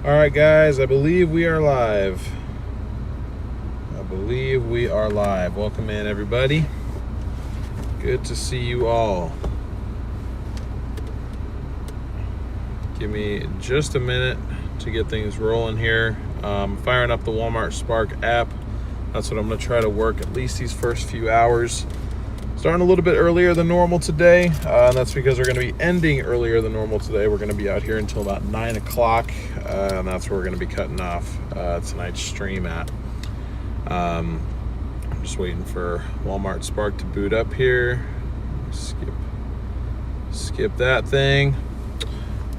All right, guys, I believe we are live. Welcome in, everybody. Good to see you all. Give me just a minute to get things rolling here. Firing up the Walmart Spark app. That's what I'm going to try to work at least these first few hours. Starting a little bit earlier than normal today. And that's because we're going to be ending earlier than normal today. We're going to be out here until about 9 o'clock. And that's where we're going to be cutting off tonight's stream at. I'm just waiting for Walmart Spark to boot up here. Skip that thing.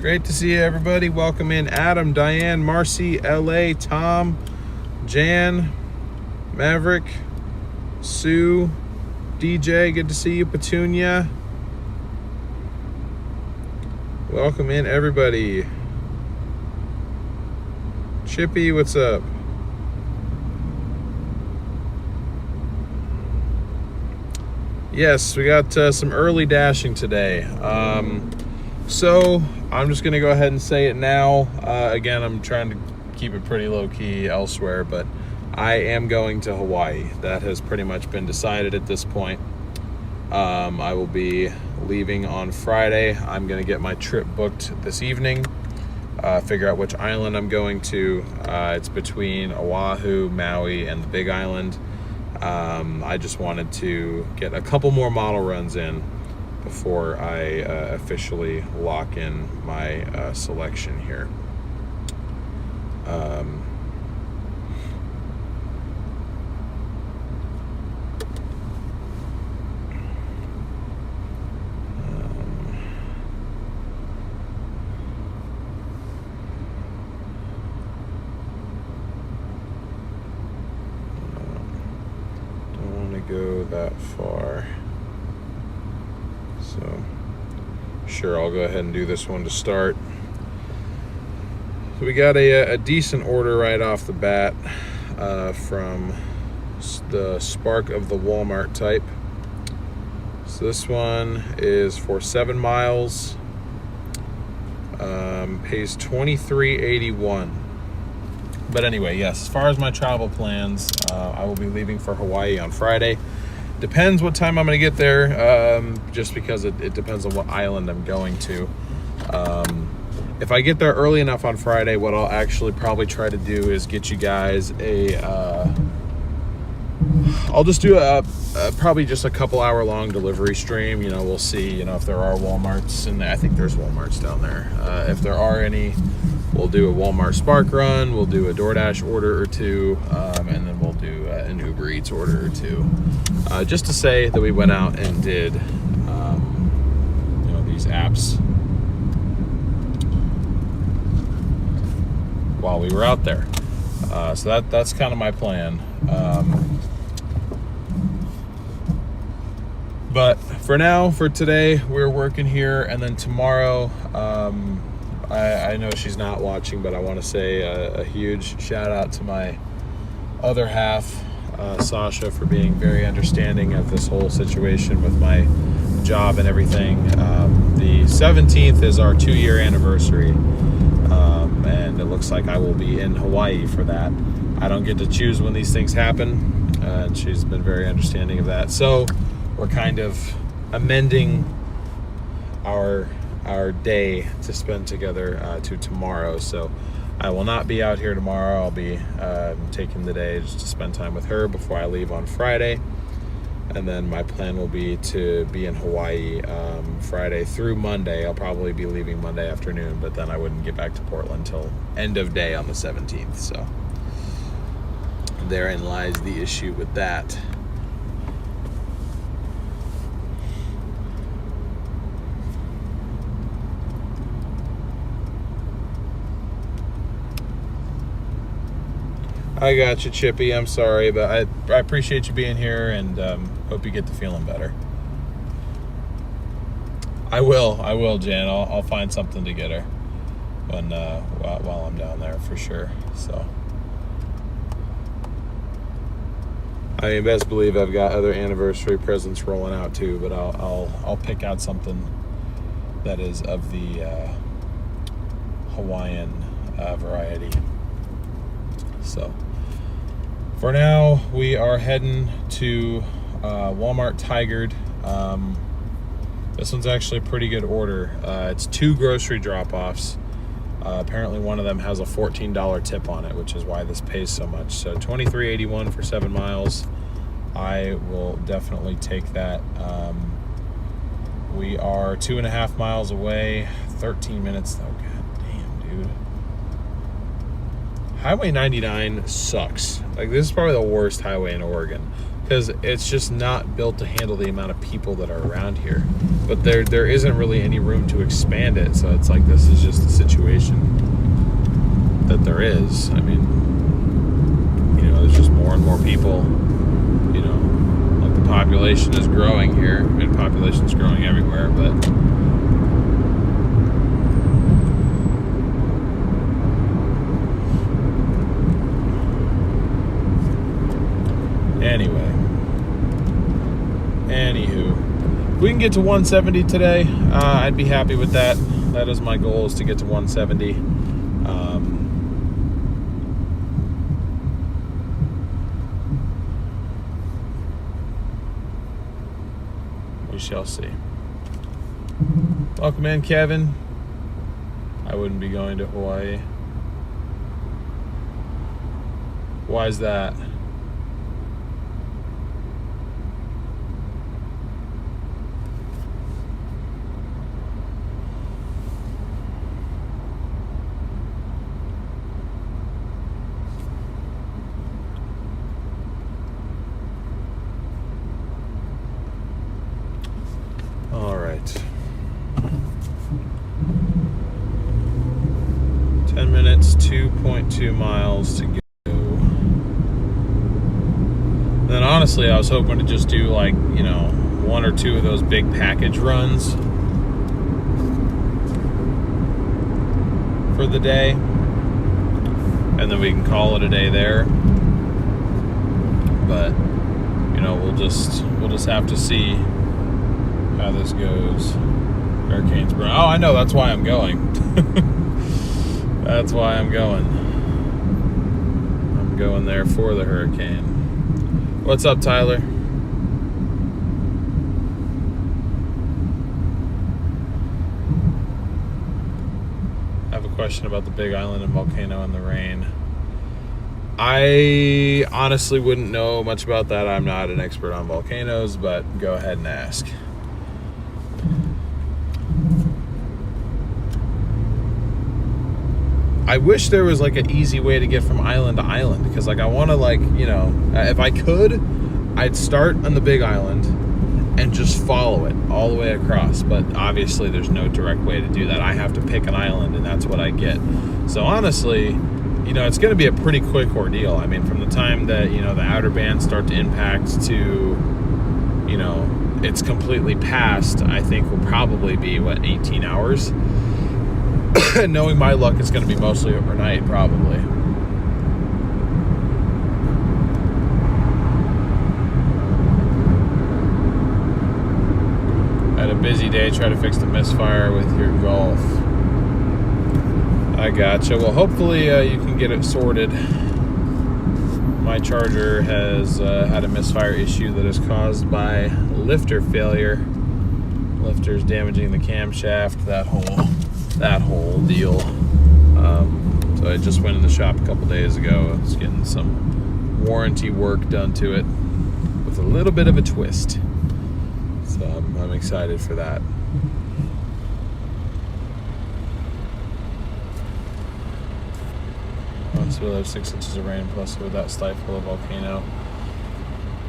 Great to see you, everybody. Welcome in Adam, Diane, Marcy, LA, Tom, Jan, Maverick, Sue, DJ, good to see you, Petunia. Welcome in, everybody. Chippy, what's up? Yes, we got some early dashing today. So I'm just gonna go ahead and say it now. Again, I'm trying to keep it pretty low key elsewhere, but I am going to Hawaii. That has pretty much been decided at this point. I will be leaving on Friday. I'm gonna get my trip booked this evening. Figure out which island I'm going to. It's between Oahu, Maui, and the Big Island. I just wanted to get a couple more model runs in before I officially lock in my selection here. Go that far, so sure, I'll go ahead and do this one to start. So we got a decent order right off the bat from the Spark of the Walmart type. So this one is for 7 miles, pays $23.81. But anyway, yes, as far as my travel plans, I will be leaving for Hawaii on Friday. Depends what time I'm going to get there, just because it depends on what island I'm going to. If I get there early enough on Friday, what I'll actually probably try to do is get you guys I'll just do probably just a couple hour long delivery stream. You know, we'll see, you know, if there are Walmarts in there. I think there's Walmarts down there. If there are any, we'll do a Walmart Spark run, we'll do a Doordash order or two, and then we'll do an Uber Eats order or two. Just to say that we went out and did, you know, these apps while we were out there. So that's kind of my plan. But for now, for today, we're working here, and then tomorrow, I know she's not watching, but I want to say a huge shout out to my other half, Sasha, for being very understanding of this whole situation with my job and everything. The 17th is our 2-year anniversary, and it looks like I will be in Hawaii for that. I don't get to choose when these things happen, and she's been very understanding of that. So we're kind of amending our day to spend together to tomorrow. So I will not be out here tomorrow. I'll be taking the day just to spend time with her before I leave on Friday. And then my plan will be to be in Hawaii Friday through Monday. I'll probably be leaving Monday afternoon, but then I wouldn't get back to Portland till end of day on the 17th. So therein lies the issue with that. I got you, Chippy. I'm sorry, but I appreciate you being here, and hope you get to feeling better. I will, Jan. I'll find something to get her when while I'm down there for sure. So, I mean, best believe I've got other anniversary presents rolling out too, but I'll pick out something that is of the Hawaiian variety. So for now, we are heading to Walmart Tigard. This one's actually a pretty good order. It's 2 grocery drop-offs. Apparently one of them has a $14 tip on it, which is why this pays so much. So $23.81 for 7 miles. I will definitely take that. We are 2.5 miles away. 13 minutes though. God damn, dude. Highway 99 sucks. Like, this is probably the worst highway in Oregon because it's just not built to handle the amount of people that are around here. But there isn't really any room to expand it, so it's like this is just the situation that there is. I mean, you know, there's just more and more people. You know, like the population is growing here, and population's growing everywhere, but anywho, if we can get to 170 today, I'd be happy with that. That is my goal, is to get to 170. We shall see. Welcome in, Kevin. I wouldn't be going to Hawaii. Why is that? All right. 10 minutes, 2.2 miles to go. Then honestly, I was hoping to just do, like, you know, 1 or 2 of those big package runs for the day, and then we can call it a day there. But, you know, we'll just have to see how this goes. Hurricane's burn. Oh, I know, that's why I'm going. That's why I'm going. I'm going there for the hurricane. What's up, Tyler? I have a question about the Big Island and volcano and the rain. I honestly wouldn't know much about that. I'm not an expert on volcanoes, but go ahead and ask. I wish there was like an easy way to get from island to island, because like I want to, like, you know, if I could, I'd start on the Big Island and just follow it all the way across. But obviously there's no direct way to do that. I have to pick an island, and that's what I get. So honestly, you know, it's going to be a pretty quick ordeal. I mean, from the time that, you know, the outer bands start to impact to, you know, it's completely past, I think will probably be, what, 18 hours? Knowing my luck, it's going to be mostly overnight, probably. I had a busy day. Try to fix the misfire with your Golf. I gotcha. Well, hopefully you can get it sorted. My Charger has had a misfire issue that is caused by lifter failure. Lifter's damaging the camshaft, that whole deal. So I just went in the shop a couple days ago. I was getting some warranty work done to it with a little bit of a twist. So I'm excited for that. Once we'll have 6 inches of rain, plus would that stifle a volcano?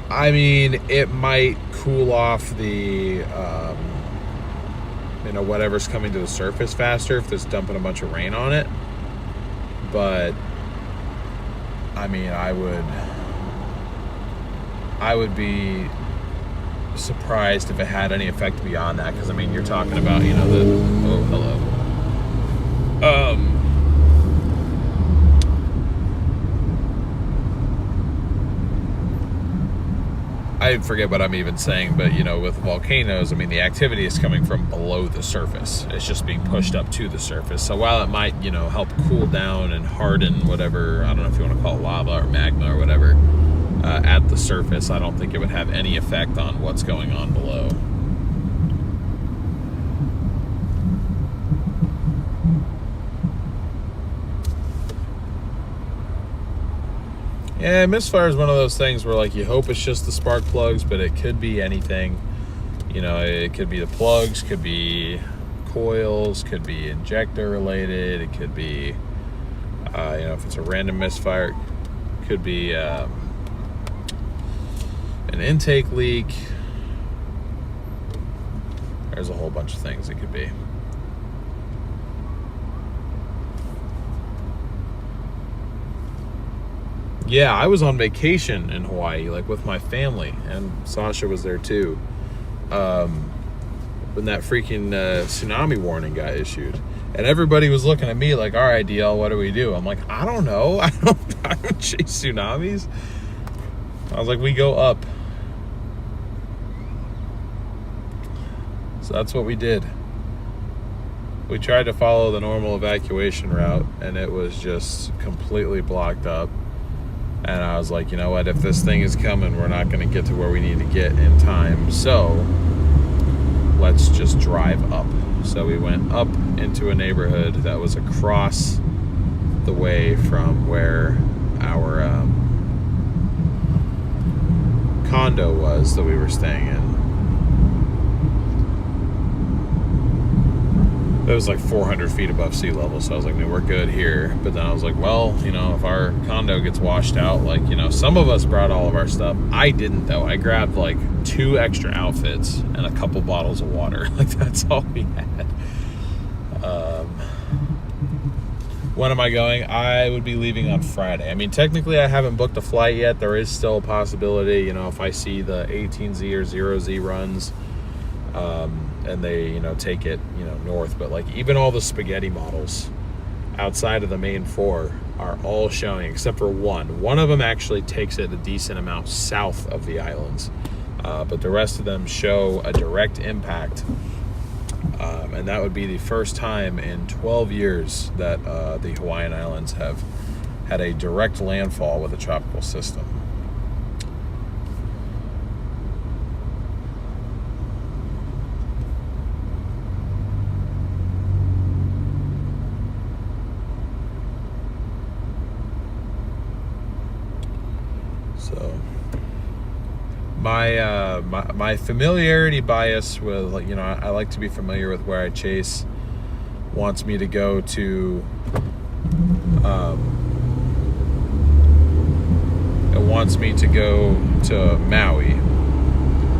I mean, it might cool off the you know, whatever's coming to the surface faster if there's dumping a bunch of rain on it. But I mean, I would be surprised if it had any effect beyond that, because I mean, you're talking about, you know, I forget what I'm even saying, but you know, with volcanoes, I mean, the activity is coming from below the surface. It's just being pushed up to the surface. So while it might, you know, help cool down and harden whatever, I don't know if you want to call it lava or magma or whatever, at the surface, I don't think it would have any effect on what's going on below. Yeah, misfire is one of those things where, like, you hope it's just the spark plugs, but it could be anything. You know, it could be the plugs, could be coils, could be injector related, it could be, you know, if it's a random misfire, it could be an intake leak. There's a whole bunch of things it could be. Yeah, I was on vacation in Hawaii, like with my family, and Sasha was there too. When that freaking tsunami warning got issued, and everybody was looking at me like, "All right, DL, what do we do?" I'm like, "I don't know. I don't chase tsunamis." I was like, "We go up." So that's what we did. We tried to follow the normal evacuation route, and it was just completely blocked up. And I was like, you know what, if this thing is coming, we're not going to get to where we need to get in time. So let's just drive up. So we went up into a neighborhood that was across the way from where our condo was that we were staying in. It was like 400 feet above sea level, so I was like, we're good here. But then I was like, well, you know, if our condo gets washed out, like, you know, some of us brought all of our stuff. I didn't, though. I grabbed like 2 extra outfits and a couple bottles of water. Like, that's all we had. When am I going? I would be leaving on Friday. I mean, technically, I haven't booked a flight yet. There is still a possibility, you know, if I see the 18Z or 0Z runs, and they, you know, take it, you know, north. But like, even all the spaghetti models outside of the main 4 are all showing, except for one of them actually takes it a decent amount south of the islands, but the rest of them show a direct impact, and that would be the first time in 12 years that the Hawaiian Islands have had a direct landfall with a tropical system. So my familiarity bias with, like, you know, I like to be familiar with where I chase, wants me to go to it wants me to go to Maui.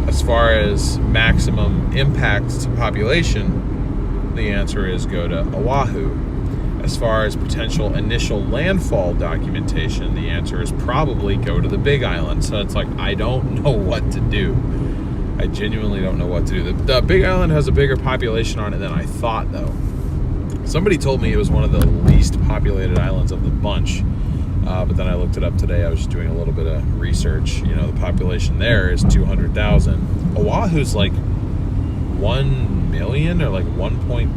As far as maximum impact to population, the answer is go to Oahu. As far as potential initial landfall documentation, the answer is probably go to the Big Island. So it's like, I don't know what to do. I genuinely don't know what to do. The Big Island has a bigger population on it than I thought, though. Somebody told me it was one of the least populated islands of the bunch. But then I looked it up today. I was just doing a little bit of research. You know, the population there is 200,000. Oahu's like 1 million or like 1.3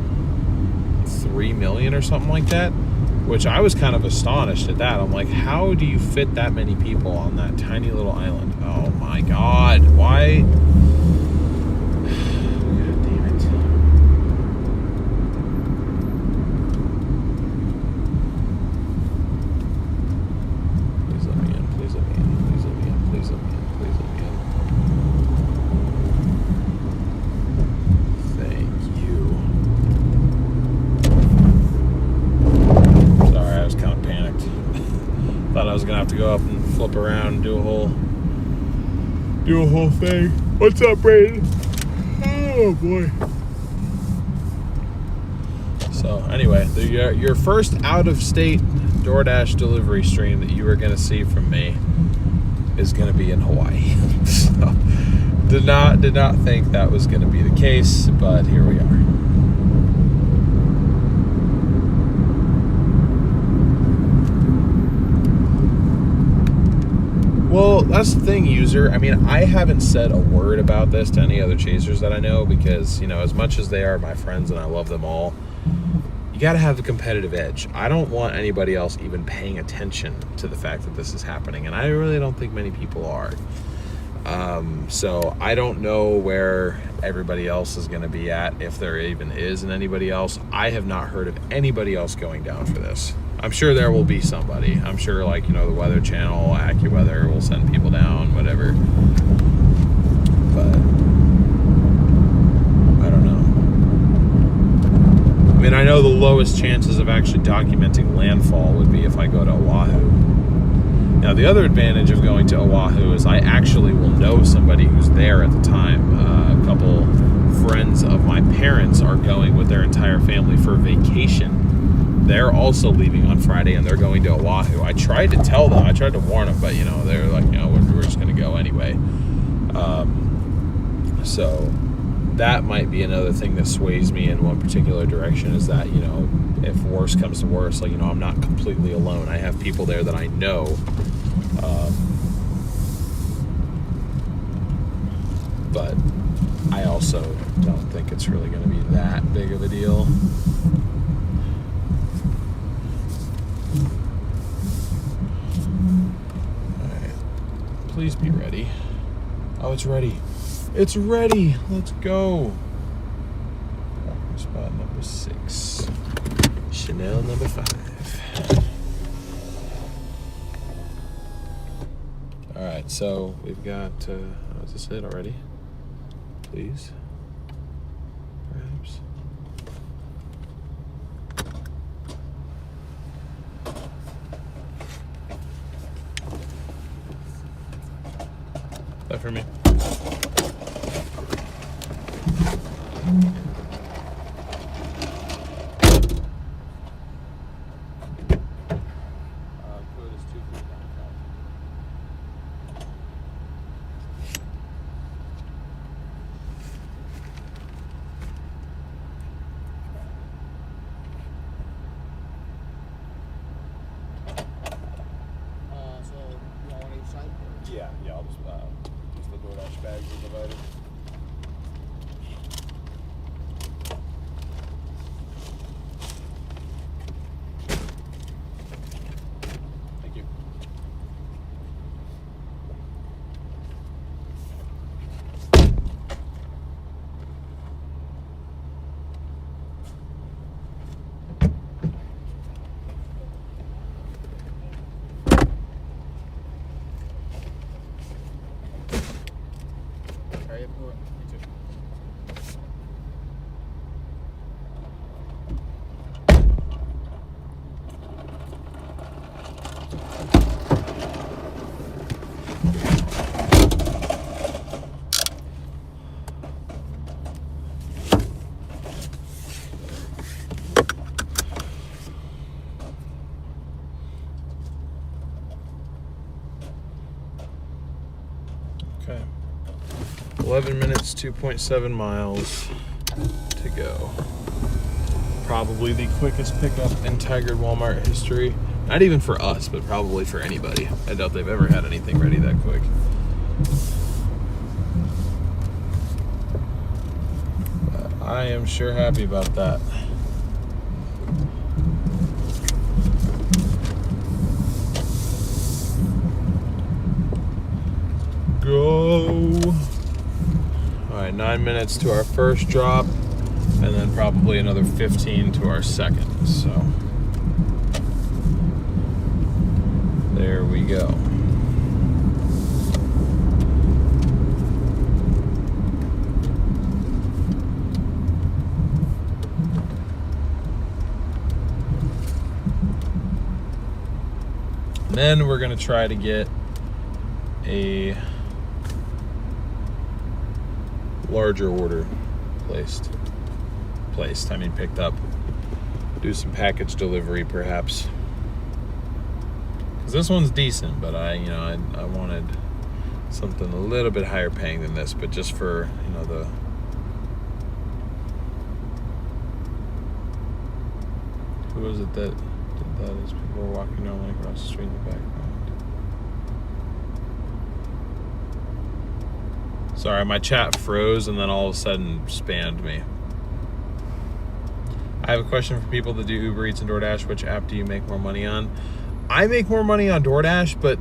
million or something like that, which I was kind of astonished at that. I'm like, how do you fit that many people on that tiny little island? Oh my God, why? God damn it. Please let me in, please let me in, please let me in, please let me in, please let me in. Thank you. Sorry, I was kind of panicked. Thought I was gonna have to go up and flip around and do a whole thing. What's up, Brayden? Oh boy. So anyway, your first out-of-state DoorDash delivery stream that you are gonna see from me is gonna be in Hawaii. So did not think that was gonna be the case, but here we are. Well, that's the thing, user. I mean, I haven't said a word about this to any other chasers that I know because, as much as they are my friends and I love them all, you got to have the competitive edge. I don't want anybody else even paying attention to the fact that this is happening, and I really don't think many people are. So I don't know where everybody else is going to be at, if there even is anybody else. I have not heard of anybody else going down for this. I'm sure there will be somebody. I'm sure, like, the Weather Channel, AccuWeather will send people down, whatever. But I don't know. I mean, I know the lowest chances of actually documenting landfall would be if I go to Oahu. Now, the other advantage of going to Oahu is I actually will know somebody who's there at the time. A couple friends of my parents are going with their entire family for vacation. They're also leaving on Friday, and they're going to Oahu. I tried to tell them, I tried to warn them, but, they're like, we're just going to go anyway. So that might be another thing that sways me in one particular direction is that, if worse comes to worse, like, I'm not completely alone. I have people there that I know. But I also don't think it's really going to be that big of a deal. Alright. Please be ready. Oh, it's ready. It's ready. Let's go. Parking spot number 6. Chanel number 5. Alright, so we've got, is this it already? Please. Perhaps. Is that for me? Code is 2395. So you want each side? Yeah, I'll just the Doordash bags are divided. Thank you. Okay, cool. You too. Okay. 11 minutes, 2.7 miles to go. Probably the quickest pickup in Tigard Walmart history. Not even for us, but probably for anybody. I doubt they've ever had anything ready that quick. But I am sure happy about that. Go. Alright, 9 minutes to our first drop, and then probably another 15 to our second. So there we go. And then we're going to try to get a larger order placed, picked up. Do some package delivery perhaps. Because this one's decent, but I wanted something a little bit higher paying than this, but just for, the who was it that did that as people were walking normally across the street in the background? Sorry, my chat froze and then all of a sudden spammed me. I have a question for people that do Uber Eats and DoorDash. Which app do you make more money on? I make more money on DoorDash, but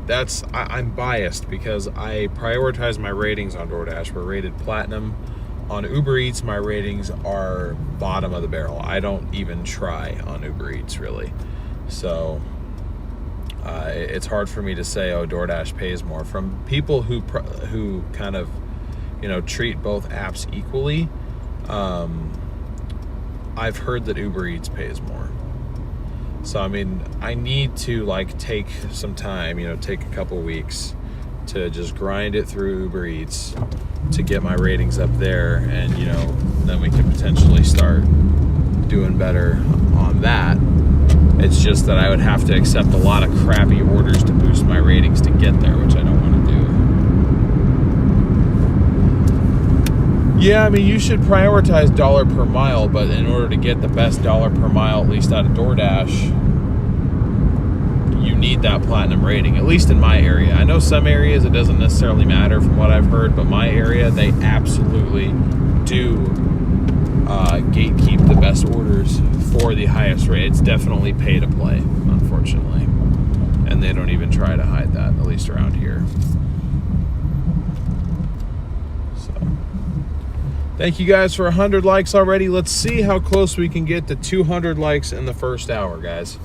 I'm biased because I prioritize my ratings on DoorDash. We're rated platinum. On Uber Eats, my ratings are bottom of the barrel. I don't even try on Uber Eats, really. So it's hard for me to say, oh, DoorDash pays more. From people who kind of, treat both apps equally, I've heard that Uber Eats pays more. So, I need to take some time, take a couple weeks to just grind it through Uber Eats to get my ratings up there, and then we can potentially start doing better on that. It's just that I would have to accept a lot of crappy orders to boost my ratings to get there, which I don't want to do. Yeah, you should prioritize dollar per mile, but in order to get the best dollar per mile, at least out of DoorDash, you need that platinum rating, at least in my area. I know some areas it doesn't necessarily matter from what I've heard, but my area, they absolutely do gatekeep the best orders for the highest rate. It's definitely pay to play, unfortunately. And they don't even try to hide that, at least around here. So, thank you guys for 100 likes already. Let's see how close we can get to 200 likes in the first hour, guys.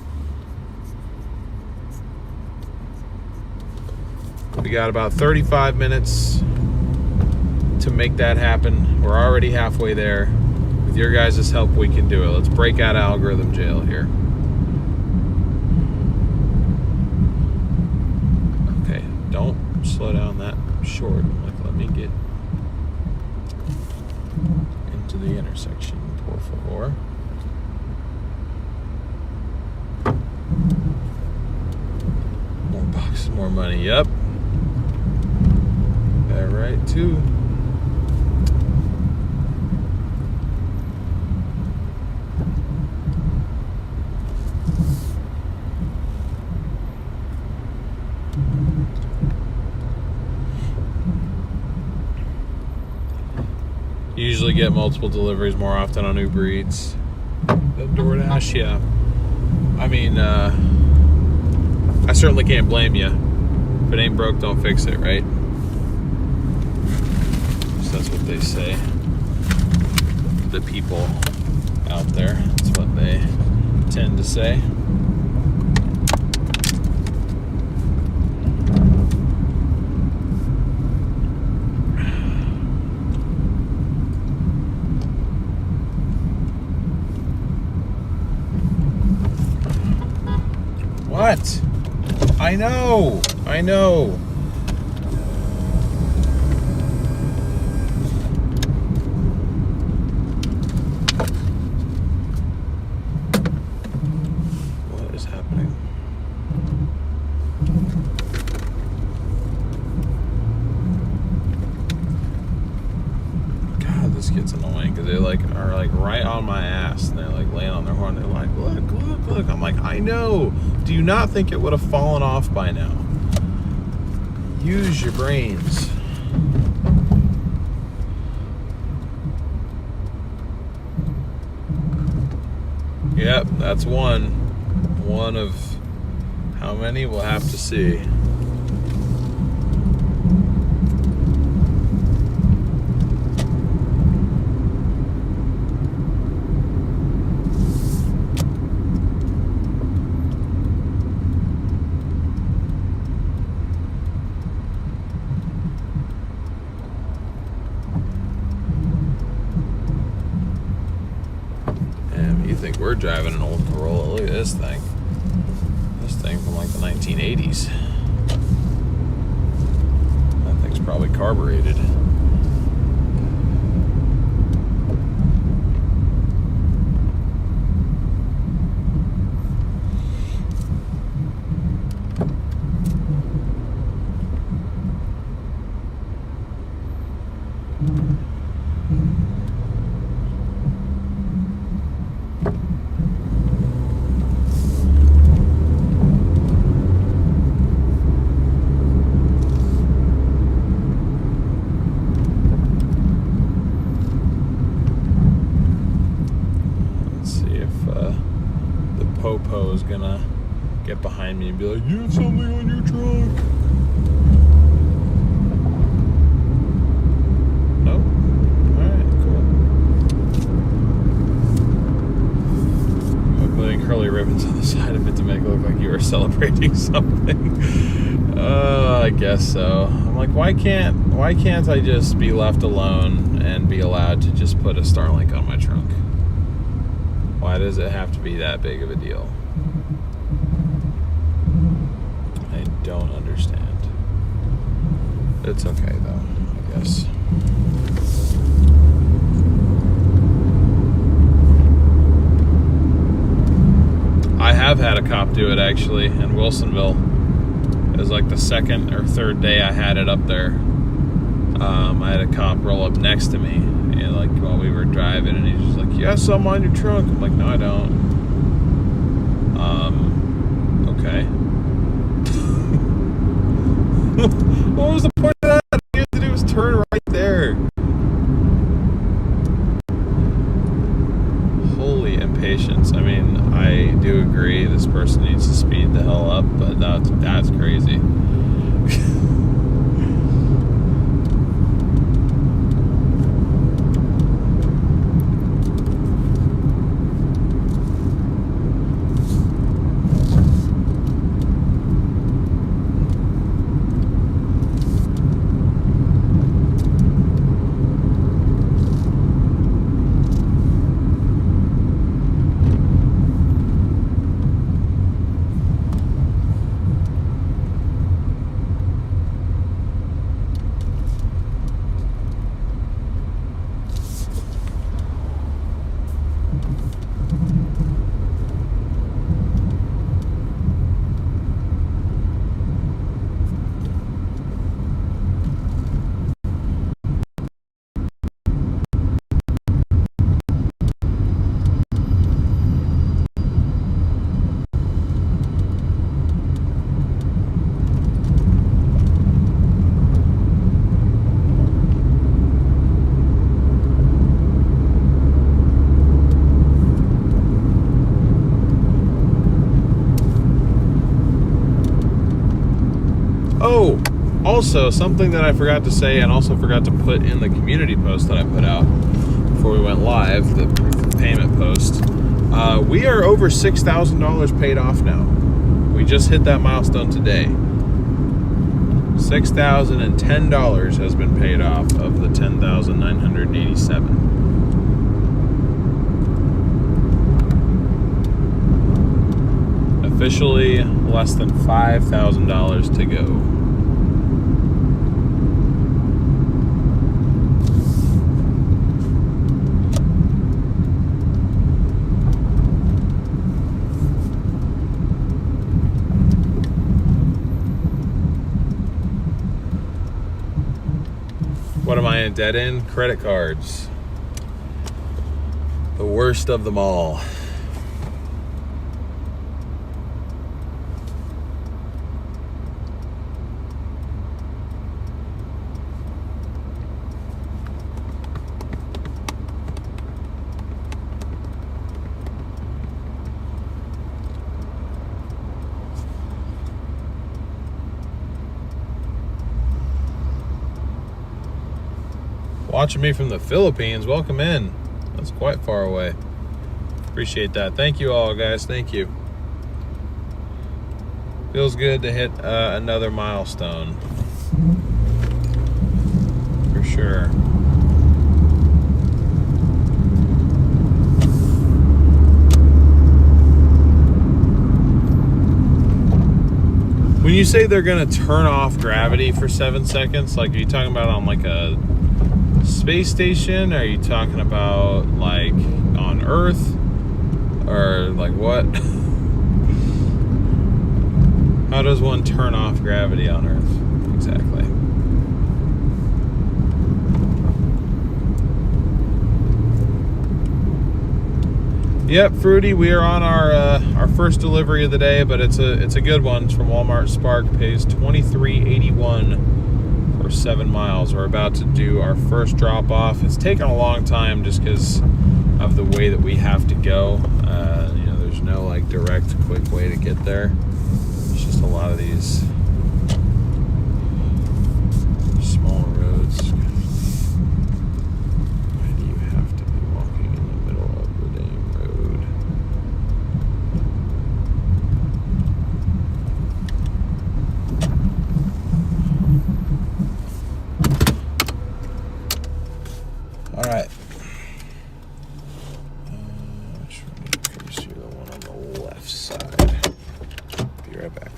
We got about 35 minutes to make that happen. We're already halfway there. With your guys' help, we can do it. Let's break out of algorithm jail here. Okay, don't slow down that short. Let me get into the intersection, por favor. More boxes, more money. Yep. That right too. You usually get multiple deliveries more often on Uber Eats than DoorDash, yeah. I certainly can't blame you. If it ain't broke, don't fix it, right? So that's what they say. The people out there, that's what they tend to say. What? I know. What is happening? God, this gets annoying because they are right on my ass, and they're laying on their horn. They're like, look. I'm like, I know. Do you not think it would have fallen off by now? Use your brains. Yep, that's one. One of how many we'll have to see. We're driving an old Corolla. Look at this thing. This thing from the 1980s. That thing's probably carbureted. gonna get behind me and be like, you have something on your trunk. Nope. Alright, cool. I'm putting curly ribbons on the side of it to make it look like you are celebrating something. I guess so. I'm like, why can't I just be left alone and be allowed to just put a Starlink on my trunk? Why does it have to be that big of a deal? I don't understand. It's okay though, I guess. I have had a cop do it actually in Wilsonville. It was like the second or third day I had it up there. I had a cop roll up next to me, and like while we were driving, and he's just like, "You have something on your trunk?" I'm like, "No, I don't." Okay. What was the point of that? All you had to do was turn right there. Holy impatience. I mean, I do agree this person needs to speed the hell up, but that's crazy. Oh, also something that I forgot to say and also forgot to put in the community post that I put out before we went live, the payment post. We are over $6,000 paid off now. We just hit that milestone today. $6,010 has been paid off of the $10,987. Officially less than $5,000 to go. What am I in debt in? Credit cards. The worst of them all. Watching me from the Philippines, welcome in. That's quite far away. Appreciate that. Thank you all, guys. Thank you. Feels good to hit another milestone. For sure. When you say they're gonna turn off gravity for 7 seconds, like, are you talking about on like a space station? Are you talking about like on Earth, or like what? How does one turn off gravity on Earth exactly? Yep, Fruity, we are on our first delivery of the day, but it's a good one. It's from Walmart Spark. Pays $23.81 for 7 miles. We're about to do our first drop off. It's taken a long time just because of the way that we have to go. You know, there's there's no like direct, quick way to get there. It's just a lot of these small roads. Why do you have to be walking in the middle of the damn road? All right. Which one is the one on the left side? Be right back.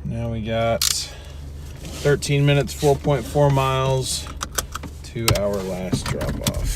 Now we got 13 minutes, 4.4 miles to our last drop off.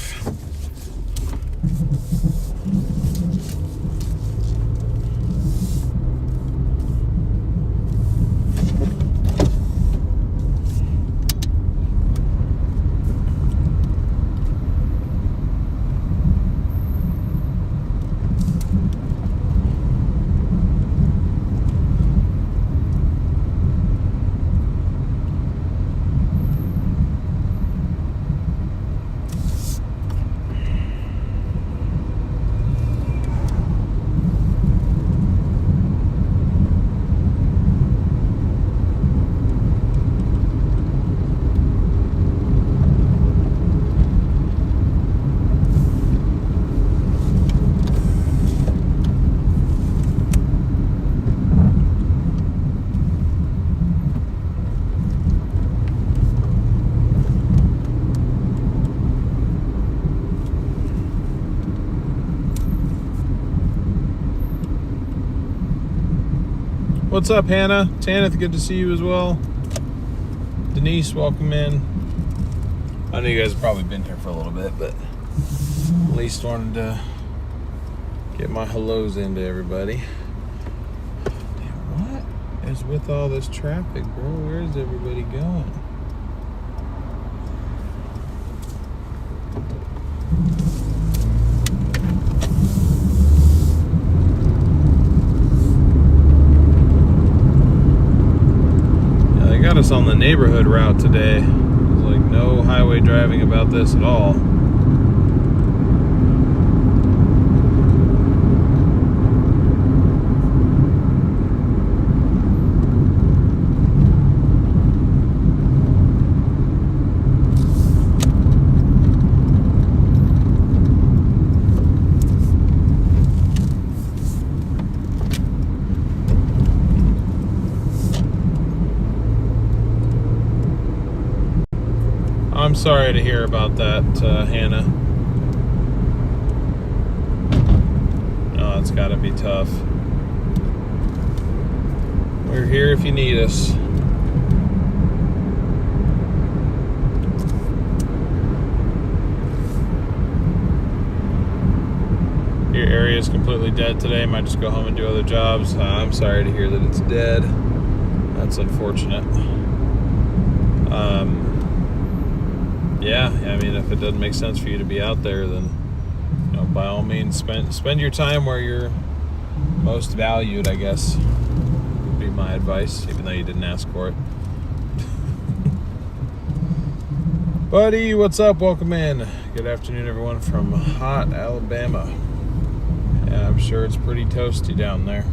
What's up, Hannah? Tanith, good to see you as well. Denise, welcome in. I know you guys have probably been here for a little bit, but at least wanted to get my hellos into everybody. Damn, what is with all this traffic, bro? Where is everybody going? Got us on the neighborhood route today. There's like no highway driving about this at all. I'm sorry to hear about that, Hannah. Oh, it's got to be tough. We're here if you need us. Your area is completely dead today. Might just go home and do other jobs. I'm sorry to hear that it's dead. That's unfortunate. Yeah, I mean, if it doesn't make sense for you to be out there, then, you know, by all means, spend your time where you're most valued, I guess, would be my advice, even though you didn't ask for it. Buddy, what's up? Welcome in. Good afternoon, everyone, from hot Alabama. Yeah, I'm sure it's pretty toasty down there.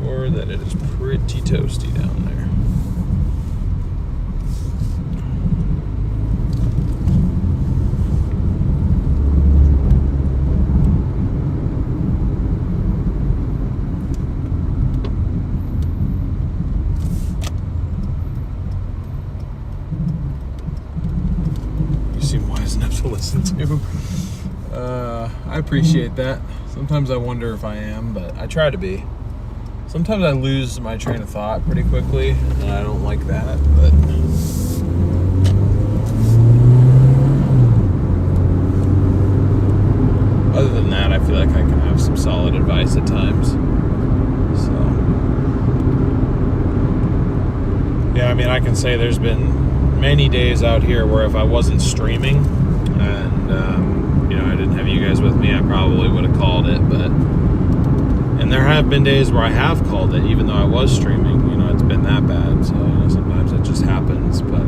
sure that it is pretty toasty down there. To listen to. I appreciate that. Sometimes I wonder if I am, but I try to be. Sometimes I lose my train of thought pretty quickly, and I don't like that, but other than that, I feel like I can have some solid advice at times. So, yeah, I mean, I can say there's been many days out here where if I wasn't streaming, and I didn't have you guys with me, I probably would have called it. And there have been days where I have called it, even though I was streaming. It's been that bad. So sometimes it just happens. But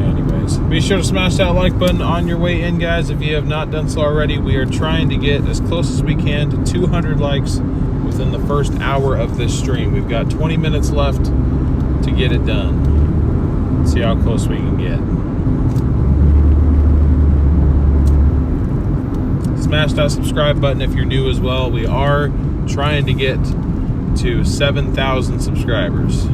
anyways, be sure to smash that like button on your way in, guys. If you have not done so already, we are trying to get as close as we can to 200 likes within the first hour of this stream. We've got 20 minutes left to get it done. Let's see how close we can get. Smash that subscribe button if you're new as well. We are trying to get to 7,000 subscribers.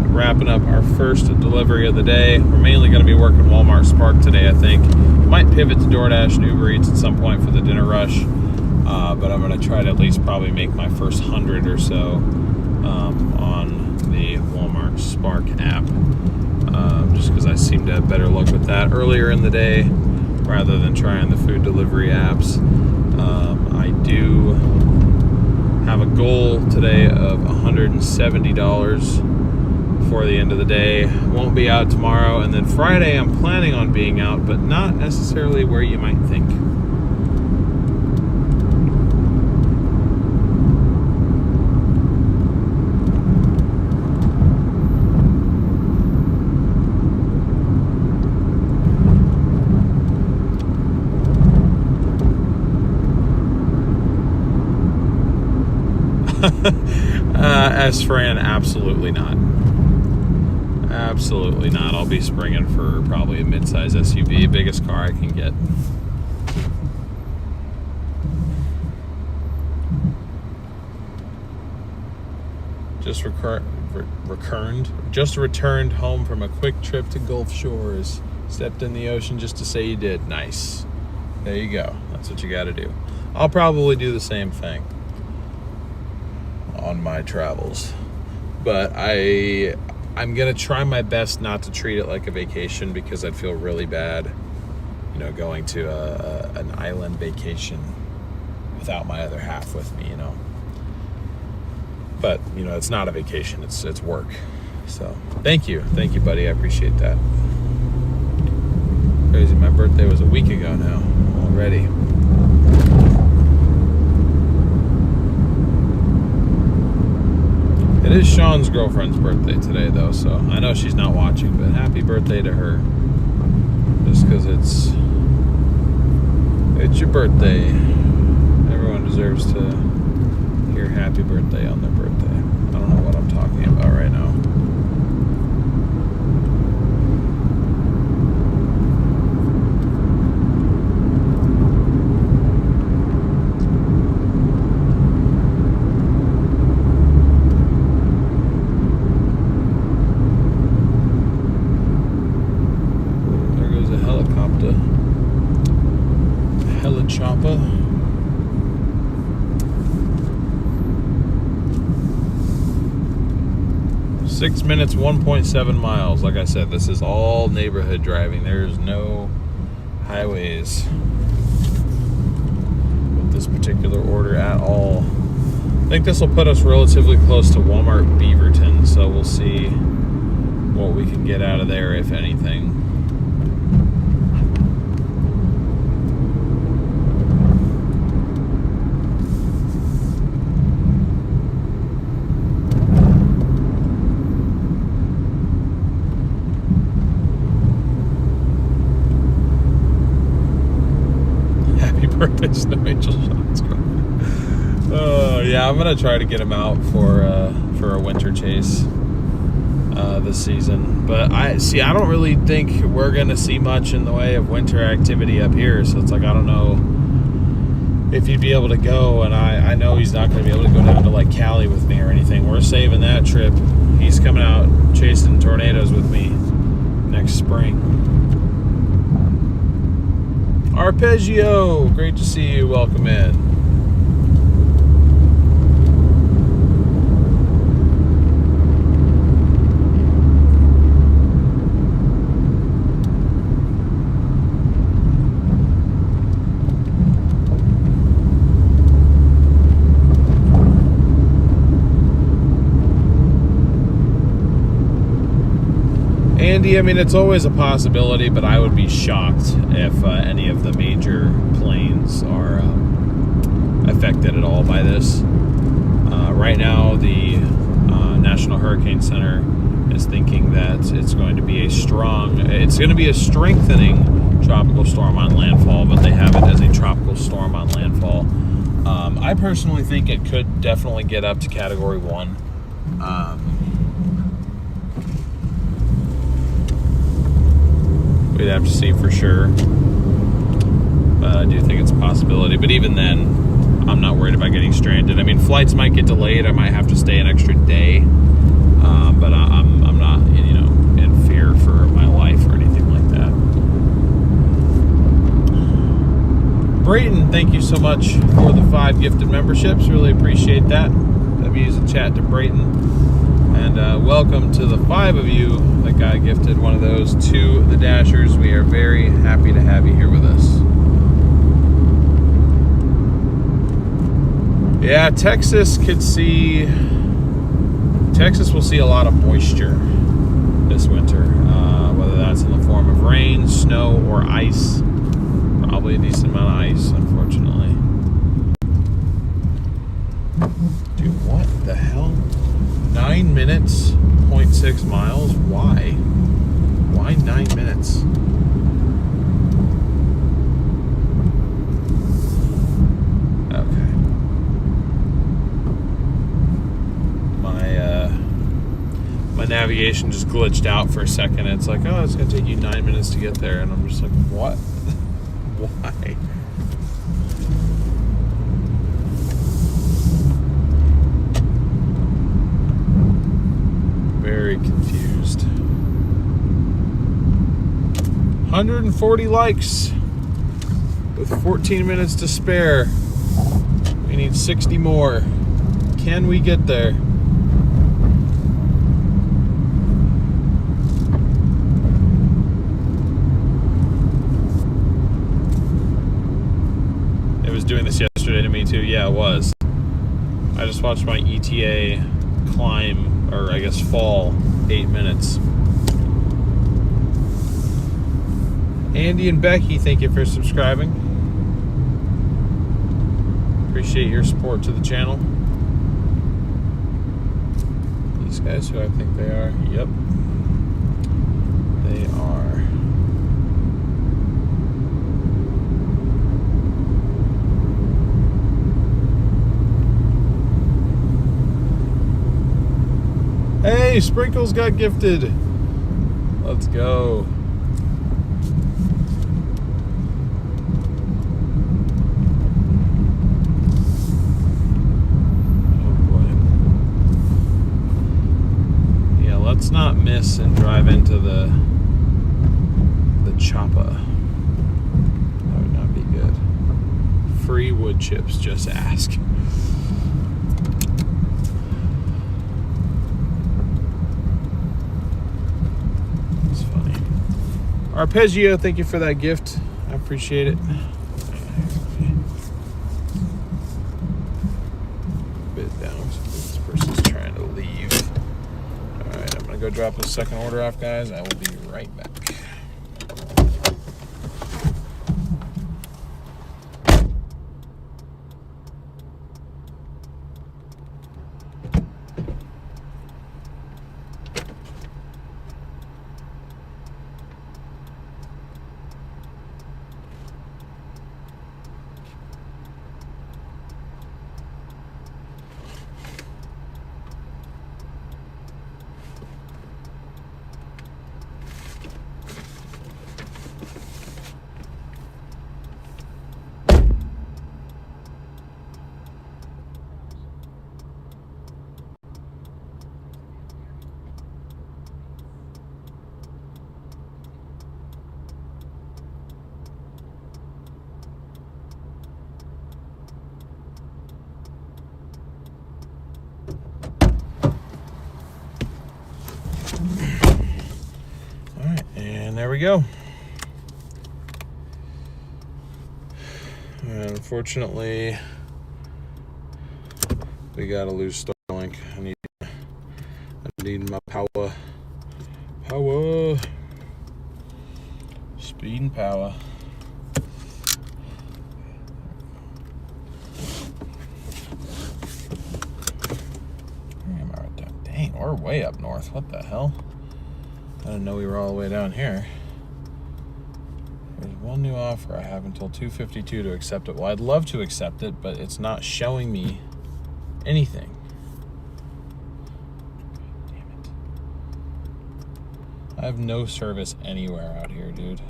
Wrapping up our first delivery of the day. We're mainly going to be working Walmart Spark today, I think. Might pivot to Doordash and Uber Eats at some point for the dinner rush, but I'm going to try to at least probably make my first 100 or so on the Walmart Spark app, just because I seem to have better luck with that earlier in the day rather than trying the food delivery apps. I do have a goal today of $170 for the end of the day. Won't be out tomorrow, and then Friday I'm planning on being out, but not necessarily where you might think. As Fran, absolutely not. Absolutely not. I'll be springing for probably a mid-size SUV, biggest car I can get. Just returned home from a quick trip to Gulf Shores. Stepped in the ocean just to say you did. Nice. There you go. That's what you got to do. I'll probably do the same thing on my travels, but I'm gonna try my best not to treat it like a vacation, because I'd feel really bad, going to an island vacation without my other half with me, But it's not a vacation; it's work. So thank you, buddy. I appreciate that. Crazy, my birthday was a week ago now already. It is Sean's girlfriend's birthday today, though, so I know she's not watching, but happy birthday to her. Just because it's your birthday. Everyone deserves to hear happy birthday on their birthday. I don't know what I'm talking about right now. Chopper. 6 minutes, 1.7 miles. Like I said, this is all neighborhood driving. There's no highways with this particular order at all. I think this will put us relatively close to Walmart Beaverton, so we'll see what we can get out of there, if anything. I'm gonna try to get him out for a winter chase this season. But I don't really think we're gonna see much in the way of winter activity up here. So it's like I don't know if he'd be able to go, and I know he's not gonna be able to go down to like Cali with me or anything. We're saving that trip. He's coming out chasing tornadoes with me next spring. Arpeggio, great to see you. Welcome in. Andy, I mean, it's always a possibility, but I would be shocked if any of the major planes are affected at all by this. Right now, the National Hurricane Center is thinking that it's going to be a strengthening tropical storm on landfall, but they have it as a tropical storm on landfall. I personally think it could definitely get up to Category 1. We'd have to see for sure. But I do think it's a possibility. But even then, I'm not worried about getting stranded. I mean, flights might get delayed. I might have to stay an extra day. But I'm not, in fear for my life or anything like that. Brayton, thank you so much for the 5 gifted memberships. Really appreciate that. Let me use a chat to Brayton. And welcome to the 5 of you that got gifted one of those to the Dashers. We are very happy to have you here with us. Yeah, Texas will see a lot of moisture this winter, whether that's in the form of rain, snow, or ice. Probably a decent amount of ice, unfortunately. Dude, what the hell? 9 minutes, 0.6 miles? Why? Why 9 minutes? Okay. My navigation just glitched out for a second. It's like, oh, it's going to take you 9 minutes to get there. And I'm just like, what? Why? Very confused. 140 likes with 14 minutes to spare. We need 60 more. Can we get there? It was doing this yesterday to me too. Yeah, it was. I just watched my ETA climb, or I guess fall, 8 minutes. Andy and Becky, thank you for subscribing. Appreciate your support to the channel. These guys, who I think they are, yep, they are. Hey, Sprinkles got gifted. Let's go. Oh boy. Yeah, let's not miss and drive into the choppa. That would not be good. Free wood chips, just ask. Arpeggio, thank you for that gift. I appreciate it. Bit down. This person's trying to leave. Alright, I'm going to go drop the second order off, guys. I will be right back. And there we go. And unfortunately, we gotta lose Starlink. I need my power. Speed and power. Where am I right down? Dang, we're way up north. What the hell? I didn't know we were all the way down here. There's one new offer. I have until 2:52 to accept it. Well, I'd love to accept it, but it's not showing me anything. Damn it. I have no service anywhere out here, dude.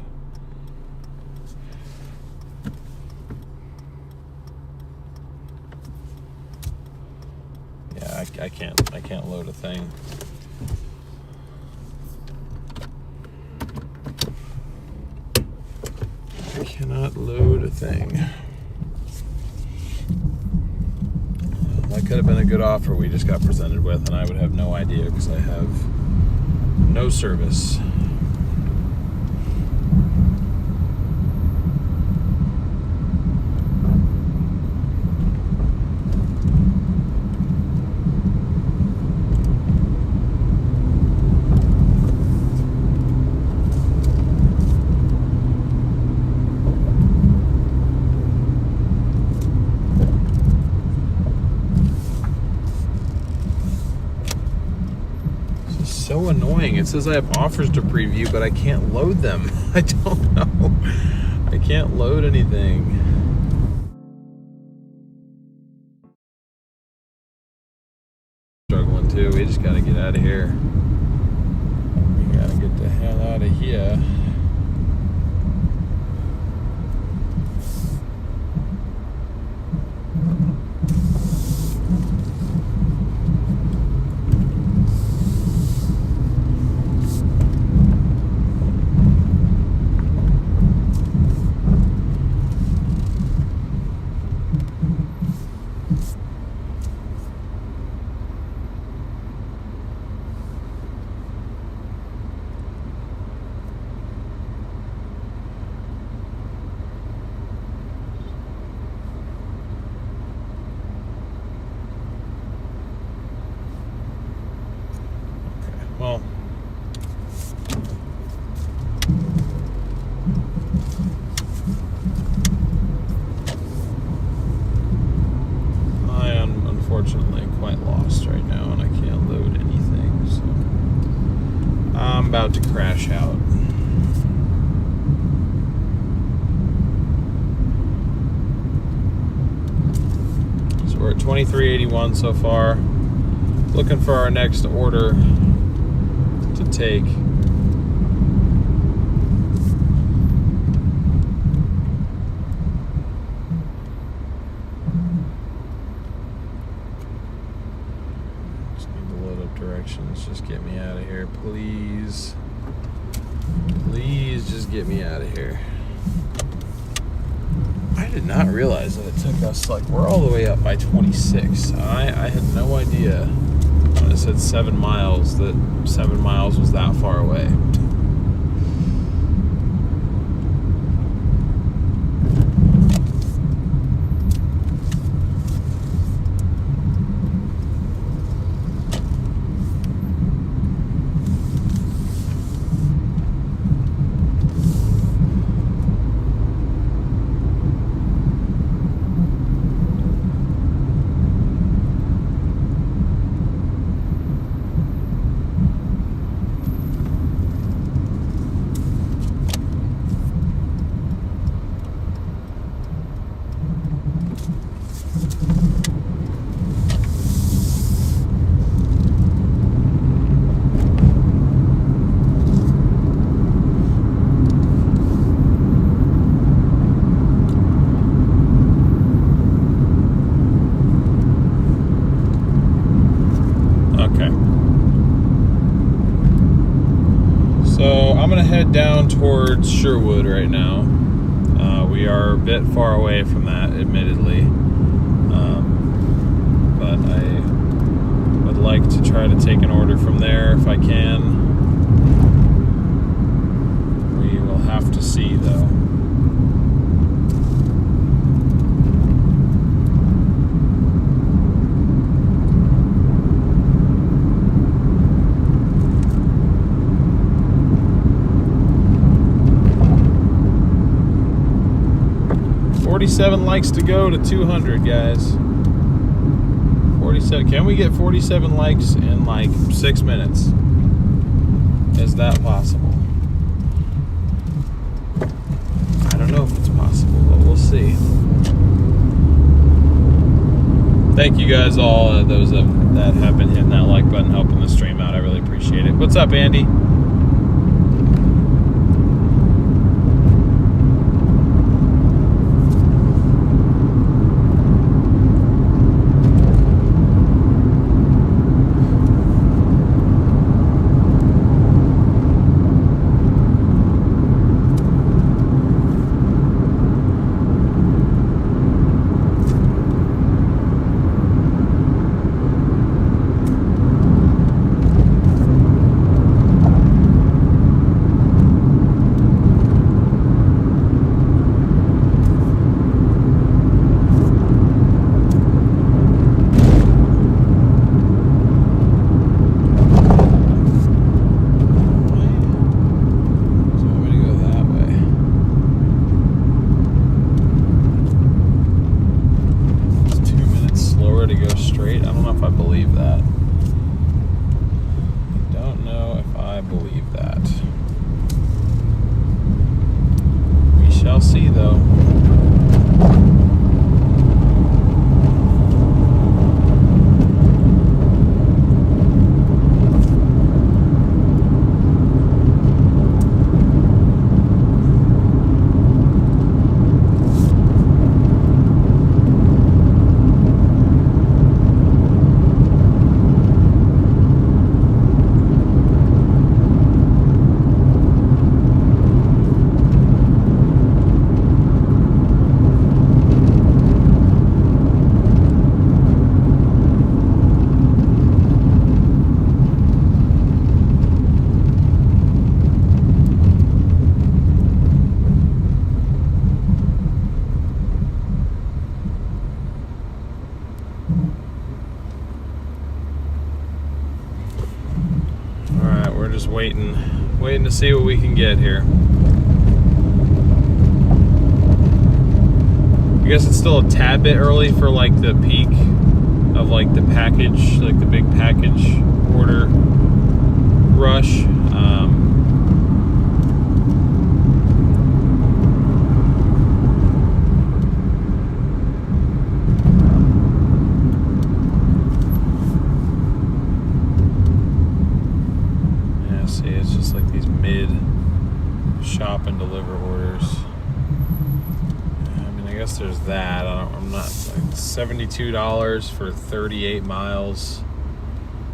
Yeah, I can't load a thing. I cannot load a thing. That could have been a good offer we just got presented with, and I would have no idea because I have no service. So annoying. It says I have offers to preview, but I can't load them. I don't know. I can't load anything. Struggling too. We just gotta get out of here. We gotta get the hell out of here. Well, I am unfortunately quite lost right now, and I can't load anything, so I'm about to crash out. So we're at 2381 so far. Looking for our next order to take. Just need to load up directions. Just get me out of here, please. Please just get me out of here. I did not realize that it took us, like, we're all the way up by 26. I had no idea when it said 7 miles that 7 miles was that far away. I'm gonna head down towards Sherwood right now. We are a bit far away from that, admittedly, but I would like to try to take an order from there if I can. have to see though. $47 likes to go to 200, guys. 47. Can we get 47 likes in like 6 minutes? Is that possible? I don't know if it's possible, but we'll see. Thank you guys all, those that have been hitting that like button, helping the stream out. I really appreciate it. What's up, Andy? Just waiting to see what we can get here. I guess it's still a tad bit early for like the peak of like the package, like the big package order rush. Shop and deliver orders. I mean, I guess there's that. I'm not like $72 for 38 miles.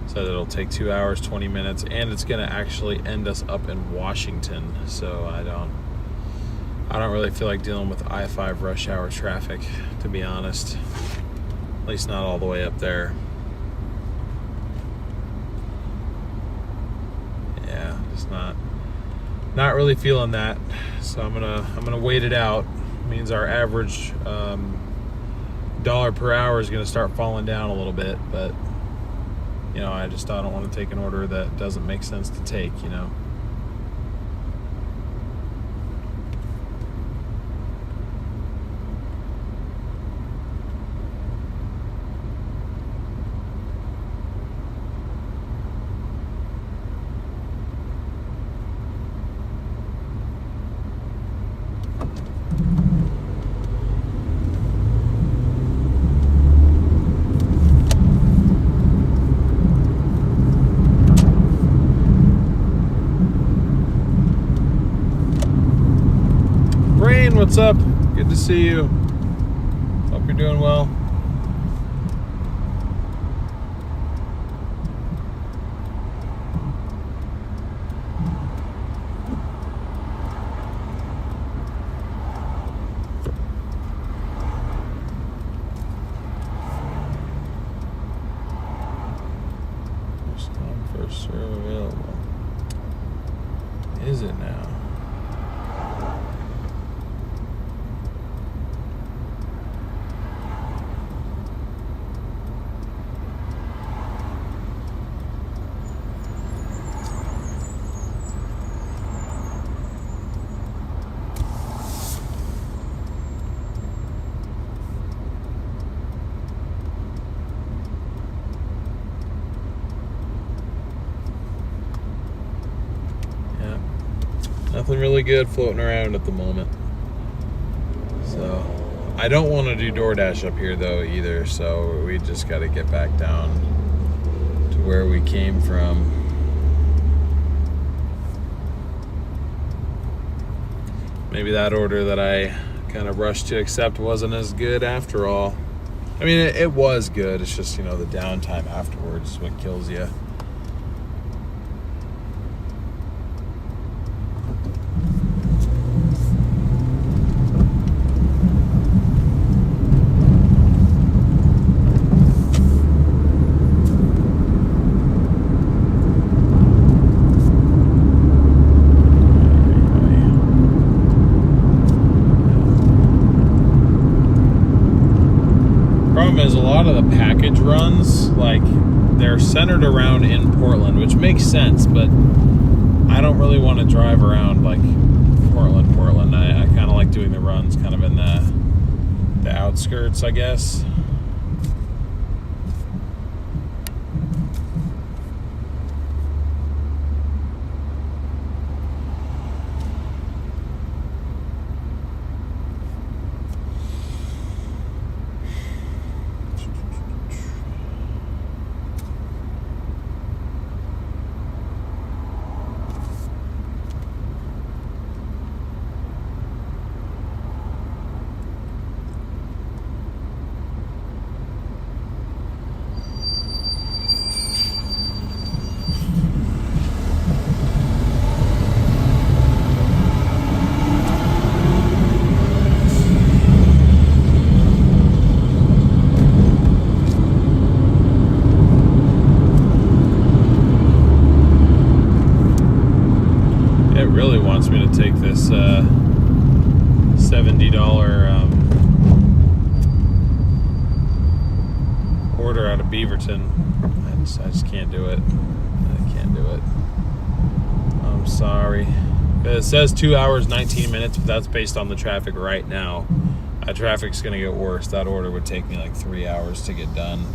So it'll take 2 hours, 20 minutes, and it's gonna actually end us up in Washington. So I don't really feel like dealing with I-5 rush hour traffic, to be honest. At least not all the way up there. Yeah, just not really feeling that, so I'm gonna wait it out. It means our average dollar per hour is gonna start falling down a little bit, but you know, I don't want to take an order that doesn't make sense to take, you know. What's up? Good to see you. Hope you're doing well. First come, first serve available. Is it now? Nothing really good floating around at the moment. So I don't want to do Doordash up here though either, so we just got to get back down to where we came from. Maybe that order that I kind of rushed to accept wasn't as good after all. I mean, it was good. It's just, the downtime afterwards is what kills you. Is a lot of the package runs, like, they're centered around in Portland, which makes sense, but I don't really want to drive around like Portland. I kind of like doing the runs kind of in the outskirts, I guess. Take this $70 order out of Beaverton. I just can't do it. I can't do it. I'm sorry. It says 2 hours 19 minutes, but that's based on the traffic right now. Traffic's gonna get worse. That order would take me like 3 hours to get done.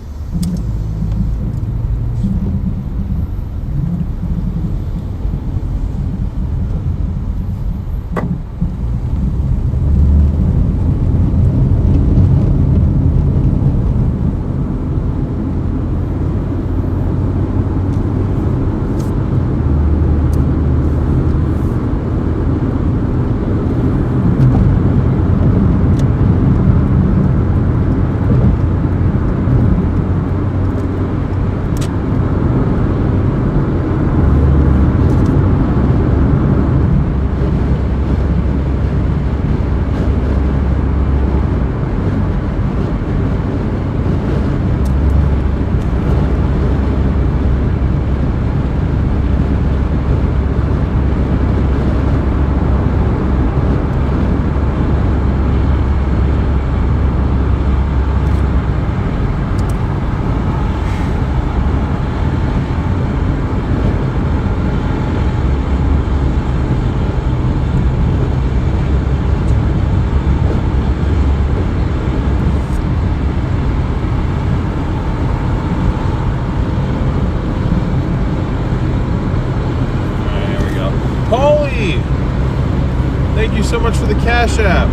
Thank you so much for the Cash App.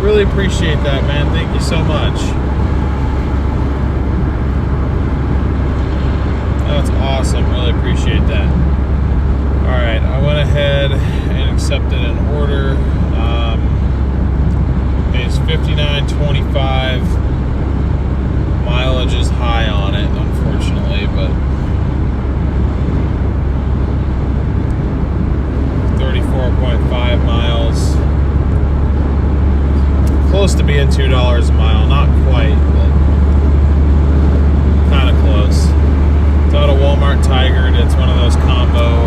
Really appreciate that, man. Thank you so much. That's awesome. Really appreciate that. Alright, I went ahead and accepted an order. It's $59.25. Mileage is high on it, unfortunately, but 34.5 miles. Close to being $2 a mile. Not quite, but kind of close. It's out of Walmart Tigard. It's one of those combo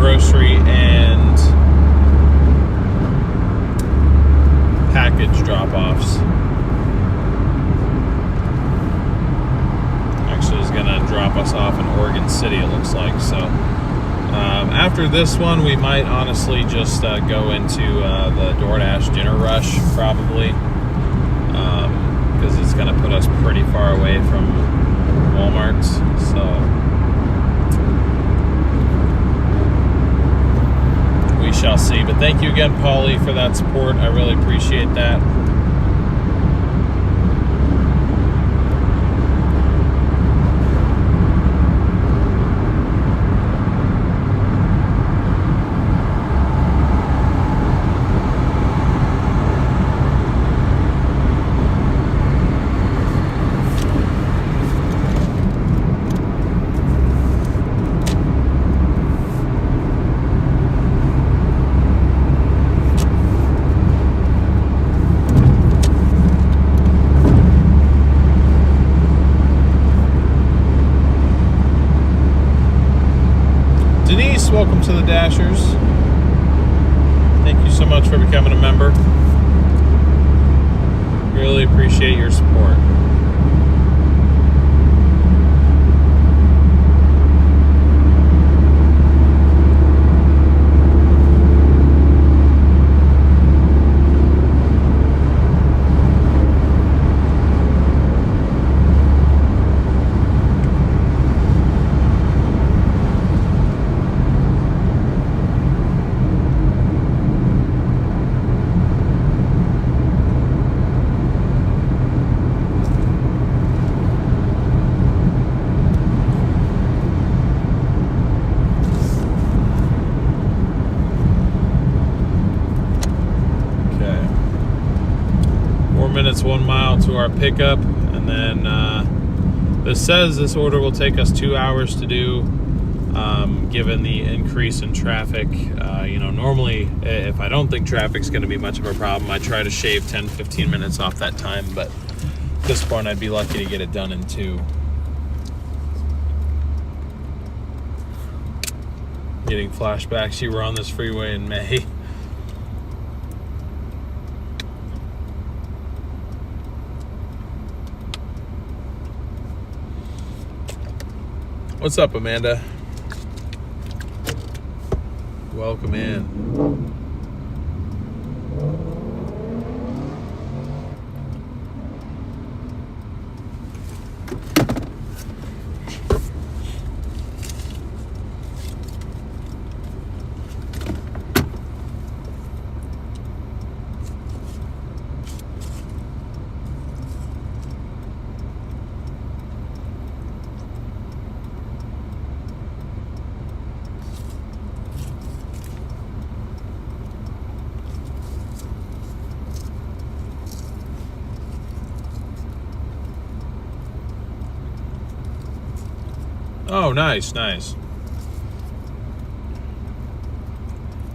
grocery and package drop-offs. Actually is gonna drop us off in Oregon City, it looks like. So after this one, we might honestly just go into the Doordash dinner rush, probably. because it's going to put us pretty far away from Walmart's. So we shall see. But thank you again, Paulie, for that support. I really appreciate that. Denise, welcome to the Dashers. Thank you so much for becoming a member. Really appreciate your support. Minutes, 1 mile to our pickup, and then this says this order will take us 2 hours to do, given the increase in traffic. Normally if I don't think traffic's going to be much of a problem, I try to shave 10-15 minutes off that time, but at this point I'd be lucky to get it done in 2. Getting flashbacks, you were on this freeway in May. What's up, Amanda? Welcome in. Oh, nice.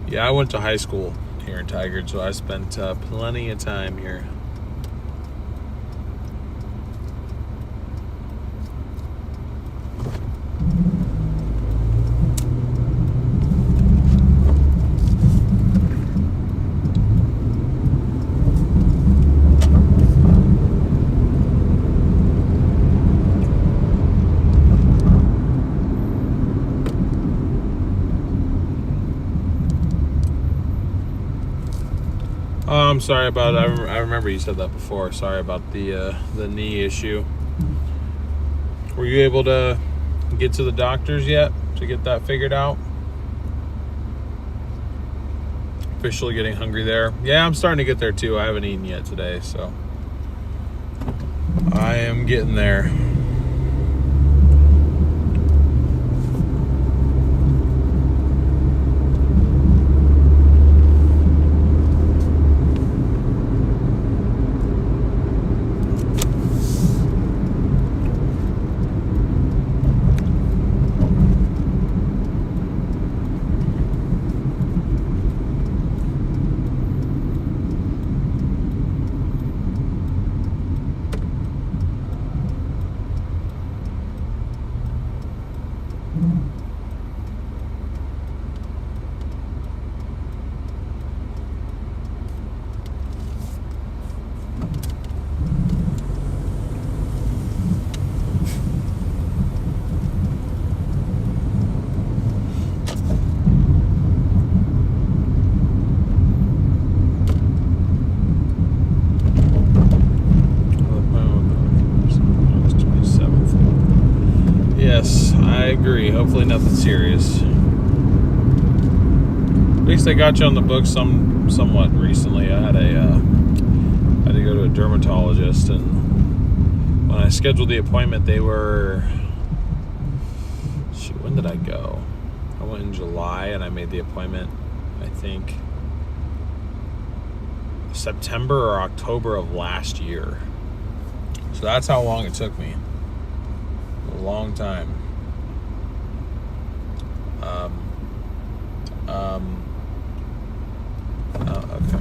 Yeah, I went to high school here in Tigard, so I spent plenty of time here. Oh, I'm sorry about it. I remember you said that before. Sorry about the knee issue. Were you able to get to the doctors yet to get that figured out? Officially getting hungry there. Yeah, I'm starting to get there too. I haven't eaten yet today, so I am getting there. I agree. Hopefully nothing serious. At least I got you on the book somewhat recently. I had to go to a dermatologist, and when I scheduled the appointment, they were... Shoot, when did I go? I went in July, and I made the appointment, I think, September or October of last year. So that's how long it took me. A long time. Okay.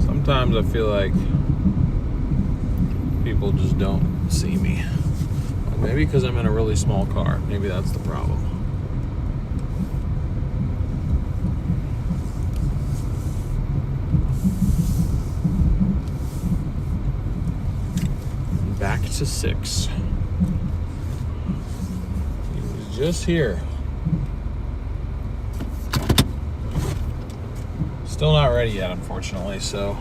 Sometimes I feel like people just don't see me. Maybe because I'm in a really small car. Maybe that's the problem. Back to 6. He was just here. Still not ready yet, unfortunately, so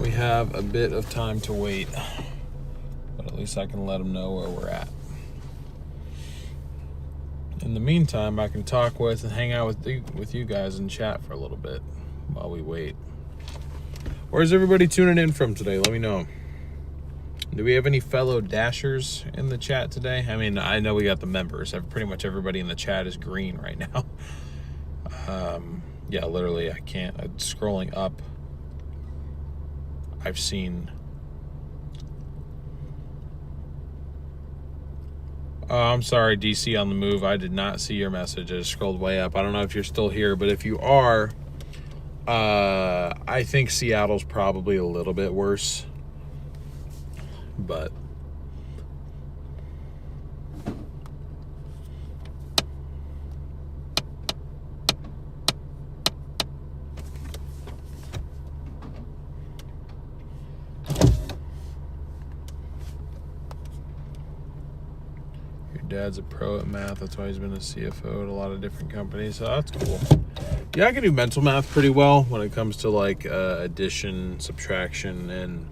we have a bit of time to wait. But at least I can let him know where we're at. In the meantime, I can talk with and hang out with you guys and chat for a little bit while we wait. Where's everybody tuning in from today? Let me know. Do we have any fellow Dashers in the chat today? I mean, I know we got the members. Pretty much everybody in the chat is green right now. Yeah, literally, I can't. Scrolling up, I've seen... I'm sorry, DC on the move. I did not see your message. I just scrolled way up. I don't know if you're still here, but if you are, I think Seattle's probably a little bit worse. But... Dad's a pro at math. That's why he's been a CFO at a lot of different companies. So that's cool. Yeah, I can do mental math pretty well when it comes to like addition, subtraction, and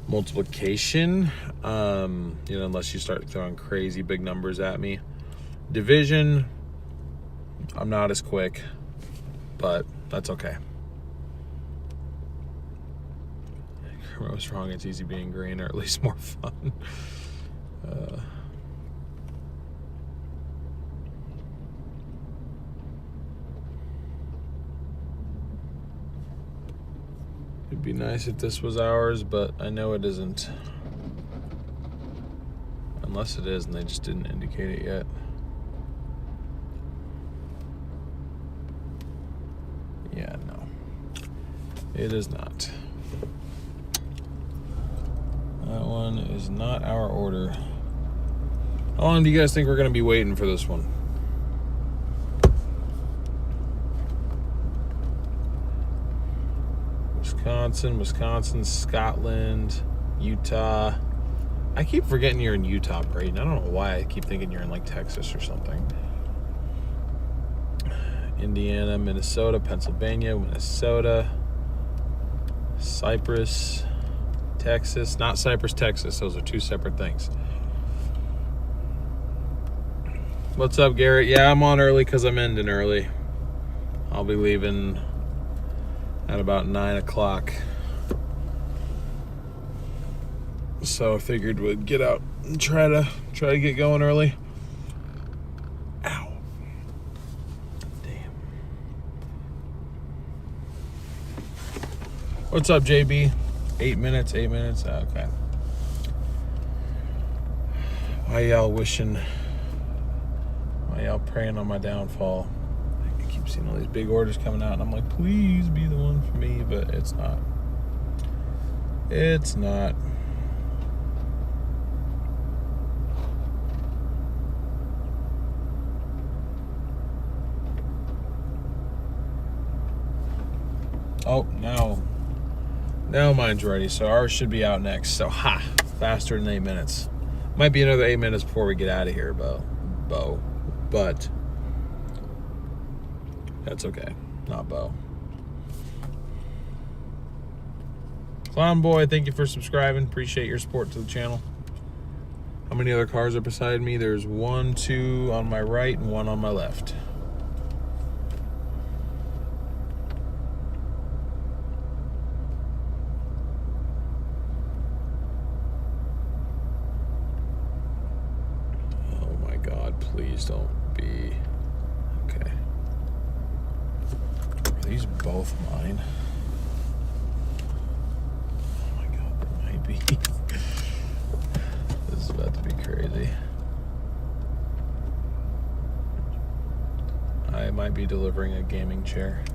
multiplication. Unless you start throwing crazy big numbers at me. Division, I'm not as quick, but that's okay. I was wrong. It's easy being green, or at least more fun. It'd be nice if this was ours, but I know it isn't. Unless it is, and they just didn't indicate it yet. Yeah, no. It is not. That one is not our order. How long do you guys think we're going to be waiting for this one? Wisconsin, Scotland, Utah. I keep forgetting you're in Utah, Brayden. I don't know why I keep thinking you're in like Texas or something. Indiana, Minnesota, Pennsylvania, Minnesota, Cyprus, Texas. Not Cyprus, Texas. Those are two separate things. What's up, Garrett? Yeah, I'm on early because I'm ending early. I'll be leaving at about 9 o'clock. So I figured we'd get out and try to get going early. Ow. Damn. What's up, JB? 8 minutes. Okay. Why y'all praying on my downfall? I keep seeing all these big orders coming out, and I'm like, please be the one for me, but it's not. It's not. Oh, now mine's ready, so ours should be out next. So, faster than 8 minutes. Might be another 8 minutes before we get out of here, Bo. But that's okay. Not Bo. Clown Boy, thank you for subscribing. Appreciate your support to the channel. How many other cars are beside me? There's 1, 2 on my right and 1 on my left. God, please don't be... Okay. Are these both mine? Oh my God, they might be. This is about to be crazy. I might be delivering a gaming chair.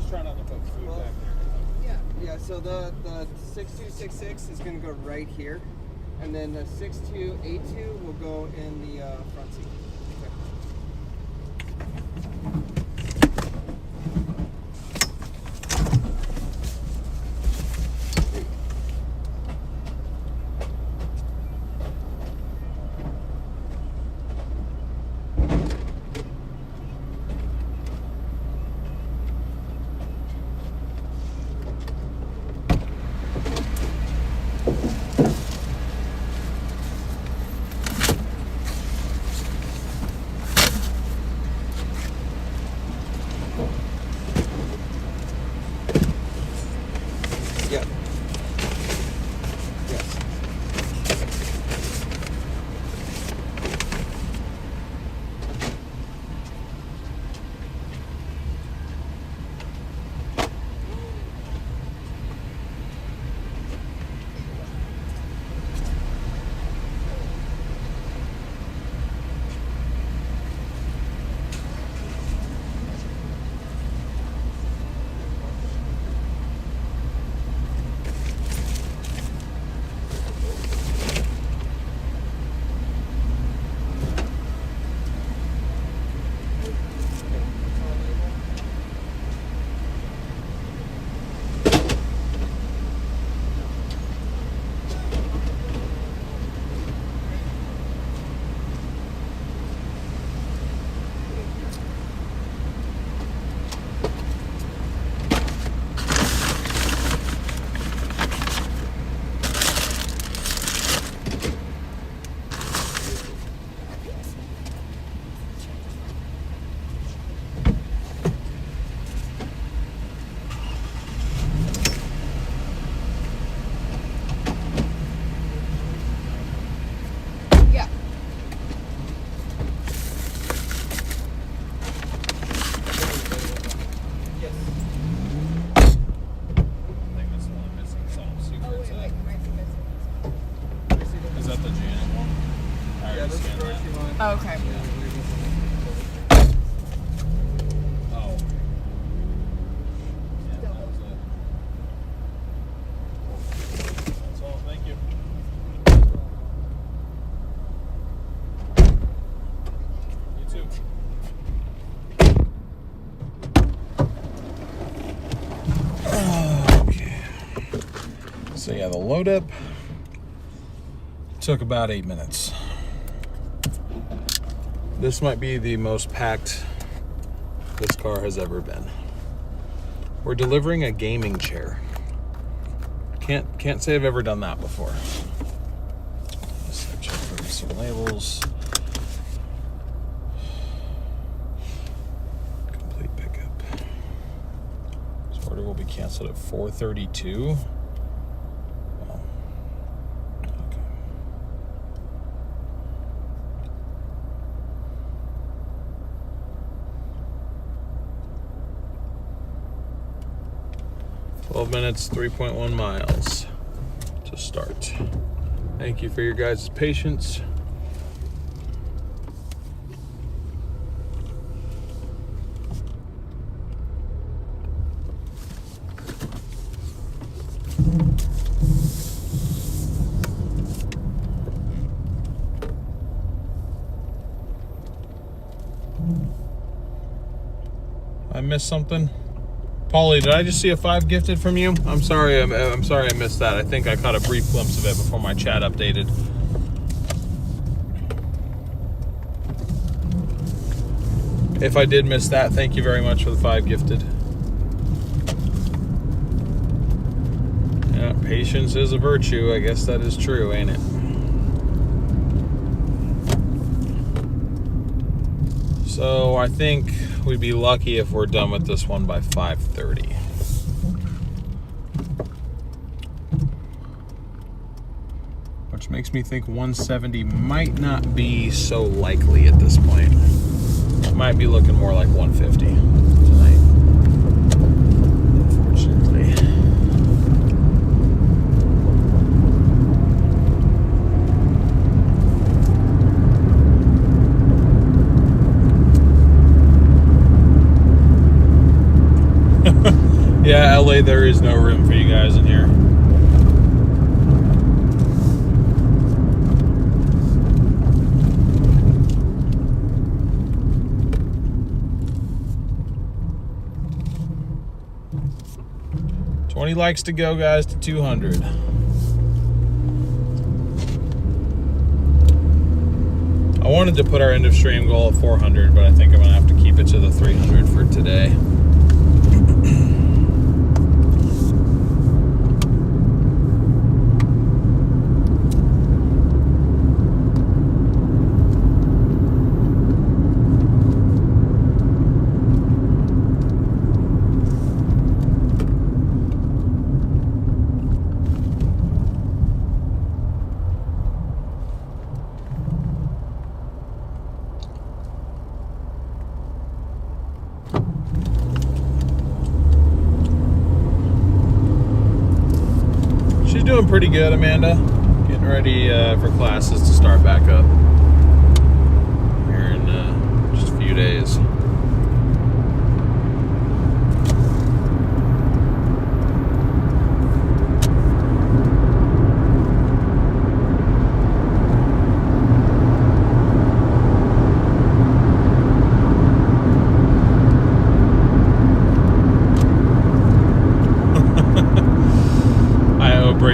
just trying not to put food back there. Yeah, so the 6266 is going to go right here, and then the 6282 will go in the front seat. Yeah. Yes. Yeah. I think that's the one missing some Oh, secrets. wait, you might be missing. Is that the Janet one? I already Yeah, that's the scanned first that. one. Oh, okay. Oh. Yeah, that was it. That's all. Thank you. You too. Okay. So yeah, the load up took about 8 minutes. This might be the most packed this car has ever been. We're delivering a gaming chair. Can't say I've ever done that before. Let's check for some labels. Complete pickup. This order will be canceled at 4:32. Oh. Okay. 12 minutes, 3.1 miles to start. Thank you for your guys' patience. I missed something. Paulie, did I just see a 5 gifted from you? I'm sorry. I'm sorry I missed that. I think I caught a brief glimpse of it before my chat updated. If I did miss that, thank you very much for the 5 gifted. Yeah, patience is a virtue. I guess that is true, ain't it? So I think we'd be lucky if we're done with this one by 5:30. Which makes me think 170 might not be so likely at this point. Might be looking more like 150 tonight, unfortunately. Yeah, LA, there is no room for you guys in here. $20 likes to go, guys, to 200. I wanted to put our end of stream goal at 400, but I think I'm gonna have to keep it to the 300 for today. Doing pretty good, Amanda. Getting ready for classes to start back up here in just a few days.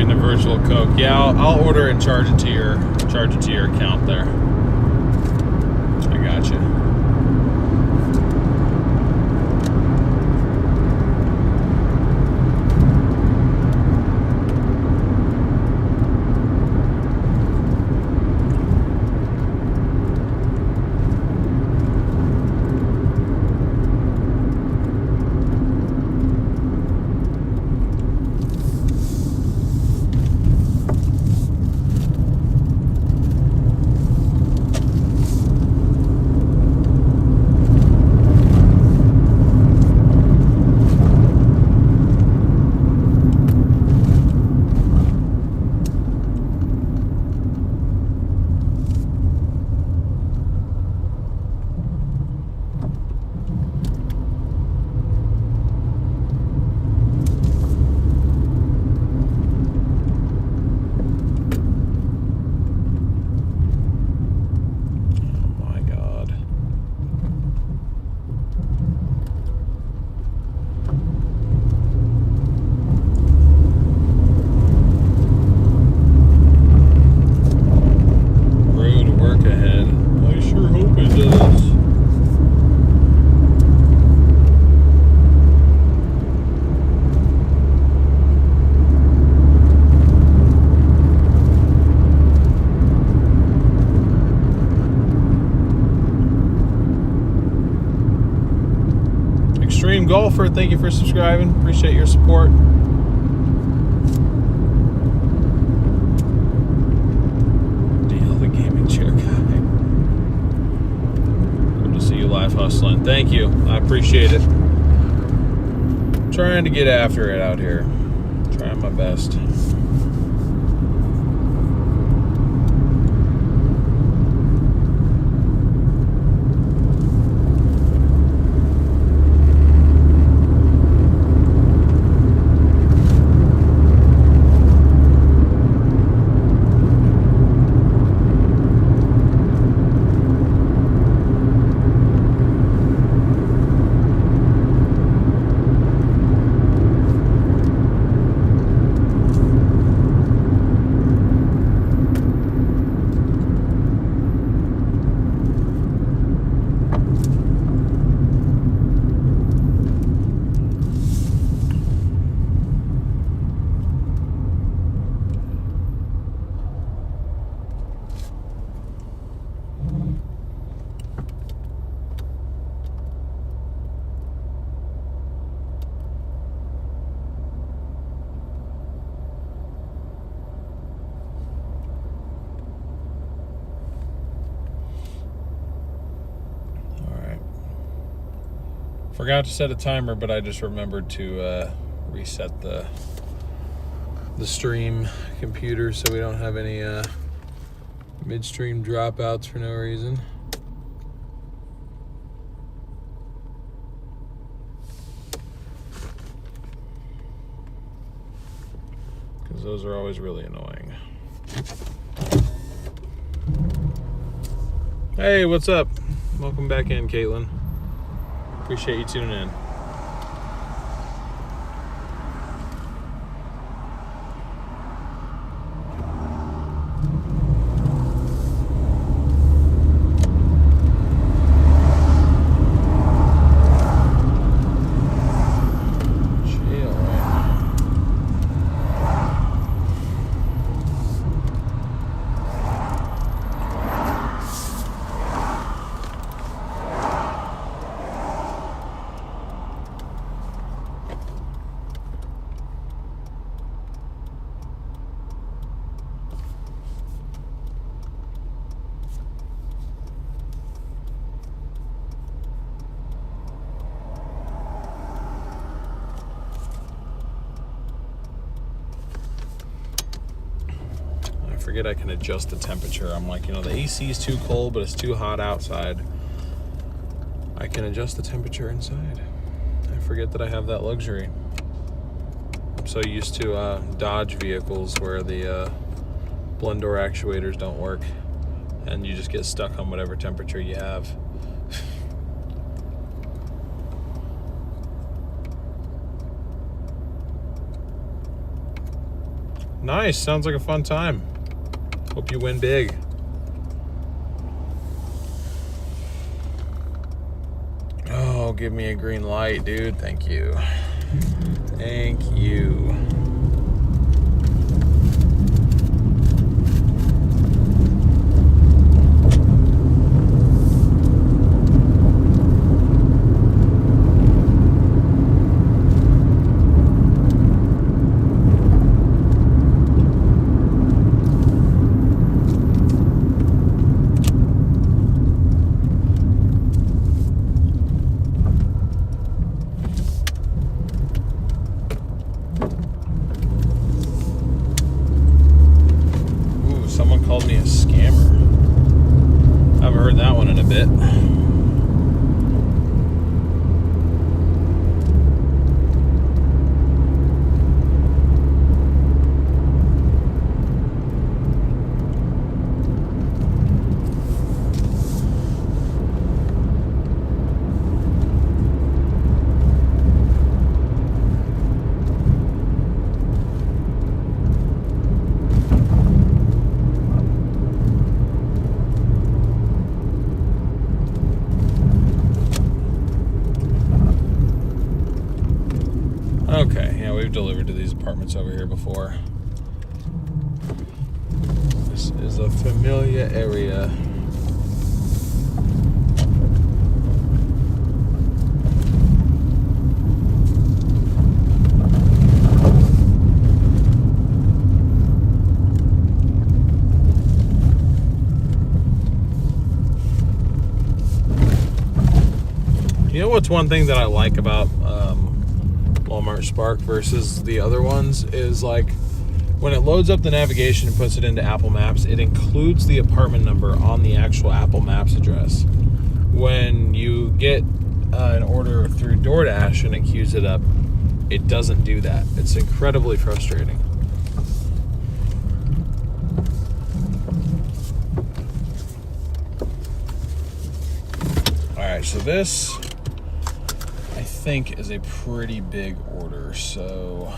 A virtual Coke. Yeah, I'll order and charge it to your account there. I got you. Extreme Golfer, thank you for subscribing. Appreciate your support. Deal the gaming chair guy. Good to see you live hustling. Thank you. I appreciate it. Trying to get after it out here. Trying my best. Forgot to set a timer, but I just remembered to reset the stream computer so we don't have any midstream dropouts for no reason. because those are always really annoying. Hey, what's up? Welcome back in, Caitlin. Appreciate you tuning in. I forget I can adjust the temperature. I'm like, the AC is too cold, but it's too hot outside. I can adjust the temperature inside. I forget that I have that luxury. I'm so used to Dodge vehicles where the blend door actuators don't work and you just get stuck on whatever temperature you have. Nice, sounds like a fun time. Hope you win big. Oh, give me a green light, dude. Thank you. Thank you. Called me a scammer. I haven't heard that one in a bit. Okay, yeah, we've delivered to these apartments over here before. This is a familiar area. You know what's one thing that I like about Walmart Spark versus the other ones is, like, when it loads up the navigation and puts it into Apple Maps, it includes the apartment number on the actual Apple Maps address. When you get an order through Doordash and it queues it up, it doesn't do that. It's incredibly frustrating. All right, so this I think is a pretty big order, so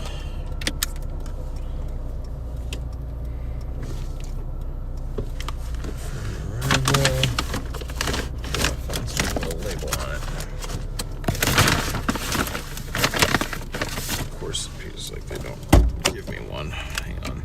find some little label on it. Of course, it feels like they don't give me one. Hang on.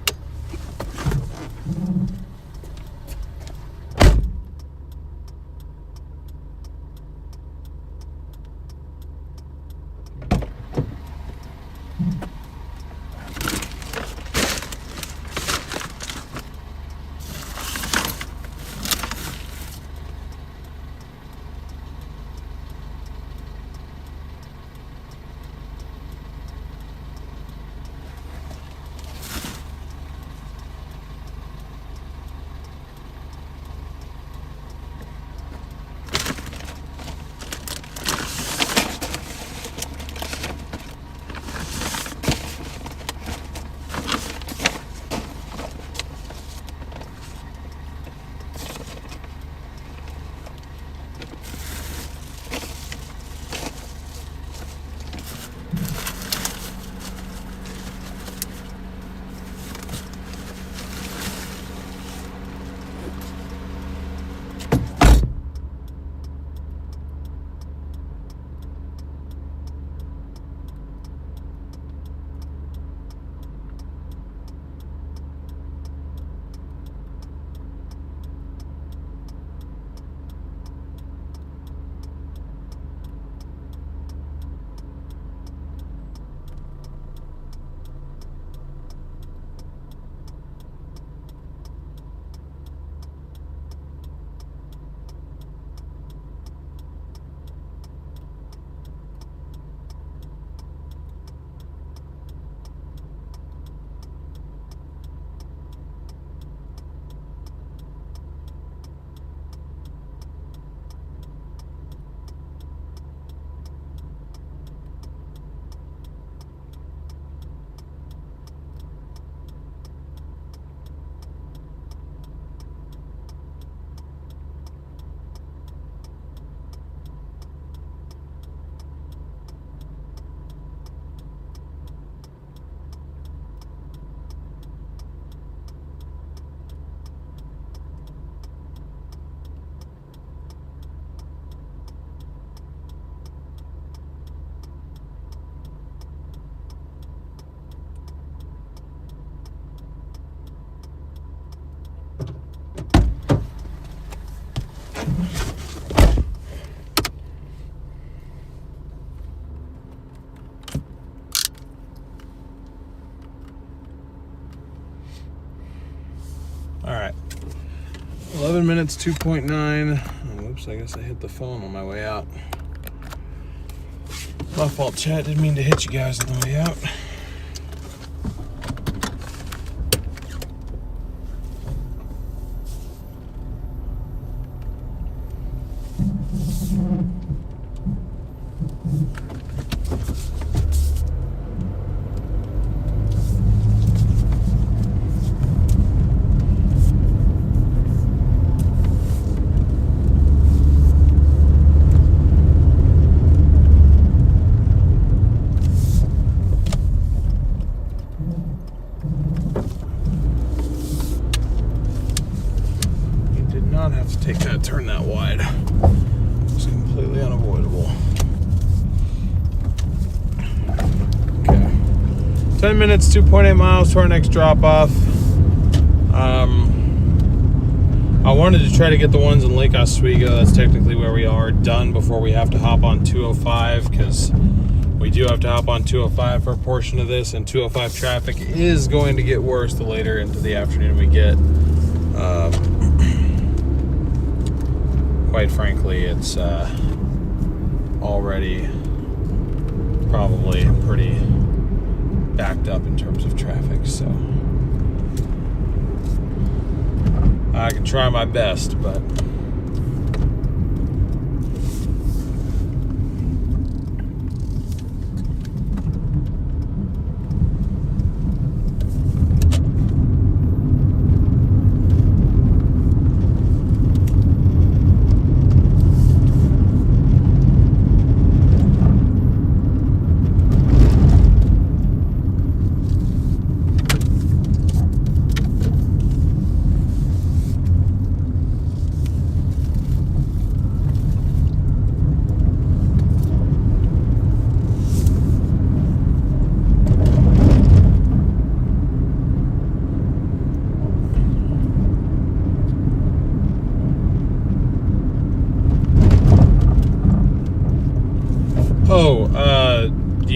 11 minutes, 2.9. Oh, whoops, I guess I hit the phone on my way out. My fault, chat. Didn't mean to hit you guys on the way out. Have to take that turn that wide. It's completely unavoidable. Okay. 10 minutes, 2.8 miles to our next drop off. I wanted to try to get the ones in Lake Oswego, that's technically where we are, done before we have to hop on 205, because we do have to hop on 205 for a portion of this, and 205 traffic is going to get worse the later into the afternoon we get. Quite frankly, it's already probably pretty backed up in terms of traffic, so I can try my best, but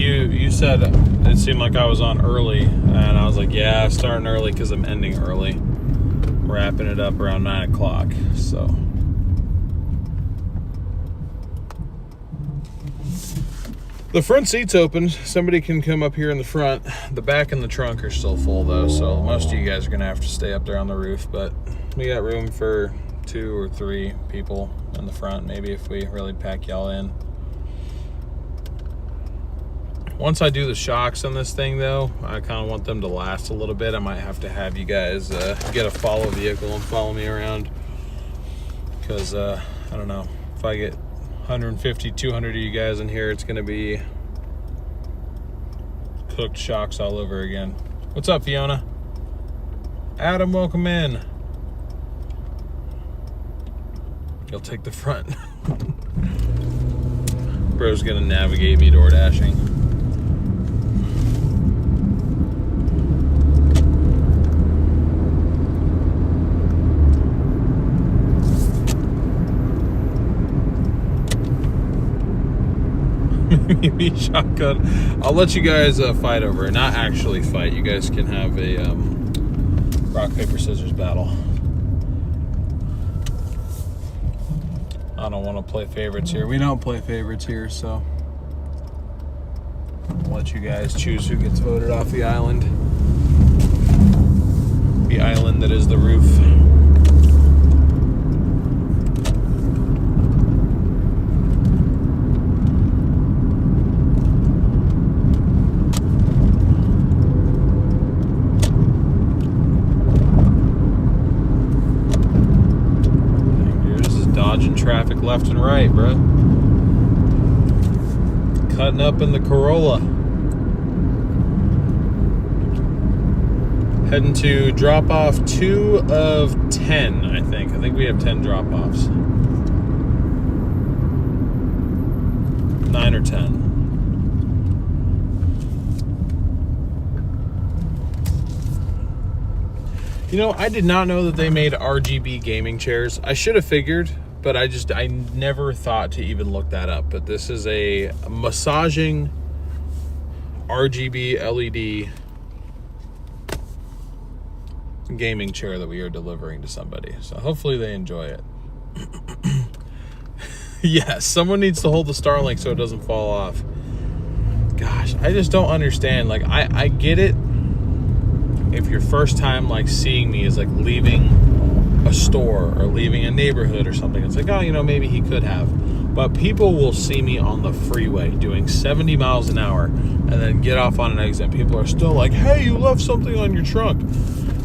you said it seemed like I was on early, and I was like, yeah, I'm starting early because I'm ending early. I'm wrapping it up around 9 o'clock, so. The front seat's open. Somebody can come up here in the front. The back and the trunk are still full, though, so most of you guys are going to have to stay up there on the roof, but we got room for 2 or 3 people in the front, maybe if we really pack y'all in. Once I do the shocks on this thing, though, I kind of want them to last a little bit. I might have to have you guys get a follow vehicle and follow me around, because I don't know, if I get 150, 200 of you guys in here, it's going to be cooked shocks all over again. What's up, Fiona? Adam, welcome in. You'll take the front. Bro's going to navigate me Doordashing. Maybe shotgun. I'll let you guys fight over it. Not actually fight. You guys can have a rock, paper, scissors battle. I don't want to play favorites here. We don't play favorites here, so I'll let you guys choose who gets voted off the island. The island that is the roof. Dodging traffic left and right, bro. Cutting up in the Corolla. Heading to drop off 2 of 10, I think. I think we have 10 drop offs. 9 or 10. You know, I did not know that they made RGB gaming chairs. I should have figured, but I never thought to even look that up. But this is a massaging RGB LED gaming chair that we are delivering to somebody. So hopefully they enjoy it. Yes, someone needs to hold the Starlink so it doesn't fall off. Gosh, I just don't understand. Like, I get it if your first time, like, seeing me is, like, leaving a store or leaving a neighborhood or something. It's like, oh, you know, maybe he could have. But people will see me on the freeway doing 70 miles an hour and then get off on an exit. People are still like, hey, you left something on your trunk.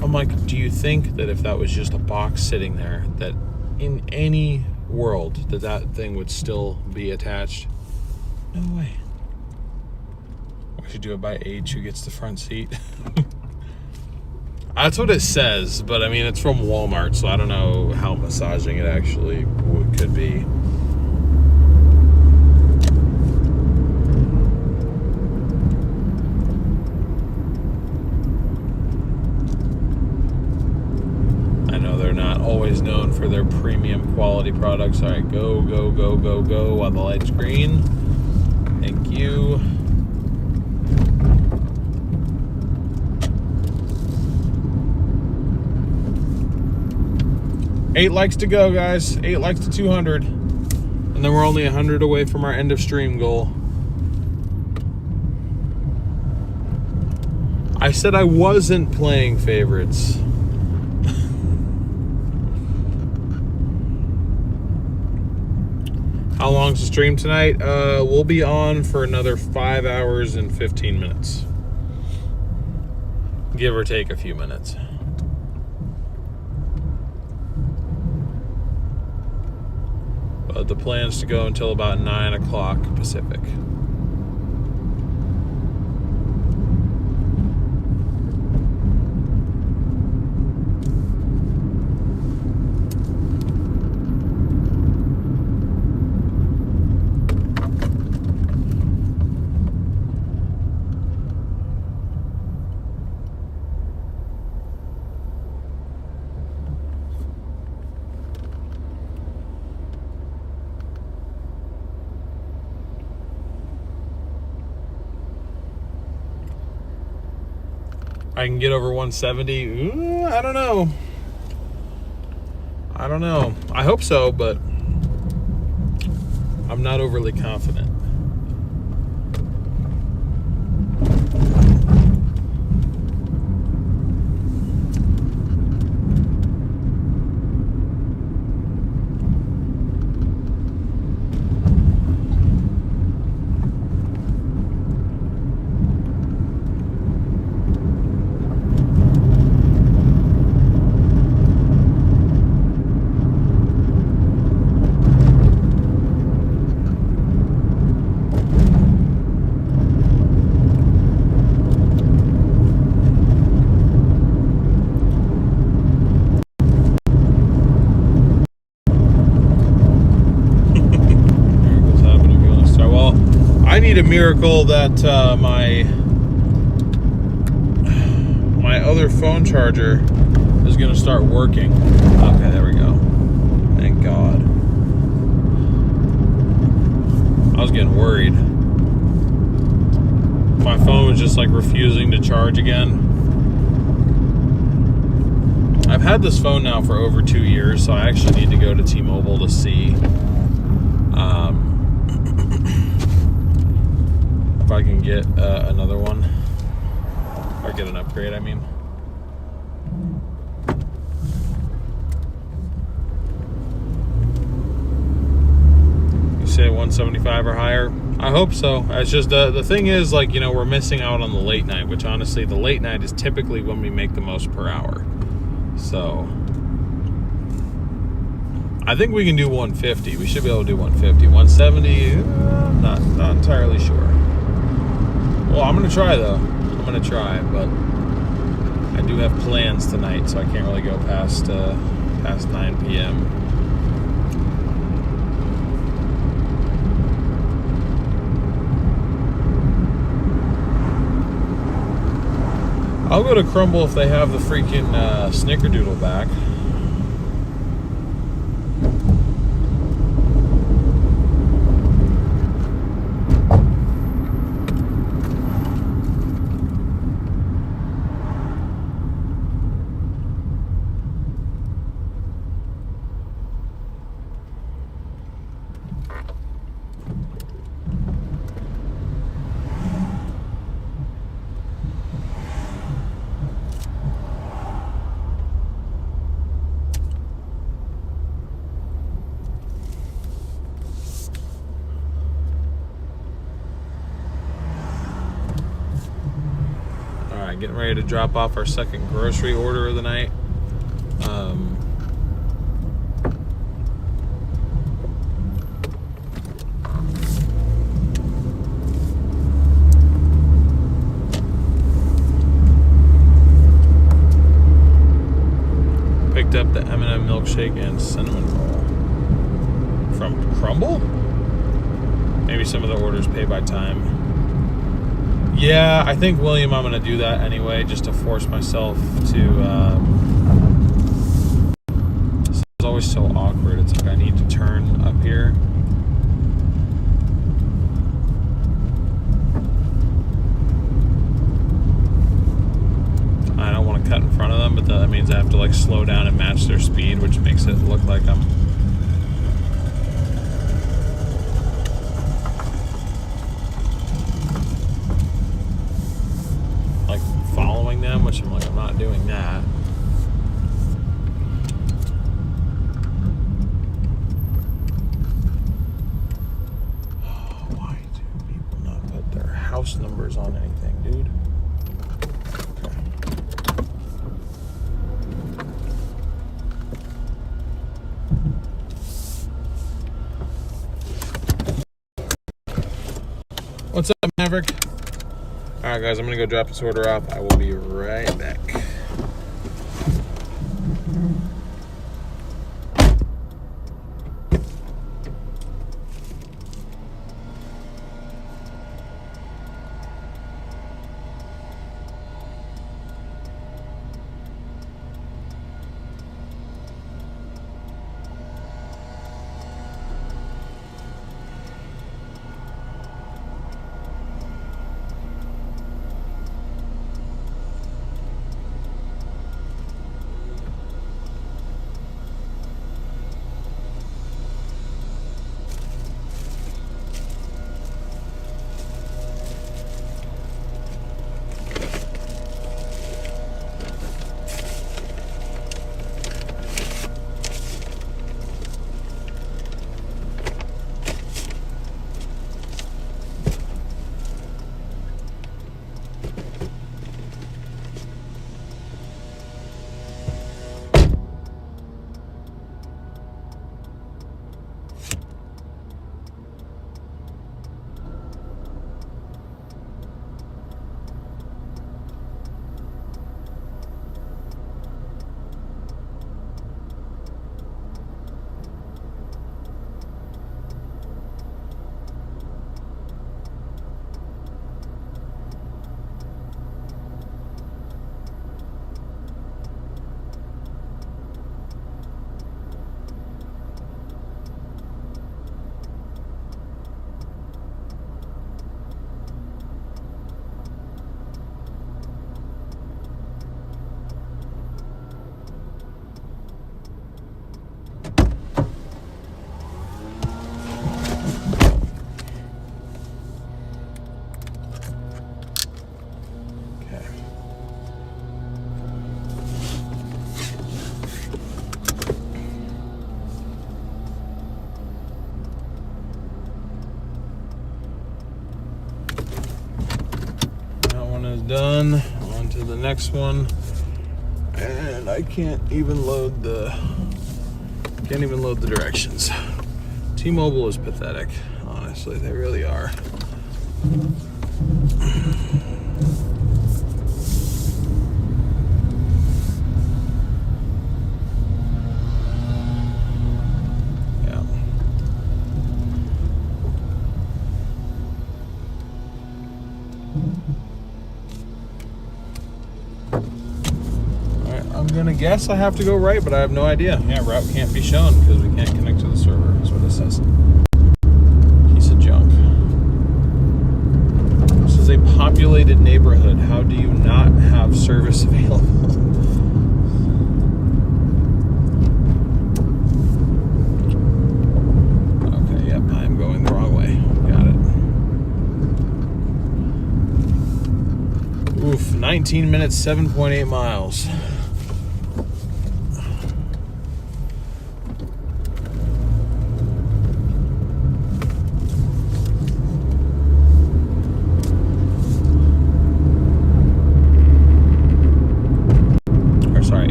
I'm like, do you think that if that was just a box sitting there, that in any world that thing would still be attached? No way. We should do it by age, who gets the front seat. That's what it says, but I mean, it's from Walmart, so I don't know how massaging it actually could be. I know they're not always known for their premium quality products. All right, go, go, go, go, go while the light's green. Thank you. 8 likes to go, guys. 8 likes to 200. And then we're only 100 away from our end of stream goal. I said I wasn't playing favorites. How long's the stream tonight? We'll be on for another 5 hours and 15 minutes. Give or take a few minutes. But the plan's to go until about 9 o'clock Pacific. I can get over 170. I don't know. I hope so, but I'm not overly confident. A miracle that my other phone charger is going to start working. Okay, there we go. Thank God. I was getting worried. My phone was just like refusing to charge again. I've had this phone now for over 2 years, so I actually need to go to T-Mobile to see if I can get another one, or get an upgrade, I mean. You say 175 or higher? I hope so. It's just the thing is, like, you know, we're missing out on the late night, which honestly, the late night is typically when we make the most per hour. So I think we can do 150. We should be able to do 150. 170, not entirely sure. Well, I'm going to try, though. I'm going to try, but I do have plans tonight, so I can't really go past 9 p.m. I'll go to Crumble if they have the freaking Snickerdoodle back. right, getting ready to drop off our second grocery order of the night. Picked up the M&M milkshake and cinnamon roll from Crumble. Maybe some of the orders pay by time. Yeah, I think, William, I'm going to do that anyway, just to force myself to... This is always so awkward. It's like I need to turn up here. I don't want to cut in front of them, but that means I have to like slow down and match their speed, which makes it look like I'm... following them, which I'm like, I'm not doing that. Why do people not put their house numbers on anything, dude? Okay. What's up, Maverick? Alright guys, I'm going to go drop this order off. I will be right back. Done. On to the next one, and I can't even load the directions. T-Mobile is pathetic, honestly. They really are. I'm gonna guess I have to go right, but I have no idea. Yeah, route can't be shown because we can't connect to the server. That's what it says. Piece of junk. This is a populated neighborhood. How do you not have service available? Okay, yep, I'm going the wrong way. Got it. Oof, 19 minutes, 7.8 miles.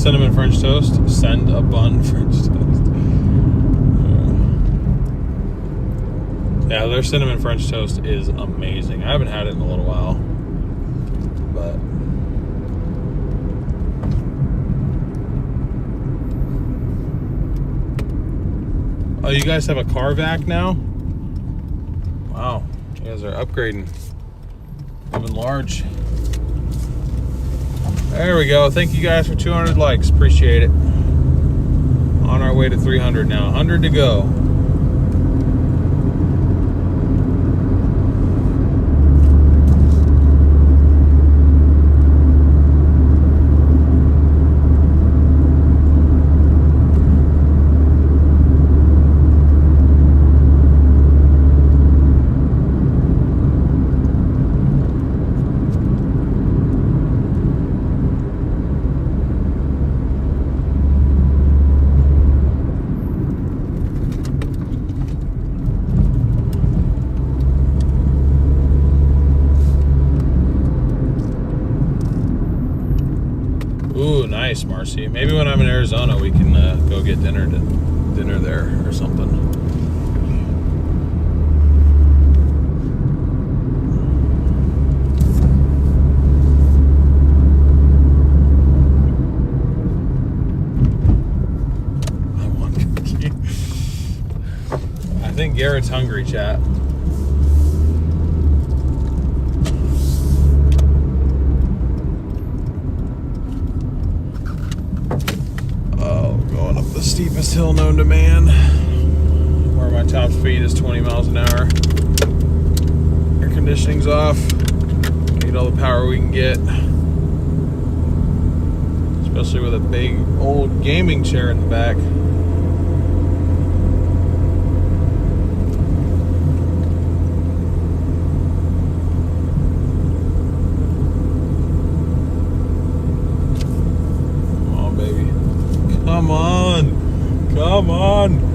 Cinnamon French toast. Send a bun French toast. Yeah, their cinnamon French toast is amazing. I haven't had it in a little while, but oh, you guys have a car vac now? Wow, you guys are upgrading. Living large. There we go. Thank you guys for 200 likes. Appreciate it. On our way to 300 now. 100 to go. Ooh, nice, Marcy. Maybe when I'm in Arizona, we can go get dinner there or something. I want cookie. I think Garrett's hungry, chat. The steepest hill known to man, where my top speed is 20 miles an hour. Air conditioning's off. Need all the power we can get, especially with a big old gaming chair in the back. Come on! Come on!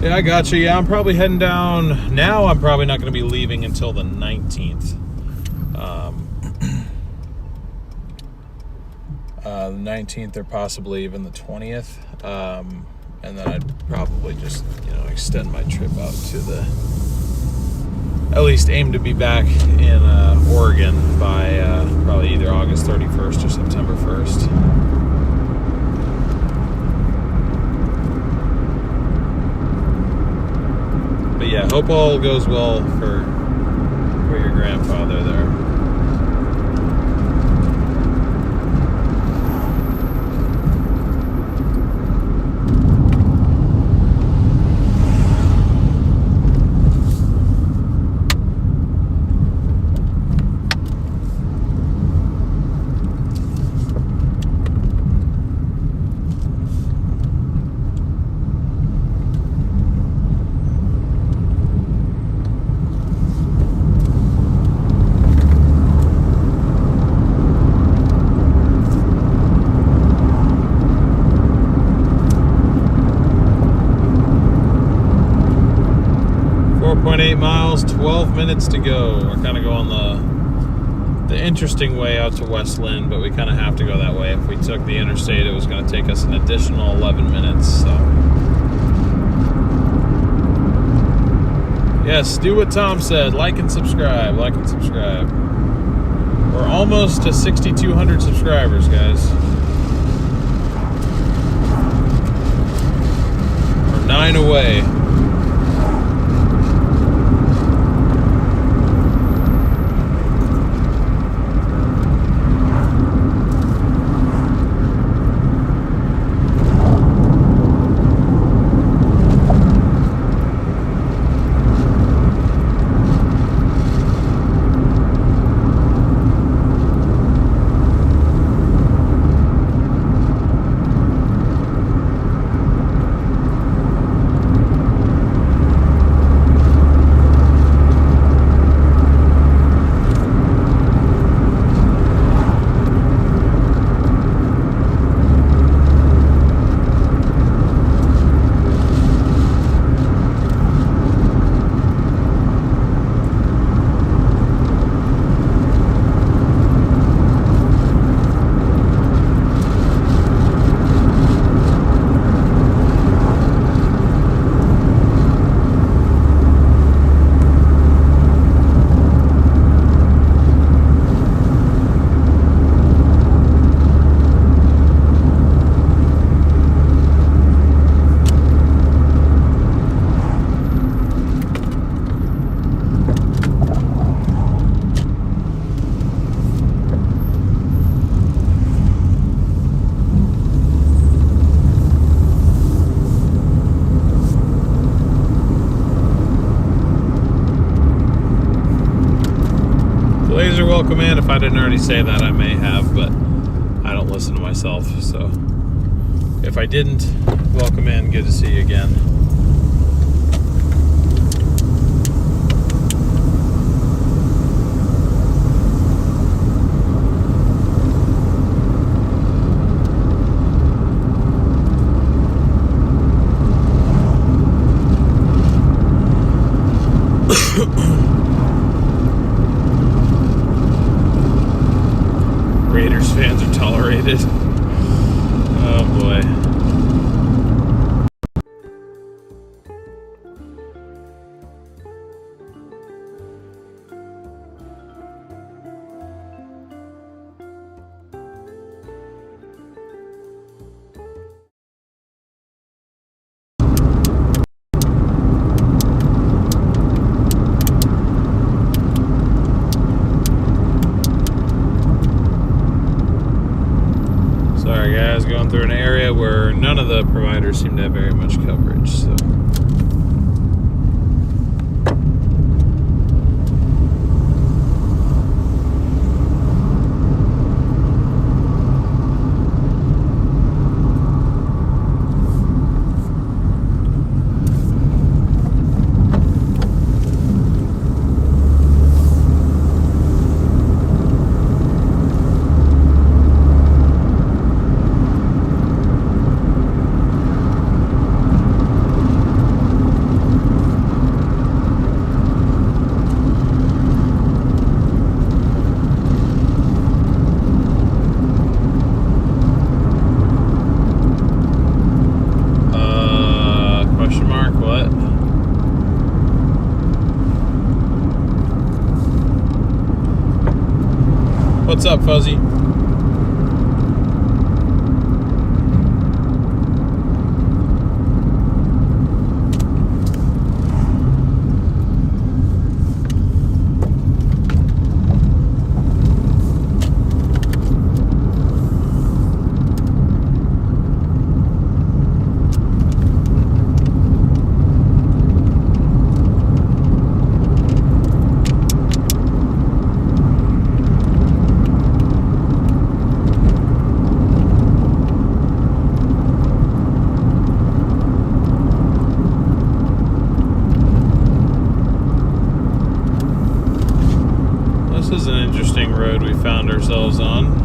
Yeah, I got you. Yeah, I'm probably heading down now. I'm probably not going to be leaving until the 19th. The 19th or possibly even the 20th. And then I'd probably just, extend my trip out to at least aim to be back in Oregon by probably either August 31st or September 1st. But yeah, hope all goes well for your grandfather there. 12 minutes to go. We're kind of going the interesting way out to West Lynn, but we kind of have to go that way. If we took the interstate, it was going to take us an additional 11 minutes. So, yes, do what Tom said. Like and subscribe. Like and subscribe. We're almost to 6,200 subscribers, guys. We're 9 away. Welcome in. If I didn't already say that, I may have, but I don't listen to myself. So if I didn't, welcome in. Good to see you again. Raiders fans are tolerated. Oh boy. Sorry guys, going through an area where none of the providers seem to have very much coverage, so. What's up, Fuzzy? This is an interesting road we found ourselves on.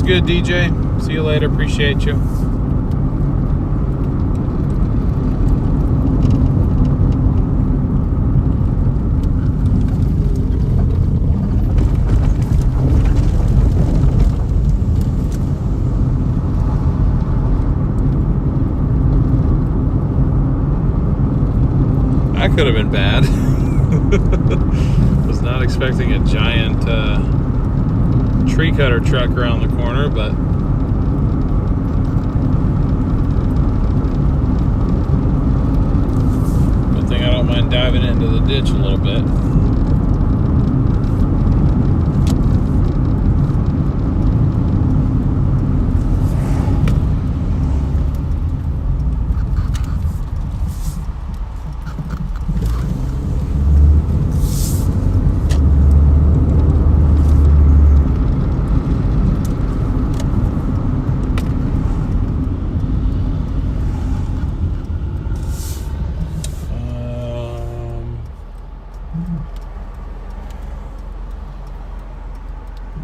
good, DJ. See you later. Appreciate you. That could have been bad. Was not expecting a giant tree cutter truck around the corner, but good thing I don't mind diving into the ditch a little bit.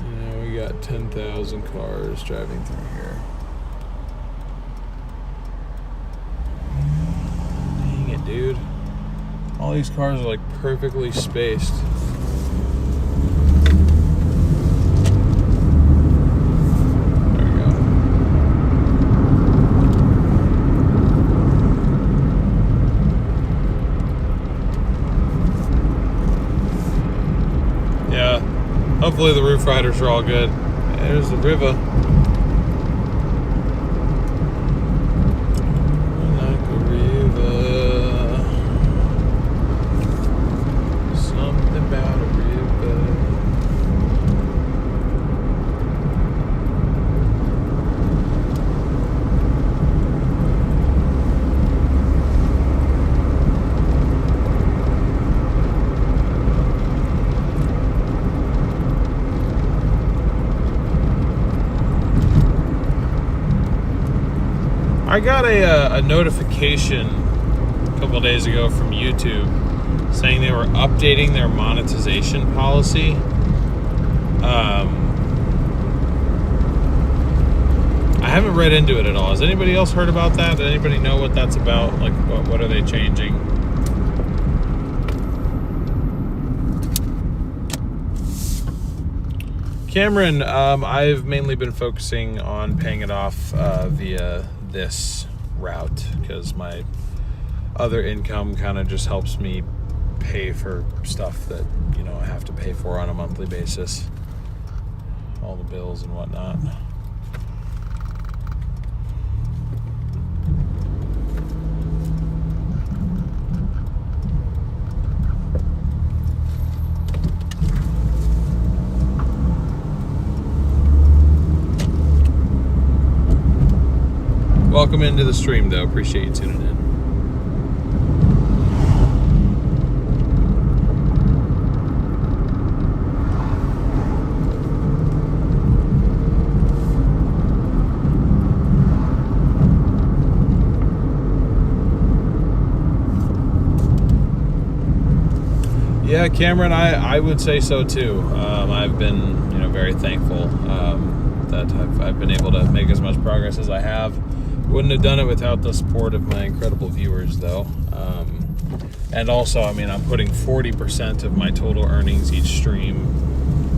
Yeah, we got 10,000 cars driving through here. Dang it, dude. All these cars are like perfectly spaced. There we go. Yeah, hopefully the roof riders are all good. There's the river. Like a river. Something about a river. I got a notification a couple of days ago from YouTube saying they were updating their monetization policy. I haven't read into it at all. Has anybody else heard about that? Does anybody know what that's about? Like, what are they changing? Cameron, I've mainly been focusing on paying it off via this route because my other income kind of just helps me pay for stuff that, you know, I have to pay for on a monthly basis. All the bills and whatnot. Welcome into the stream, though. Appreciate you tuning in. Yeah, Cameron, I would say so too. I've been, you know, very thankful that I've been able to make as much progress as I have. Wouldn't have done it without the support of my incredible viewers, though. And also, I mean, I'm putting 40% of my total earnings each stream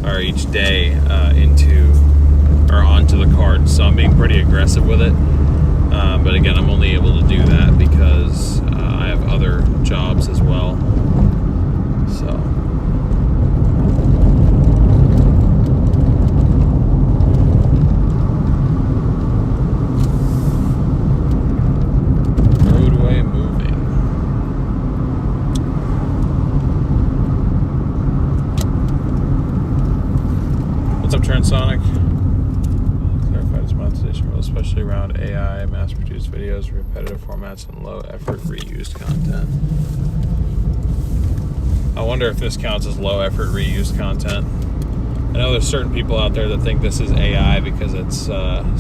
or each day onto the card. So I'm being pretty aggressive with it. But again, I'm only able to do that because I have other jobs as well. So. Transonic clarified its monetization rule, especially around AI, mass-produced videos, repetitive formats, and low-effort reused content. I wonder if this counts as low-effort reused content. I know there's certain people out there that think this is AI because it's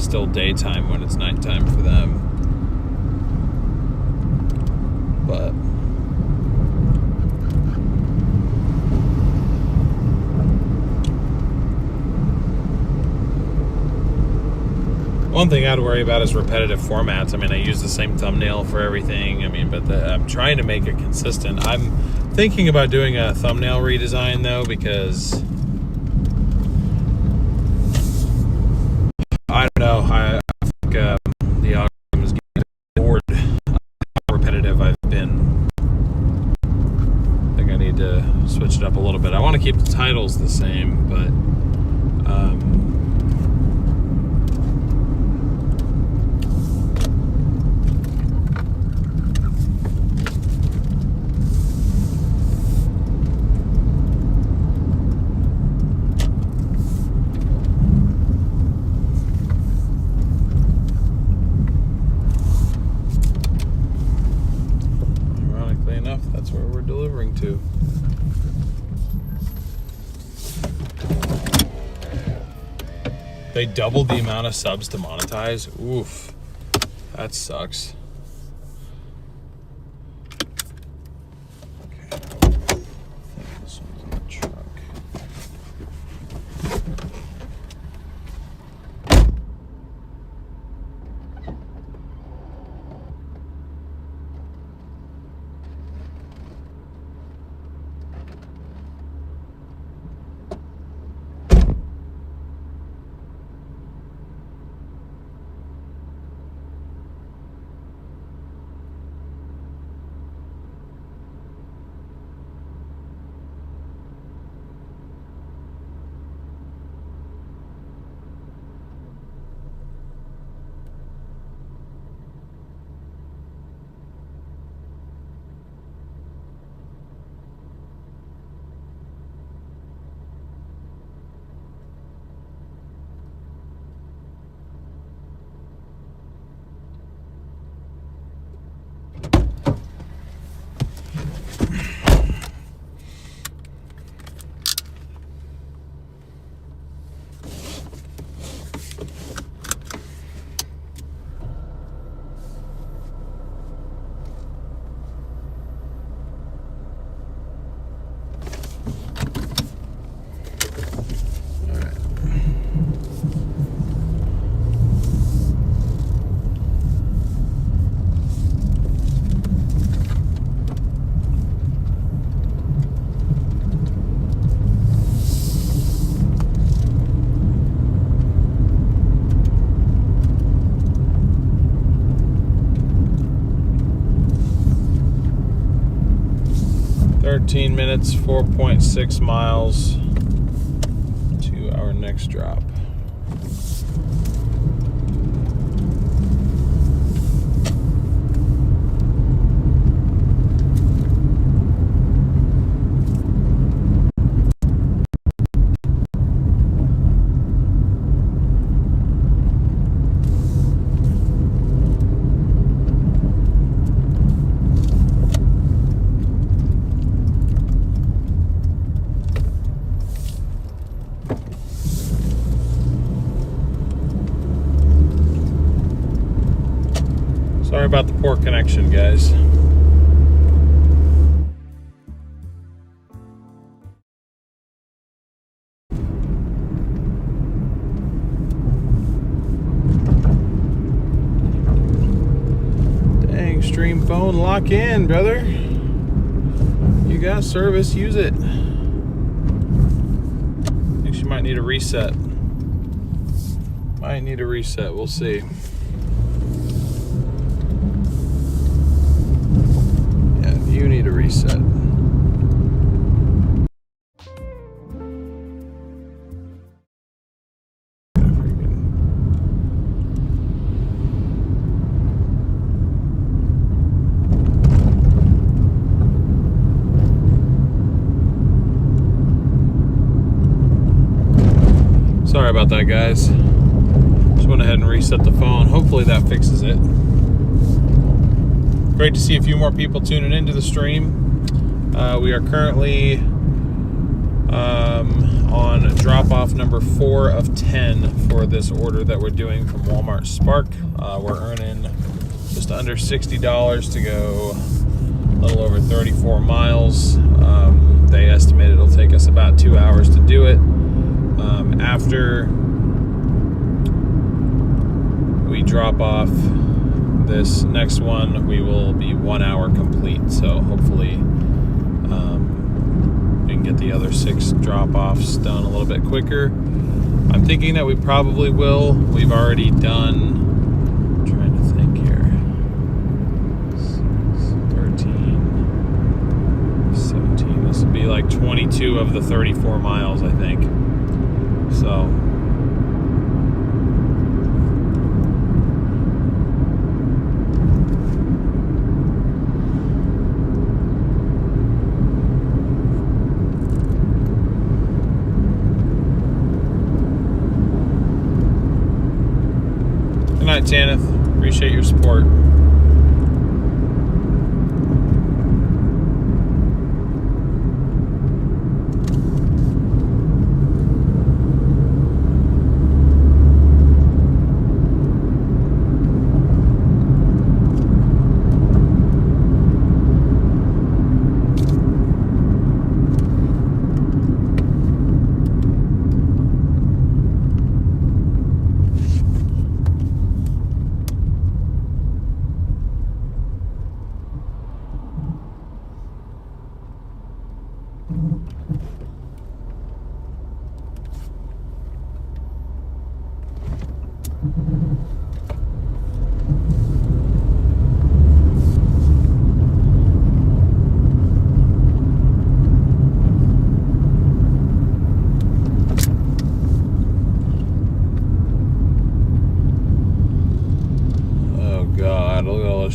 still daytime when it's nighttime for them. But One thing I'd worry about is repetitive formats. I mean, I use the same thumbnail for everything. I mean, but I'm trying to make it consistent. I'm thinking about doing a thumbnail redesign though, because I don't know. I think the algorithm is getting bored how repetitive I've been. I think I need to switch it up a little bit. I want to keep the titles the same, but ironically enough, that's where we're delivering to. They doubled the amount of subs to monetize. Oof, that sucks. Okay, I think this one's in the truck. Minutes, 4.6 miles to our next drop. Sorry about the poor connection, guys. Dang, stream phone, lock in, brother. You got service, use it. Think she might need a reset. Might need a reset, we'll see. You need a reset. Sorry about that, guys. Just went ahead and reset the phone. Hopefully that fixes it. Great to see a few more people tuning into the stream. We are currently on drop-off number 4 of 10 for this order that we're doing from Walmart Spark. We're earning just under $60 to go a little over 34 miles. They estimate it'll take us about 2 hours to do it. After drop off. This next one, we will be 1 hour complete. So hopefully we can get the other 6 drop-offs done a little bit quicker. I'm thinking that we probably will. We've already done, I'm trying to think here, 13, 17. This will be like 22 of the 34 miles, I think. So good night, Tanith. Appreciate your support.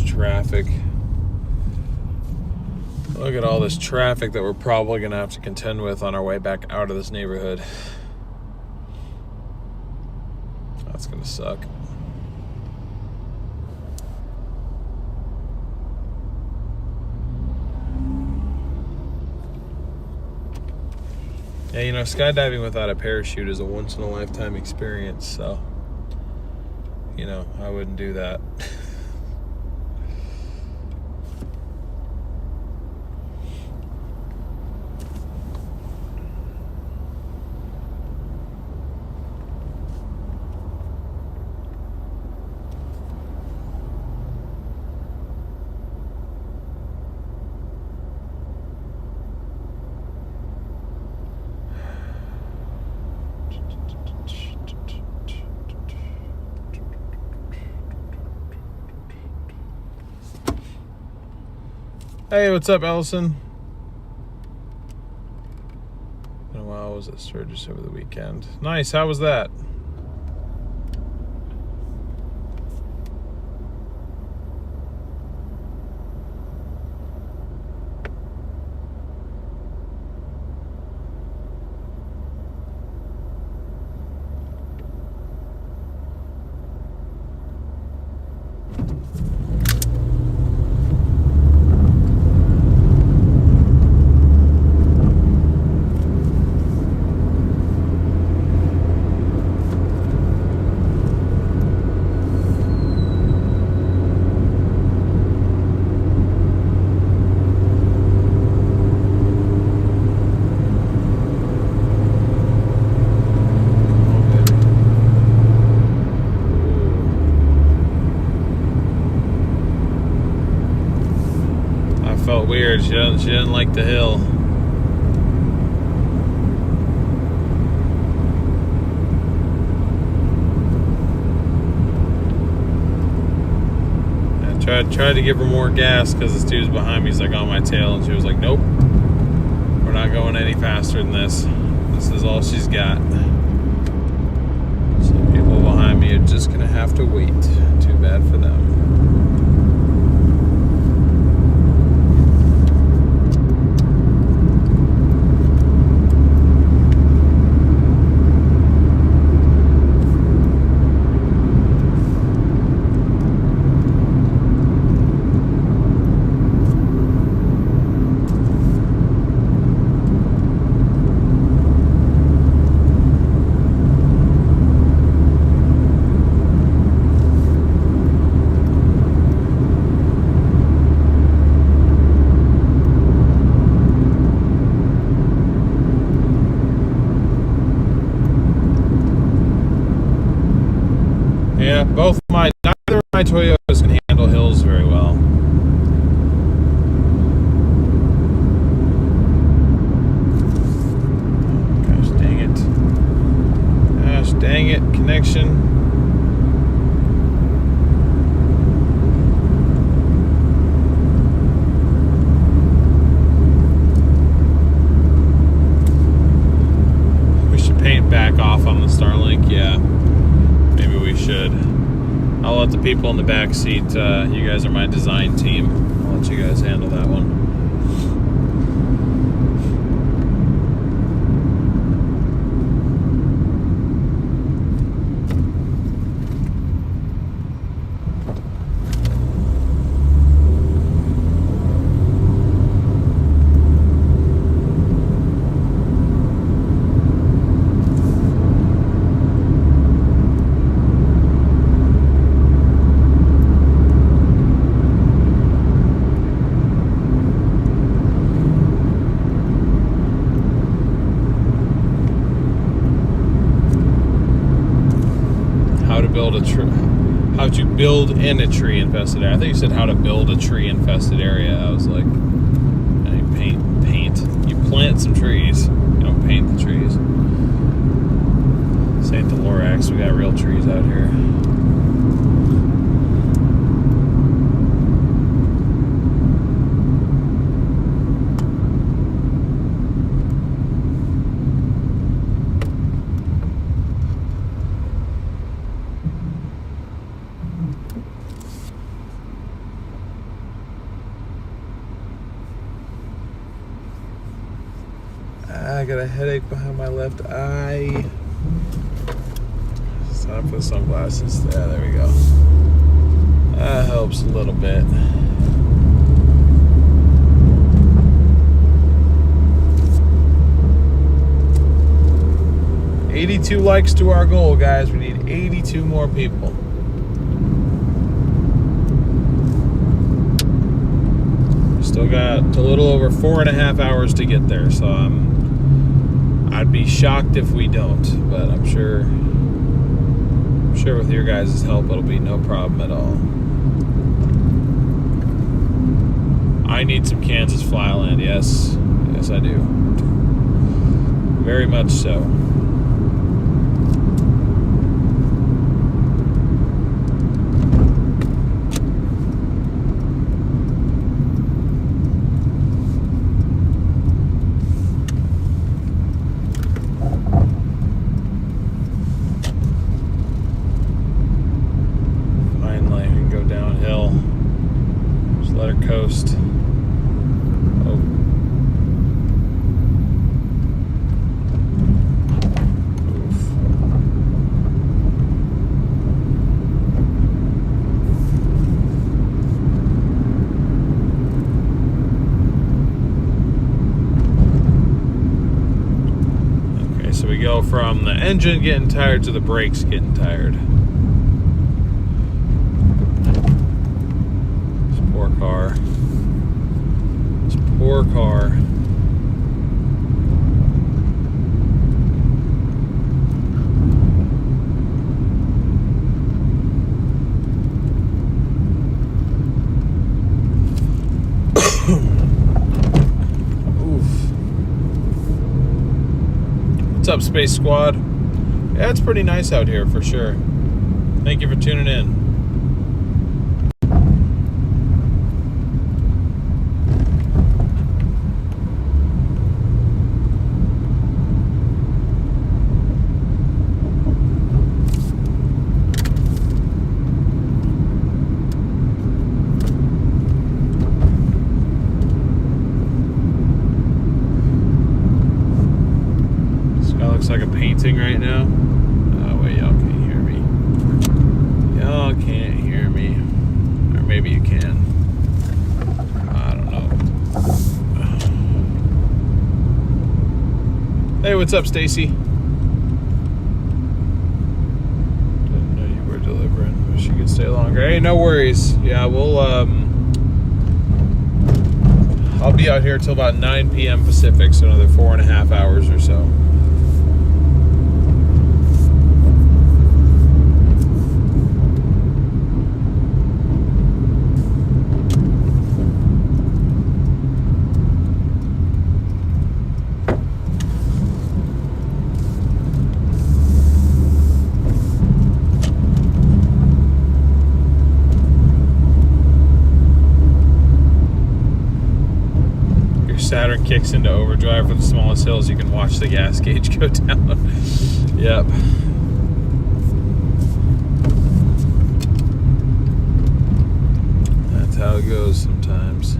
Traffic. Look at all this traffic that we're probably going to have to contend with on our way back out of this neighborhood. That's going to suck. Yeah, you know, skydiving without a parachute is a once-in-a-lifetime experience, so, you know, I wouldn't do that. Hey, what's up, Ellison? Been a while. I was at Sturgis over the weekend. Nice. How was that? Weird. She didn't like the hill. I tried to give her more gas because this dude's behind me. He's like on my tail, and she was like, "Nope, we're not going any faster than this. This is all she's got." So people behind me are just gonna have to wait. Too bad for them. Yeah, neither of my Toyotas can handle hills very well. Gosh dang it. Gosh dang it, connection. Paint back off on the Starlink. Yeah, maybe we should. I'll let the people in the back seat, you guys are my design team, I'll let you guys handle that one. How to build in a tree infested area. I think you said how to build a tree infested area. I was like, paint. You plant some trees. You don't paint the trees. St. Lorax, we got real trees out here. I got a headache behind my left eye. It's time for the sunglasses. Yeah, there we go. That helps a little bit. $82 likes to our goal, guys. We need 82 more people. Still got a little over 4.5 hours to get there, so I'd be shocked if we don't, but I'm sure with your guys' help it'll be no problem at all. I need some Kansas Flyland, yes I do. Very much so. Coast. Oh. Oof. Okay, so we go from the engine getting tired to the brakes getting tired. Car. This poor car. Oof. What's up, Space Squad? Yeah, it's pretty nice out here for sure. Thank you for tuning in. Like a painting right now. Oh wait, y'all can't hear me. Y'all can't hear me. Or maybe you can. I don't know. Hey, what's up, Stacy? Didn't know you were delivering. Wish you could stay longer. Hey, no worries. Yeah, we'll I'll be out here till about 9 p.m. Pacific, so another 4.5 hours or so. Saturn kicks into overdrive for the smallest hills, you can watch the gas gauge go down. Yep. That's how it goes sometimes.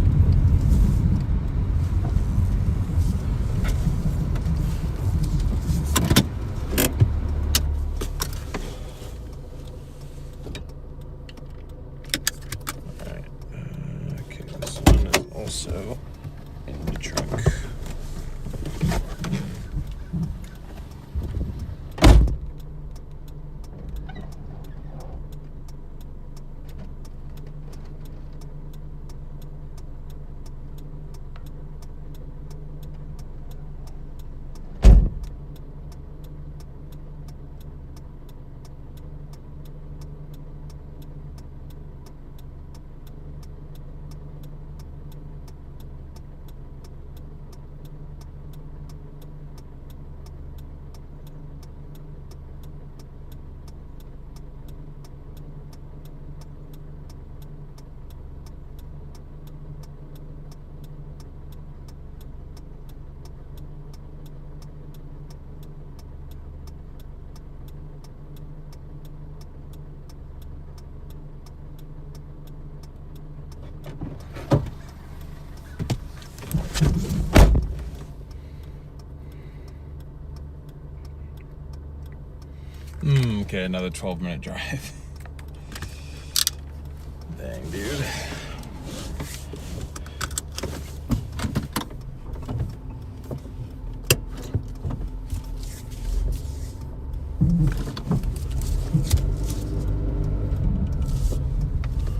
Also in the trunk. Okay, another 12-minute drive. Dang, dude.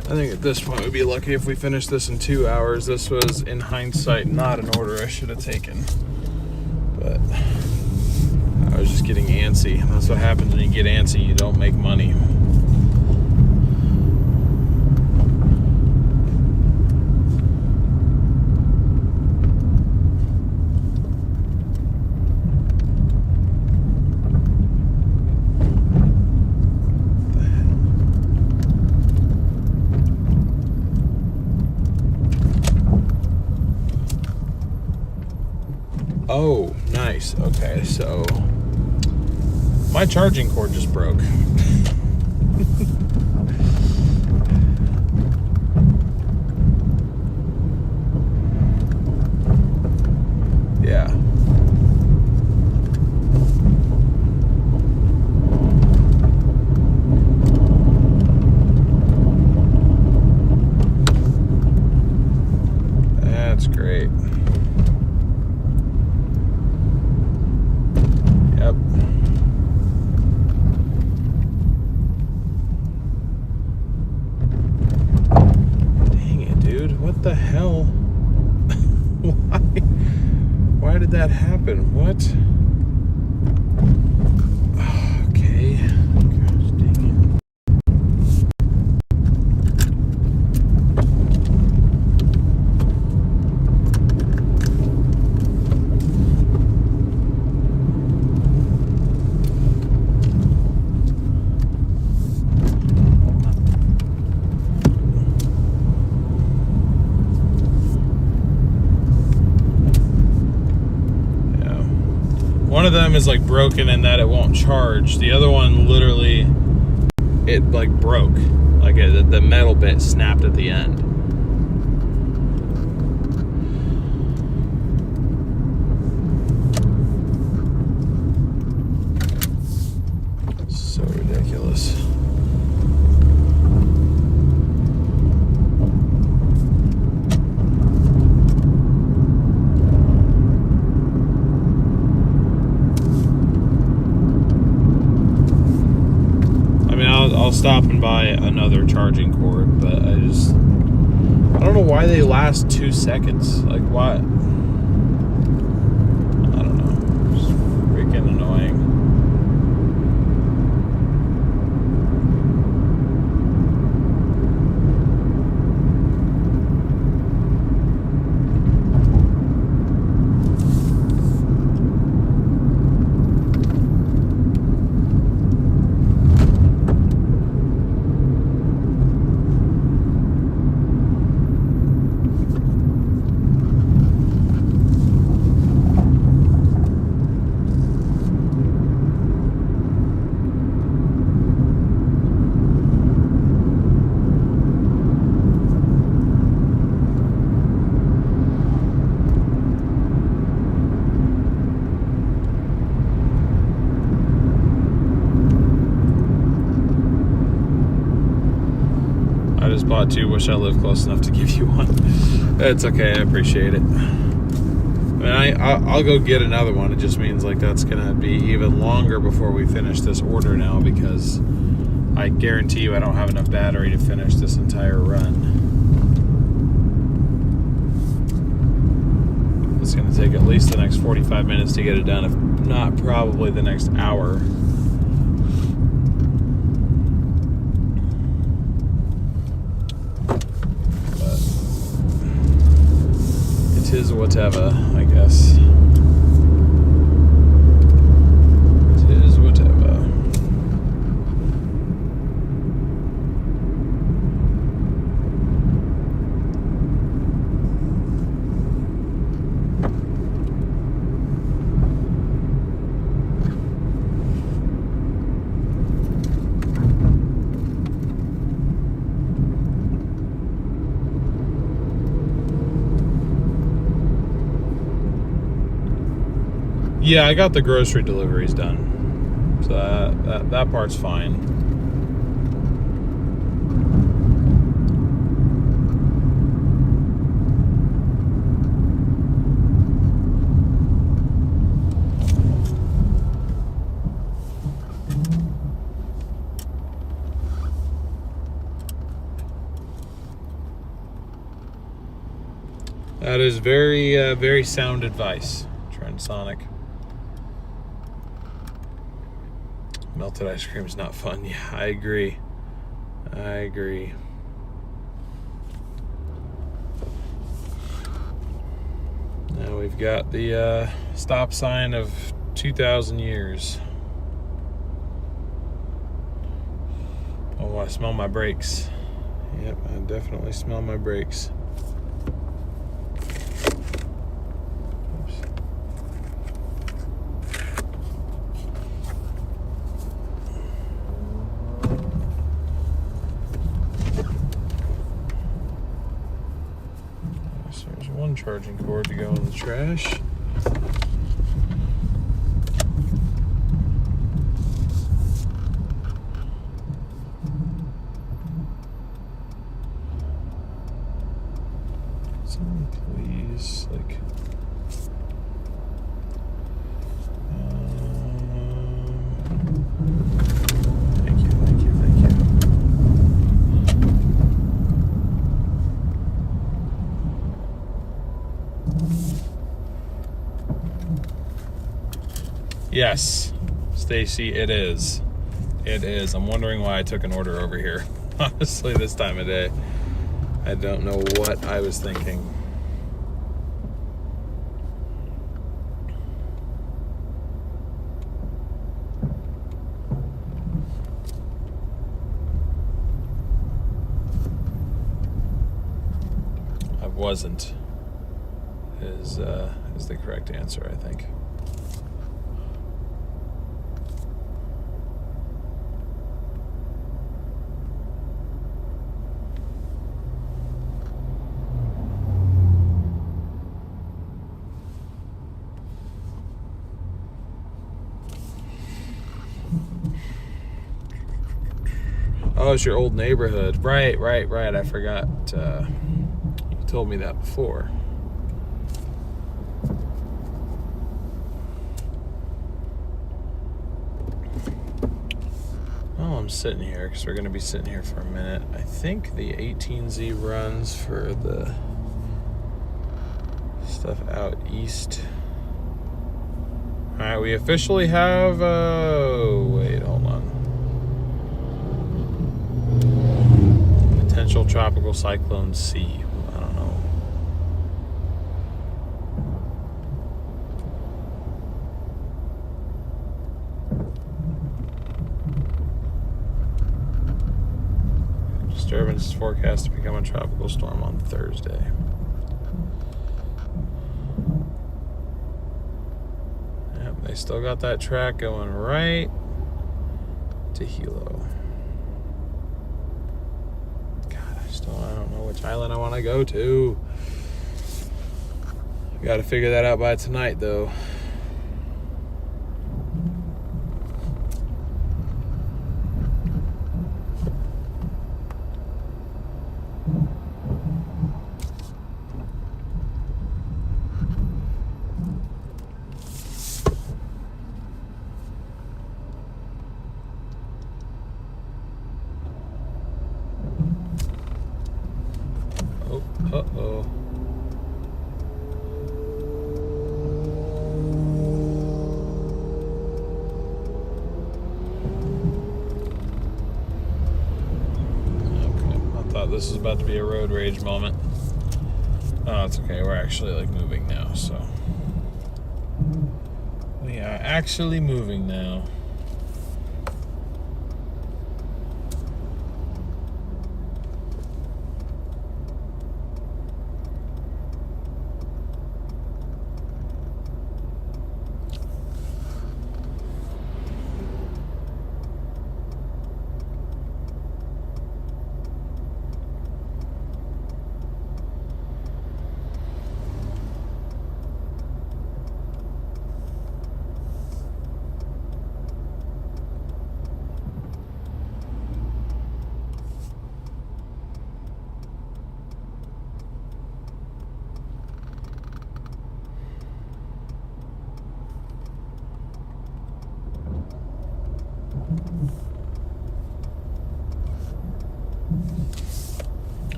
I think at this point we'd be lucky if we finished this in 2 hours. This was, in hindsight, not an order I should have taken. But I was just getting antsy. That's what happens when you get antsy. You don't make money. Oh, nice. Okay, so my charging cord just broke. Yeah. That's great. Yep. Dang it, dude. What the hell? Why did that happen? What? Okay. Gosh, dang it. One of them is like broken in that it won't charge. The other one, literally, it like broke. Like the metal bit snapped at the end. So ridiculous. I'll stop and buy another charging cord, but I don't know why they last 2 seconds. Like, why? I don't know. It's freaking annoying. I just bought two. Wish I lived close enough to give you one. It's okay. I appreciate it. I mean, I'll go get another one. It just means like that's gonna be even longer before we finish this order now, because I guarantee you I don't have enough battery to finish this entire run. It's gonna take at least the next 45 minutes to get it done, if not probably the next hour. But it is whatever, I guess. It is whatever. Yeah, I got the grocery deliveries done, so that part's fine. That is very sound advice, Transonic. Melted ice cream is not fun. Yeah, I agree. Now we've got the stop sign of 2,000 years. Oh, I smell my brakes. Yep, I definitely smell my brakes. One charging cord to go in the trash. Someone please, like, thank you. Yes, Stacy, it is. I'm wondering why I took an order over here. Honestly, this time of day, I don't know what I was thinking. I wasn't is the correct answer, I think. Oh, it's your old neighborhood. Right. I forgot. You told me that before. Well, I'm sitting here, because we're going to be sitting here for a minute. I think the 18Z runs for the stuff out east. All right, we officially have... wait, hold on. Potential tropical cyclone C. I don't know. Disturbance is forecast to become a tropical storm on Thursday. Yep, they still got that track going right to Hilo. I don't know which island I want to go to. Got to figure that out by tonight, though. Uh-oh. Okay, I thought this was about to be a road rage moment. Oh, it's okay. We're actually like moving now, so. We are actually moving now.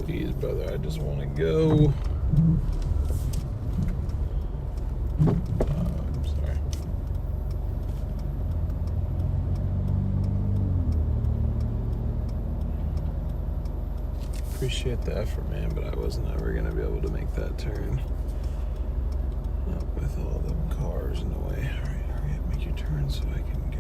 Please, brother, I just want to go. I'm sorry. Appreciate the effort, man, but I wasn't ever going to be able to make that turn. Not with all them cars in the way. All right, hurry up, make your turn so I can go.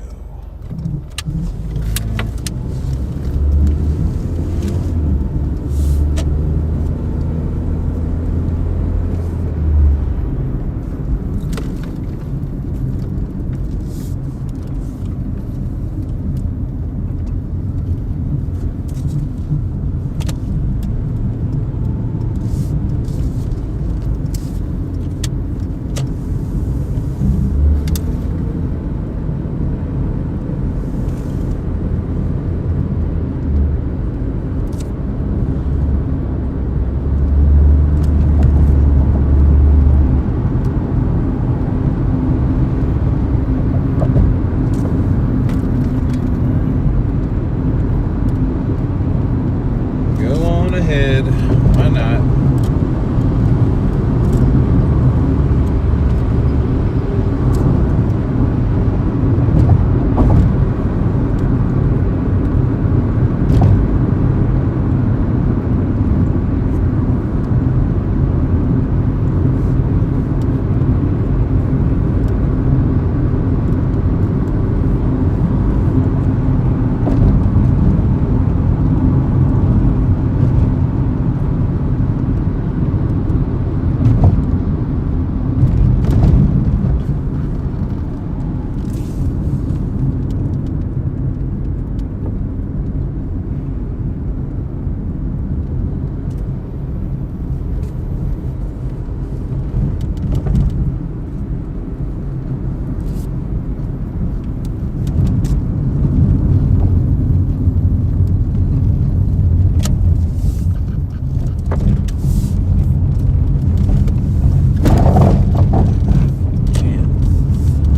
Ahead. Why not?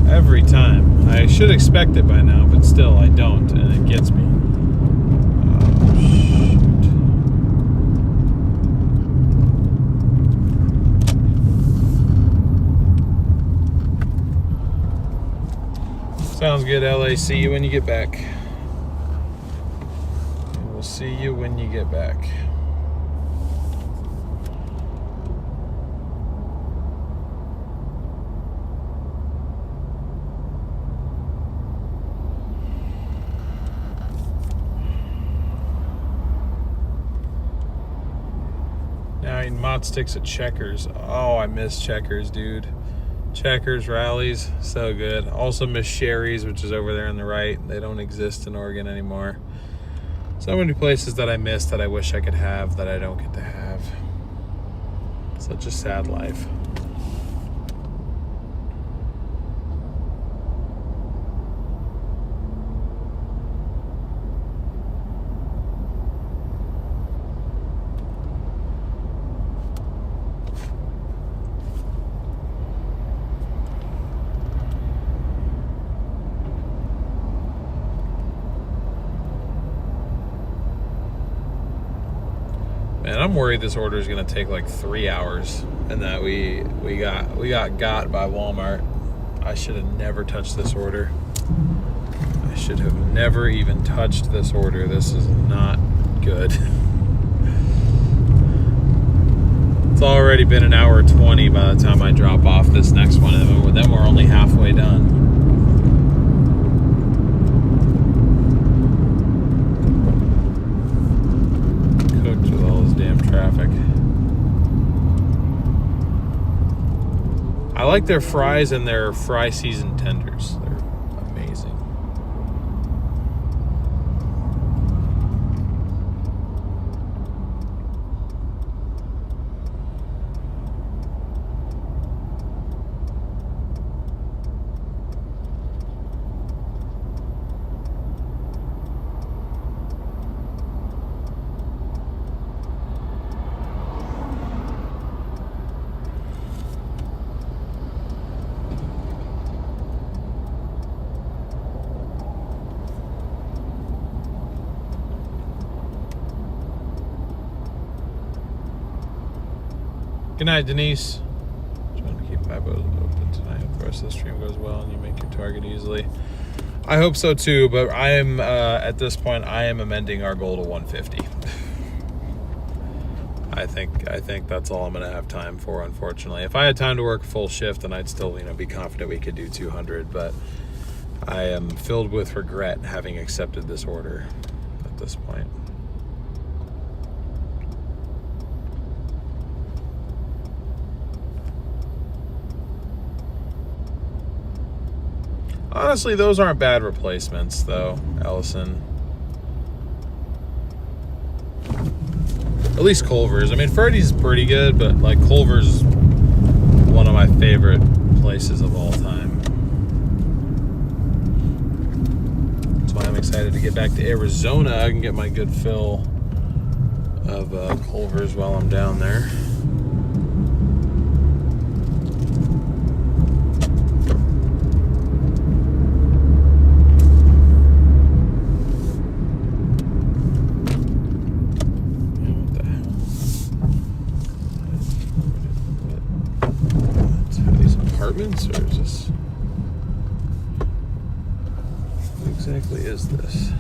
Every time. I should expect it by now, but still I don't, and it gets me. Oh, shoot. Sounds good, LA. See you when you get back. And we'll see you when you get back. Mod sticks at Checkers. Oh, I miss Checkers, dude. Checkers, rallies, so good. Also miss Sherry's, which is over there on the right. They don't exist in Oregon anymore. So many places that I miss that I wish I could have that I don't get to have. Such a sad life. And I'm worried this order is gonna take like 3 hours, and that we got by Walmart. I should have never touched this order. I should have never even touched this order. This is not good. It's already been an hour 20 by the time I drop off this next one, and then we're only halfway done. Cooked with all this damn traffic. I like their fries and their fry seasoned tenders. They're amazing. Good night, Denise. Trying to keep my boat open tonight. Hope the rest of the stream goes well and you make your target easily. I hope so too, but I am at this point I am amending our goal to 150. I think that's all I'm gonna have time for, unfortunately. If I had time to work a full shift, then I'd still be confident we could do 200. But I am filled with regret having accepted this order at this point. Honestly, those aren't bad replacements, though, Ellison. At least Culver's. I mean, Freddy's pretty good, but like Culver's one of my favorite places of all time. That's why I'm excited to get back to Arizona. I can get my good fill of Culver's while I'm down there. Or is this? What exactly is this?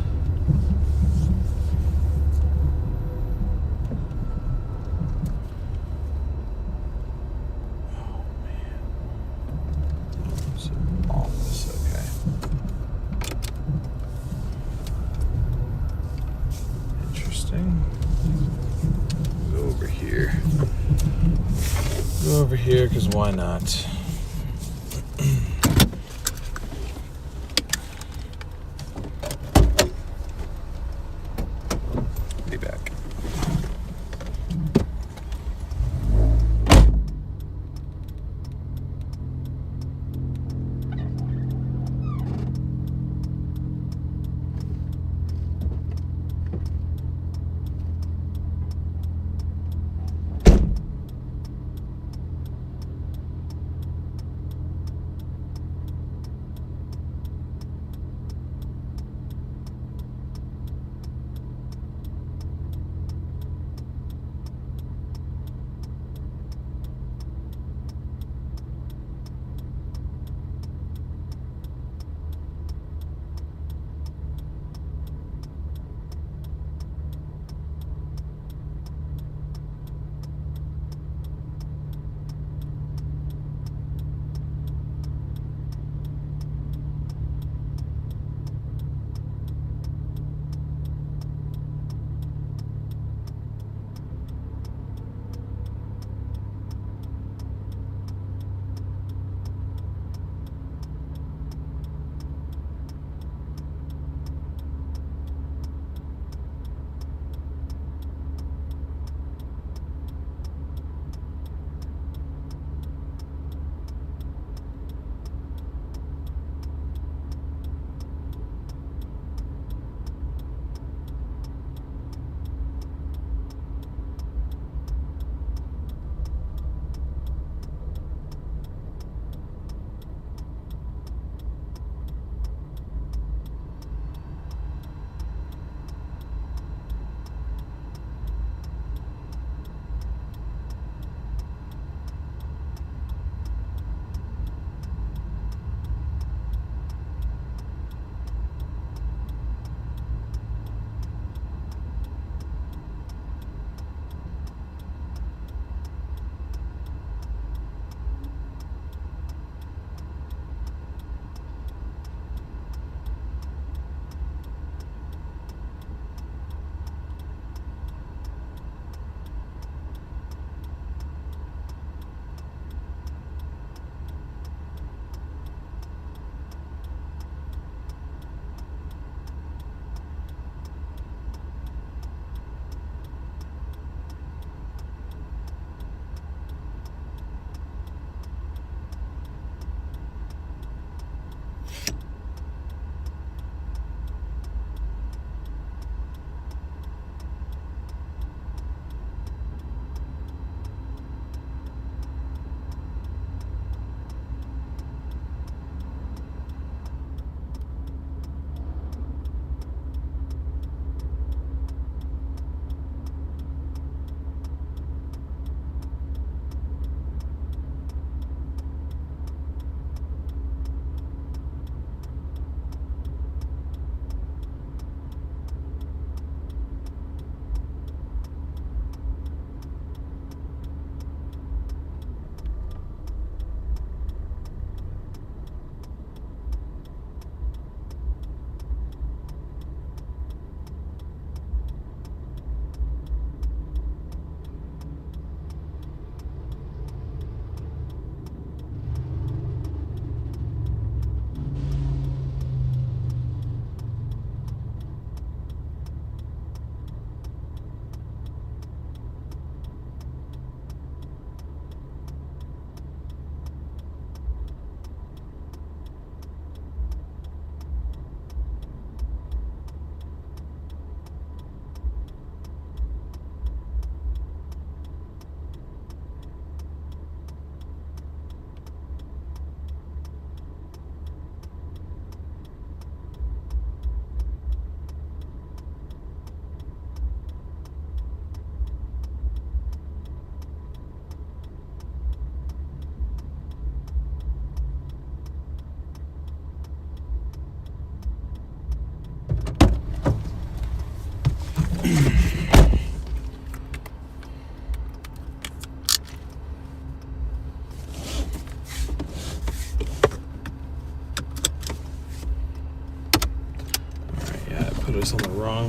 Oh man. It's an office, okay. Interesting. Go over here. Go over here, because why not? Be back.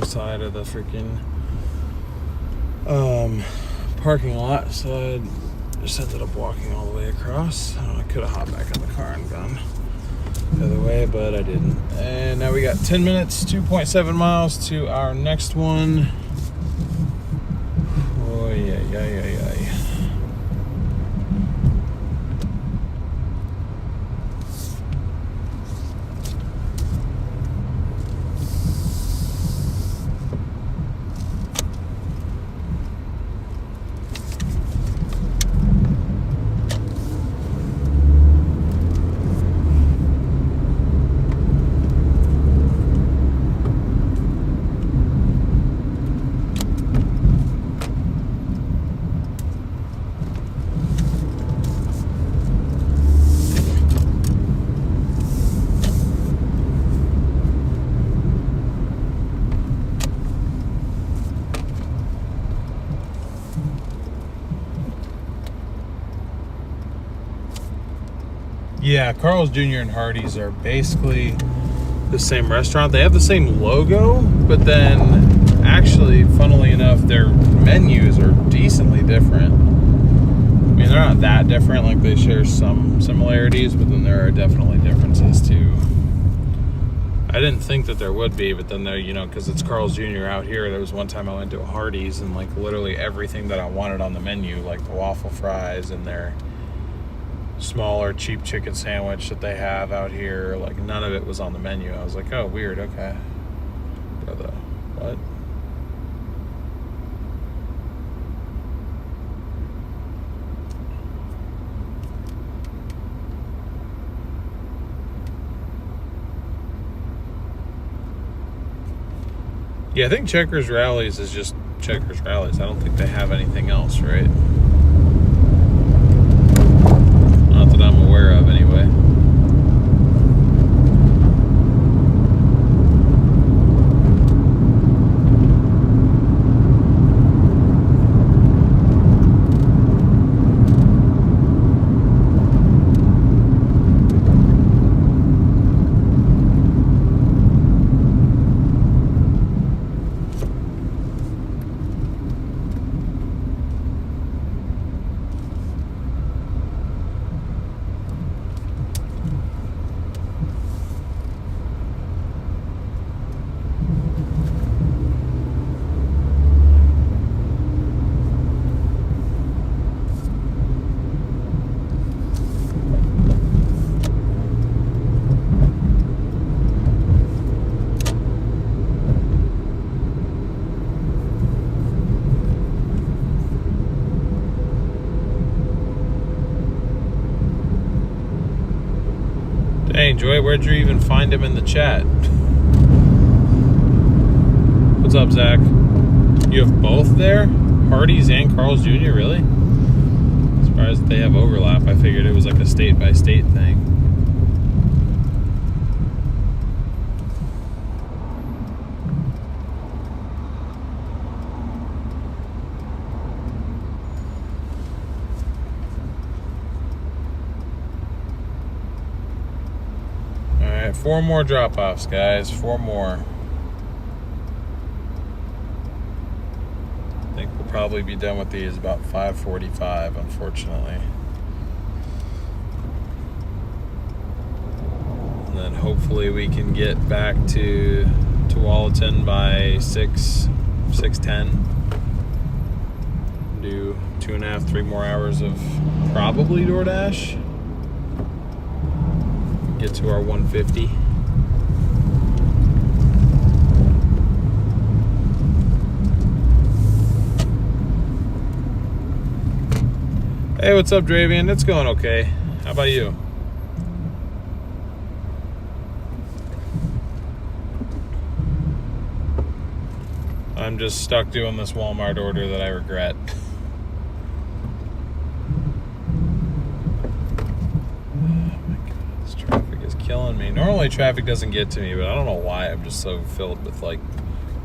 wrong side of the freaking parking lot, so I just ended up walking all the way across. I could have hopped back in the car and gone the other way, but I didn't. And now we got 10 minutes, 2.7 miles to our next one. Oh, yeah. Yeah, Carl's Jr. and Hardee's are basically the same restaurant. They have the same logo, but then actually, funnily enough, their menus are decently different. I mean, they're not that different. Like, they share some similarities, but then there are definitely differences too. I didn't think that there would be, but then there, you know, because it's Carl's Jr. out here, there was one time I went to a Hardee's and like literally everything that I wanted on the menu, like the waffle fries and their smaller cheap chicken sandwich that they have out here, like none of it was on the menu. I was like, oh, weird, okay. Brother, what? Yeah, I think Checkers Rallies is just Checkers Rallies. I don't think they have anything else, right? Not that I'm aware of, anyway. Hey, Joy, where'd you even find him in the chat? What's up, Zach? You have both there? Hardee's and Carl's Jr., really? I'm surprised that they have overlap. I figured it was like a state-by-state thing. Alright, 4 more drop-offs, guys. 4 more. I think we'll probably be done with these about 5:45, unfortunately. And then hopefully we can get back to Tualatin by 6:10. Do 2.5, 3 more hours of probably Doordash. Get to our 150. Hey, what's up, Dravian? It's going okay. How about you? I'm just stuck doing this Walmart order that I regret. Killing me. Normally traffic doesn't get to me, but I don't know why I'm just so filled with like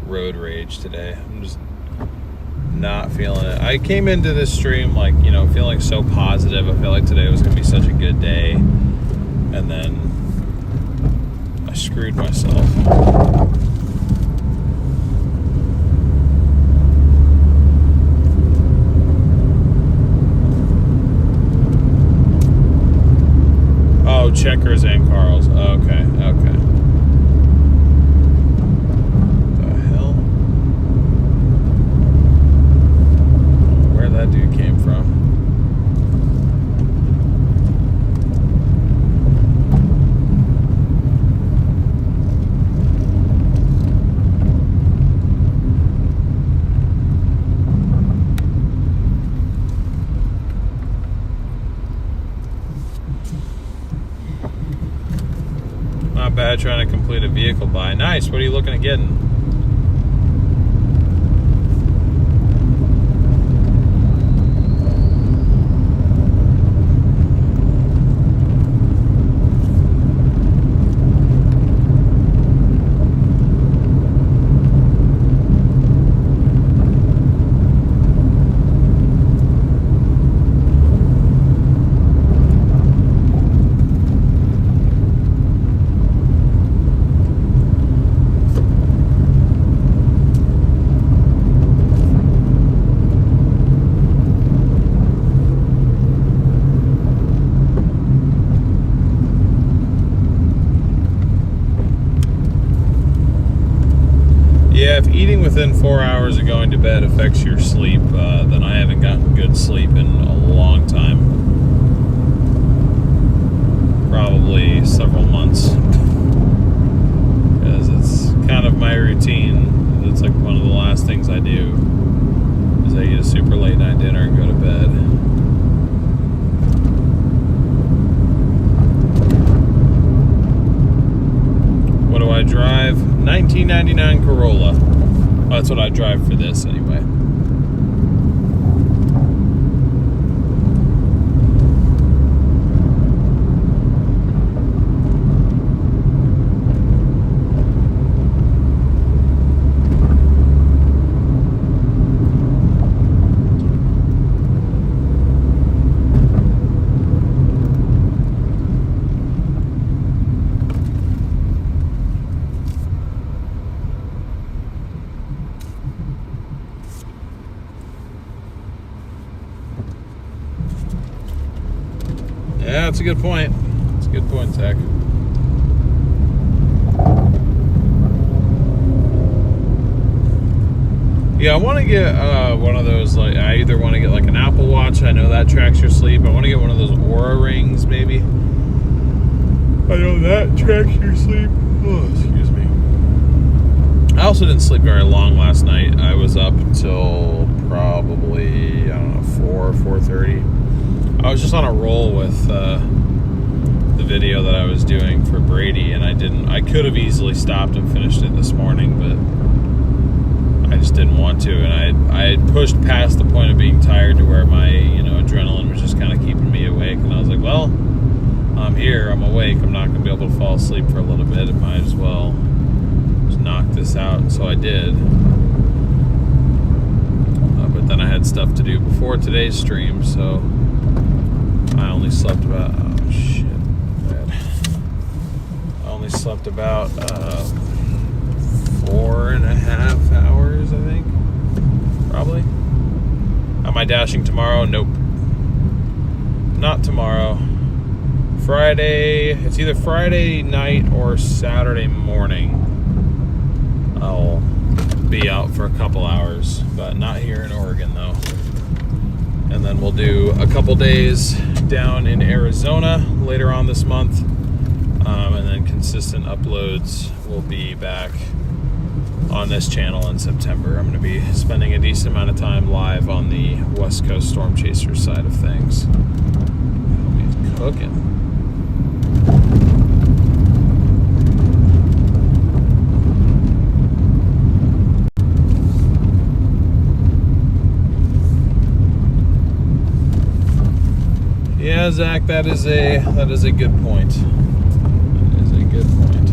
road rage today. I'm just not feeling it. I came into this stream like, you know, feeling so positive. I felt like today was gonna be such a good day, and then I screwed myself. Oh, Checkers and Carl's. Okay, okay. The hell? Where that dude came from? Not bad, trying to complete a vehicle buy. Nice. What are you looking at getting? Yeah, if eating within 4 hours of going to bed affects your sleep, then I haven't gotten good sleep in a long time. Probably several months. Because it's kind of my routine. It's like one of the last things I do is I eat a super late night dinner and go to bed. What do I drive? 1999 Corolla. Oh, that's what I drive for this anyway. Yeah, that's a good point. That's a good point, Zach. Yeah, I want to get one of those, like, I either want to get like an Apple Watch, I know that tracks your sleep. I want to get one of those Oura rings, maybe. I know that tracks your sleep. Oh, excuse me. I also didn't sleep very long last night. I was up until probably, I don't know, 4:30. I was just on a roll with the video that I was doing for Brady, and I could have easily stopped and finished it this morning, but I just didn't want to, and I had pushed past the point of being tired to where my, adrenaline was just kind of keeping me awake, and I was like, well, I'm here, I'm awake, I'm not going to be able to fall asleep for a little bit, I might as well just knock this out, and so I did. But then I had stuff to do before today's stream, so I only slept about, oh shit, bad. I only slept about 4.5 hours, I think, probably. Am I dashing tomorrow? Nope. Not tomorrow. Friday, it's either Friday night or Saturday morning. I'll be out for a couple hours, but not here in Oregon though. And then we'll do a couple days down in Arizona later on this month, and then consistent uploads will be back on this channel in September. I'm going to be spending a decent amount of time live on the West Coast Storm Chaser side of things. He's cooking. Yeah, Zach, that is a good point. That is a good point.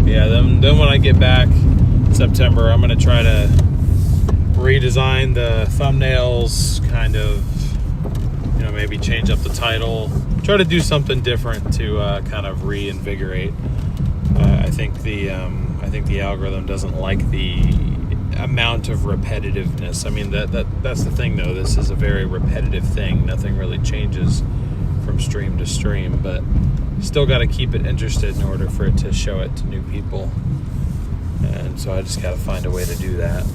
Yeah, then when I get back in September, I'm gonna try to redesign the thumbnails, kind of, maybe change up the title, try to do something different to kind of reinvigorate. I think the algorithm doesn't like the amount of repetitiveness. I mean, that's the thing, though. This is a very repetitive thing. Nothing really changes from stream to stream, but still got to keep it interested in order for it to show it to new people. And so I just got to find a way to do that.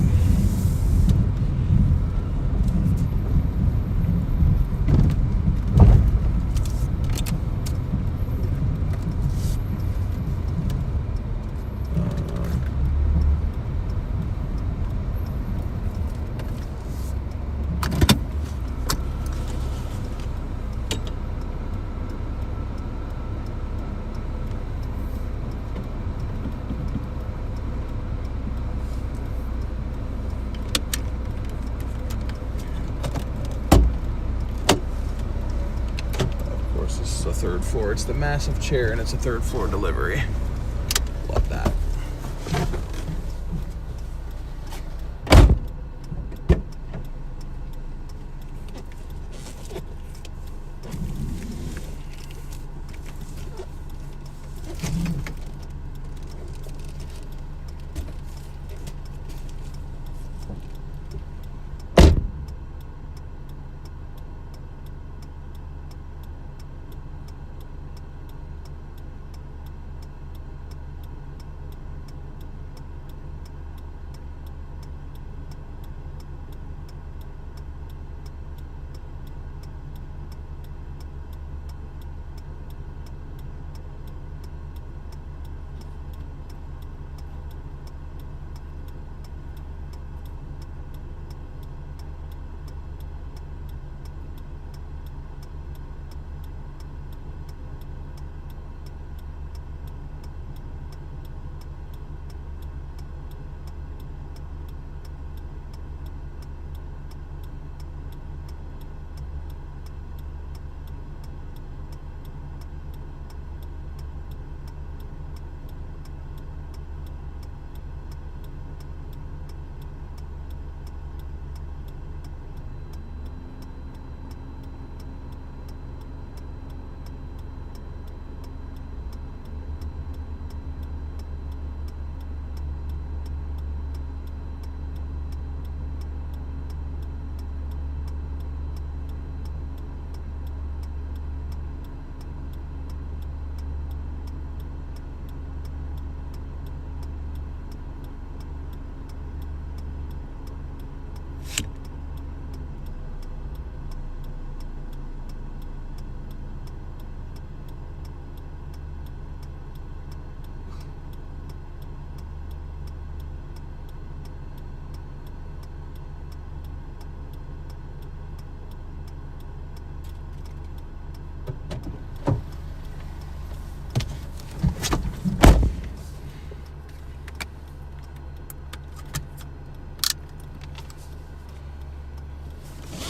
This is a third floor. It's the massive chair, and it's a third floor delivery. Love that.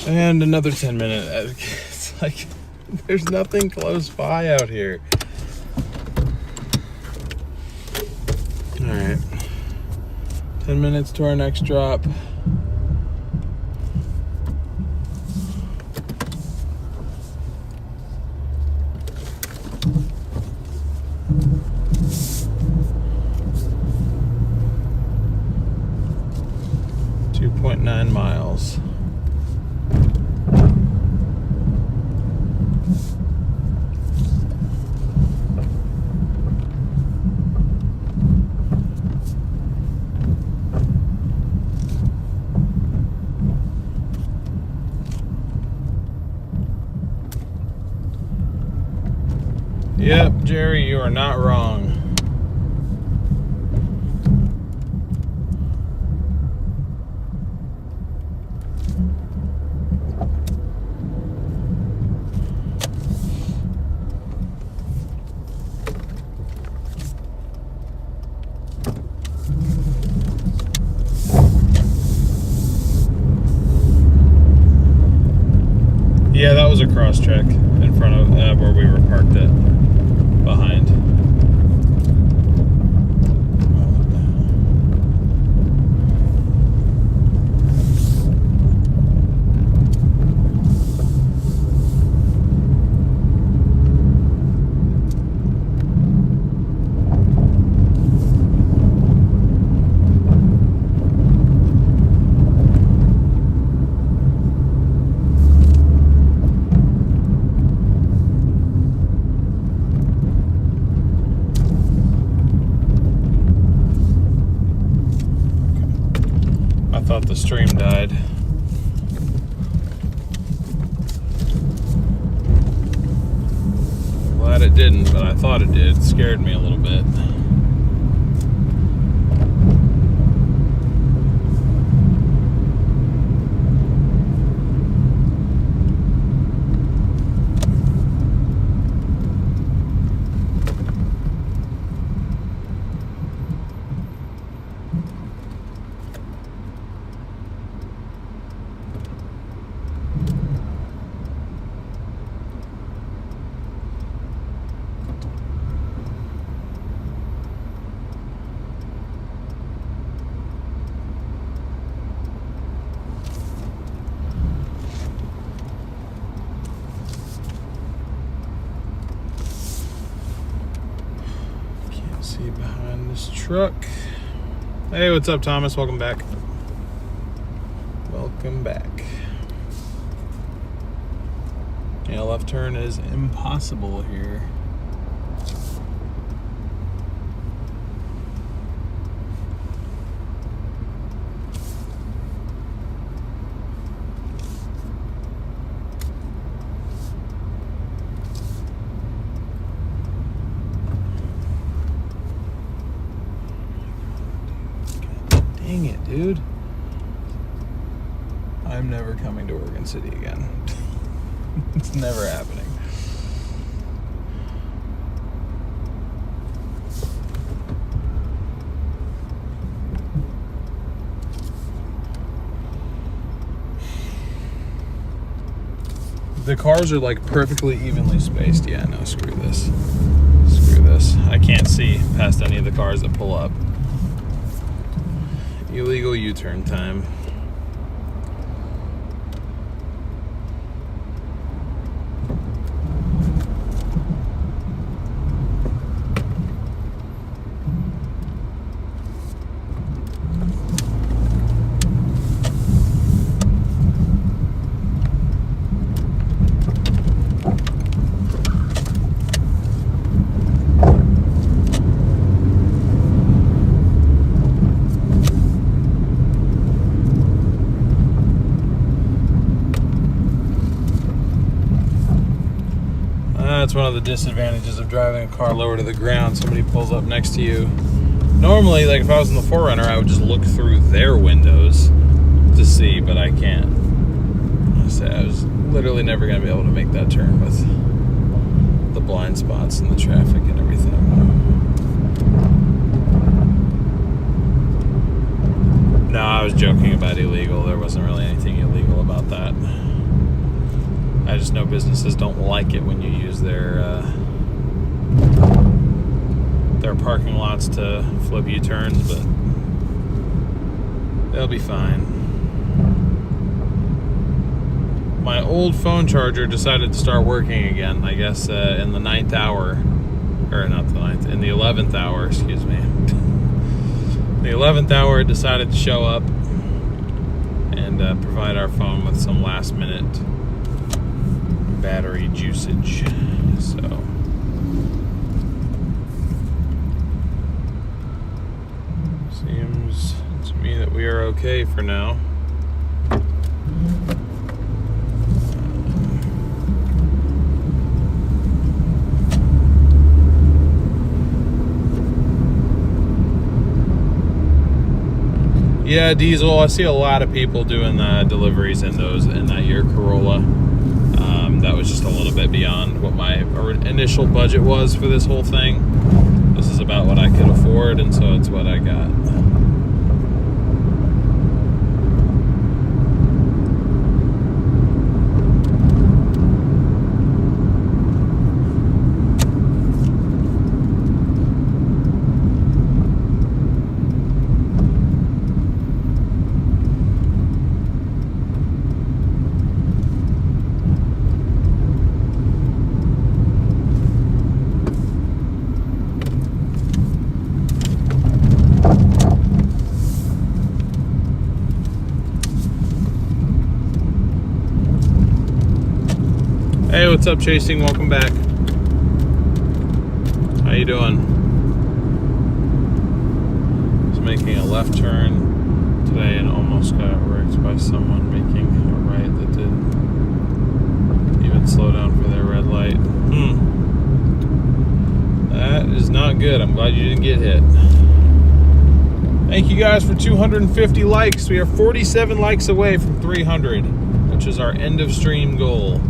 And another 10 minutes. It's like there's nothing close by out here. All right. 10 minutes to our next drop. .9 miles. Yep, Jerry, you are not wrong. Yeah, that was a cross track in front of where we were parked at, behind. I thought the stream died. Glad it didn't, but I thought it did. It scared me a little bit. See behind this truck. Hey, what's up, Thomas? Welcome back. Welcome back. Yeah, left turn is impossible here. Dang it, dude. I'm never coming to Oregon City again. It's never happening. The cars are like perfectly evenly spaced. Yeah, no, screw this. Screw this. I can't see past any of the cars that pull up. Illegal U-turn time. That's one of the disadvantages of driving a car lower to the ground. Somebody pulls up next to you. Normally, like if I was in the 4Runner, I would just look through their windows to see, but I can't. I was literally never going to be able to make that turn with the blind spots and the traffic and everything. No, I was joking about illegal. There wasn't really anything illegal about that. I just know businesses don't like it when you use their parking lots to flip U-turns, but they'll be fine. My old phone charger decided to start working again, I guess in the 9th hour, or not the 9th, in the 11th hour, excuse me. The 11th hour it decided to show up and provide our phone with some last minute battery juicage. So seems to me that we are okay for now. Yeah, diesel. I see a lot of people doing deliveries in that year Corolla. That was just a little bit beyond what my initial budget was for this whole thing. This is about what I could afford, and so it's what I got. Hey, what's up, Chasing? Welcome back. How you doing? Just making a left turn to today and almost got wrecked by someone making a right that didn't even slow down for their red light. That is not good. I'm glad you didn't get hit. Thank you guys for 250 likes. We are 47 likes away from 300, which is our end of stream goal.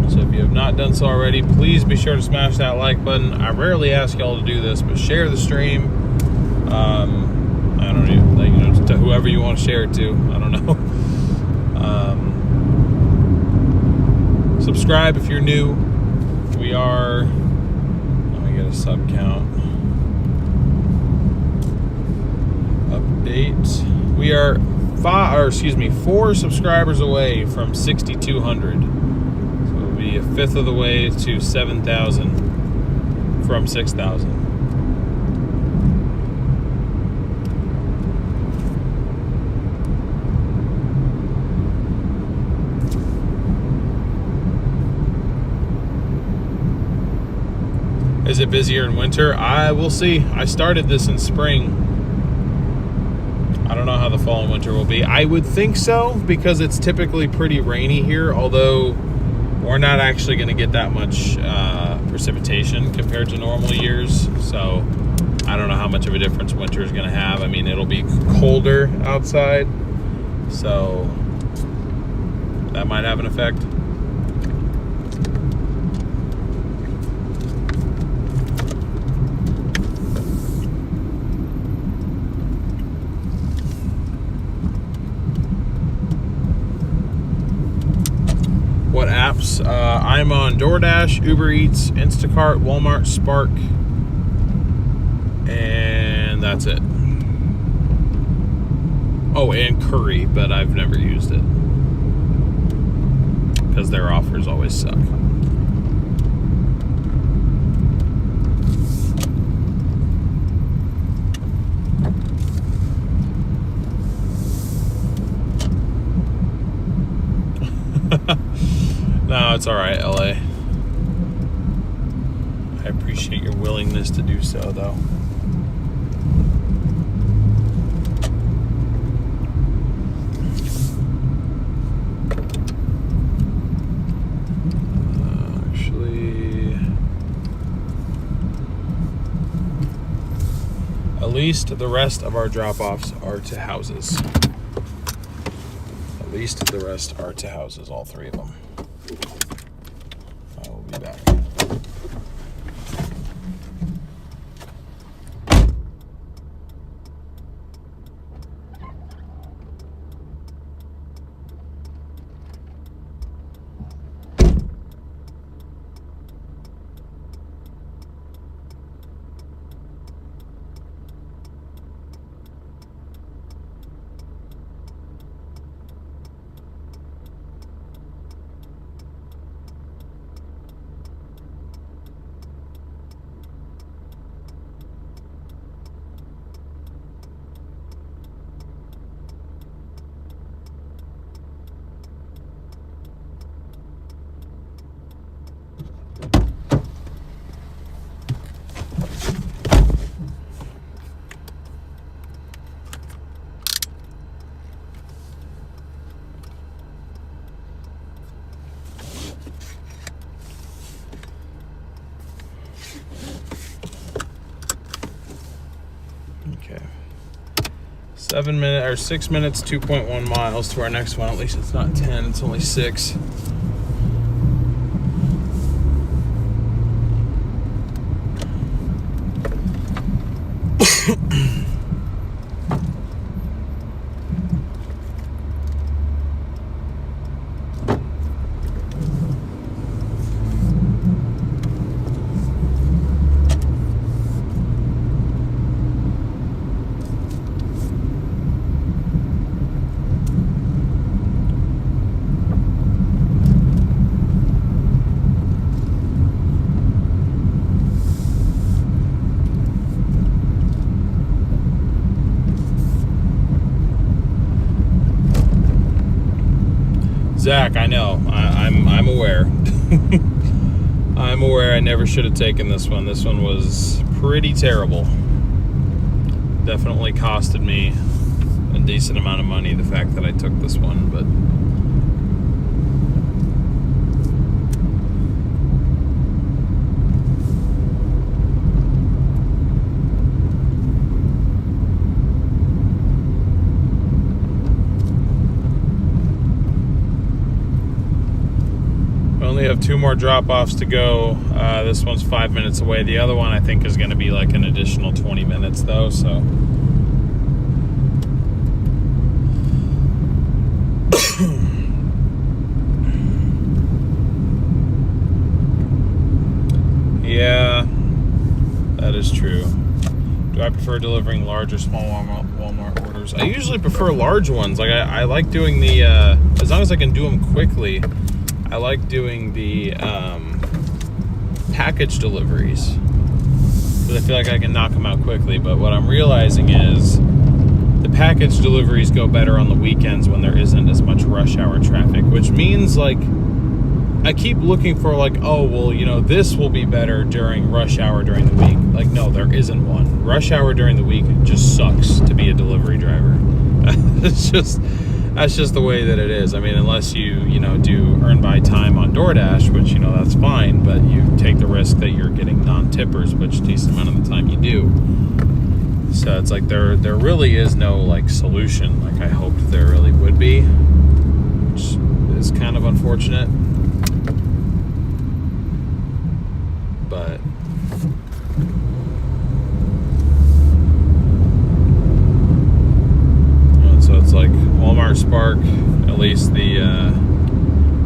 So if you have not done so already, please be sure to smash that like button. I rarely ask y'all to do this, but share the stream. I don't know, like, to whoever you want to share it to. I don't know. Subscribe if you're new. We are, let me get a sub count. Update. We are 4 subscribers away from 6,200. So it'll be a fifth of the way to 7,000 from 6,000. Is it busier in winter? I will see. I started this in spring. I don't know how the fall and winter will be. I would think so, because it's typically pretty rainy here, although we're not actually going to get that much precipitation compared to normal years. So I don't know how much of a difference winter is going to have. I mean, it'll be colder outside, so that might have an effect. What apps? I'm on Doordash, Uber Eats, Instacart, Walmart, Spark, and that's it. Oh, and Curry, but I've never used it because their offers always suck. No, it's all right, LA. I appreciate your willingness to do so, though. Actually, at least the rest of our drop-offs are to houses. At least the rest are to houses, all 3 of them. I will be back. Okay. 6 minutes, 2.1 miles to our next one. At least it's not 10, it's only 6. Zach, I know. I'm aware. I'm aware I never should have taken this one. This one was pretty terrible. Definitely costed me decent amount of money, the fact that I took this one, but we only have 2 more drop-offs to go. This one's 5 minutes away. The other one I think is going to be like an additional 20 minutes though, so yeah, that is true. Do I prefer delivering large or small Walmart orders? I usually prefer large ones. Like I like doing the as long as I can do them quickly. I like doing the package deliveries because I feel like I can knock them out quickly. But what I'm realizing is the package deliveries go better on the weekends when there isn't as much rush hour traffic, which means like I keep looking for like, oh, well, you know, this will be better during rush hour during the week. Like, no, there isn't one. Rush hour during the week just sucks to be a delivery driver. That's just the way that it is. I mean, unless you do earn by time on Doordash, which, that's fine, but you take the risk that you're getting non-tippers, which a decent amount of the time you do. So it's like there really is no like solution like I hoped there really would be, which is kind of unfortunate. But so it's like Walmart Spark, at least the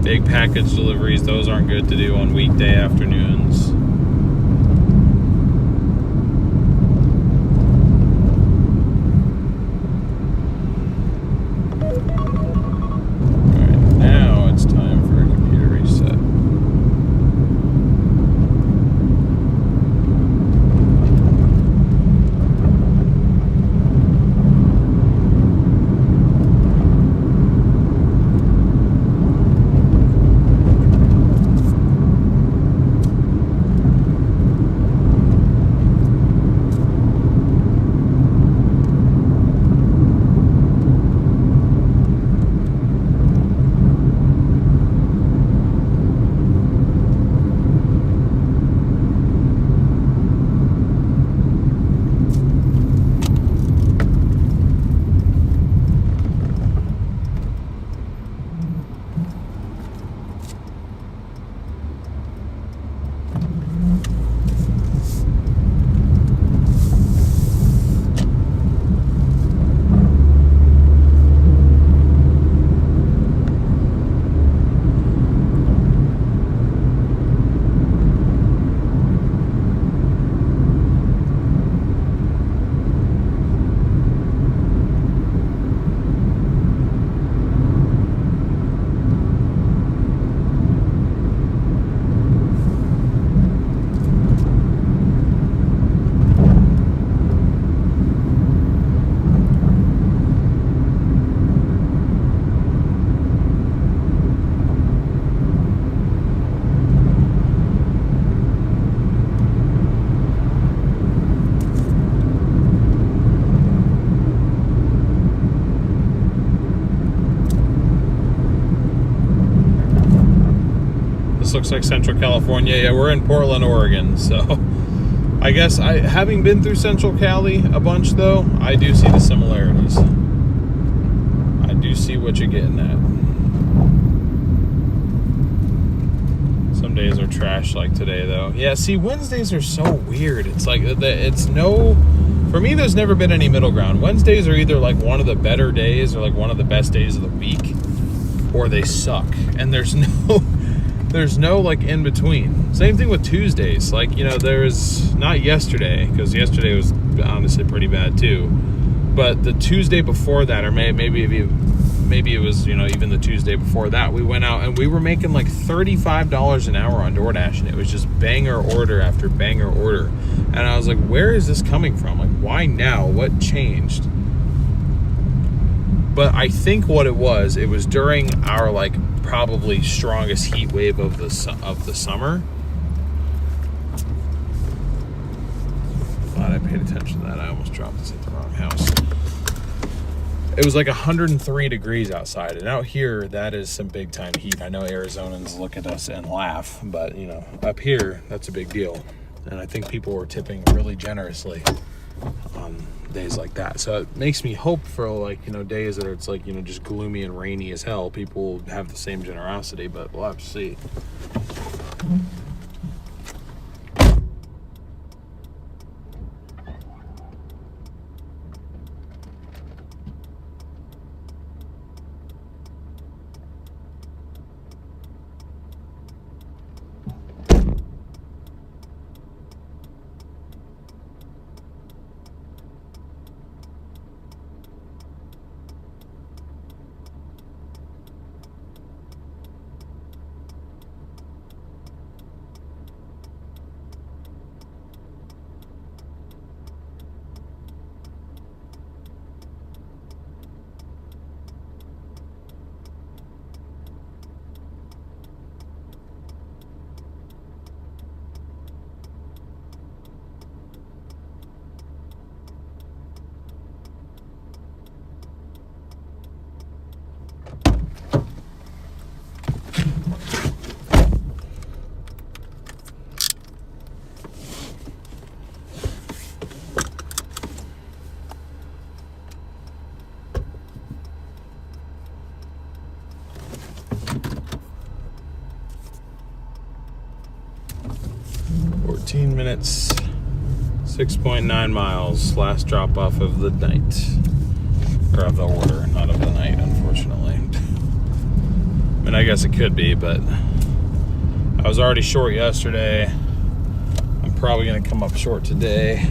big package deliveries, those aren't good to do on weekday afternoons. Alright, now it's time for a computer reset. Looks like Central California. Yeah, we're in Portland, Oregon, so I guess having been through Central Cali a bunch though, I do see the similarities. I do see what you're getting at. Some days are trash like today though. Yeah, see, Wednesdays are so weird. It's like for me there's never been any middle ground. Wednesdays are either like one of the better days or like one of the best days of the week, or they suck, and there's no like in between. Same thing with Tuesdays. Like, there is not yesterday, because yesterday was honestly pretty bad too, but the Tuesday before that, or maybe it was even the Tuesday before that, we went out and we were making like $35 an hour on Doordash, and it was just banger order after banger order, and I was like, where is this coming from? Like, why now? What changed? But I think what it was during our like probably strongest heat wave of the summer. Glad I paid attention to that. I almost dropped this at the wrong house. it was like 103 degrees outside, and out here that is some big time heat. I know Arizonans look at us and laugh, but you know, up here that's a big deal. And I think people were tipping really generously on days like that. So it makes me hope for, like, you know, days that it's like, you know, just gloomy and rainy as hell, people will have the same generosity, but we'll have to see. 14 minutes, 6.9 miles, last drop off of the night, or of the order, not of the night, unfortunately. I mean, I guess it could be, but I was already short yesterday. I'm probably gonna come up short today.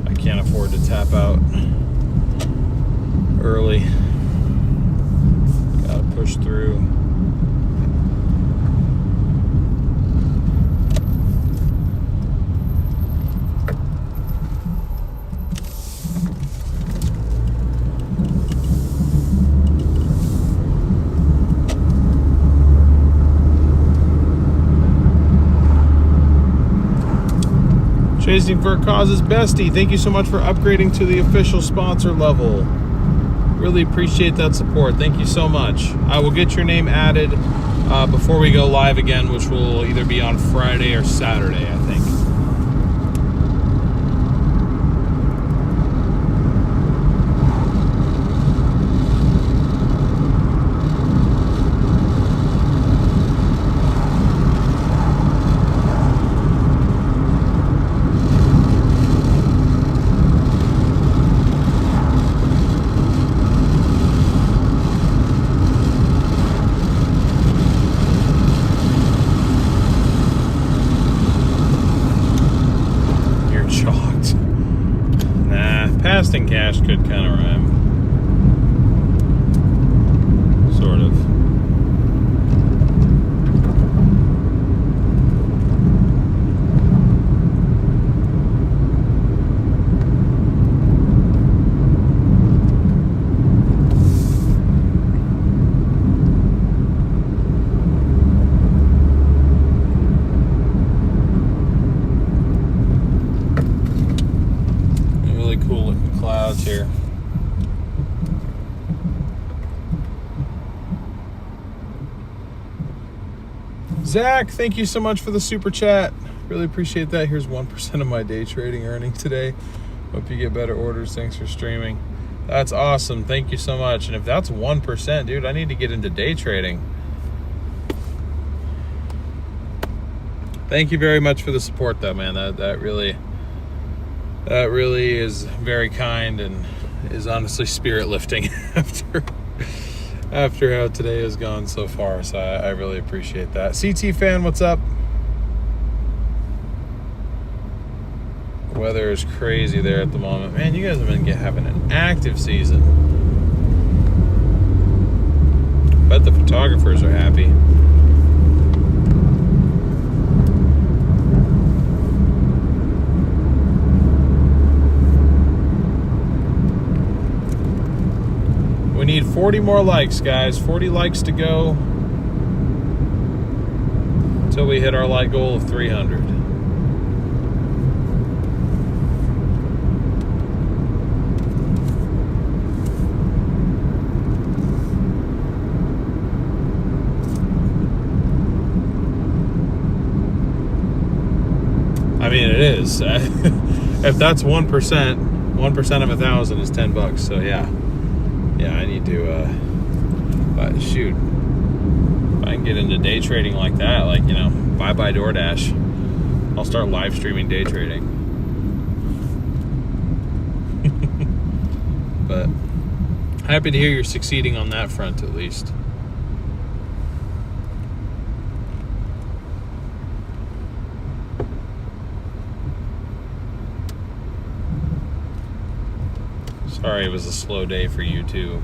I can't afford to tap out early. Gotta push through. Chasing for a Cause's bestie, thank you so much for upgrading to the official sponsor level. Really appreciate that support. Thank you so much. I will get your name added before we go live again, which will either be on Friday or Saturday, I think. Past and cash could kind of rhyme. Sort of. Here. Zach, thank you so much for the super chat. Really appreciate that. Here's 1% of my day trading earnings today. Hope you get better orders. Thanks for streaming. That's awesome. Thank you so much. And if that's 1%, dude, I need to get into day trading. Thank you very much for the support, though, man. That really is very kind and is honestly spirit lifting after how today has gone so far. So I really appreciate that. CT fan, what's up? Weather is crazy there at the moment. Man, you guys have been having an active season. Bet the photographers are happy. We need 40 more likes, guys. 40 likes to go until we hit our like goal of 300. is. If that's 1%, 1% of 1,000 is $10. So yeah, I need to. But shoot, if I can get into day trading like that, like bye Doordash. I'll start live streaming day trading. But happy to hear you're succeeding on that front at least. Sorry it was a slow day for you too.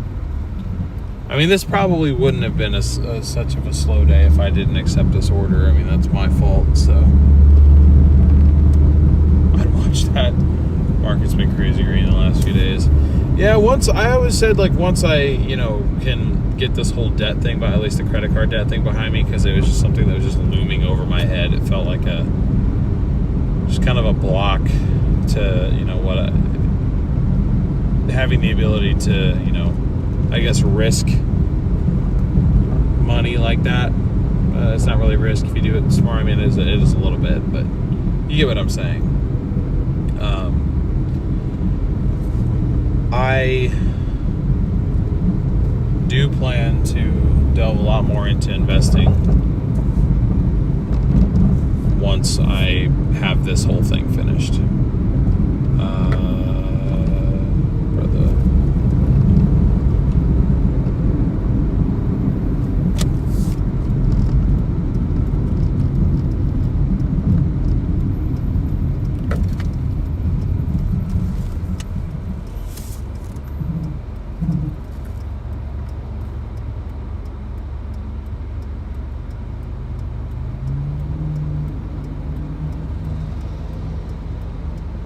I mean, this probably wouldn't have been such of a slow day if I didn't accept this order. I mean, that's my fault, so. I'd watch that. Market's been crazy green the last few days. Yeah, I always said, like, once I, can get this whole debt thing, at least the credit card debt thing behind me, because it was just something that was just looming over my head. It felt like just kind of a block to, having the ability to, I guess risk money like that. It's not really risk if you do it smart. I mean, it is a little bit, but you get what I'm saying. I do plan to delve a lot more into investing once I have this whole thing finished.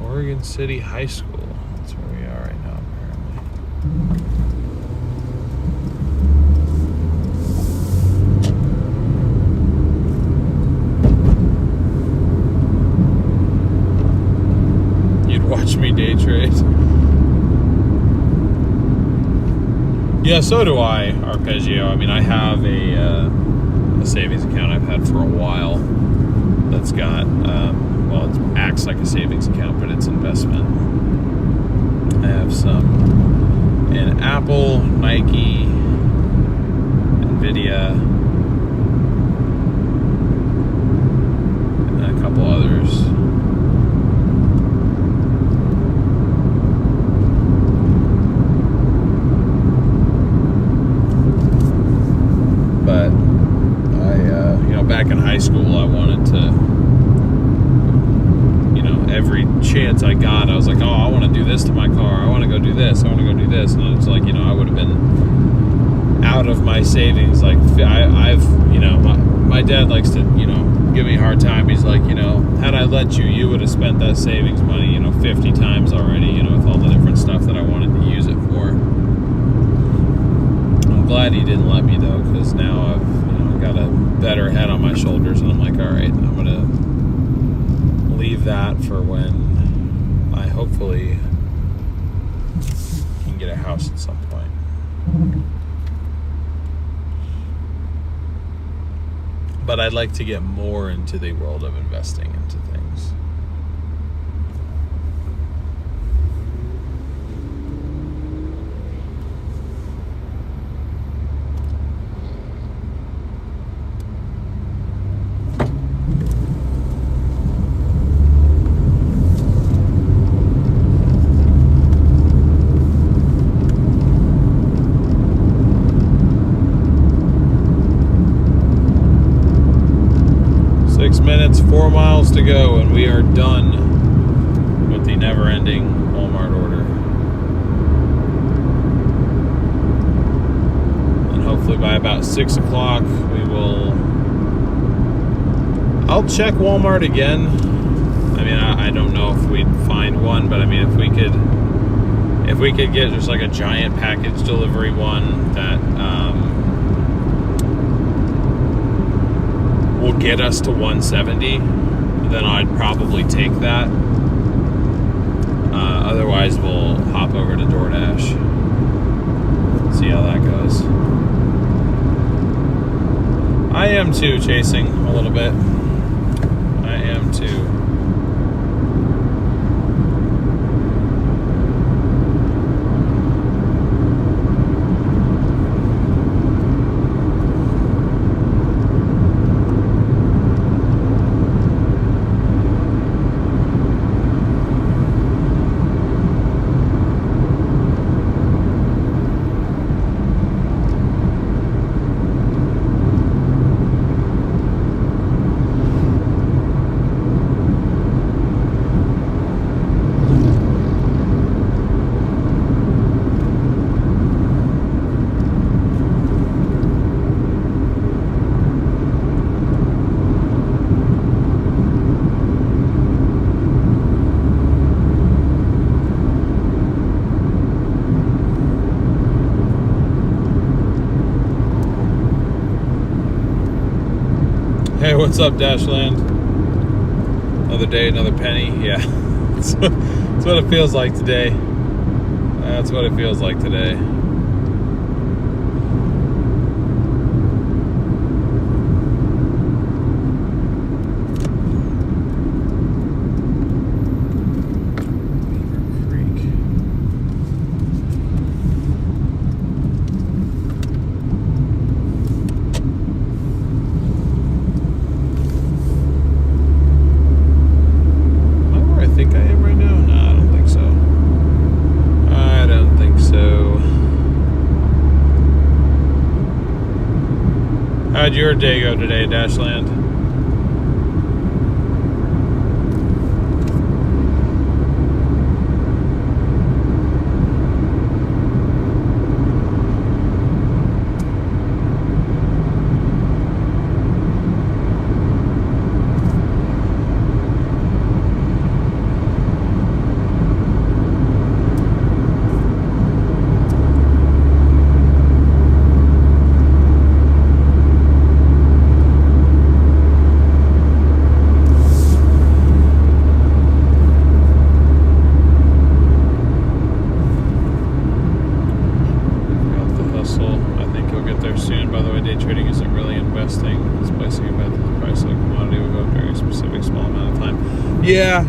Oregon City High School. That's where we are right now, apparently. You'd watch me day trade. Yeah, so do I, Arpeggio. I mean, I have a savings account I've had for a while that's got, well, it acts like a savings account, but it's investment. I have some in Apple, Nike, Nvidia, and a couple others. But back in high school, I wanted to, every chance I got, I was like, oh, I want to do this to my car. I want to go do this. I want to go do this. And it's like, I would have been out of my savings. Like, my dad likes to, give me a hard time. He's like, had I let you, you would have spent that savings money, 50 times already, with all the different stuff that I wanted to use it for. I'm glad he didn't let me, though, because now I've, got a better head on my shoulders, and I'm like, all right, I'm going to leave that for when I hopefully can get a house at some point. But I'd like to get more into the world of investing into things. Minutes, 4 miles to go, and we are done with the never-ending Walmart order. And hopefully by about 6 o'clock we will. I'll check Walmart again. I mean, I don't know if we'd find one, but I mean, if we could get just like a giant package delivery one that will get us to 170, then I'd probably take that. Otherwise, we'll hop over to Doordash. See how that goes. I am too, chasing a little bit. I am too. what's up, Dashland? Another day, another penny. Yeah, that's what it feels like today. That's what it feels like today. How'd your day go today, Dashland?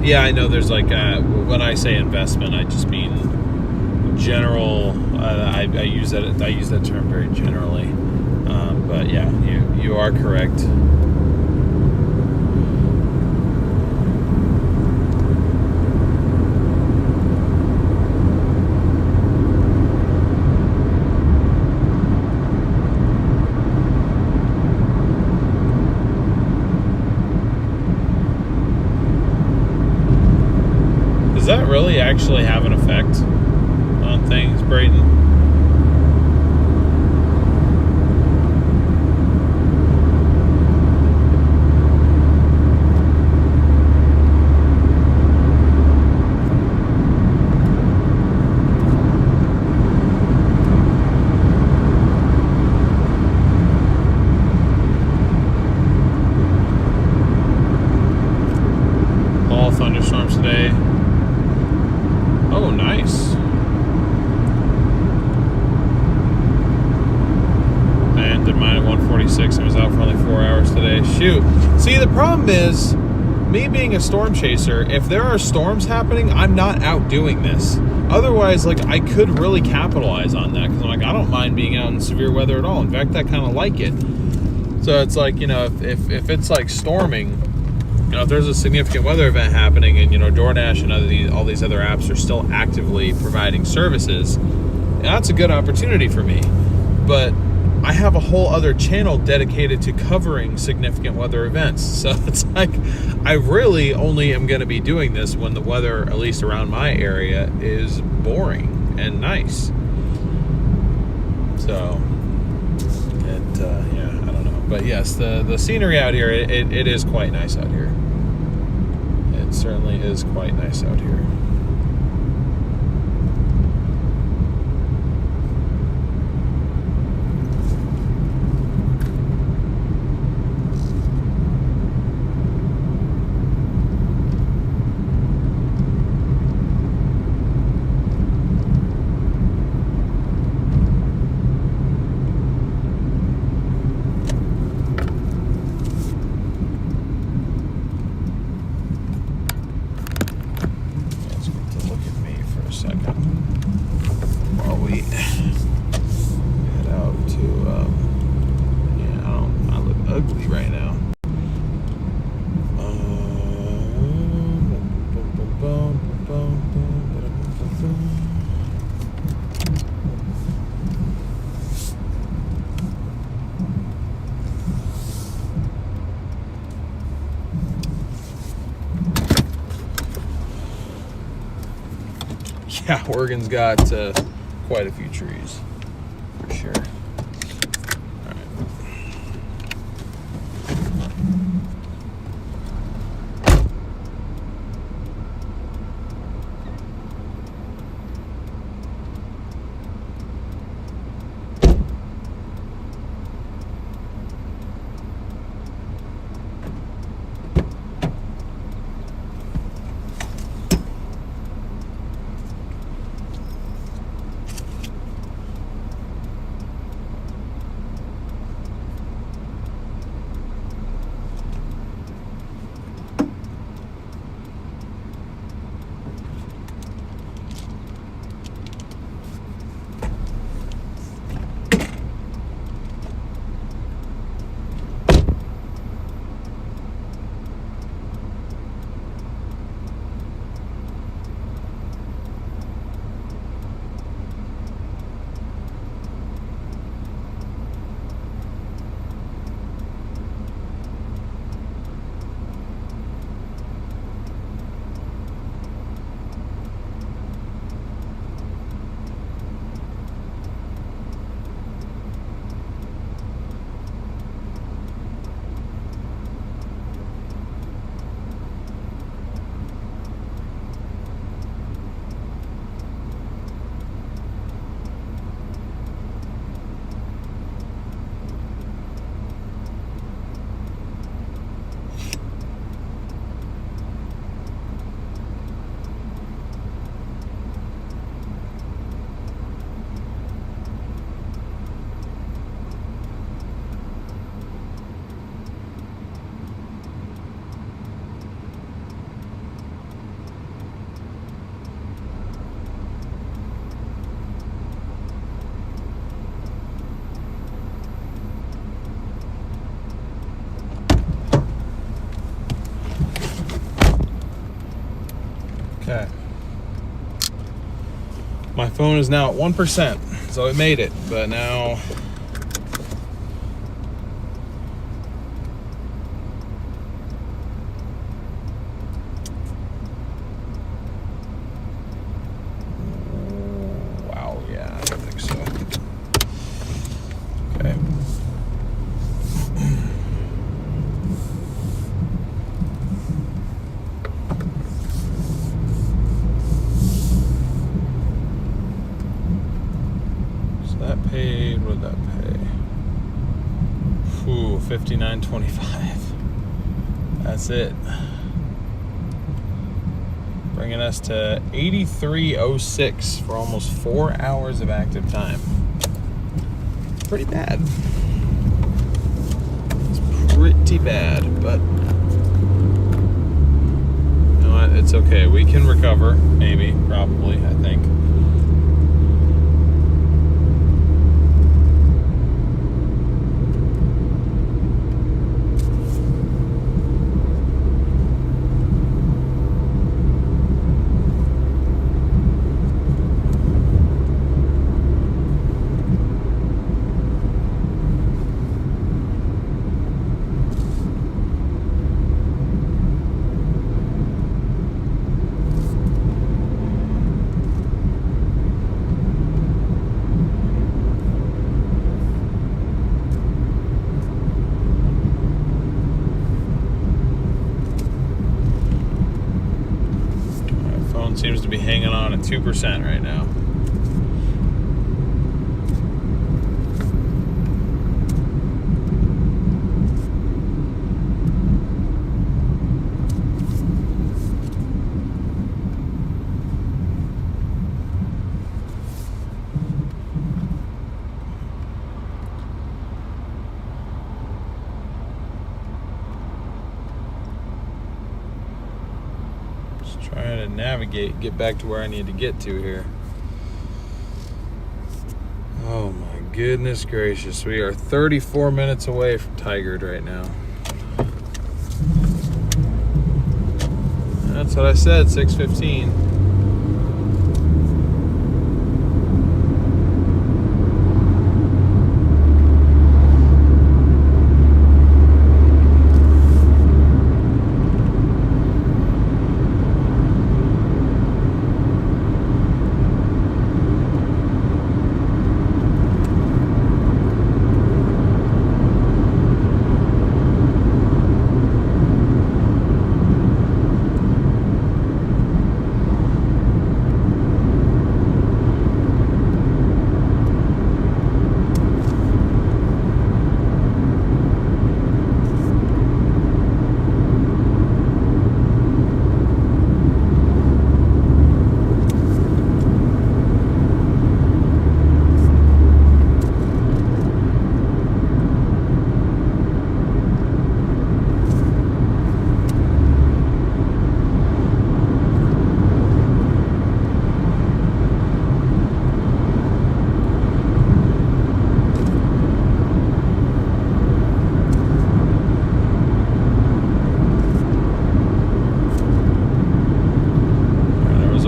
Yeah, I know there's like, when I say investment, I just mean general, I use that term very generally. But yeah, you are correct. Does that really actually have an effect on things, Brayden? All thunderstorms today. Oh, nice. And did mine at 146 and was out for only 4 hours today. Shoot. See, the problem is, me being a storm chaser, if there are storms happening, I'm not out doing this. Otherwise, like, I could really capitalize on that, because I'm like, I don't mind being out in severe weather at all. In fact, I kind of like it. So it's like, you know, if it's like storming, you know, if there's a significant weather event happening and, you know, Doordash and all these other apps are still actively providing services, that's a good opportunity for me. But I have a whole other channel dedicated to covering significant weather events. So it's like, I really only am going to be doing this when the weather, at least around my area, is boring and nice. So, yeah, I don't know. But yes, the scenery out here, it is quite nice out here. It certainly is quite nice out here. Ugly right now. Yeah, Oregon's got quite a few trees, for sure. My phone is now at 1%, so it made it, but now wow, yeah, I don't think so. Okay. That paid, what did that pay? Ooh, $59.25. That's it. Bringing us to 83.06 for almost 4 hours of active time. Pretty bad. It's pretty bad, but you know what? It's okay. We can recover, maybe, probably, I think. Seems to be hanging on at 2% right now. Trying to navigate, get back to where I need to get to here. Oh my goodness gracious. We are 34 minutes away from Tigard right now. That's what I said, 6:15.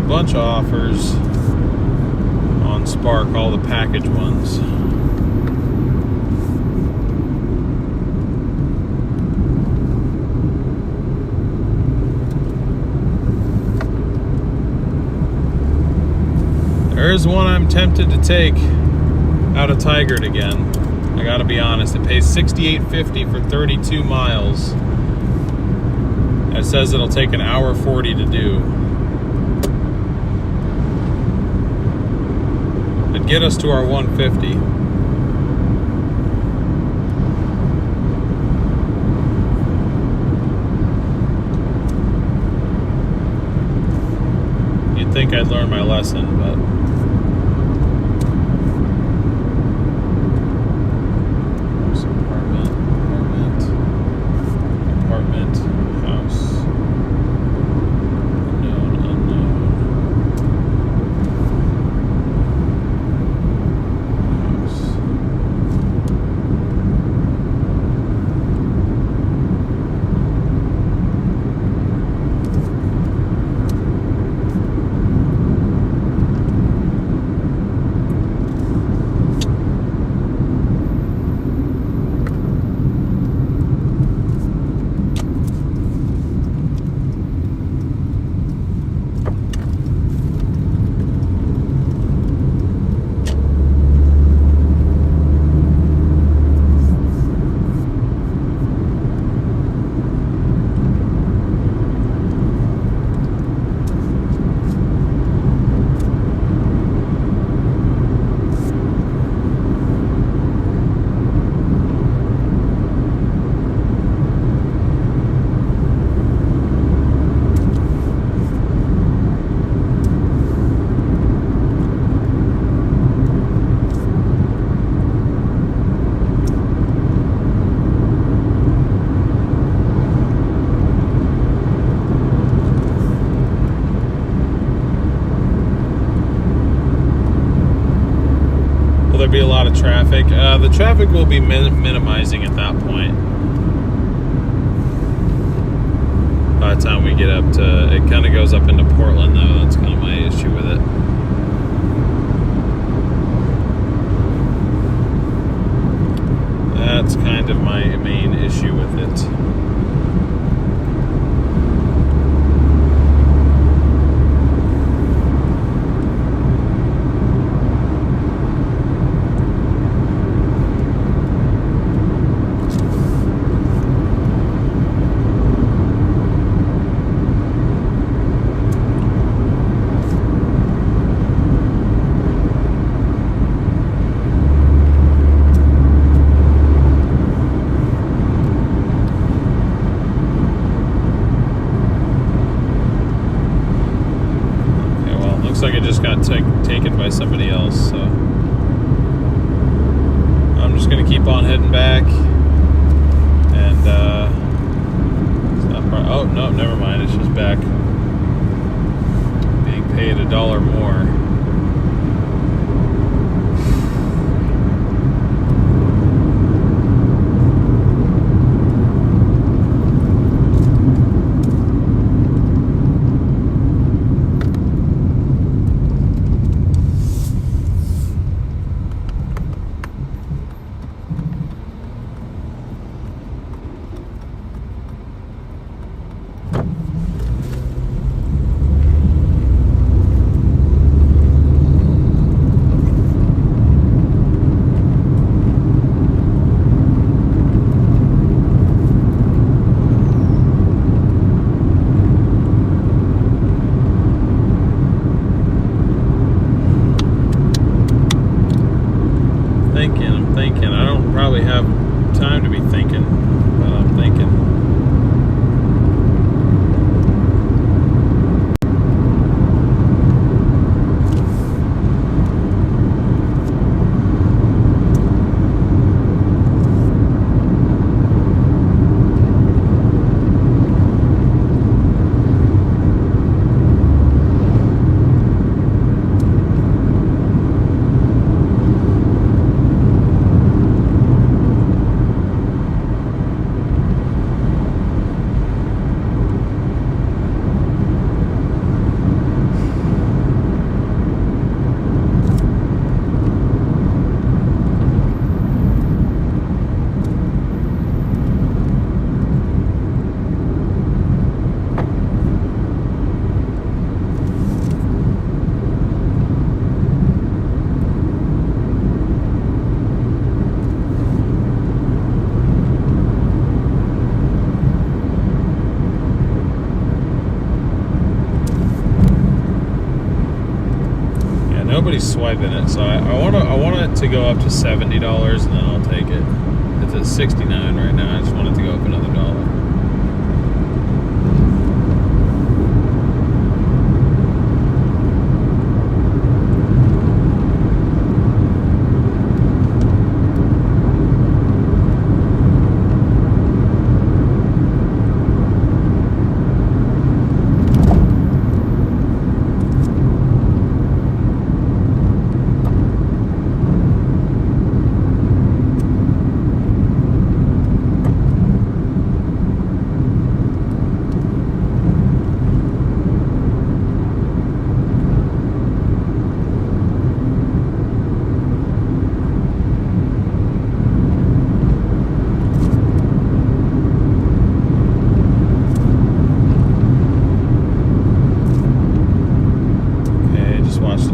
Bunch of offers on Spark, all the package ones. There is one I'm tempted to take out of Tigard again. I gotta be honest, it pays $68.50 for 32 miles. It says it'll take an hour 40 to do. Get us to our 150. You'd think I'd learn my lesson, but apartment, house. Will there be a lot of traffic? The traffic will be minimizing at that point. By the time we get up to, it kind of goes up into Portland though. That's kind of my issue with it. That's kind of my main issue with it. Like it just got taken by somebody else, so I'm just gonna keep on heading back, and it's not oh no, never mind, it's just back being paid $1 more. I'm thinking. I don't probably have time to be thinking, but I'm thinking. Nobody's swiping it, so I want it to go up to $70, and then I'll take it. It's at 69 right now. I just want it to go up another $1.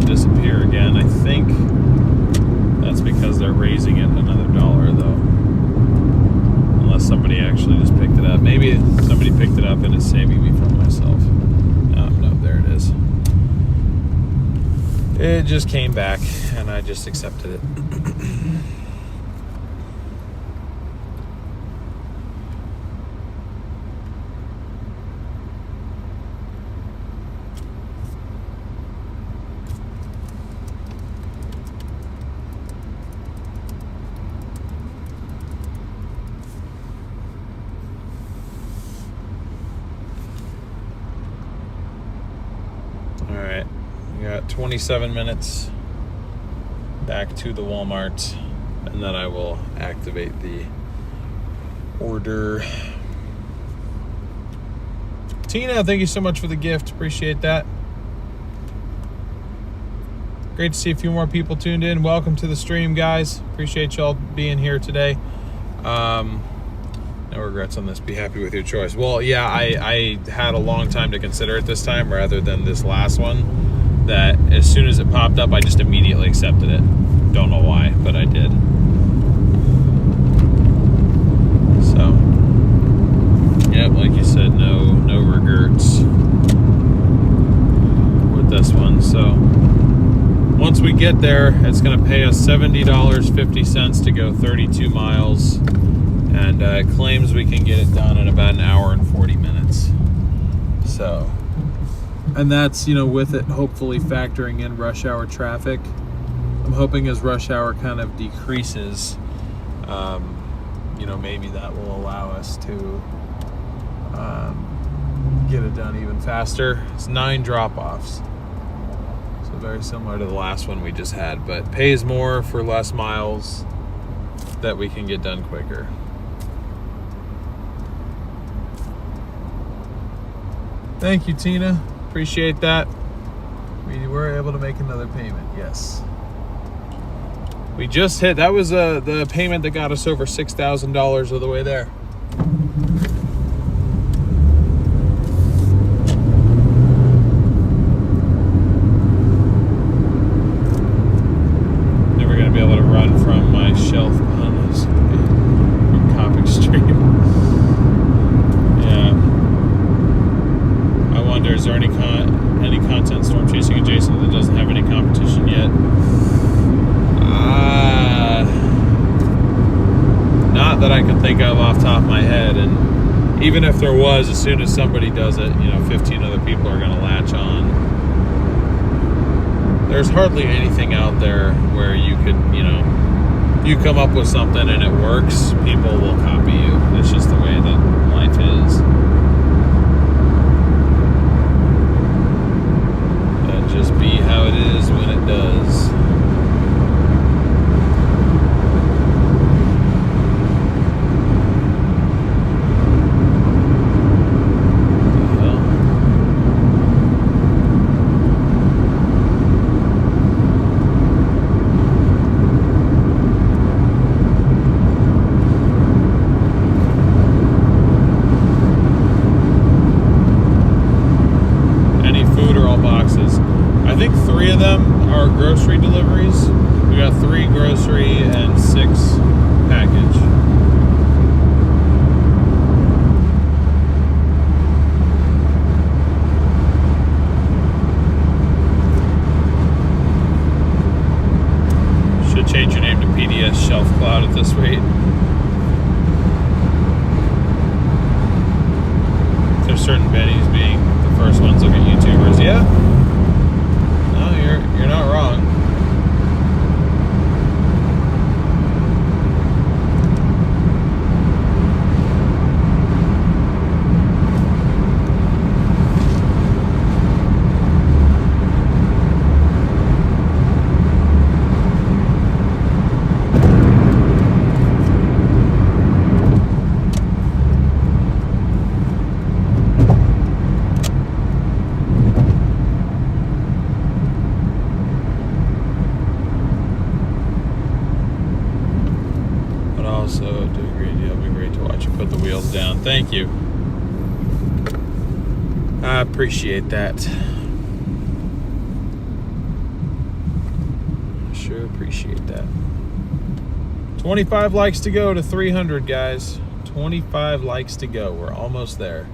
Disappear again. I think that's because they're raising it another $1 though, unless somebody actually just picked it up. Maybe somebody picked it up and is saving me from myself. No, there it is. It just came back and I just accepted it. All right, we got 27 minutes back to the Walmart, and then I will activate the order. Tina, thank you so much for the gift. Appreciate that. Great to see a few more people tuned in. Welcome to the stream, guys. Appreciate y'all being here today. No regrets on this. Be happy with your choice. Well, yeah, I had a long time to consider it this time rather than this last one, that as soon as it popped up, I just immediately accepted it. Don't know why, but I did. So, yep, like you said, no regrets with this one. So, once we get there, it's going to pay us $70.50 to go 32 miles. And it claims we can get it done in about an hour and 40 minutes. So, and that's, you know, with it hopefully factoring in rush hour traffic. I'm hoping as rush hour kind of decreases, you know, maybe that will allow us to get it done even faster. It's 9 drop-offs. So very similar to the last one we just had, but pays more for less miles that we can get done quicker. Thank you, Tina. Appreciate that. We were able to make another payment, yes. We just hit, that was the payment that got us over $6,000 of the way there. Never gonna be able to run from my shelf behind us from Cop Extreme. Yeah. I wonder, is there any content storm chasing adjacent that doesn't have any competition yet? Not that I can think of off the top of my head, and even if there was, as soon as somebody does it, you know, 15 other people are going to latch on. There's hardly anything out there where you could, you know, if you come up with something and it works, people will copy you. It's just the way that life is. That just be how it is when it does. Grocery deliveries. We got 3 grocery and 6 package. Should change your name to PDS Shelf Cloud at this rate. There's certain Bennies being the first ones look at YouTubers. Yeah. You're not wrong. Thank you. I appreciate that. Sure appreciate that. 25 likes to go to 300, guys. 25 likes to go. We're almost there.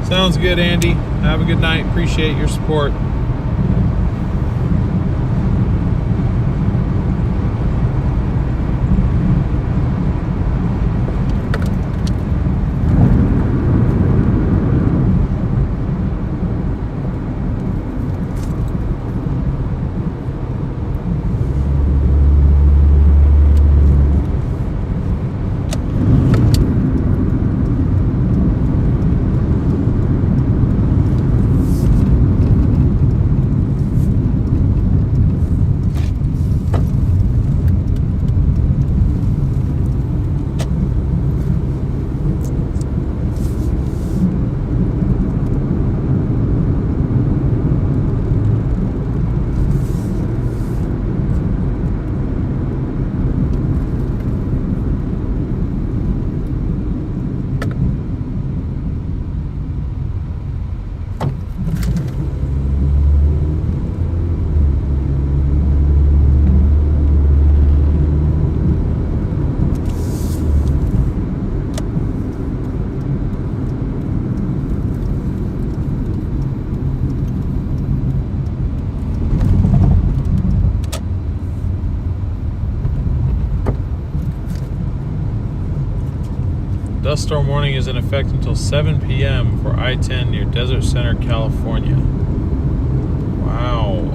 Sounds good, Andy. Have a good night. Appreciate your support. Dust storm warning is in effect until 7 p.m. for I-10 near Desert Center, California. Wow.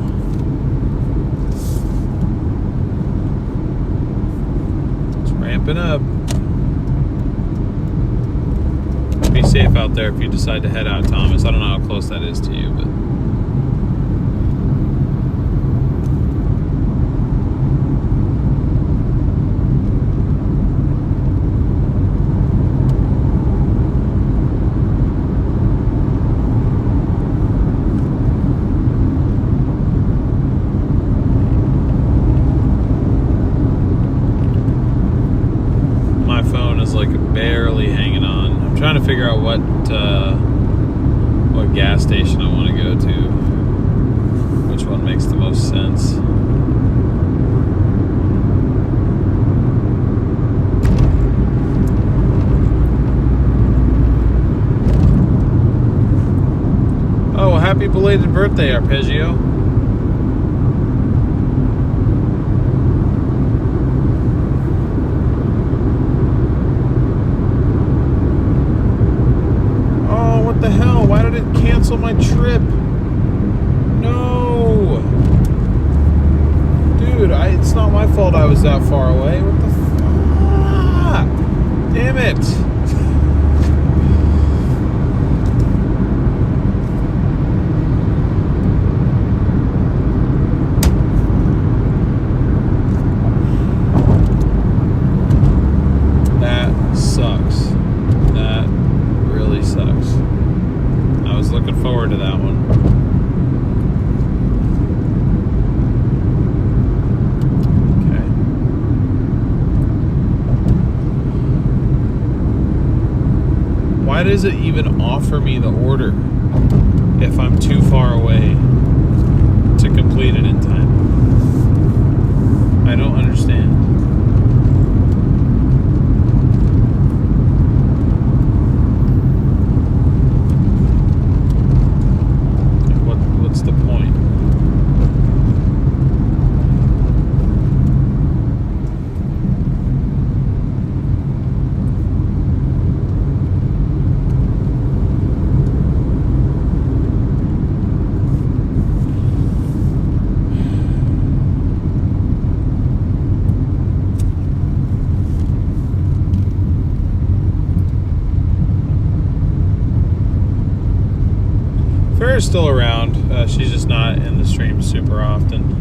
It's ramping up. Be safe out there if you decide to head out, Thomas. I don't know how close that is to you, but... barely hanging on. I'm trying to figure out what gas station I want to go to. Which one makes the most sense? Oh, happy belated birthday, Arpeggio. What the hell? Why did it cancel my trip? No! Dude, it's not my fault I was that far away. What the fuck? Damn it! That sucks. That really sucks. I was looking forward to that one. Okay. Why does it even offer me the order if I'm too far away to complete it in time? I don't understand. What's the point? Farrah's still around. She's just not in the stream super often.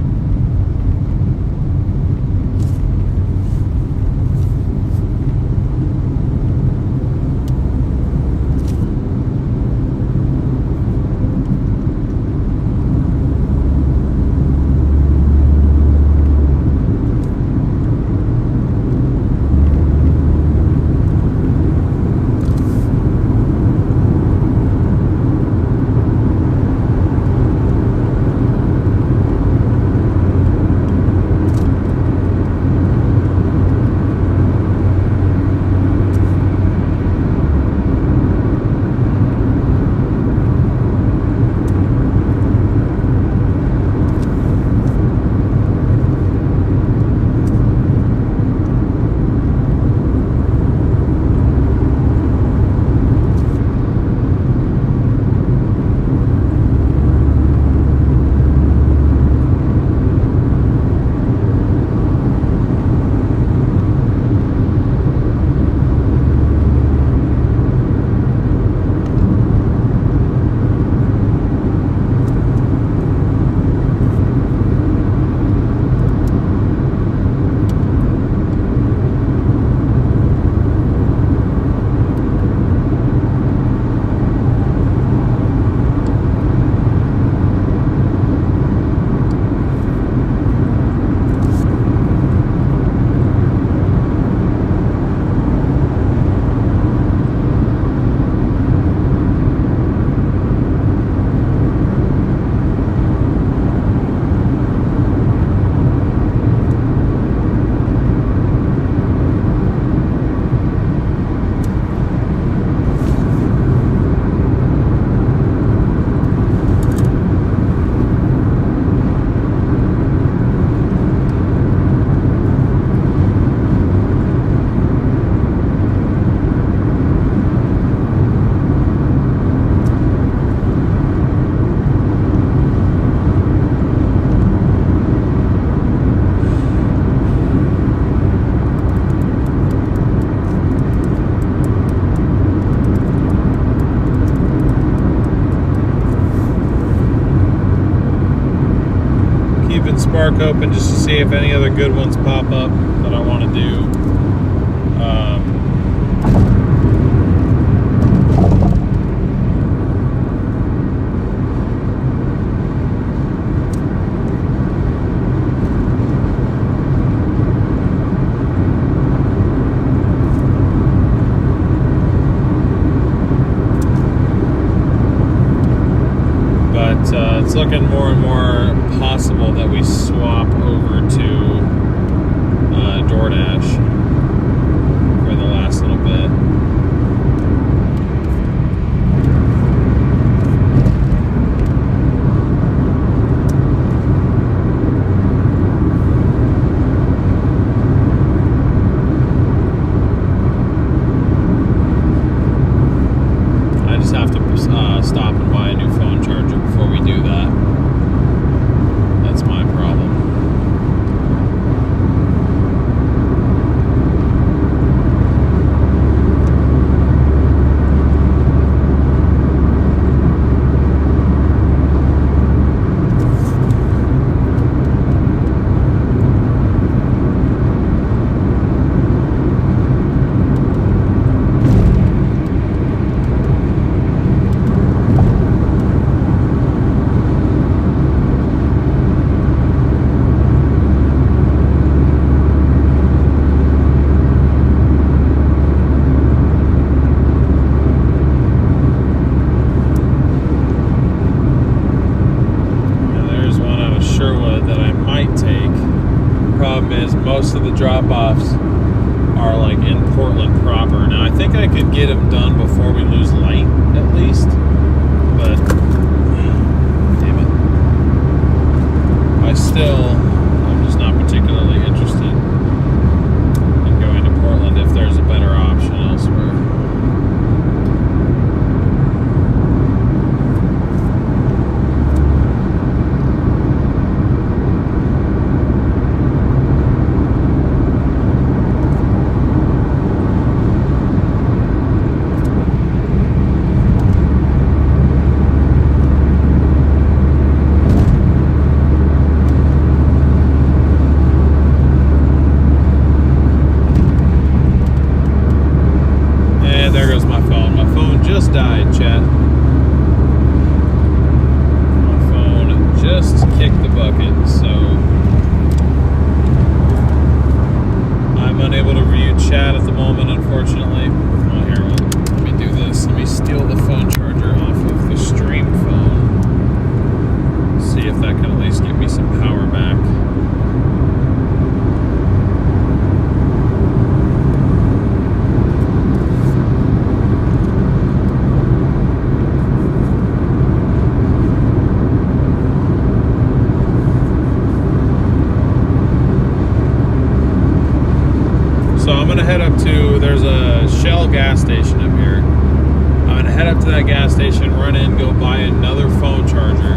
look open just to see if any other good ones pop up that I want to do. It's looking more and more possible that we swap over to Doordash for the last little bit. I just have to stop and buy a new phone charger before we do that. That's my problem. Most of the drop-offs are like in Portland proper. Now I think I could get them done before we lose light at least, but damn it, I'm just not particularly interested in going to Portland if there's a better option elsewhere. There goes my phone. My phone just died, chat. My phone just kicked the bucket, so I'm unable to view chat at the moment, unfortunately. Well, here, let me do this. Let me steal the phone charger off of the stream phone. See if that can at least give me some power back. So I'm gonna head up to, there's a Shell gas station up here. I'm gonna head up to that gas station, run in, go buy another phone charger.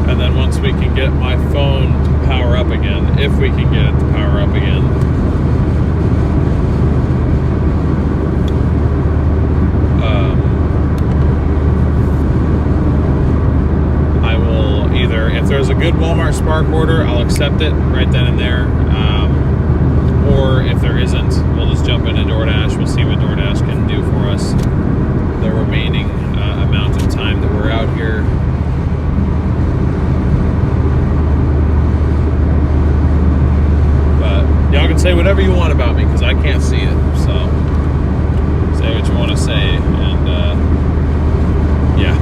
And then once we can get my phone to power up again, if we can get it to power up again, I will either, if there's a good Walmart Spark order, I'll accept it right then and there. Or if there isn't, we'll just jump into DoorDash. We'll see what DoorDash can do for us the remaining amount of time that we're out here. But y'all can say whatever you want about me because I can't see it. So say what you want to say, and yeah.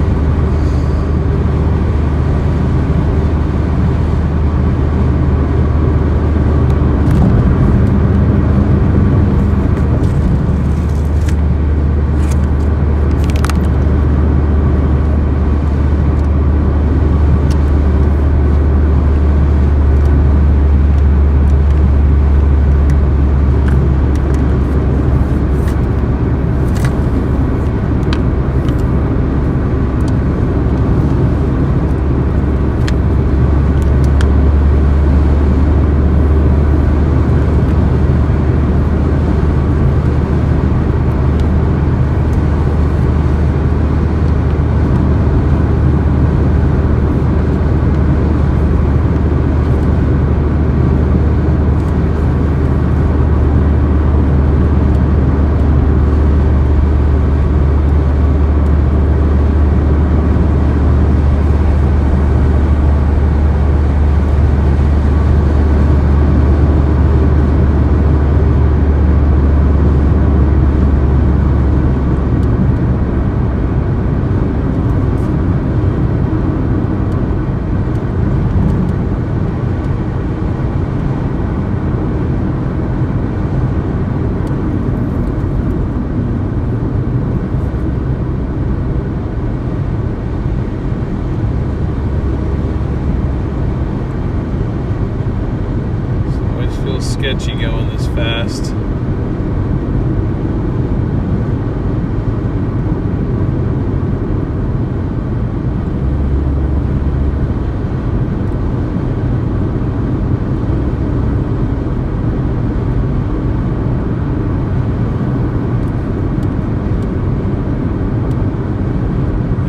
get you going this fast.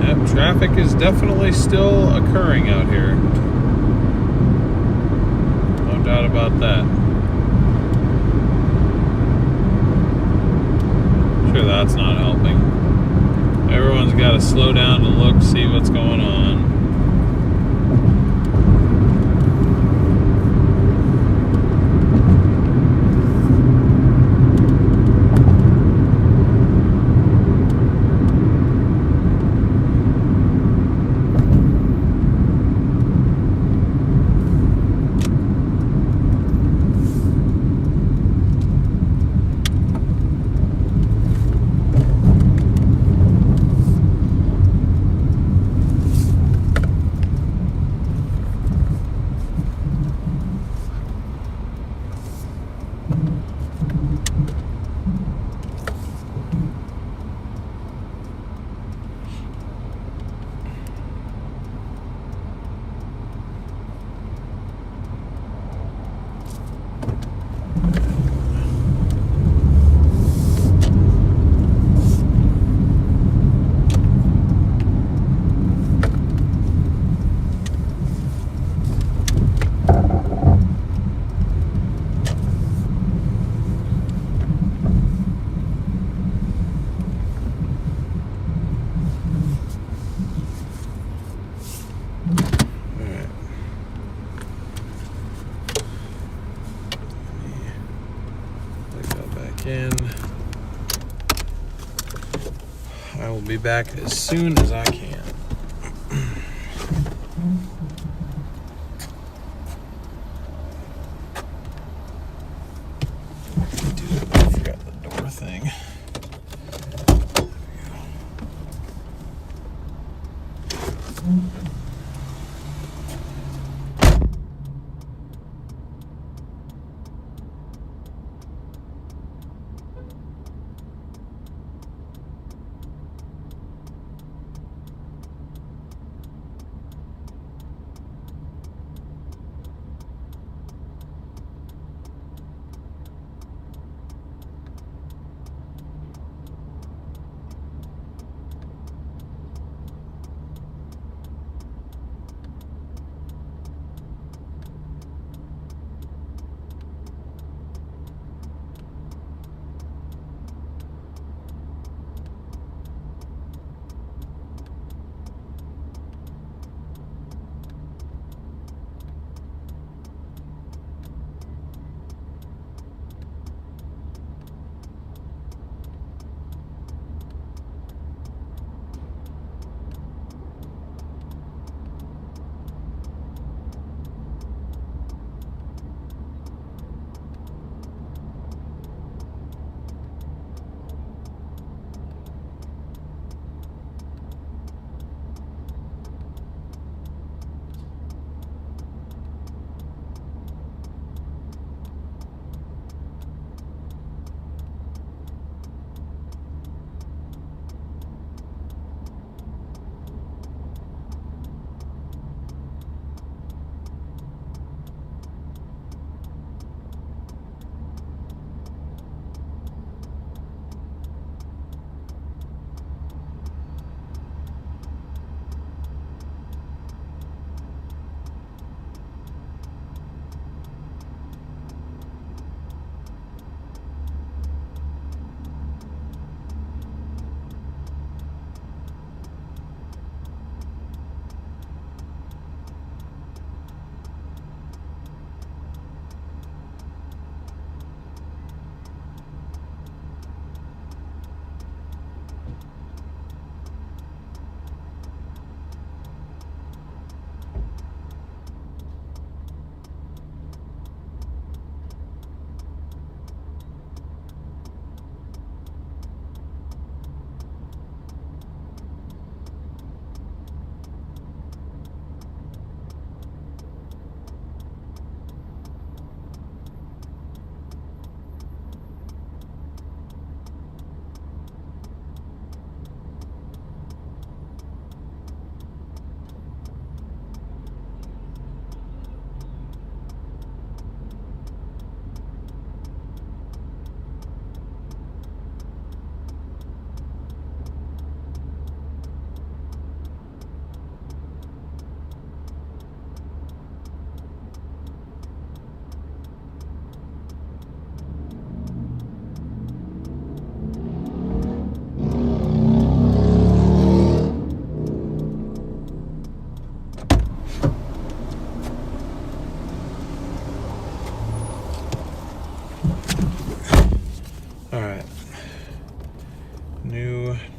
Yep, traffic is definitely still occurring out here. No doubt about that. Sure, that's not helping. Everyone's got to slow down to look, see what's going on. In. I will be back as soon as I can. I forgot the door thing.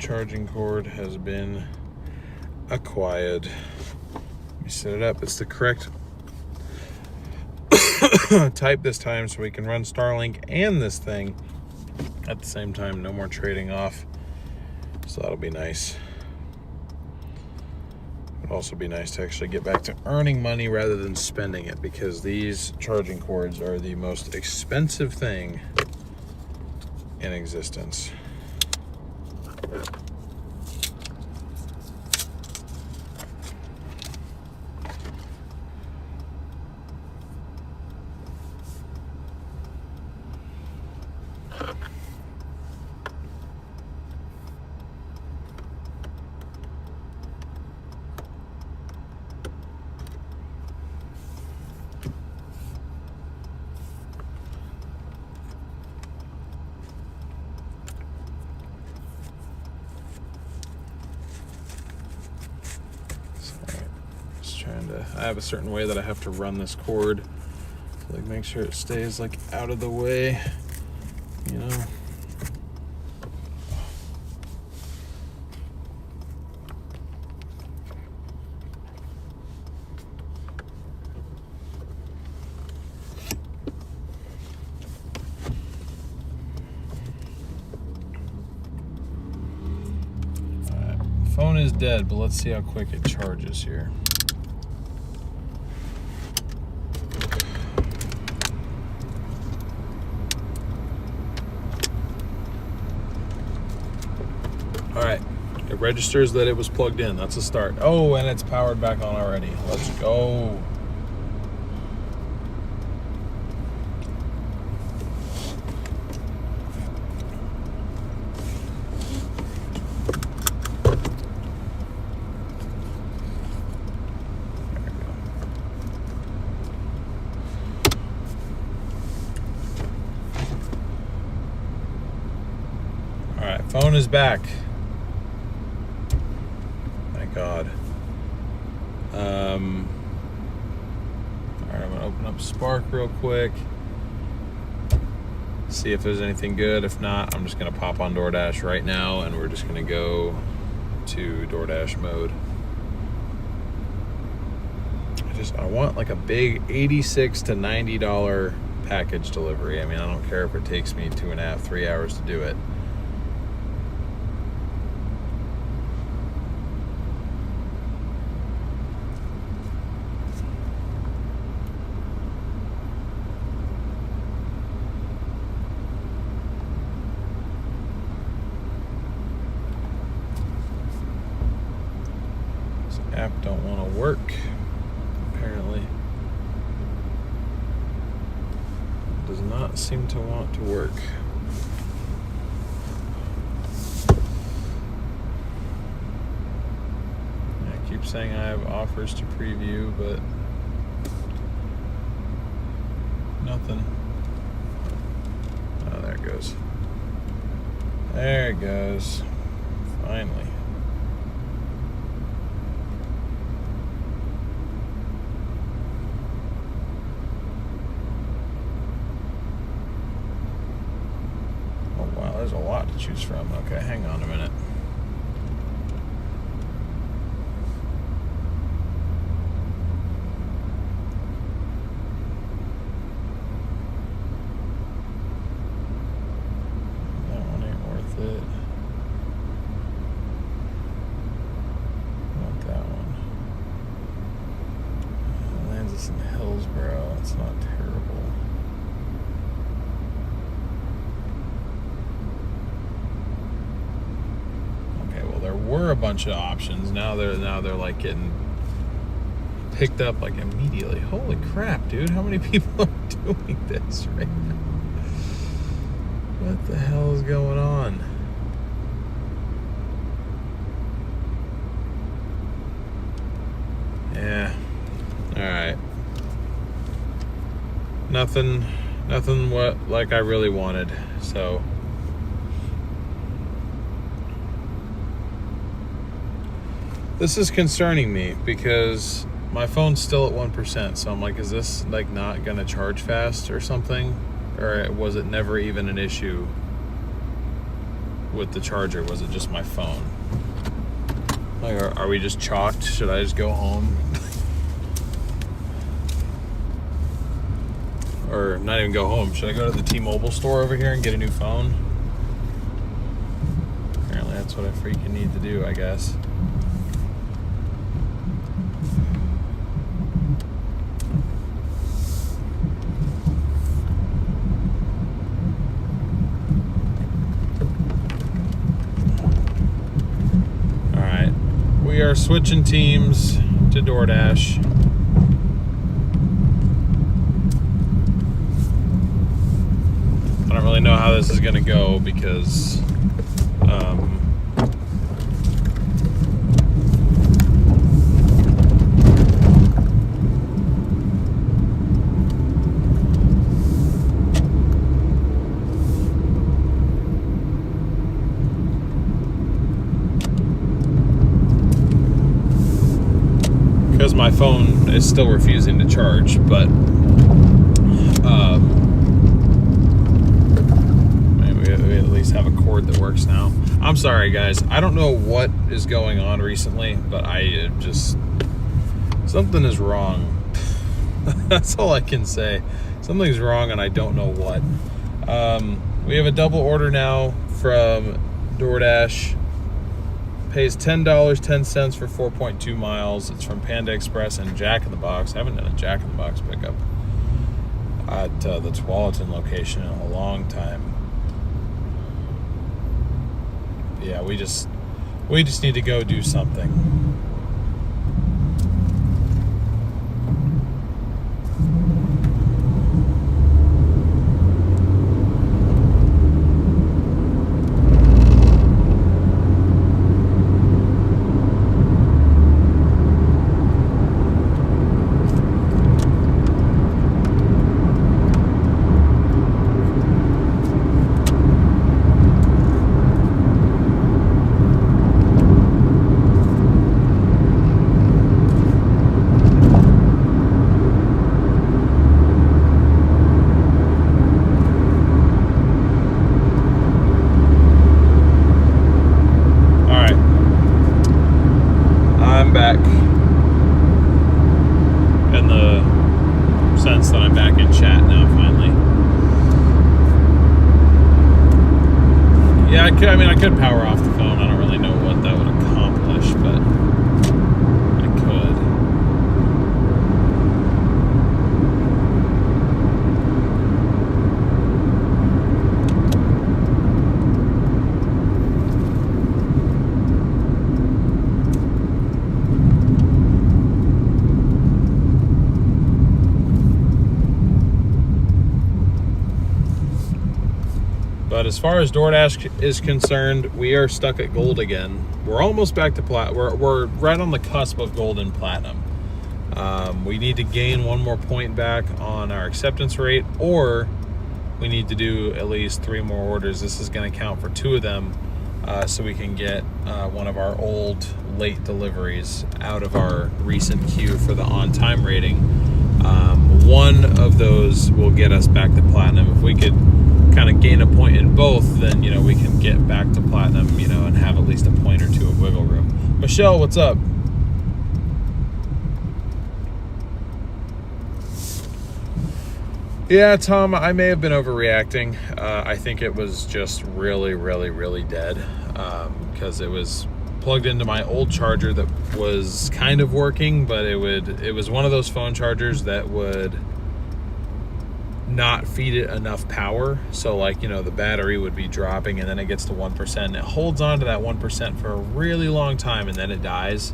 charging cord has been acquired. Let me set it up. It's the correct type this time, so we can run Starlink and this thing at the same time. No more trading off. So that'll be nice. It'll also be nice to actually get back to earning money rather than spending it, because these charging cords are the most expensive thing in existence. I have a certain way that I have to run this cord to like make sure it stays like out of the way, you know. All right, phone is dead, but let's see how quick it charges here. All right, it registers that it was plugged in. That's a start. Oh, and it's powered back on already. Let's go. All right, phone is back. God. All right, I'm gonna open up Spark real quick, see if there's anything good. If not, I'm just gonna pop on Doordash right now, and we're just gonna go to Doordash mode. I want like a big $86 to $90 package delivery. I mean, I don't care if it takes me 2.5, 3 hours to do it. App don't want to work, apparently. It does not seem to want to work. I keep saying I have offers to preview, but nothing. Oh, there it goes. There it goes. Finally. There's a lot to choose from. Okay, hang on a minute. That one ain't worth it. Not that one. It lands us in Hillsboro. That's not terrible. Were a bunch of options. Now they're like getting picked up like immediately. Holy crap, dude! How many people are doing this right now? What the hell is going on? Yeah. All right. Nothing what like I really wanted. So. This is concerning me because my phone's still at 1%, so I'm like, is this like not gonna charge fast or something? Or was it never even an issue with the charger? Was it just my phone? Like, are we just chalked? Should I just go home? Or not even go home. Should I go to the T-Mobile store over here and get a new phone? Apparently that's what I freaking need to do, I guess. Alright. We are switching teams to Doordash. I don't really know how this is going to go because my phone is still refusing to charge, but we at least have a cord that works now. I'm sorry, guys. I don't know what is going on recently, but I just... something is wrong. That's all I can say. Something's wrong and I don't know what. We have a double order now from Doordash. Pays $10.10 for 4.2 miles. It's from Panda Express and Jack in the Box. I haven't done a Jack in the Box pickup at the Tualatin location in a long time. Yeah, we just need to go do something. Back in the sense that I'm back in chat now finally. Yeah, I could power off the phone. I don't really know what that would accomplish, but I could. But as far as Doordash is concerned, we are stuck at gold again. We're almost back to platinum. We're right on the cusp of gold and platinum. We need to gain one more point back on our acceptance rate, or we need to do at least 3 more orders. This is going to count for 2 of them, so we can get one of our old late deliveries out of our recent queue for the on-time rating. One of those will get us back to platinum. If we could kind of gain a point in both, then we can get back to platinum, and have at least a point or 2 of wiggle room. Michelle, what's up? Yeah, Tom, I may have been overreacting. I think it was just really, really, really dead, because it was plugged into my old charger that was kind of working, but it was one of those phone chargers that would not feed it enough power. So the battery would be dropping, and then it gets to 1% and it holds on to that 1% for a really long time, and then it dies.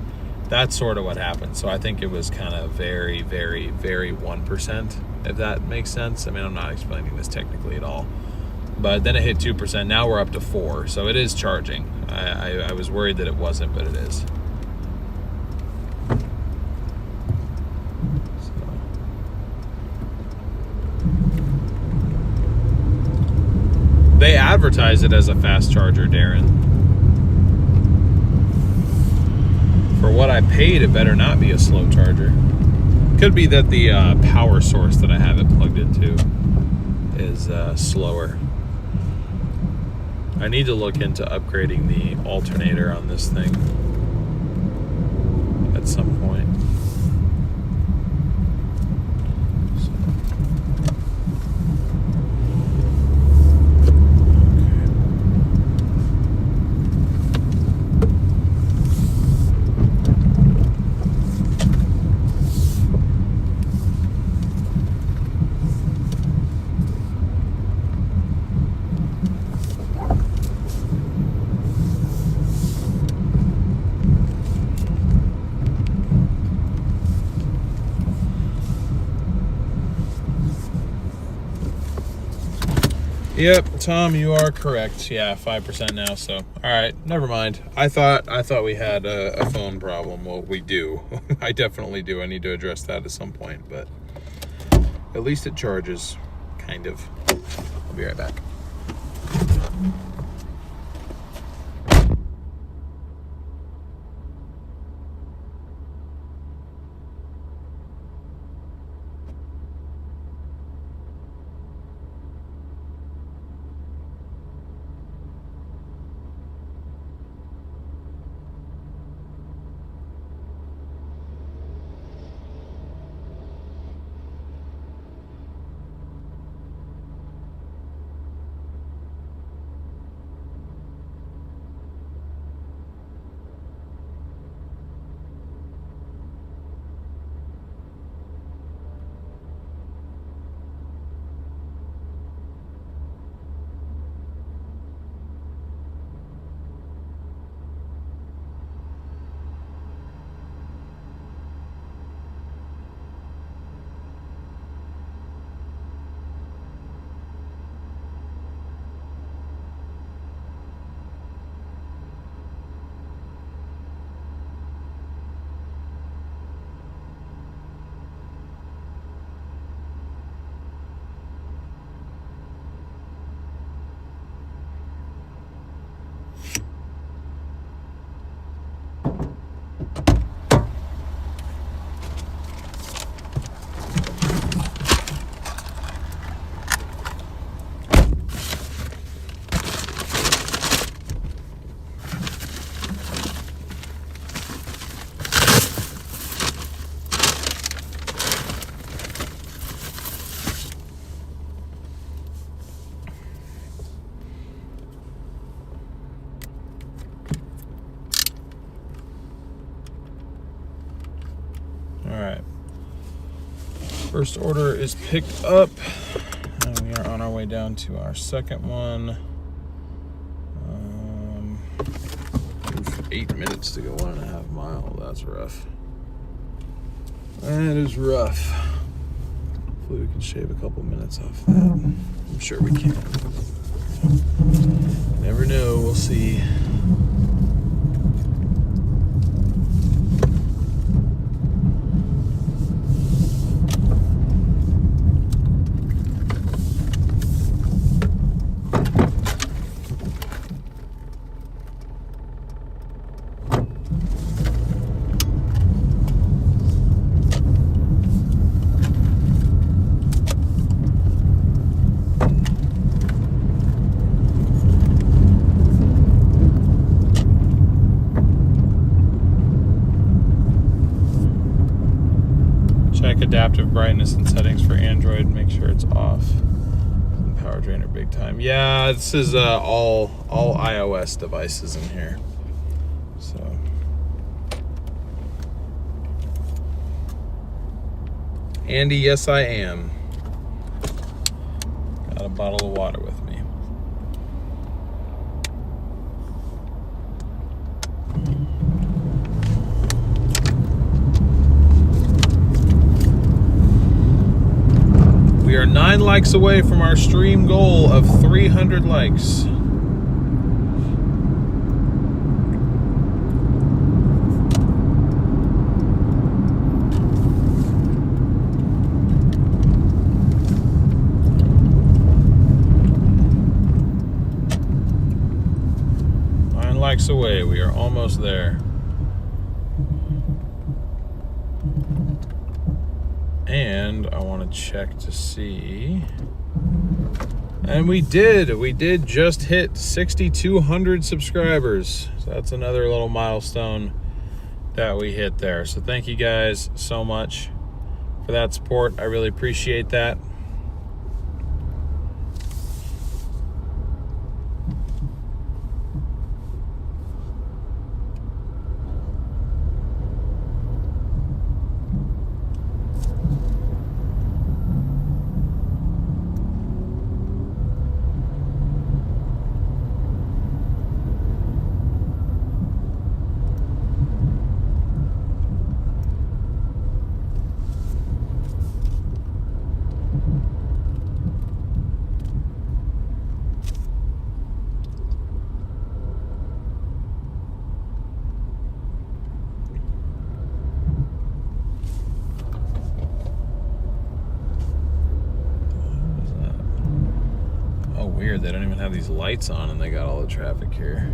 That's sort of what happened. So I think it was kind of very, very, very 1%, if that makes sense. I mean, I'm not explaining this technically at all, but then it hit 2%. Now we're up to 4%, so it is charging. I was worried that it wasn't, but it is. They advertise it as a fast charger, Darren. For what I paid, it better not be a slow charger. Could be that the power source that I have it plugged into is slower. I need to look into upgrading the alternator on this thing at some point. Yep, Tom, you are correct. Yeah, 5% now. So, all right, never mind. I thought we had a phone problem. Well, we do. I definitely do. I need to address that at some point, but at least it charges, kind of. I'll be right back. All right. First order is picked up, and we are on our way down to our second one. 8 minutes to go 1.5 miles. That's rough. That is rough. Hopefully we can shave a couple minutes off that. I'm sure we can. Never know. We'll see. Adaptive brightness and settings for Android. Make sure it's off. And power drainer big time. Yeah, this is all iOS devices in here. So Andy, yes I am. Got a bottle of water with me. We are 9 likes away from our stream goal of 300 likes. Likes away. We are almost there. And I want to check to see And we did just hit 6,200 subscribers. So that's another little milestone that we hit there. So thank you guys so much for that support. I really appreciate that. Weird, they don't even have these lights on and they got all the traffic here.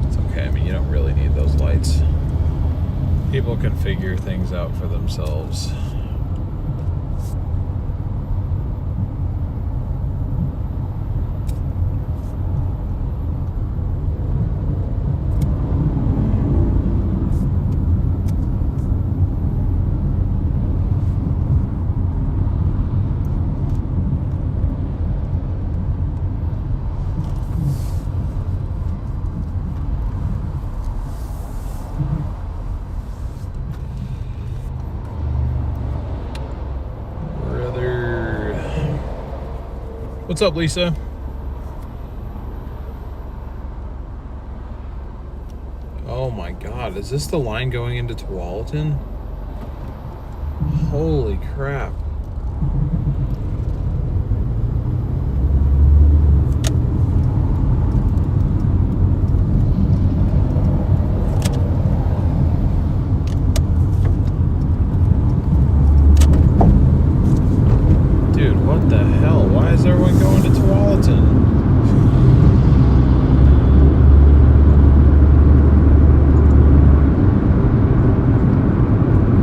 It's okay, I mean, you don't really need those lights. People can figure things out for themselves. What's up, Lisa? Oh my God, is this the line going into Tualatin? Holy crap. What the hell? Why is everyone going to Tualatin?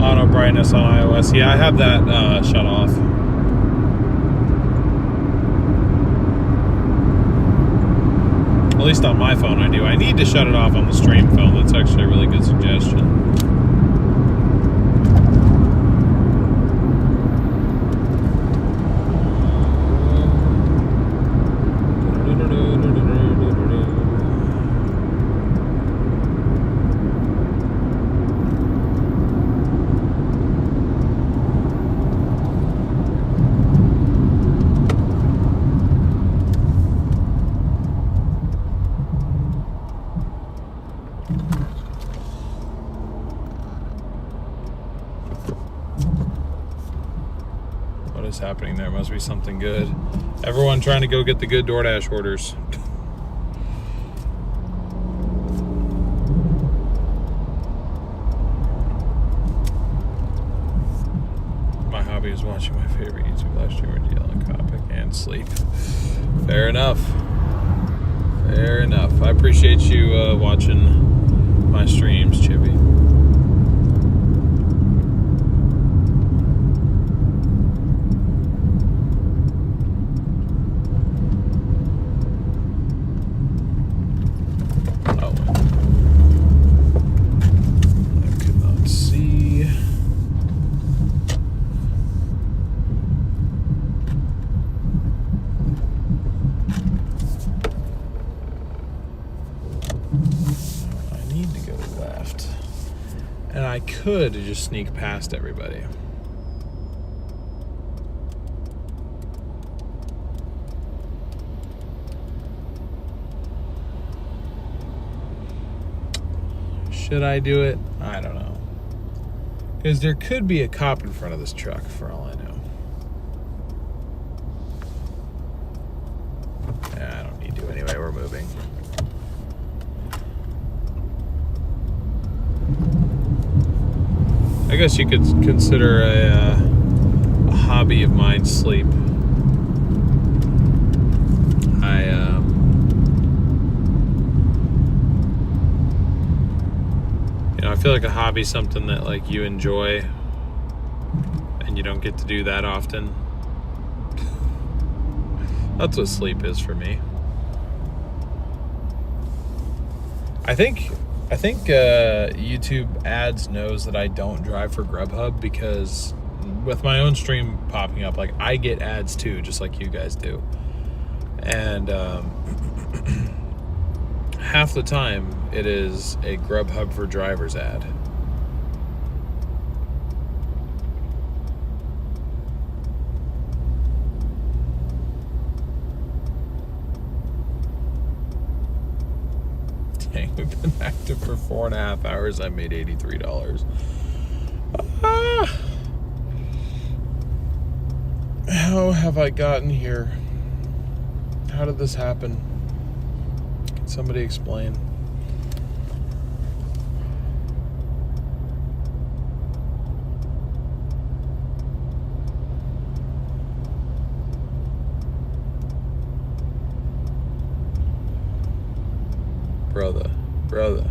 Auto brightness on iOS. Yeah, I have that shut off. At least on my phone I do. I need to shut it off on the stream phone. That's actually a really good suggestion. Happening there must be something good. Everyone trying to go get the good DoorDash orders. My hobby is watching my favorite YouTube live streamer deal and topic and sleep. Fair enough. Fair enough. I appreciate you watching my streams, Chippy. I could just sneak past everybody. Should I do it? I don't know. Because there could be a cop in front of this truck for all I know. Yeah, I don't need to anyway, we're moving. I guess you could consider a hobby of mine sleep. I feel like a hobby's something that like you enjoy and you don't get to do that often. That's what sleep is for me. I think YouTube ads knows that I don't drive for Grubhub because with my own stream popping up, like I get ads too, just like you guys do. And half the time it is a Grubhub for drivers ad. Dang, we've been active for 4.5 hours. I made $83. How have I gotten here? How did this happen? Can somebody explain? Brother.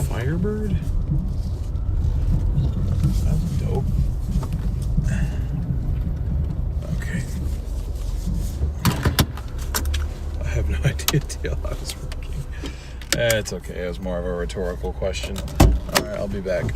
Firebird? That's dope. Okay. I have no idea how it's working. It's okay. It was more of a rhetorical question. Alright, I'll be back.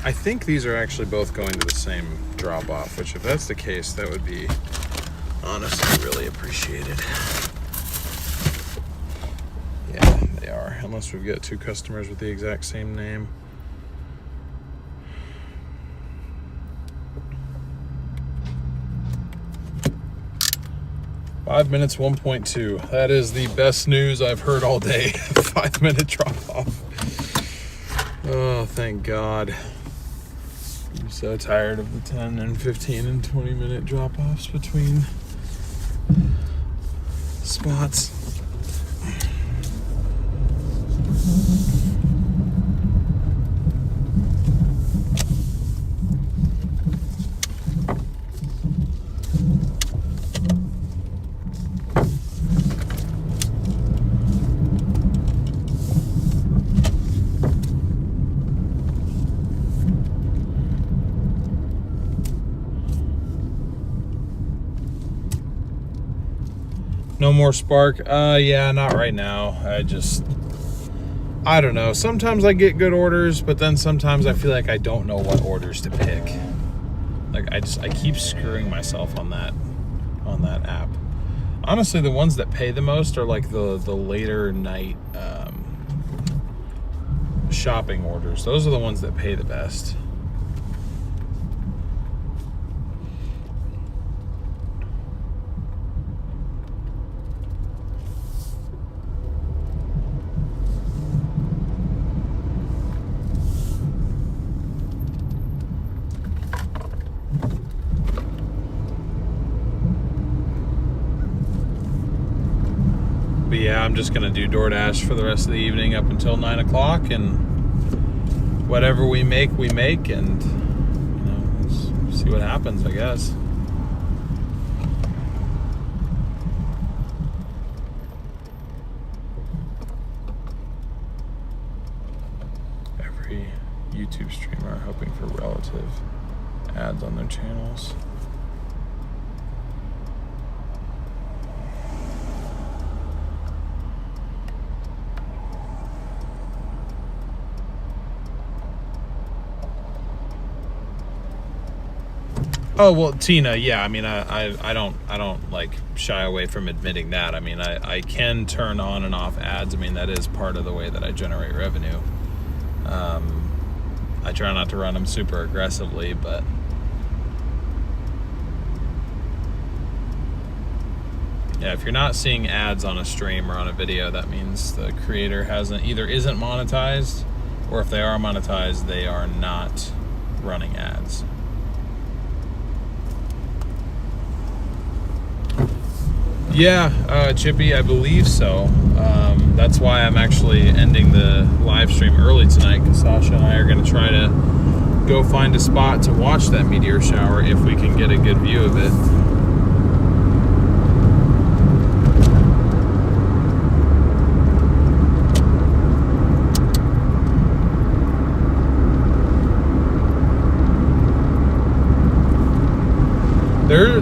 I think these are actually both going to the same drop-off, which if that's the case, that would be honestly really appreciated. Yeah, they are, unless we've got two customers with the exact same name. Five minutes, 1.2. That is the best news I've heard all day. 5-minute drop-off. Oh, thank God. I'm so tired of the 10 and 15 and 20-minute drop-offs between spots. No more Spark. Yeah, not right now. I don't know. Sometimes I get good orders, but then sometimes I feel like I don't know what orders to pick. Like I keep screwing myself on that app. Honestly, the ones that pay the most are like the later night shopping orders. Those are the ones that pay the best. But yeah, I'm just gonna do DoorDash for the rest of the evening up until 9 o'clock, and whatever we make, and let's see what happens, I guess. Every YouTube streamer hoping for relative ads on their channels. Oh, well, Tina, yeah, I mean, I don't like shy away from admitting that. I mean, I can turn on and off ads. I mean, that is part of the way that I generate revenue. I try not to run them super aggressively, but yeah, if you're not seeing ads on a stream or on a video, that means the creator isn't monetized, or if they are monetized, they are not running ads. Yeah, Chippy, I believe so. That's why I'm actually ending the live stream early tonight, because Sasha and I are going to try to go find a spot to watch that meteor shower if we can get a good view of it.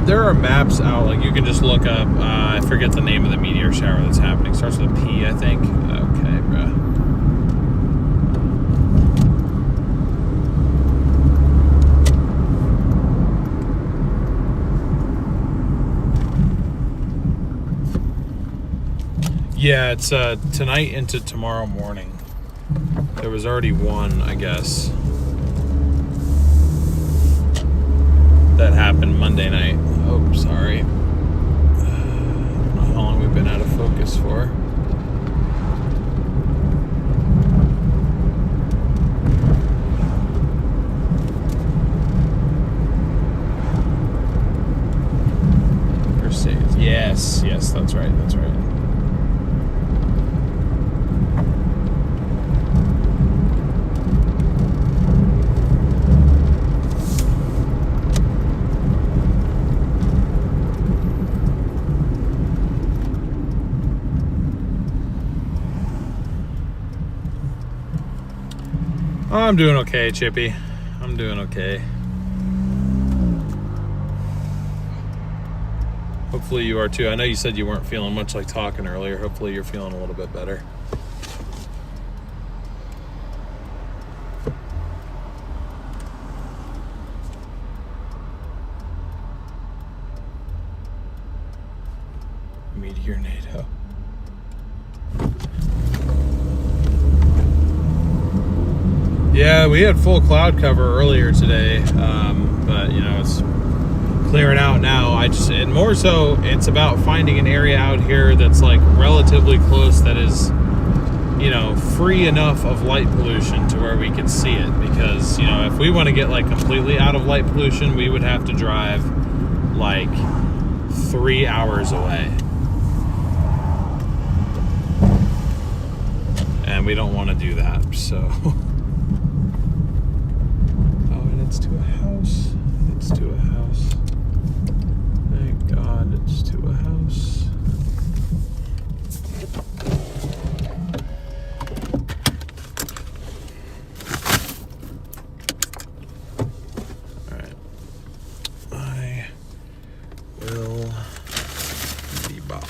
There are maps out, like you can just look up, I forget the name of the meteor shower that's happening. Starts with a P, I think. Okay, bruh. Yeah, it's tonight into tomorrow morning. There was already one, I guess, that happened Monday night. Oh, sorry. I don't know how long we've been out of focus for. Crusades. Yes, that's right. I'm doing okay, Chippy. I'm doing okay. Hopefully you are too. I know you said you weren't feeling much like talking earlier. Hopefully you're feeling a little bit better. Meteor NATO. Yeah, we had full cloud cover earlier today, but it's clearing out now. And more so, it's about finding an area out here that's like relatively close, that is, free enough of light pollution to where we can see it. Because, if we want to get like completely out of light pollution, we would have to drive like 3 hours away. And we don't want to do that, so... It's to a house. Thank God it's to a house. Alright. I will be back.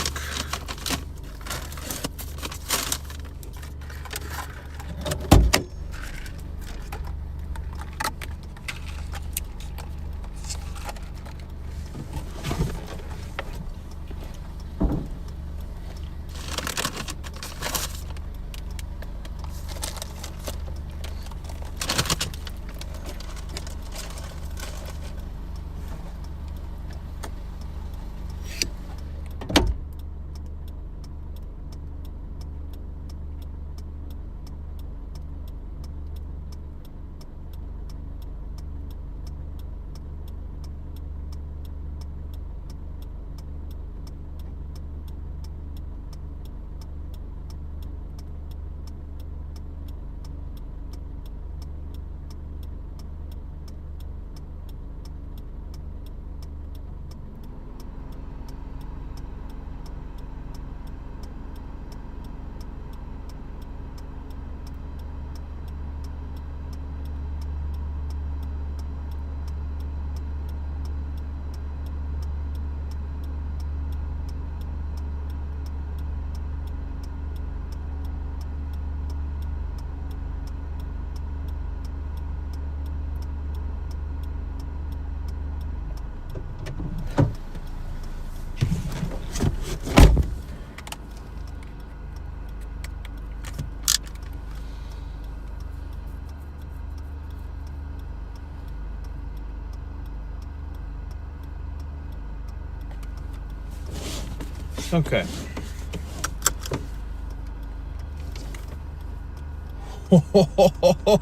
Okay.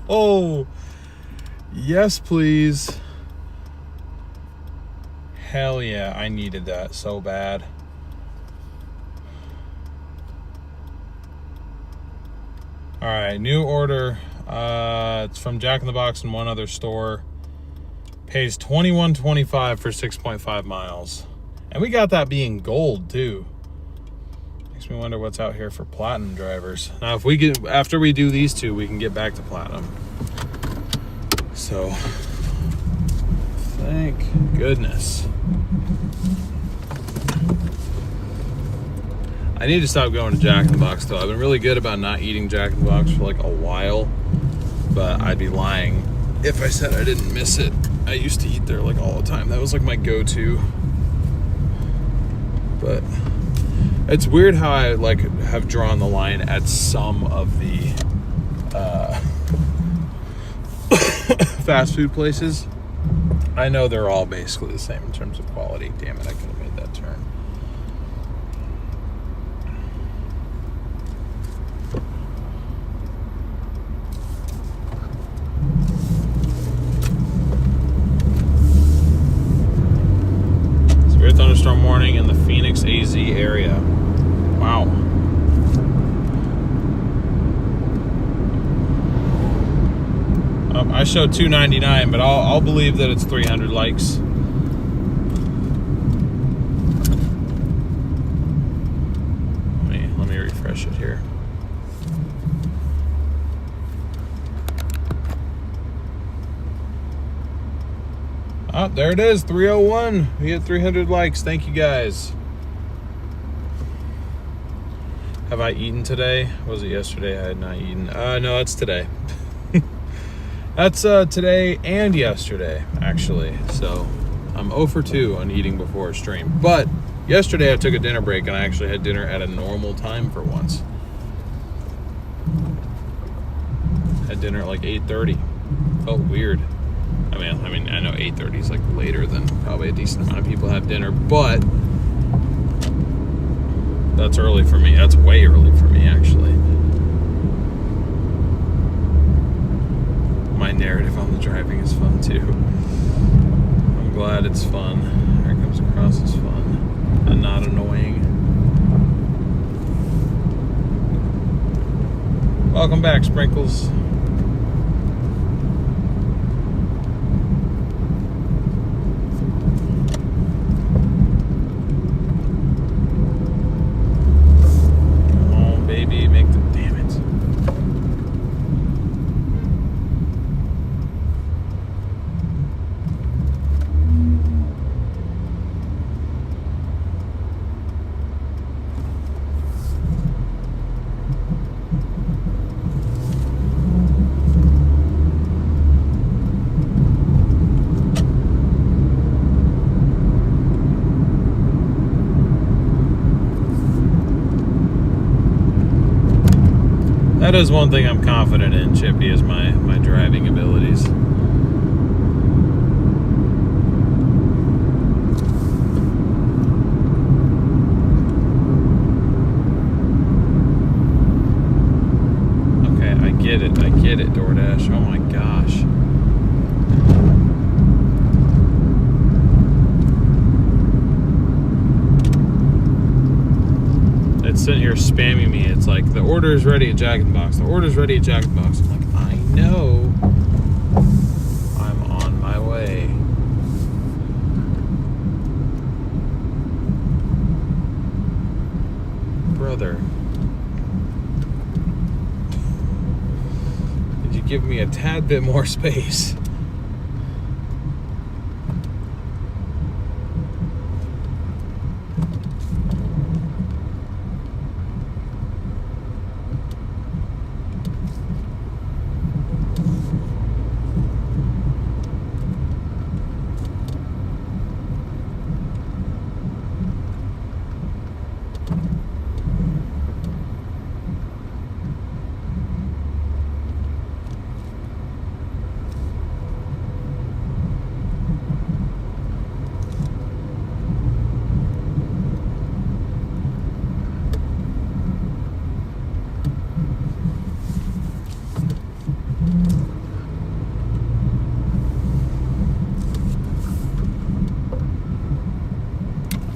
Oh, yes, please. Hell yeah, I needed that so bad. All right, new order. It's from Jack in the Box and one other store. Pays $21.25 for 6.5 miles. And we got that being gold too. Makes me wonder what's out here for platinum drivers. Now, if we get, after we do these two, we can get back to platinum. So, thank goodness. I need to stop going to Jack in the Box though. I've been really good about not eating Jack in the Box for like a while, but I'd be lying if I said I didn't miss it. I used to eat there like all the time. That was like my go-to. But it's weird how I like have drawn the line at some of the fast food places. I know they're all basically the same in terms of quality. Damn it, I could have made that turn. Severe thunderstorm warning in the Phoenix, AZ area. Wow. I showed 299, but I'll believe that it's 300 likes. Let me refresh it here. Oh, there it is, 301. We had 300 likes. Thank you guys. Have I eaten today? Was it yesterday I had not eaten? No, that's today. That's today and yesterday, actually. So I'm 0 for 2 on eating before a stream. But yesterday I took a dinner break and I actually had dinner at a normal time for once. Had dinner at like 8:30. Felt weird. I mean, I know 8:30 is like later than probably a decent amount of people have dinner, but that's early for me. That's way early for me, actually. My narrative on the driving is fun too. I'm glad it's fun. Here it comes across as fun and not annoying. Welcome back, Sprinkles. That is one thing I'm confident in, Chippy, is my driving abilities. Okay, I get it, Doordash. Oh my gosh. It's sitting here spamming me. It's like, the order is ready at Jack in the Box. The order's ready at Jack in the Box. I'm like, I know. I'm on my way. Brother. Could you give me a tad bit more space?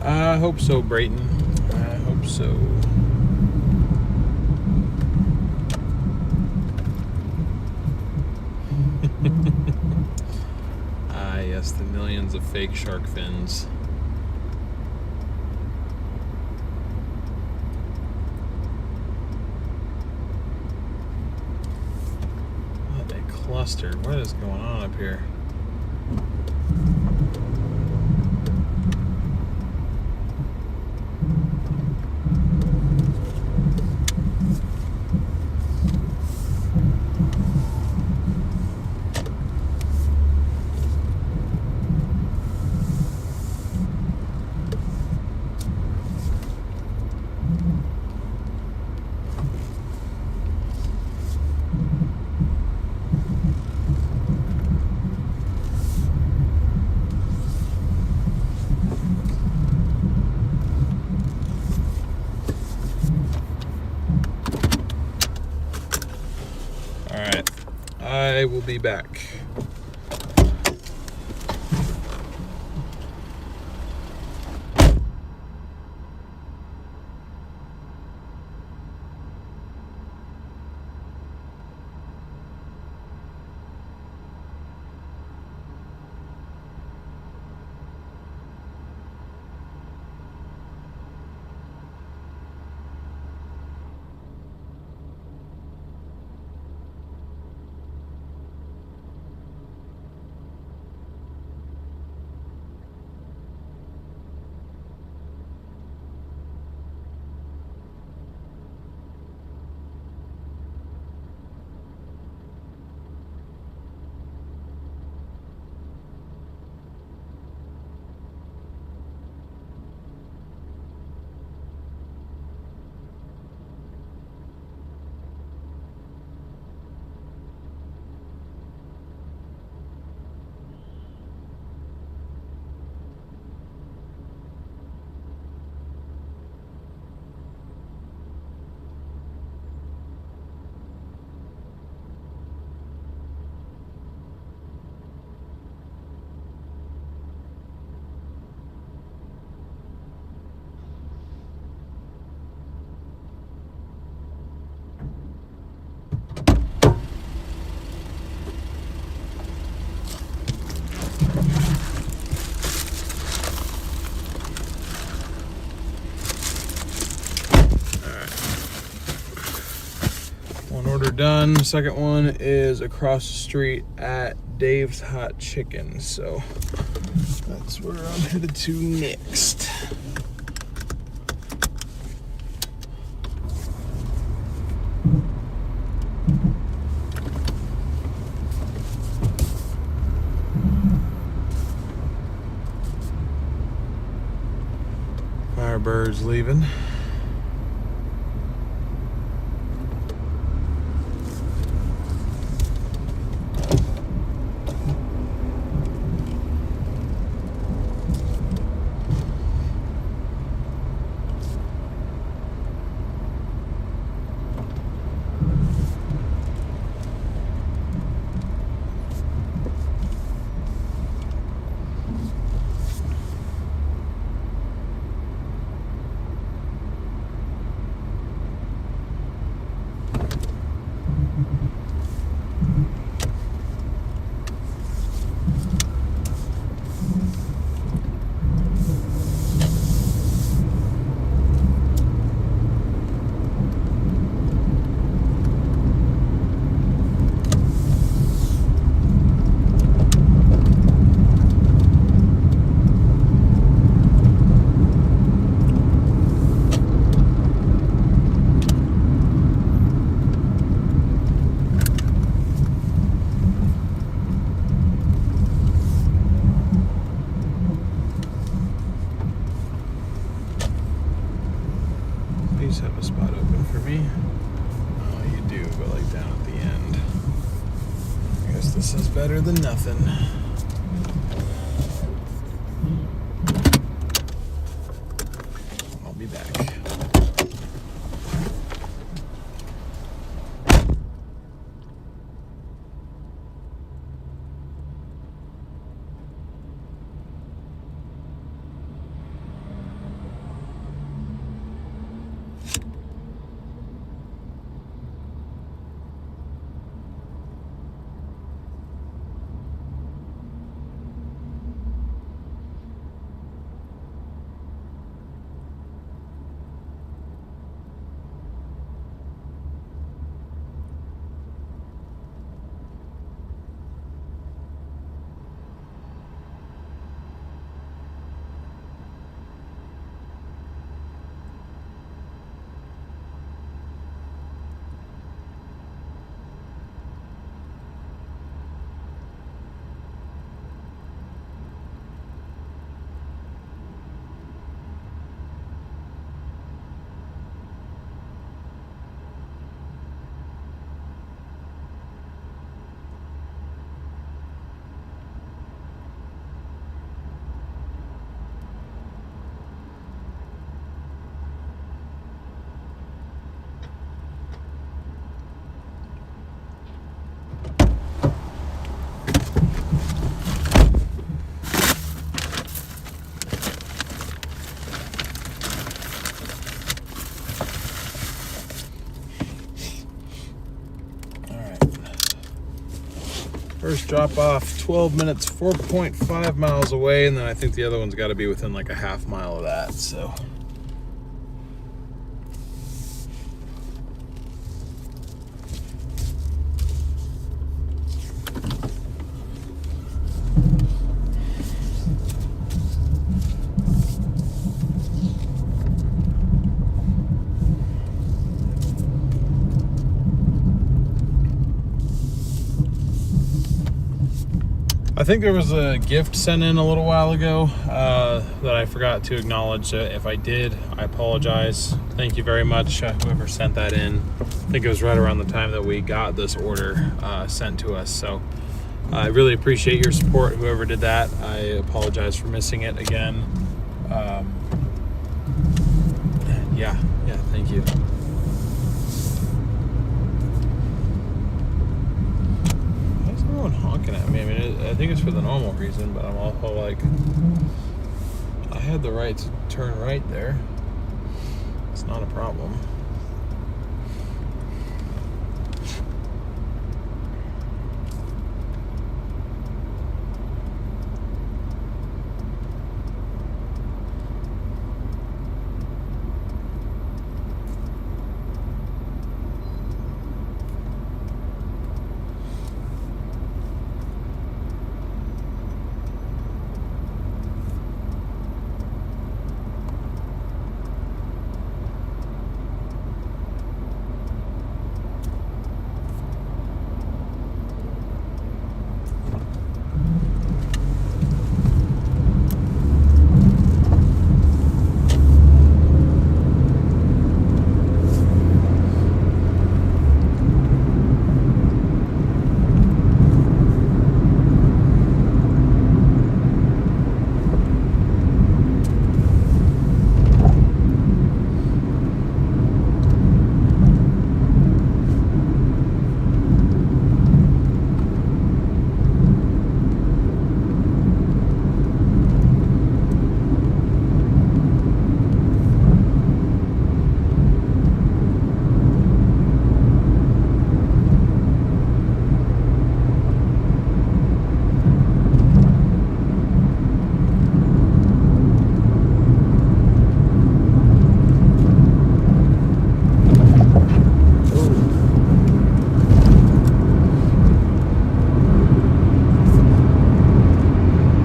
I hope so, Brayton. I hope so. Ah, yes, the millions of fake shark fins. Oh, they clustered. What is going on up here? Alright, I will be back. One order done. Second one is across the street at Dave's Hot Chicken. So that's where I'm headed to next. Firebird's leaving. Please have a spot open for me. Oh, you do, but like down at the end. I guess this is better than nothing. I'll be back. First drop off, 12 minutes, 4.5 miles away, and then I think the other one's got to be within like a half mile of that, so. I think there was a gift sent in a little while ago that I forgot to acknowledge. If I did, I apologize. Thank you very much, whoever sent that in. I think it was right around the time that we got this order sent to us. So I really appreciate your support, whoever did that. I apologize for missing it again. Yeah, thank you. Honking at me. I mean, I think it's for the normal reason, but I'm also like, I had the right to turn right there. It's not a problem.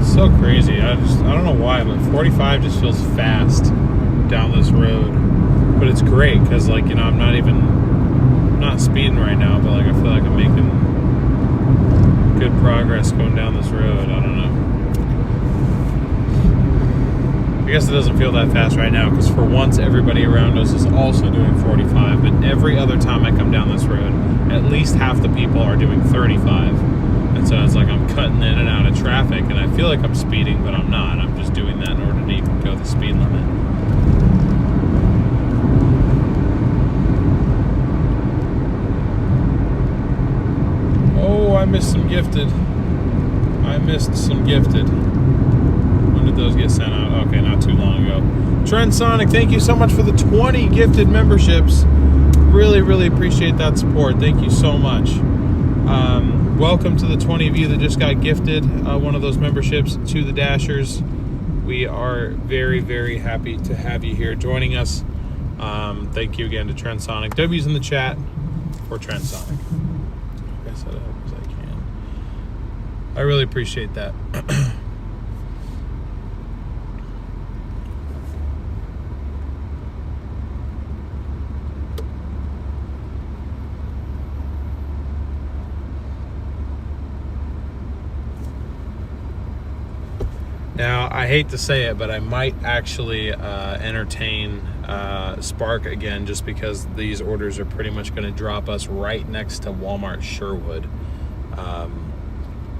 So crazy. I don't know why, but 45 just feels fast down this road. But it's great because, like, you know, I'm not speeding right now, but like I feel like I'm making good progress going down this road. I don't know. I guess it doesn't feel that fast right now because for once everybody around us is also doing 45, but every other time I come down this road, at least half the people are doing 35. And so it's like I'm cutting in and out of traffic, and I feel like I'm speeding, but I'm not. I'm just doing that in order to even go the speed limit. Oh, I missed some gifted. When did those get sent out? Okay, not too long ago. Trend Sonic, thank you so much for the 20 gifted memberships. Really, really appreciate that support. Thank you so much. Welcome to the 20 of you that just got gifted one of those memberships to the Dashers. We are very, very happy to have you here joining us. Thank you again to Trend Sonic. W's in the chat for Trend Sonic. I said I hope as I can. I really appreciate that. Now, I hate to say it, but I might actually entertain Spark again, just because these orders are pretty much going to drop us right next to Walmart Sherwood.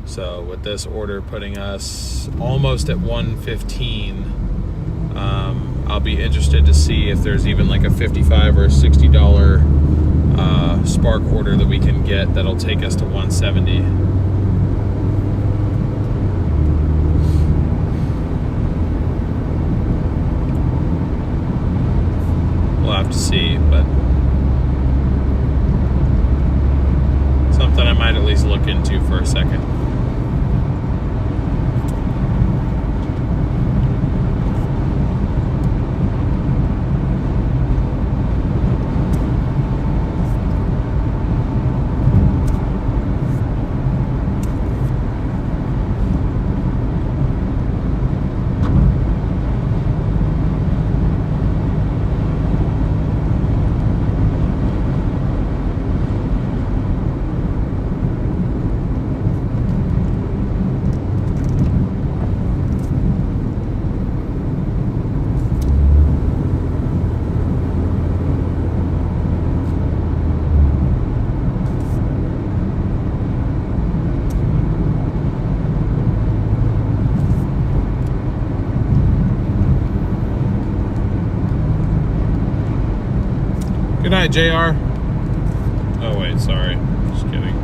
So with this order putting us almost at 115, I'll be interested to see if there's even like a $55 or a $60 Spark order that we can get that'll take us to 170. We'll have to see, but something I might at least look into for a second. Good night, JR. Oh, wait, sorry. Just kidding.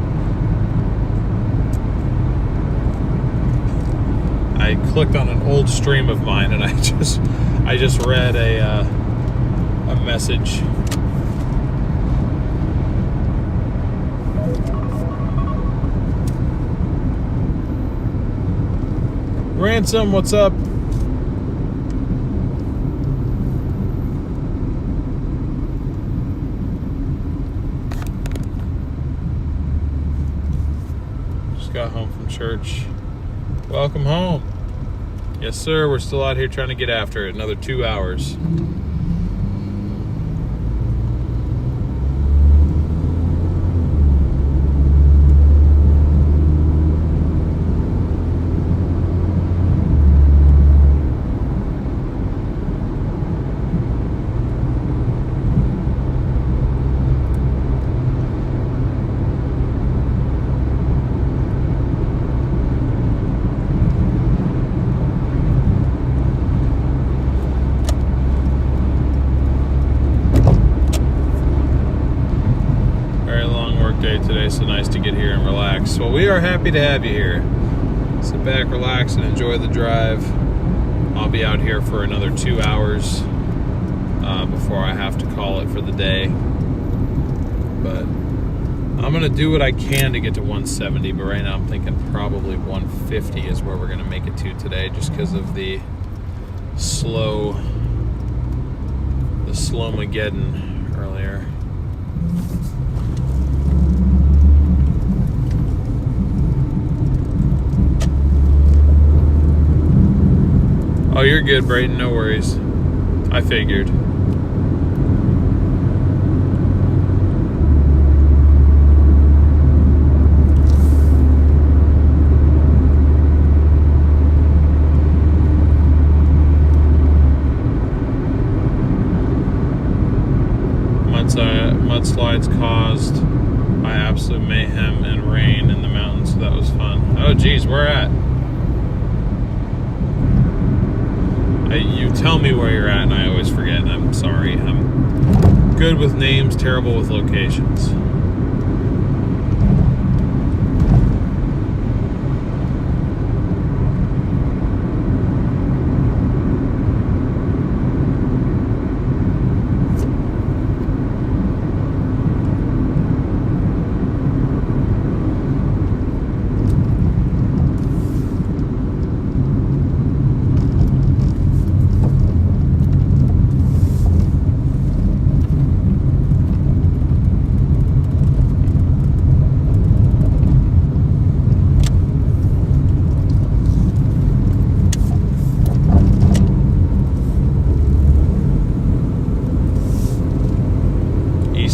I clicked on an old stream of mine and I just read a message. Ransom, what's up? Just got home from church. Welcome home. Yes, sir. We're still out here trying to get after it. Another 2 hours. Today, so nice to get here and relax. Well, we are happy to have you here. Sit back, relax, and enjoy the drive. I'll be out here for another 2 hours before I have to call it for the day. But I'm gonna do what I can to get to 170, but right now I'm thinking probably 150 is where we're gonna make it to today, just because of the Slowmageddon earlier. Oh, you're good, Brayton. No worries. I figured. Mudslides caused by absolute mayhem and rain in the mountains, so that was fun. Oh, geez, where at? You tell me where you're at and I always forget, and I'm sorry. I'm good with names, terrible with locations.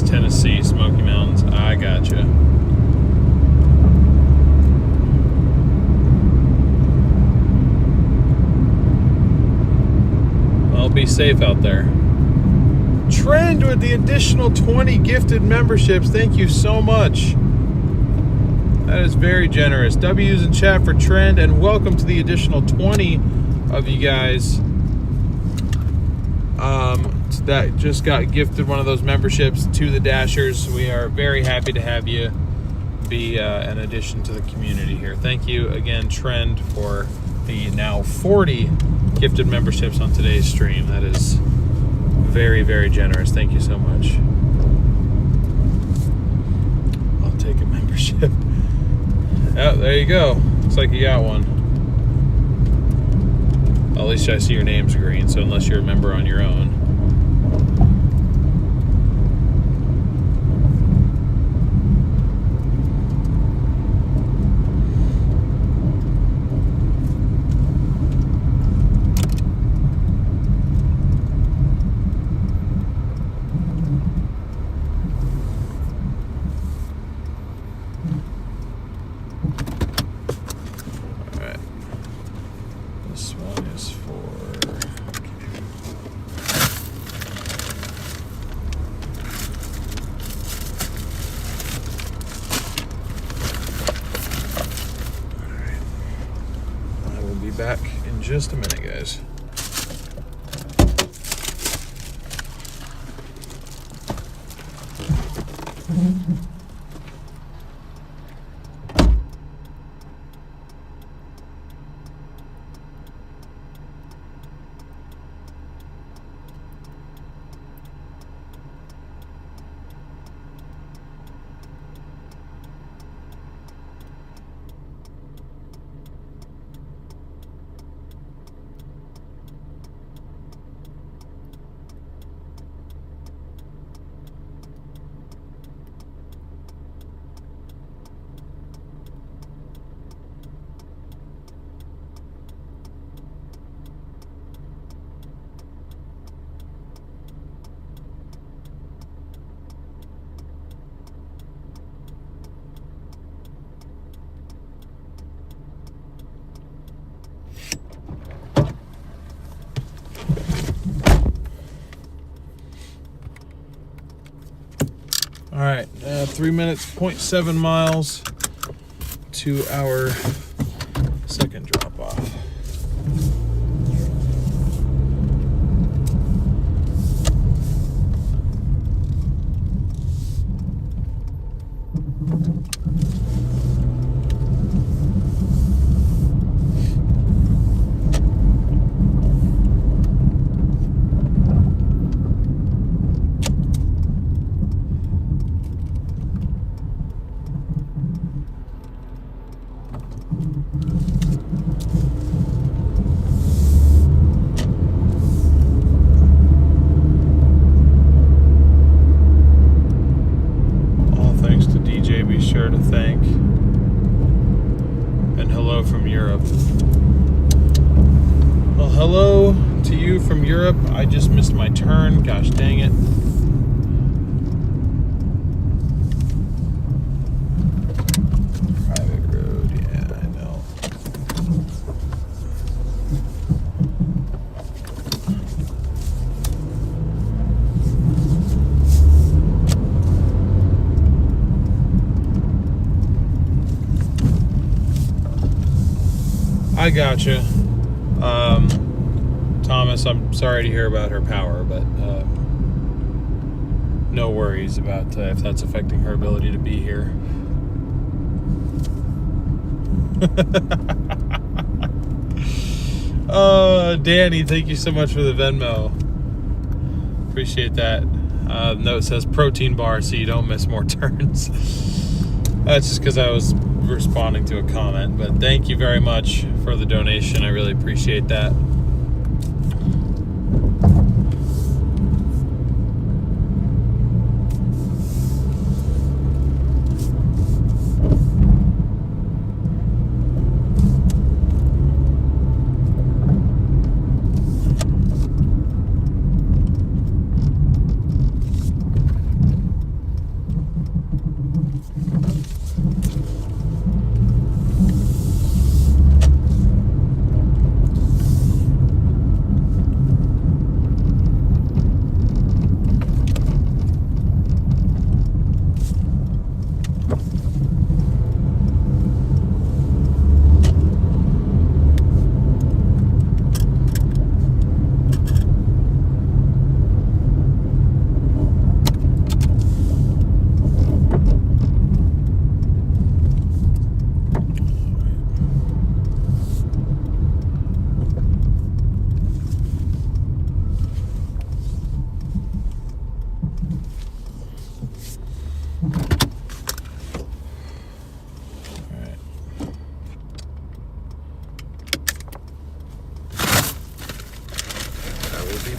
Tennessee, Smoky Mountains. I gotcha. Well, be safe out there. Trend with the additional 20 gifted memberships. Thank you so much. That is very generous. W's in chat for Trend, and welcome to the additional 20 of you guys that just got gifted one of those memberships to the Dashers. We are very happy to have you be an addition to the community here. Thank you again, Trend, for the now 40 gifted memberships on today's stream. That is very, very generous. Thank you so much. I'll take a membership. Oh, there you go. Looks like you got one. At least I see your name's green, so unless you're a member on your own. Back in just a minute, guys. All right, 3 minutes, 0.7 miles to our second drop off. Be sure to thank. And hello from Europe. Well, hello to you from Europe. I just missed my turn. Gosh dang it. Private road. Yeah, I know. I gotcha. Thomas, I'm sorry to hear about her power, but no worries about if that's affecting her ability to be here. Danny, thank you so much for the Venmo. Appreciate that. Note says protein bar so you don't miss more turns. That's just because I was responding to a comment, but thank you very much for the donation. I really appreciate that.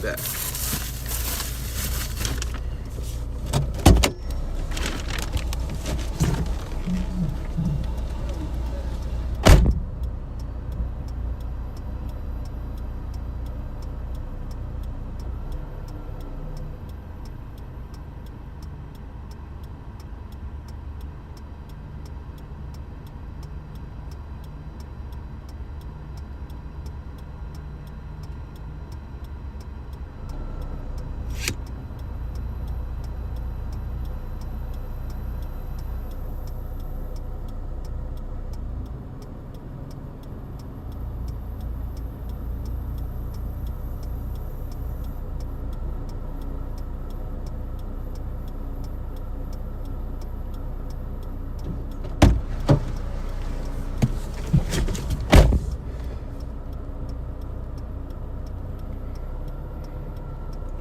Back.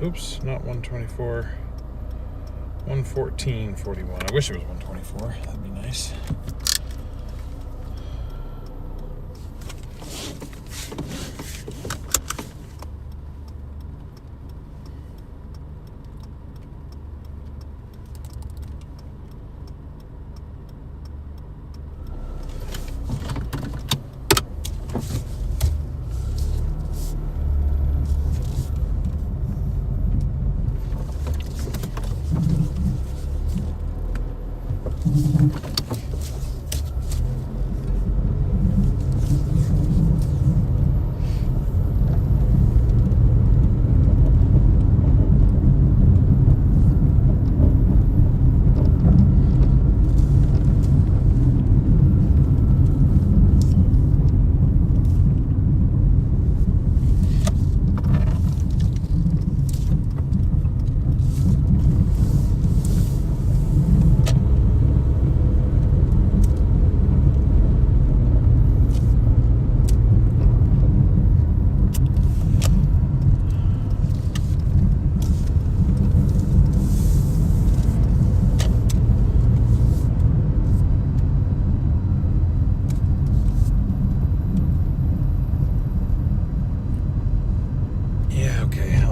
Oops, not 124. 114.41. I wish it was 124. That'd be nice.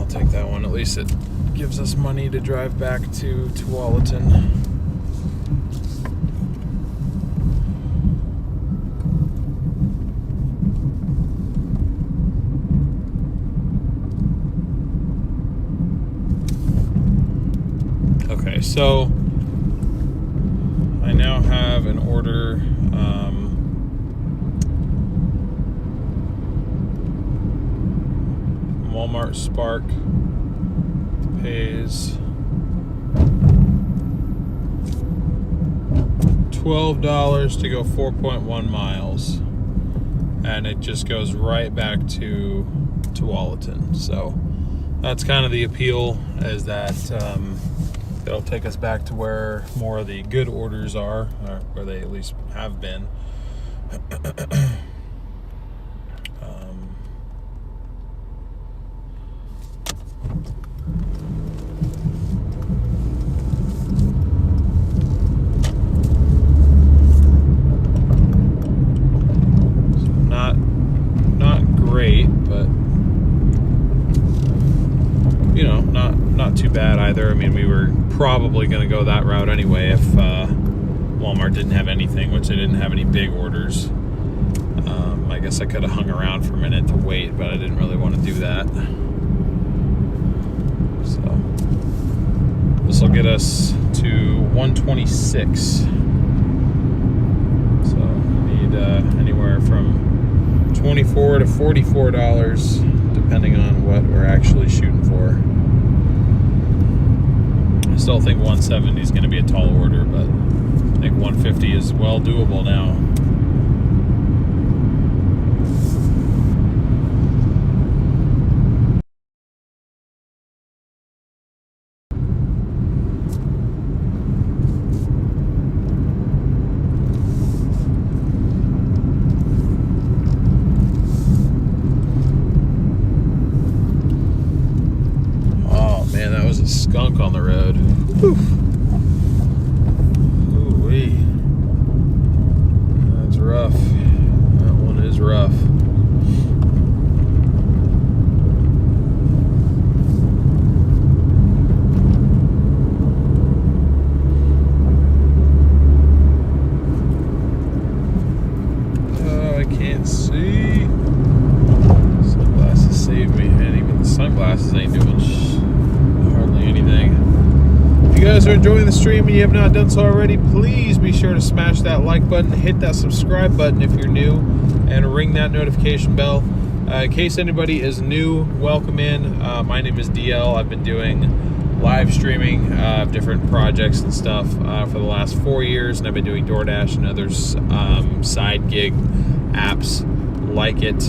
take that one. At least it gives us money to drive back to Tualatin. Okay, so I now have an order. Walmart Spark pays $12 to go 4.1 miles, and it just goes right back to Tualatin. So that's kind of the appeal, is that it'll take us back to where more of the good orders are, or where they at least have been. Not great, but you know, not too bad either. I mean, we were probably going to go that route anyway if Walmart didn't have anything, which they didn't have any big orders. I guess I could have hung around for a minute to wait, but I didn't really want to do that. So this will get us to 126. So need anywhere from $24 to $44, depending on what we're actually shooting for. I still think 170 is going to be a tall order, but I think 150 is well doable now. Skunk on the road. Ooh-wee. That's rough. That one is rough. Oh, I can't see. Sunglasses save me, and even the sunglasses ain't doing anything. If you guys are enjoying the stream and you have not done so already, please be sure to smash that like button, hit that subscribe button if you're new, and ring that notification bell. In case anybody is new, welcome in. My name is DL. I've been doing live streaming of different projects and stuff for the last 4 years, and I've been doing Doordash and other side gig apps like it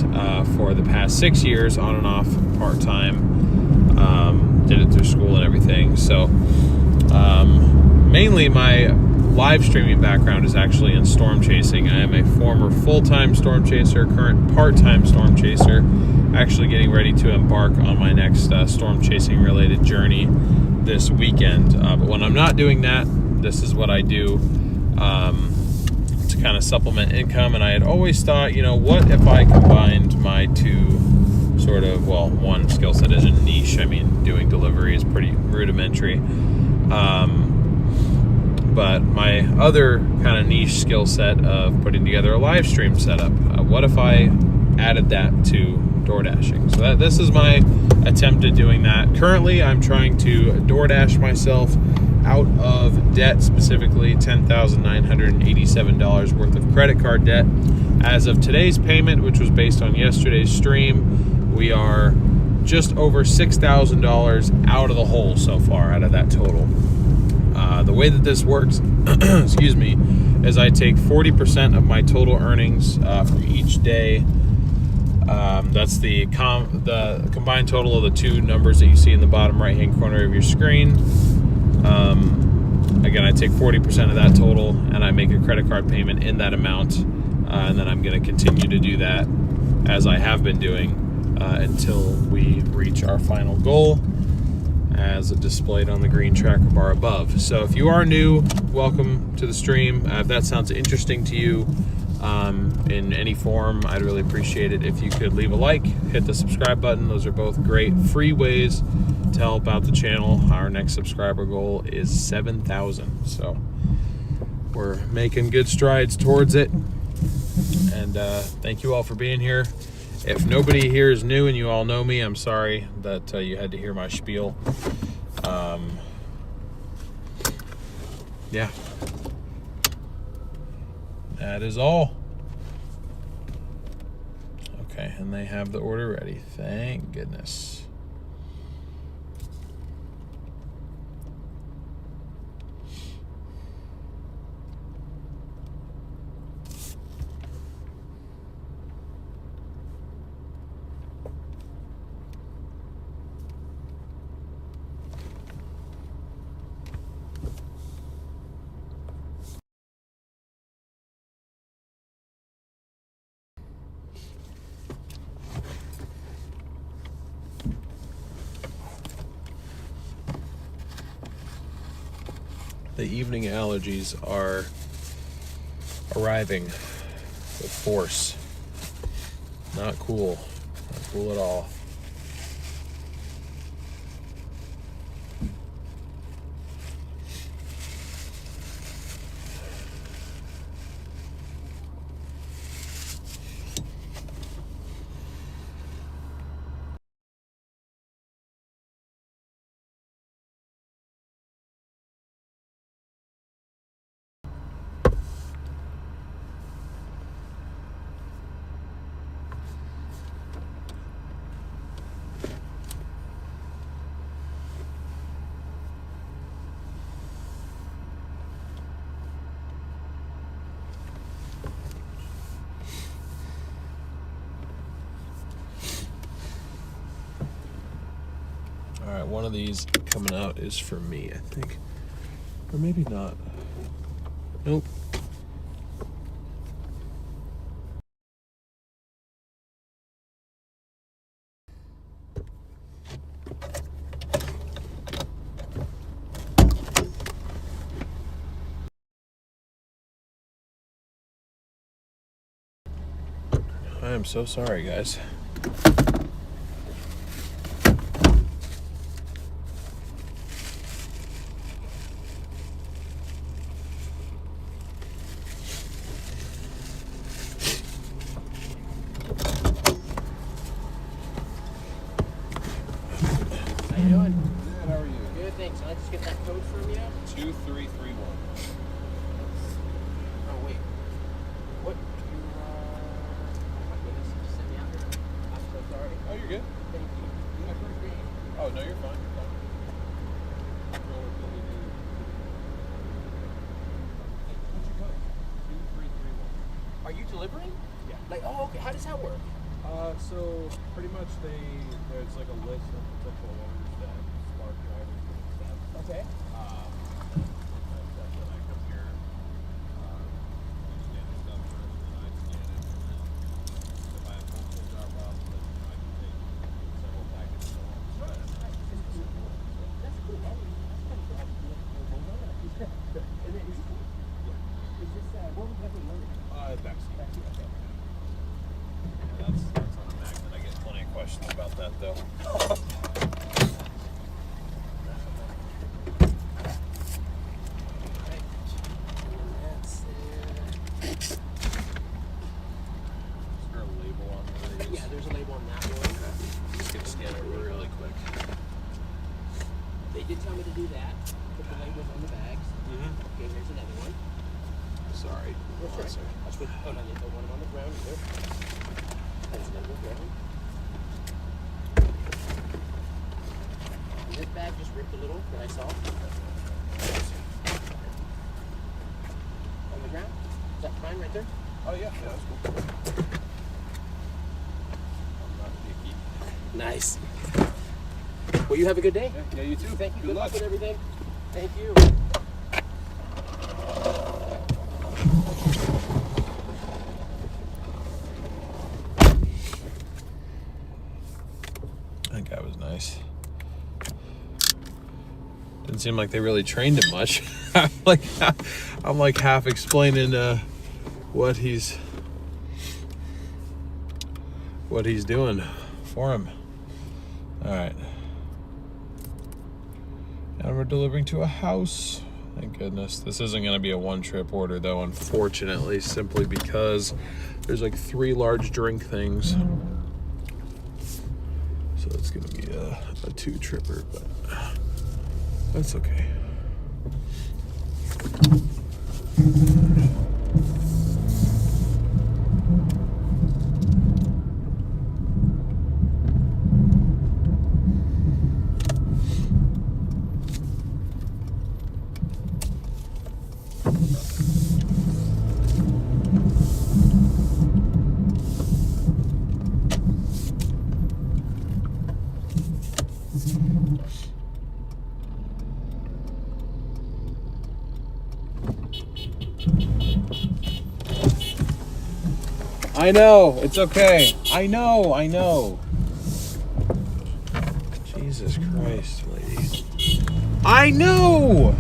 for the past 6 years, on and off, part-time. Did it through school and everything. So mainly my live streaming background is actually in storm chasing. I am a former full-time storm chaser, current part-time storm chaser, actually getting ready to embark on my next storm chasing related journey this weekend. But when I'm not doing that, this is what I do to kind of supplement income. And I had always thought, you know, what if I combined my two sort of, well, one skill set isn't niche. I mean, doing delivery is pretty rudimentary. But my other kind of niche skill set of putting together a live stream setup, what if I added that to Doordashing? So this is my attempt at doing that. Currently, I'm trying to Doordash myself out of debt, specifically $10,987 worth of credit card debt. As of today's payment, which was based on yesterday's stream, we are just over $6,000 out of the hole so far, out of that total. The way that this works, excuse me, is I take 40% of my total earnings from each day. That's the combined total of the two numbers that you see in the bottom right-hand corner of your screen. Again, I take 40% of that total, and I make a credit card payment in that amount, and then I'm going to continue to do that as I have been doing until we reach our final goal, as displayed on the green tracker bar above. So if you are new, welcome to the stream. If that sounds interesting to you, in any form, I'd really appreciate it if you could leave a like, hit the subscribe button. Those are both great free ways to help out the channel. Our next subscriber goal is 7,000, so we're making good strides towards it. And thank you all for being here. If nobody here is new and you all know me, I'm sorry that you had to hear my spiel. Yeah, that is all. Okay, and they have the order ready. Thank goodness. The evening allergies are arriving with force. Not cool. Not cool at all. All right, one of these coming out is for me, I think. Or maybe not. Nope. I am so sorry, guys. How you doing? Good, how are you? Good, thanks. Can I just get that code from you? 2331. Oh, wait. What? You, oh my goodness, you just sent me out here. I'm so sorry. Oh, you're good. Thank you. Yeah. Oh, no, you're fine. You're fine. What's your code? 2331. Are you delivering? Yeah. Like, oh, okay. How does that work? So pretty much there's like a list of potential orders that Spark drivers can accept. Okay. That's when I come here, you scan the stuff first, and then I scan it, and then if I have multiple drop-offs, then I can take several packages along. That's cool. That's kind of cool. And then, is this, what was that learning? Backseat. Okay. That's on a Mac, and I get plenty of questions about that, though. Is there a label on one of these? Yeah, there's a label on that one. Just gonna scan it really quick. They did tell me to do that. Put the labels on the bags. Okay, here's another one. Sorry. That's right. That's what, oh, no, they don't want them on the ground either. There's another ground. And this bag just ripped a little that I saw. On the ground? Is that fine right there? Oh, yeah, that's cool. I'm not picky. Nice. Well, you have a good day. Yeah, you too. Thank you. Good luck with everything. Thank you. That guy was nice. Didn't seem like they really trained him much. I'm like half explaining what he's what he's doing for him. All right. And we're delivering to a house. Thank goodness. This isn't going to be a one-trip order, though, unfortunately, simply because there's like 3 large drink things. So it's going to be a 2-tripper, but that's okay. I know, it's okay. I know. Jesus Christ, lady. I know.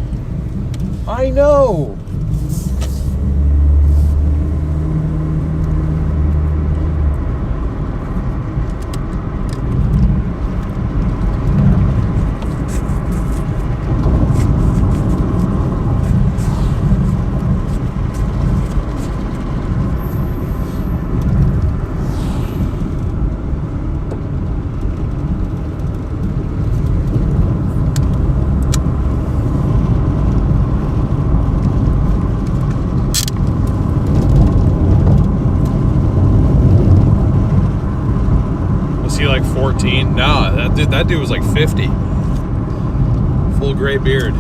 Like 14? No, that dude was like 50. Full gray beard.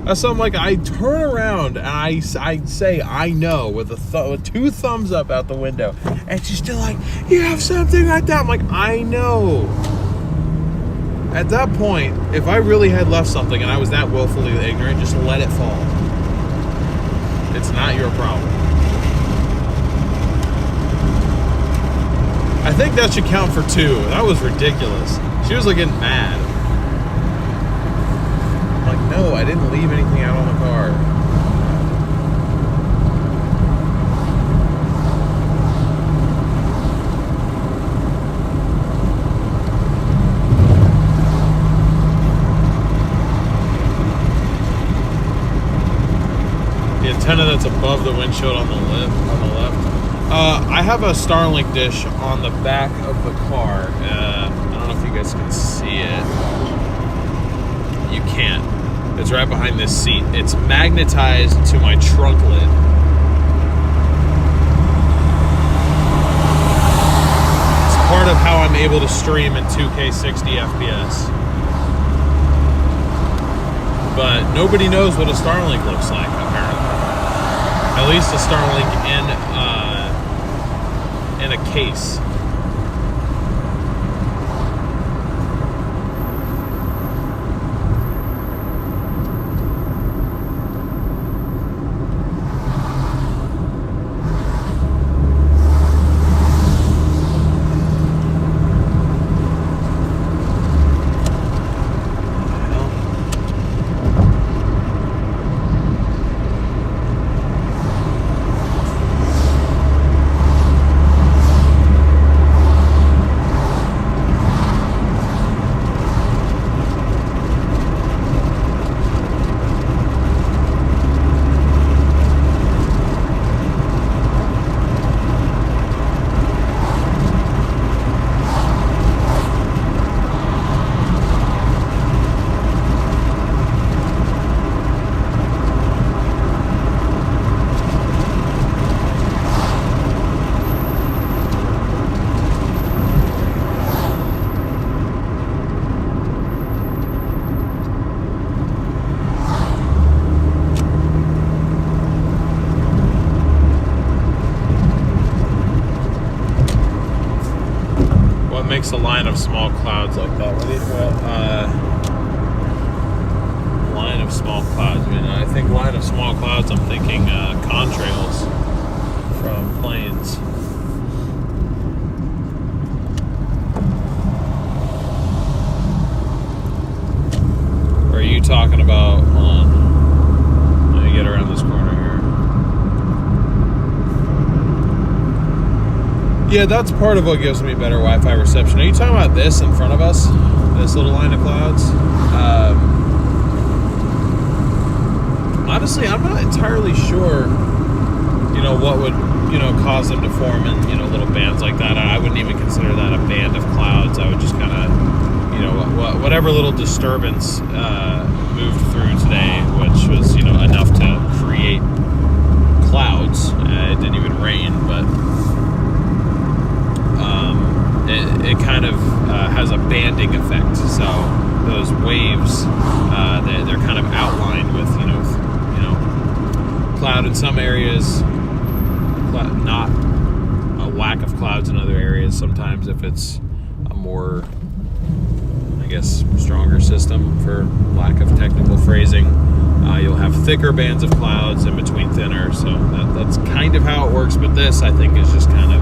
That's something like I turn around and I say I know with with 2 thumbs up out the window, and she's still like, you have something like that. I'm like, I know. At that point, if I really had left something and I was that willfully ignorant, just let it fall. It's not your problem. I think that should count for 2. That was ridiculous. She was like getting mad. I'm like, no, I didn't leave anything out on the car. The antenna that's above the windshield on the left. I have a Starlink dish on the back of the car. I don't know if you guys can see it. You can't. It's right behind this seat. It's magnetized to my trunk lid. It's part of how I'm able to stream in 2K 60 FPS. But nobody knows what a Starlink looks like, apparently. At least a Starlink in a case. Makes a line of small clouds like that. What do you line of small clouds. I mean, I think line of small clouds, I'm thinking contrails from planes. Or are you talking about, hold on, let me get around this corner here. Yeah, that's part of what gives me better Wi-Fi reception. Are you talking about this in front of us? This little line of clouds? Honestly, I'm not entirely sure, what would, cause them to form in, little bands like that. I wouldn't even consider that a band of clouds. I would just kind of, whatever little disturbance moved through today, which was, enough to create clouds. It didn't even rain, but it kind of has a banding effect. So those waves, they're kind of outlined with, cloud in some areas, not a lack of clouds in other areas. Sometimes if it's a more, I guess, stronger system, for lack of technical phrasing, you'll have thicker bands of clouds in between thinner. So that's kind of how it works. But this, I think, is just kind of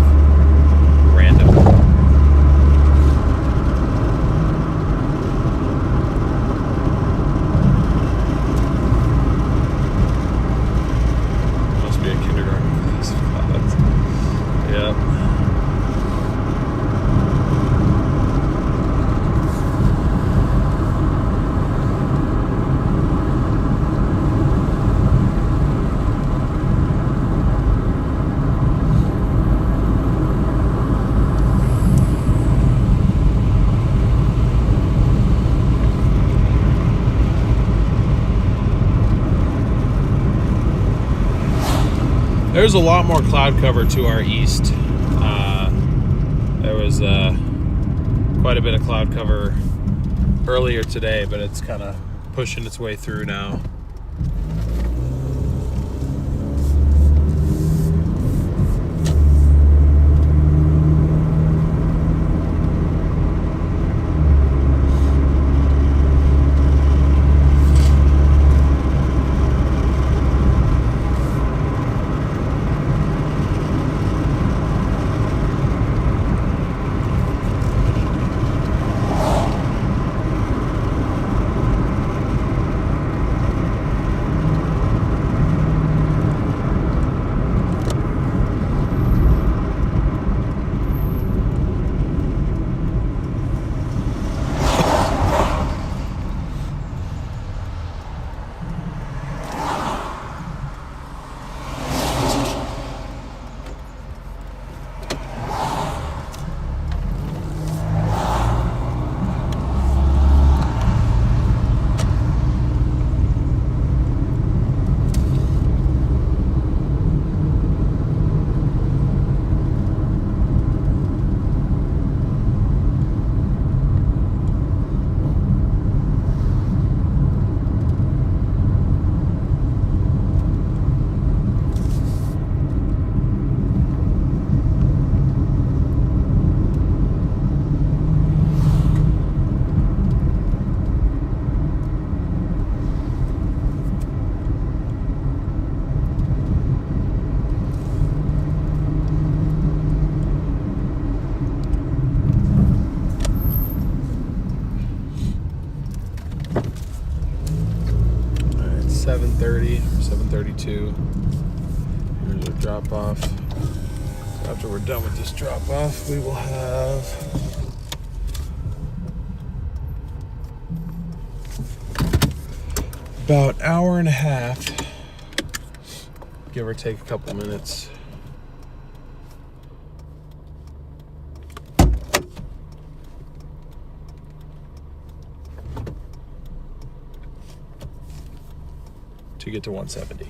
random. There's a lot more cloud cover to our east. There was quite a bit of cloud cover earlier today, but it's kind of pushing its way through now. Alright, 7:30 or 7:32. Here's our drop off. So after we're done with this drop off, we will have about an hour and a half, give or take a couple minutes, to get to 170.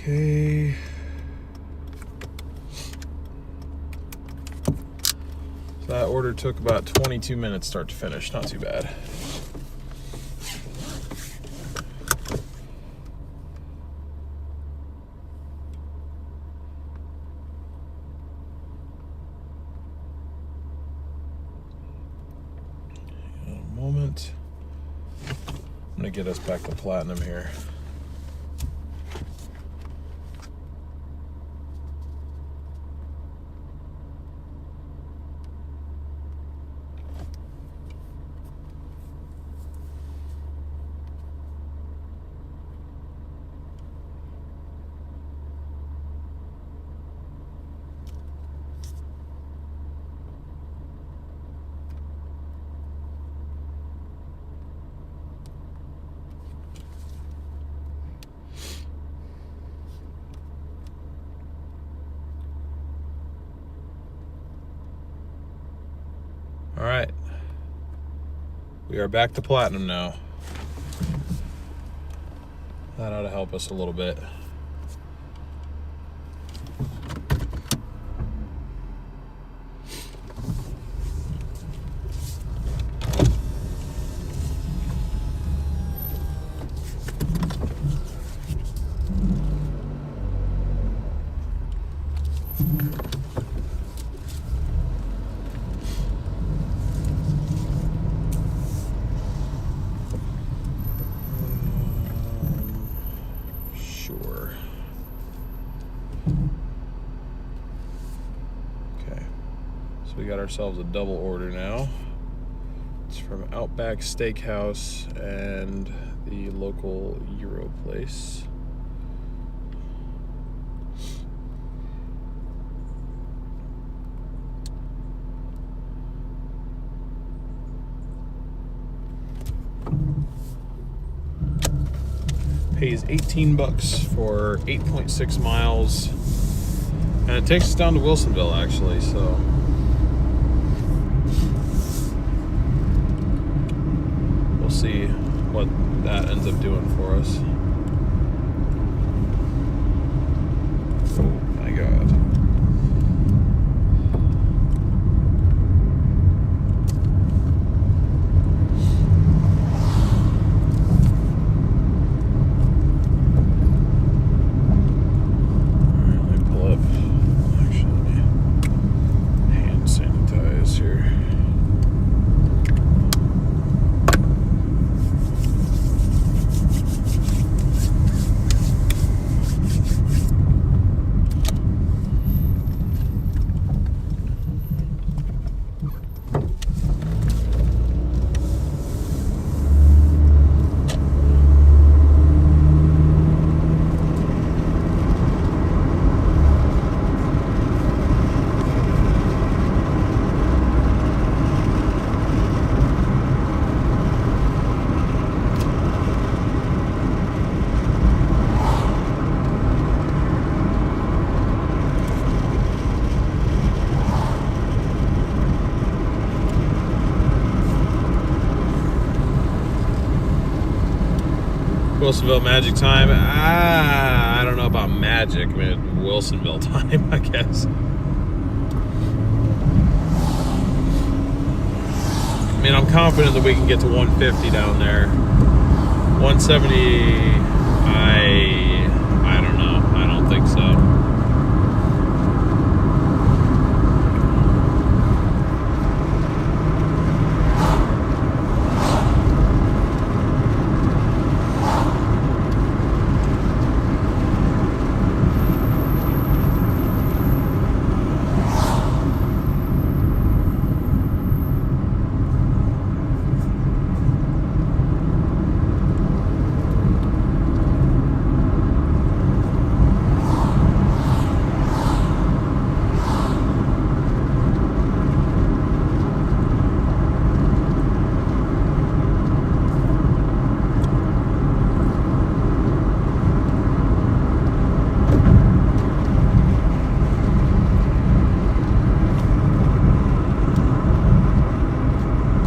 Okay. So that order took about 22 minutes start to finish. Not too bad. Moment. I'm gonna get us back to platinum here. All right, we are back to platinum now. That ought to help us a little bit. Sure. Okay, so we got ourselves a double order now. It's from Outback Steakhouse and the local Euro place. Pays $18 for 8.6 miles, and it takes us down to Wilsonville actually, so we'll see what that ends up doing for us. Oh my God. Wilsonville magic time. I don't know about magic, man. Wilsonville time, I guess. I mean, I'm confident that we can get to 150 down there. 170, I don't know. I don't think so.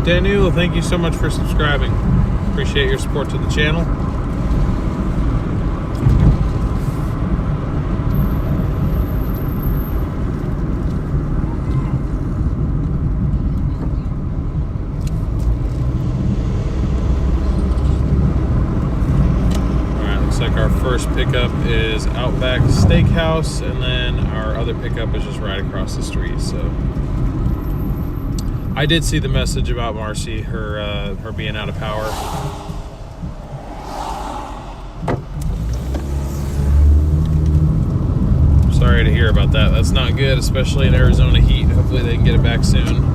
Daniel, thank you so much for subscribing. Appreciate your support to the channel. like our first pickup is Outback Steakhouse, and then our other pickup is just right across the street. So I did see the message about Marcy, her being out of power. Sorry to hear about that. That's not good, especially in Arizona heat. Hopefully they can get it back soon.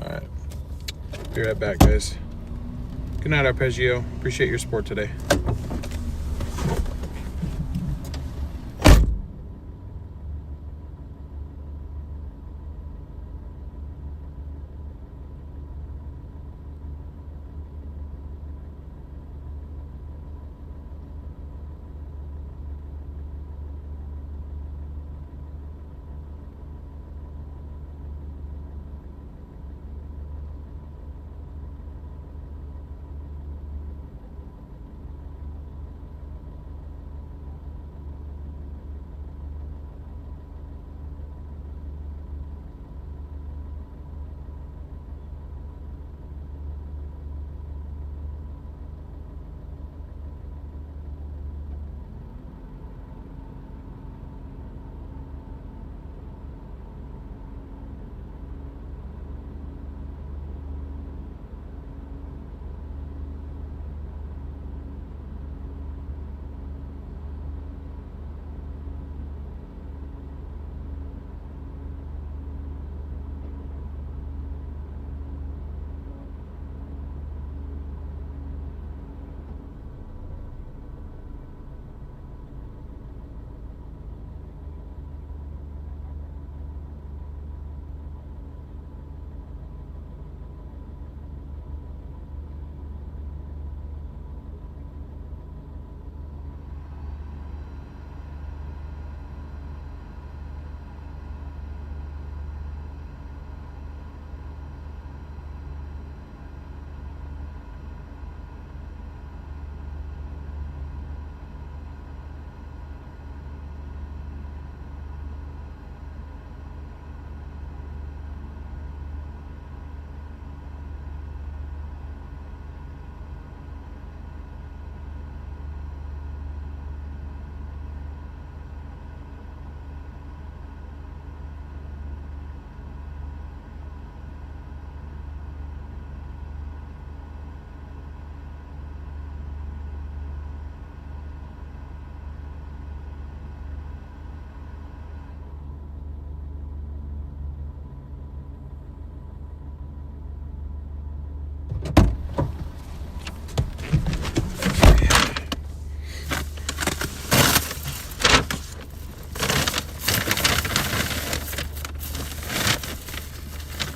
Alright. Be right back, guys. Good night, Arpeggio. Appreciate your support today.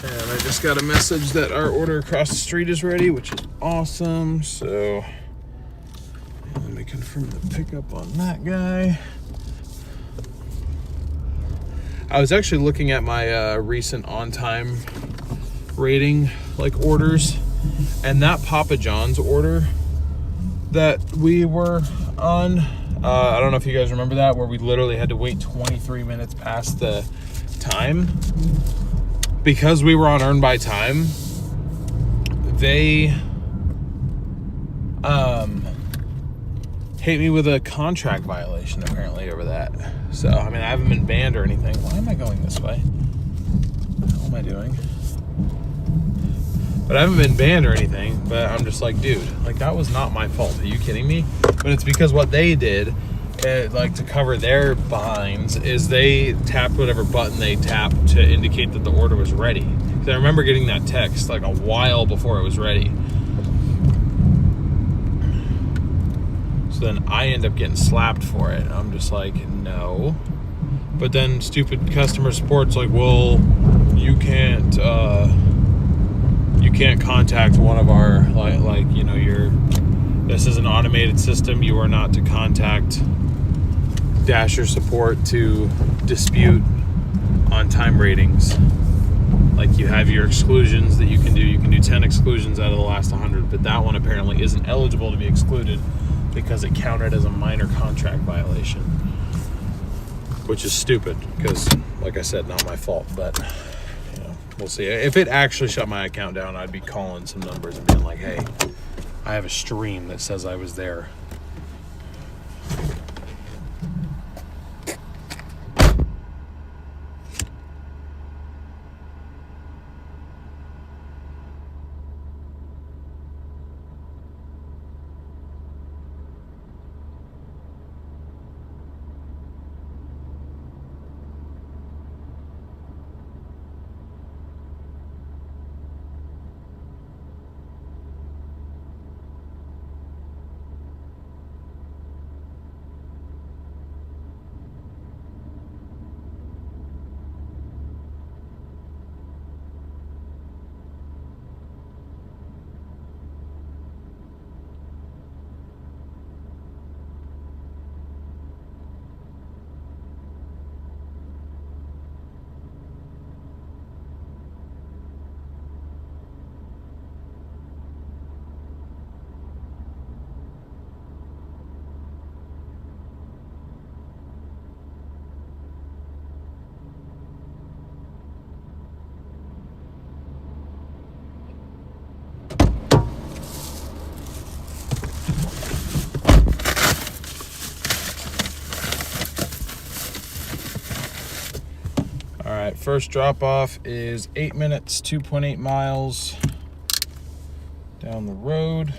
And I just got a message that our order across the street is ready, which is awesome. So let me confirm the pickup on that guy. I was actually looking at my recent on-time rating, like orders, and that Papa John's order that we were on, I don't know if you guys remember that, where we literally had to wait 23 minutes past the time. Because we were on earn by time, they hit me with a contract violation apparently over that. So, I mean, I haven't been banned or anything. Why am I going this way? What am I doing? But I haven't been banned or anything, but I'm just like, dude, like, that was not my fault. Are you kidding me? But it's because what they did like to cover their behinds, is they tapped whatever button they tapped to indicate that the order was ready. Because I remember getting that text like a while before it was ready. So then I end up getting slapped for it. I'm just like, no. But then stupid customer support's like, well, you can't contact one of our like you know, this is an automated system. You are not to contact Dasher support to dispute on time ratings. Like, you have your exclusions that you can do. You can do 10 exclusions out of the last 100, but that one apparently isn't eligible to be excluded because it counted as a minor contract violation, which is stupid because, like I said, not my fault. But you know, we'll see. If it actually shut my account down, I'd be calling some numbers and being like, hey, I have a stream that says I was there. All right, first drop off is 8 minutes, 2.8 miles down the road.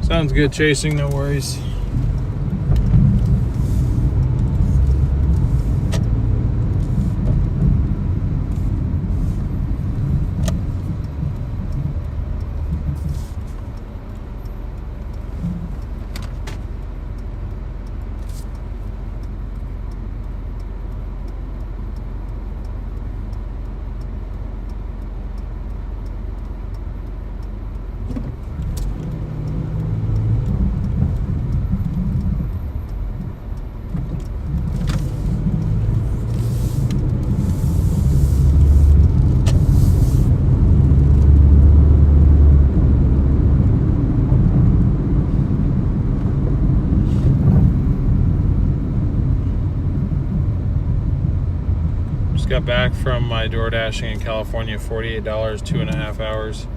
Sounds good chasing, no worries. Got back from my Doordashing in California, $48, 2.5 hours.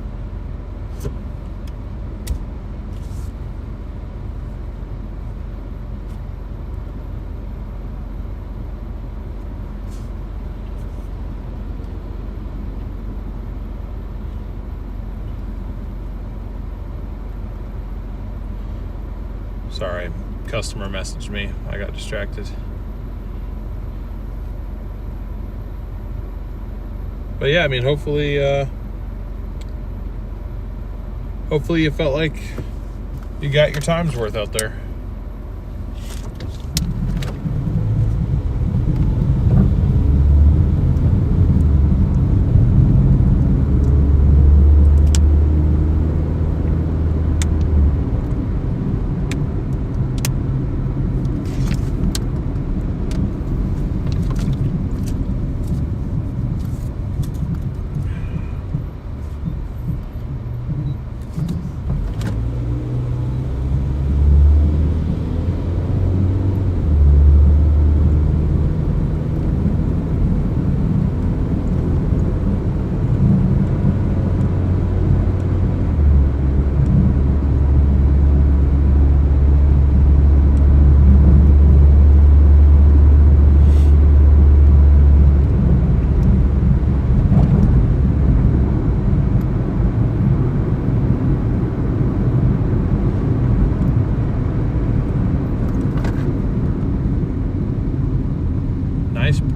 Sorry, customer messaged me. I got distracted. But yeah, I mean, hopefully you felt like you got your time's worth out there.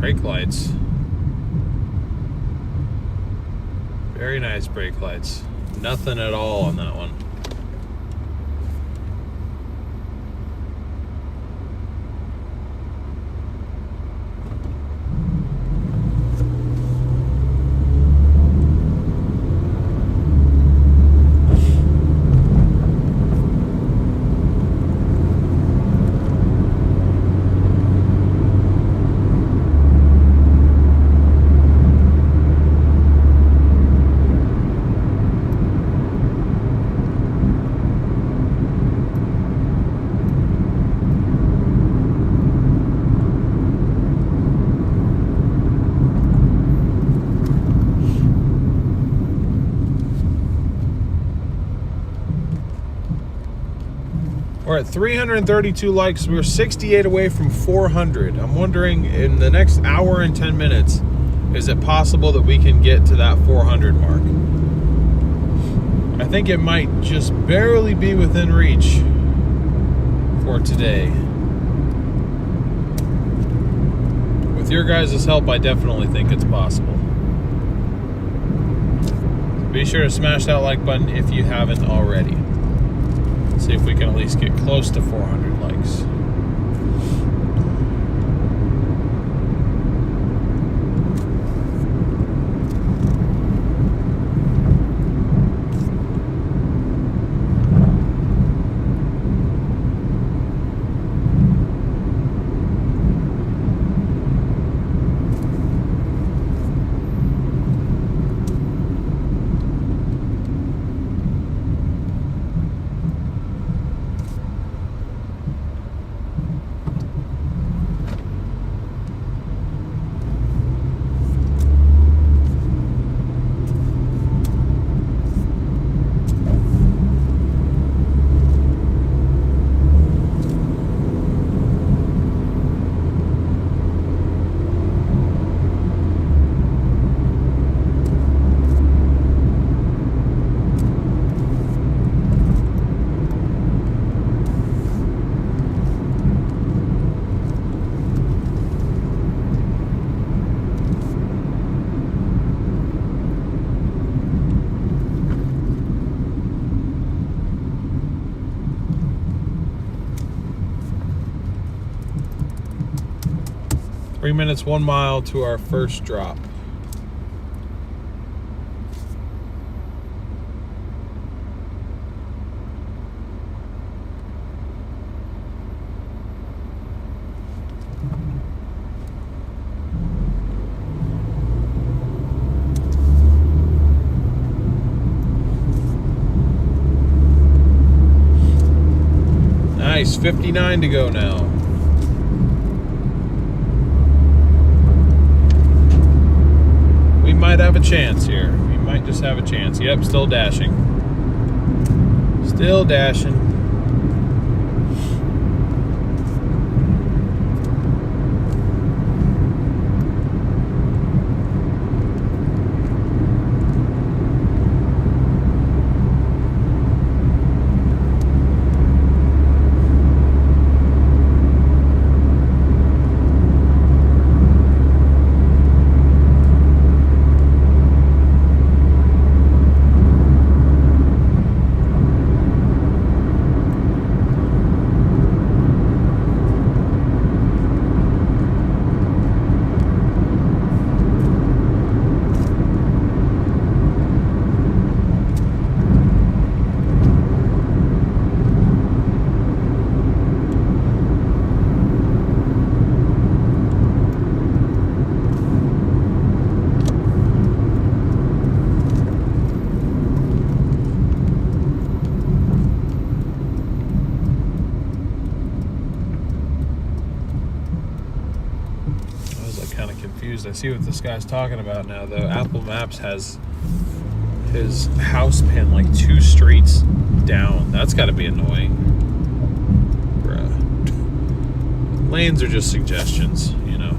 Brake lights. Very nice brake lights. Nothing at all on that one. We're at 332 likes. We're 68 away from 400. I'm wondering, in the next hour and 10 minutes, is it possible that we can get to that 400 mark? I think it might just barely be within reach for today. With your guys' help, I definitely think it's possible. Be sure to smash that like button if you haven't already. See if we can at least get close to 400 likes. Three minutes, 1 mile to our first drop. Nice, 59 to go now. We might have a chance here. We might just have a chance. Yep, still dashing. Still dashing. I see what this guy's talking about now, though. Apple Maps has his house pin like 2 streets down. That's got to be annoying. Bruh. Lanes are just suggestions, you know.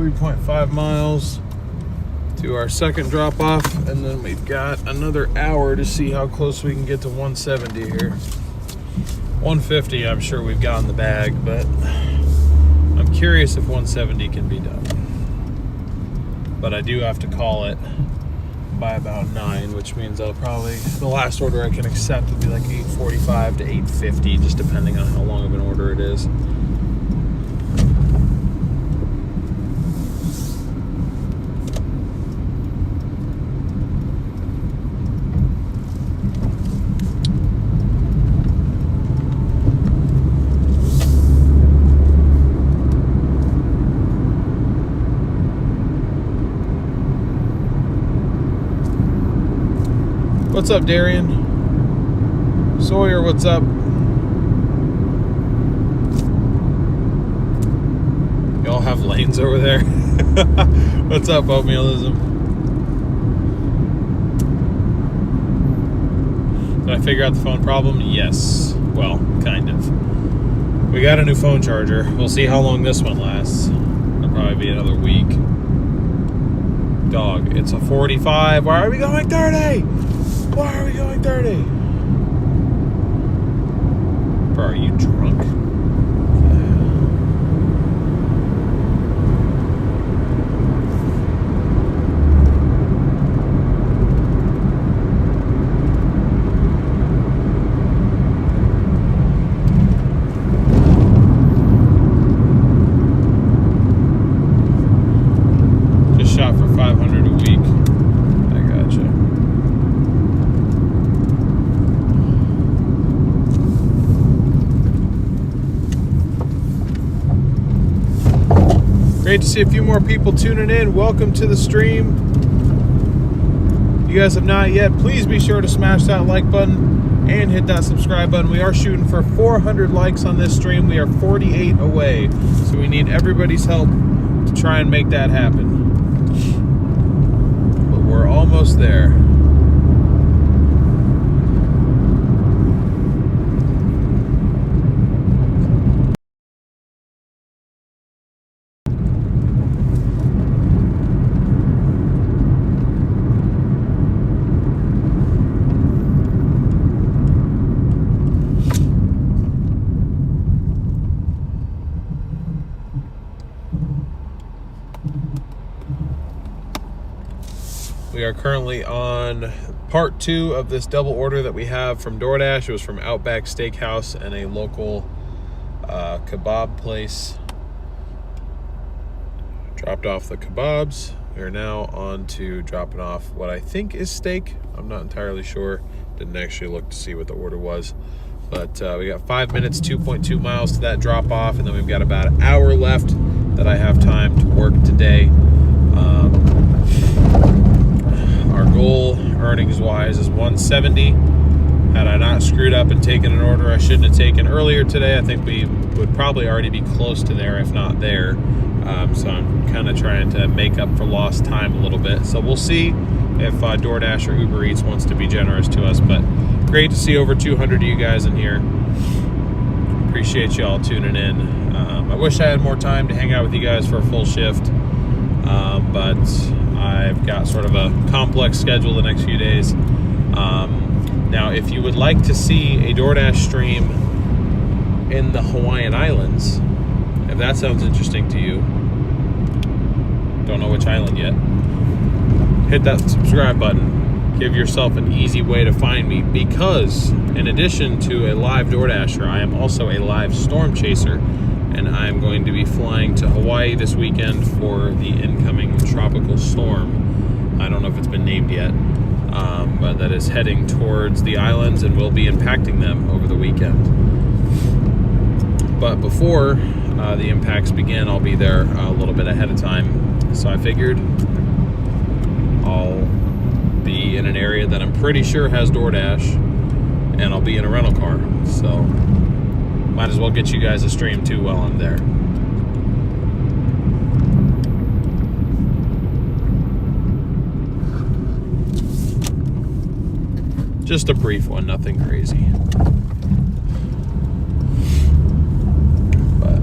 3.5 miles to our second drop off, and then we've got another hour to see how close we can get to 170 here. 150 I'm sure we've got in the bag, but I'm curious if 170 can be done. But I do have to call it by about 9, which means I'll probably, the last order I can accept would be like 8:45 to 8:50, just depending on how long of an order it is. What's up, Darian? Sawyer, what's up? Y'all have lanes over there? What's up, oatmealism? Did I figure out the phone problem? Yes. Well, kind of. We got a new phone charger. We'll see how long this one lasts. It'll probably be another week. Dog, it's a 45. Why are we going 30? Why are we going 30? Bro, are you drunk? Just shot for 500 a week. I gotcha. Great to see a few more people tuning in. Welcome to the stream. If you guys have not yet, please be sure to smash that like button and hit that subscribe button. We are shooting for 400 likes on this stream. We are 48 away, so we need everybody's help to try and make that happen. But we're almost there. We are currently on part 2 of this double order that we have from Doordash. It was from Outback Steakhouse and a local kebab place. Dropped off the kebabs. We are now on to dropping off what I think is steak. I'm not entirely sure. Didn't actually look to see what the order was. But we got 5 minutes, 2.2 miles to that drop off, and then we've got about an hour left that I have time to work today. Our goal, earnings-wise, is 170. Had I not screwed up and taken an order I shouldn't have taken earlier today, I think we would probably already be close to there, if not there. So I'm kind of trying to make up for lost time a little bit. So we'll see if DoorDash or Uber Eats wants to be generous to us. But great to see over 200 of you guys in here. Appreciate y'all tuning in. I wish I had more time to hang out with you guys for a full shift. But I've got sort of a complex schedule the next few days. Now, if you would like to see a DoorDash stream in the Hawaiian Islands, if that sounds interesting to you, don't know which island yet, hit that subscribe button. Give yourself an easy way to find me, because in addition to a live DoorDasher, I am also a live storm chaser, and I'm going to be flying to Hawaii this weekend for the incoming tropical storm. I don't know if it's been named yet, but that is heading towards the islands and will be impacting them over the weekend. But before the impacts begin, I'll be there a little bit ahead of time. So I figured I'll be in an area that I'm pretty sure has DoorDash, and I'll be in a rental car. So might as well get you guys a stream too while I'm there. Just a brief one, nothing crazy. But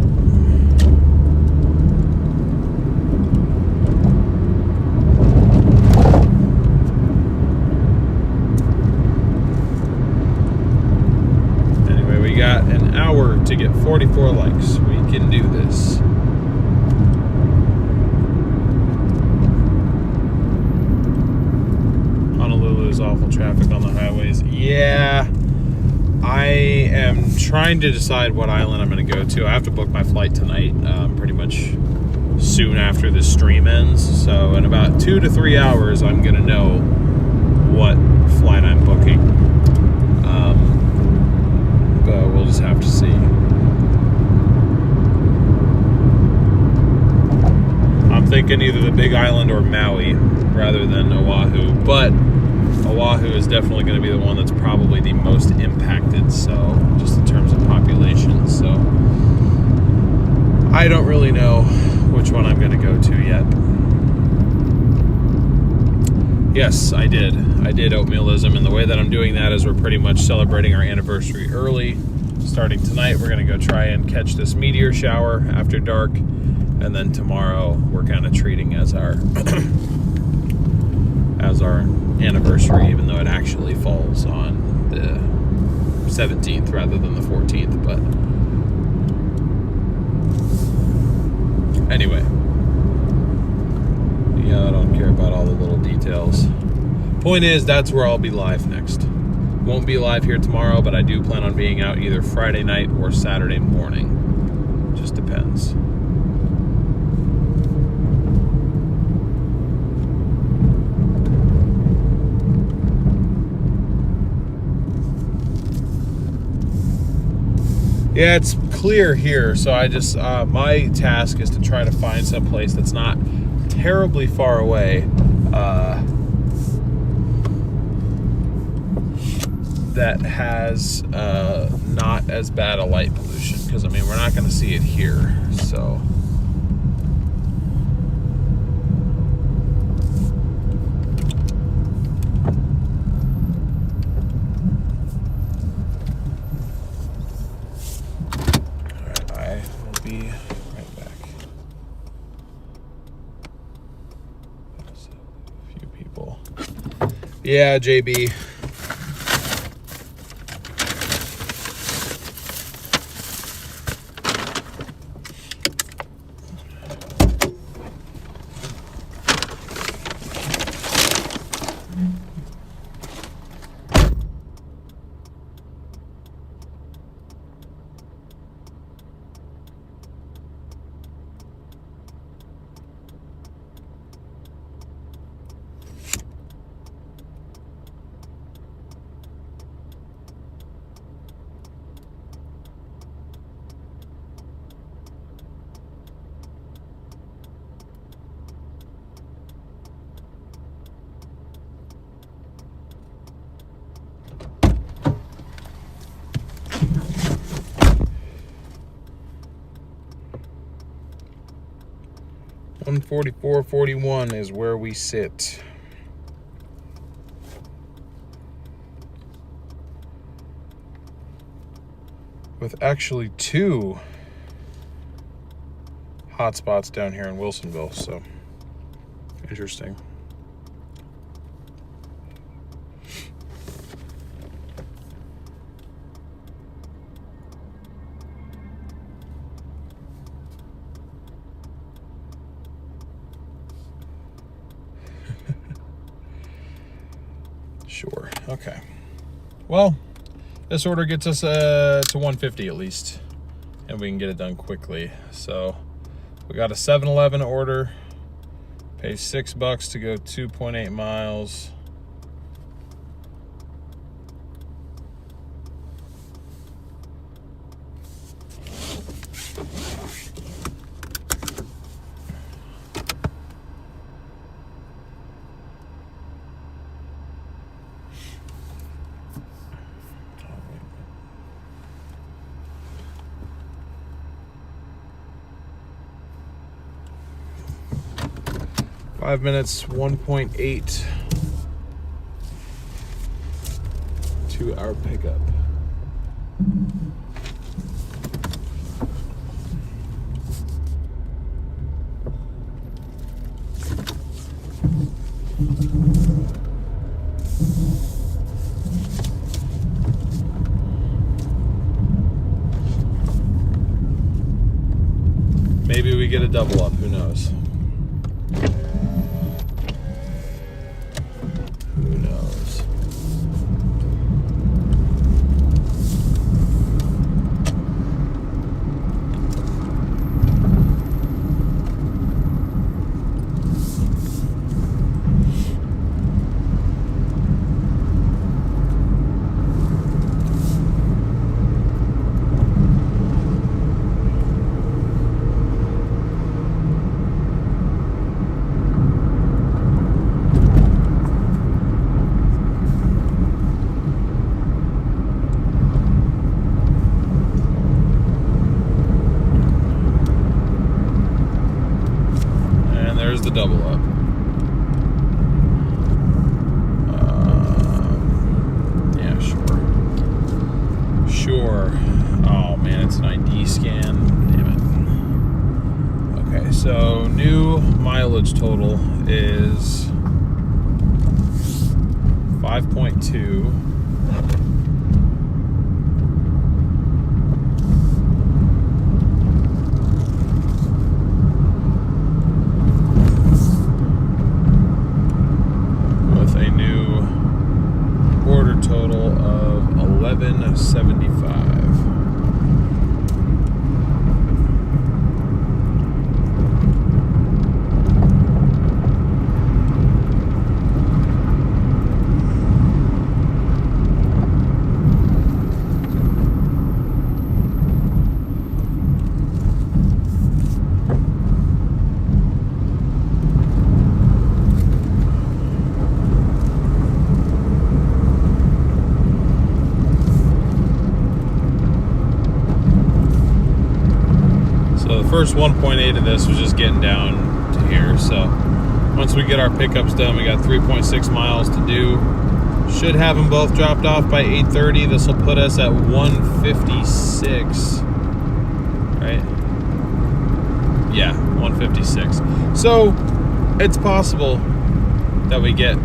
get 44 likes. We can do this. Honolulu's awful traffic on the highways. Yeah. I am trying to decide what island I'm going to go to. I have to book my flight tonight, pretty much soon after this stream ends. So in about 2 to 3 hours, I'm going to know what flight I'm booking. But we'll just have to see. I'm thinking either the Big Island or Maui rather than Oahu. But Oahu is definitely going to be the one that's probably the most impacted, so just in terms of population. So I don't really know which one I'm going to go to yet. Yes, I did oatmealism, and the way that I'm doing that is we're pretty much celebrating our anniversary early. Starting tonight, we're going to go try and catch this meteor shower after dark, and then tomorrow we're kind of treating as our as our anniversary, even though it actually falls on the 17th rather than the 14th. But anyway, yeah, I don't care about all the little details. Point is, that's where I'll be live next. Won't be live here tomorrow, but I do plan on being out either Friday night or Saturday morning. Just depends. Yeah, it's clear here, so I just, my task is to try to find some place that's not terribly far away, that has not as bad a light pollution, because, I mean, we're not going to see it here, so... Yeah, JB. $144.41 is where we sit. With actually 2 hotspots down here in Wilsonville, so interesting. Sure. Okay. Well, this order gets us to 150 at least, and we can get it done quickly. So we got a 7-Eleven order. Pay $6 to go 2.8 miles. Five minutes, 1.8 to our pickup. double up, who knows? Who knows? There's the double up. Yeah, sure. Sure. Oh man, it's an ID scan. Damn it. Okay, so new mileage total is 5.2. Total of 1175. First 1.8 of this was just getting down to here, so once we get our pickups done, we got 3.6 miles to do. Should have them both dropped off by 8:30. This will put us at 156, right? Yeah, 156. So it's possible that we get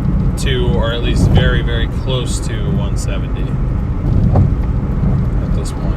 to, or at least very, very close to 170 at this point.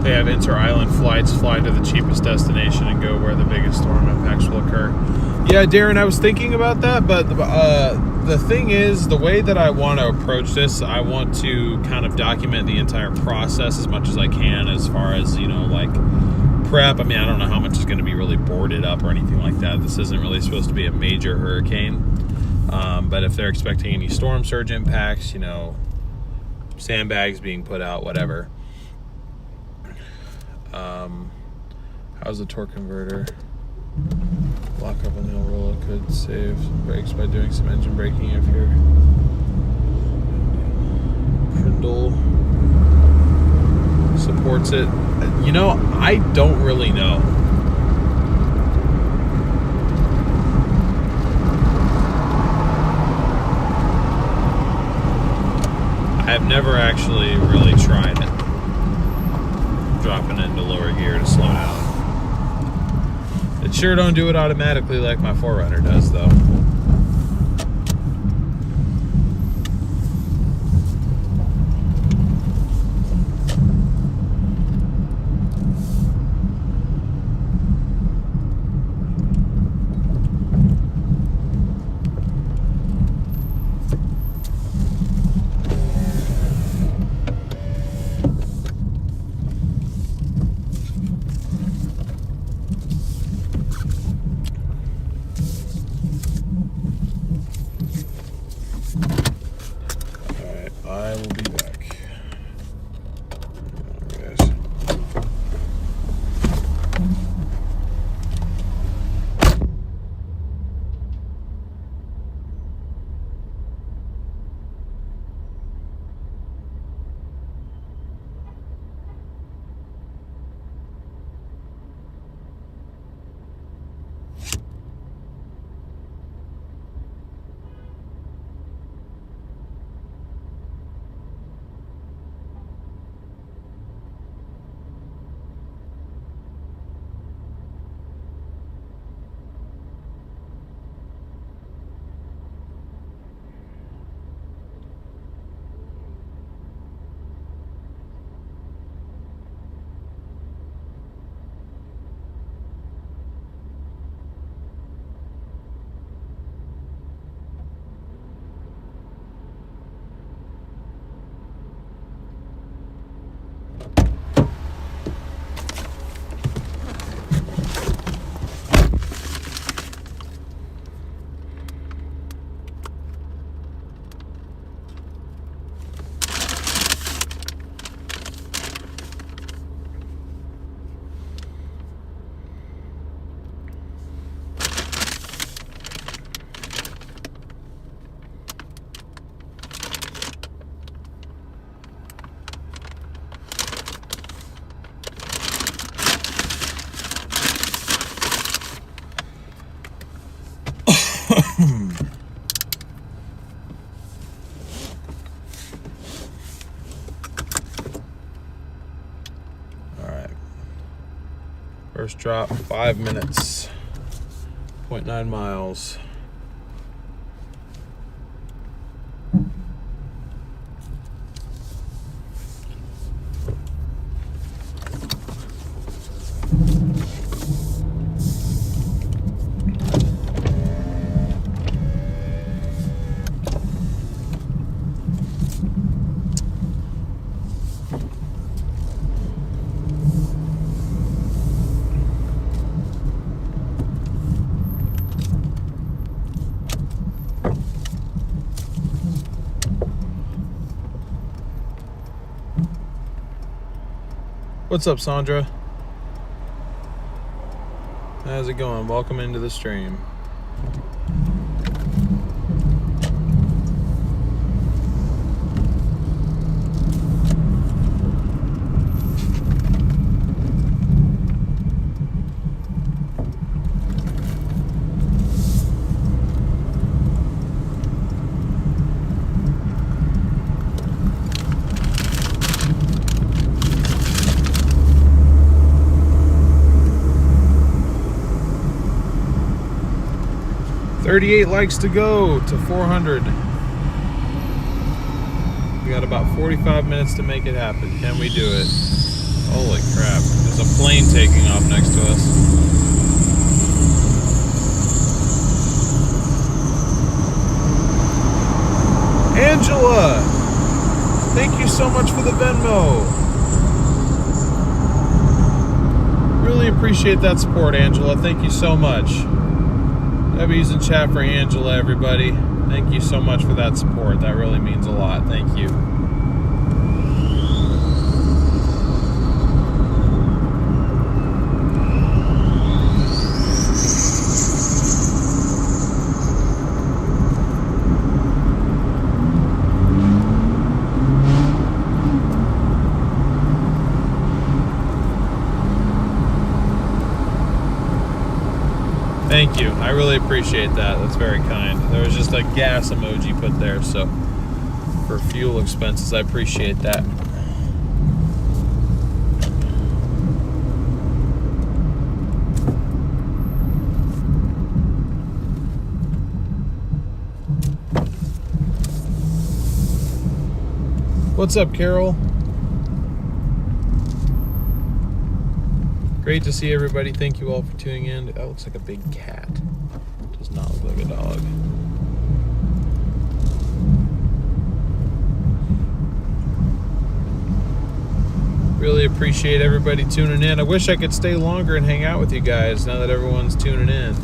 They have inter-island flights, fly to the cheapest destination and go where the biggest storm impacts will occur. Yeah, Darren, I was thinking about that, but the thing is, the way that I want to approach this, I want to kind of document the entire process as much as I can, as far as, you know, like prep. I mean, I don't know how much is going to be really boarded up or anything like that. This isn't really supposed to be a major hurricane. But if they're expecting any storm surge impacts, you know, sandbags being put out, whatever. How's the torque converter? Lock up on the roller could save brakes by doing some engine braking if you're Prindle supports it. You know, I don't really know. I've never actually really tried it. Dropping into lower gear to slow down. It sure don't do it automatically like my 4Runner does, though. First drop, 5 minutes, 0.9 miles. What's up, Sandra? How's it going? Welcome into the stream. $38 likes to go to 400. We got about 45 minutes to make it happen. Can we do it? Holy crap. There's a plane taking off next to us. Angela! Thank you so much for the Venmo. Really appreciate that support, Angela. Thank you so much. W's in chat for Angela, everybody. Thank you so much for that support. That really means a lot. Thank you. Thank you. I really appreciate that. That's very kind. There was just a gas emoji put there, so for fuel expenses, I appreciate that. What's up, Carol? Great to see everybody. Thank you all for tuning in. That looks like a big cat. Does not look like a dog. Really appreciate everybody tuning in. I wish I could stay longer and hang out with you guys now that everyone's tuning in.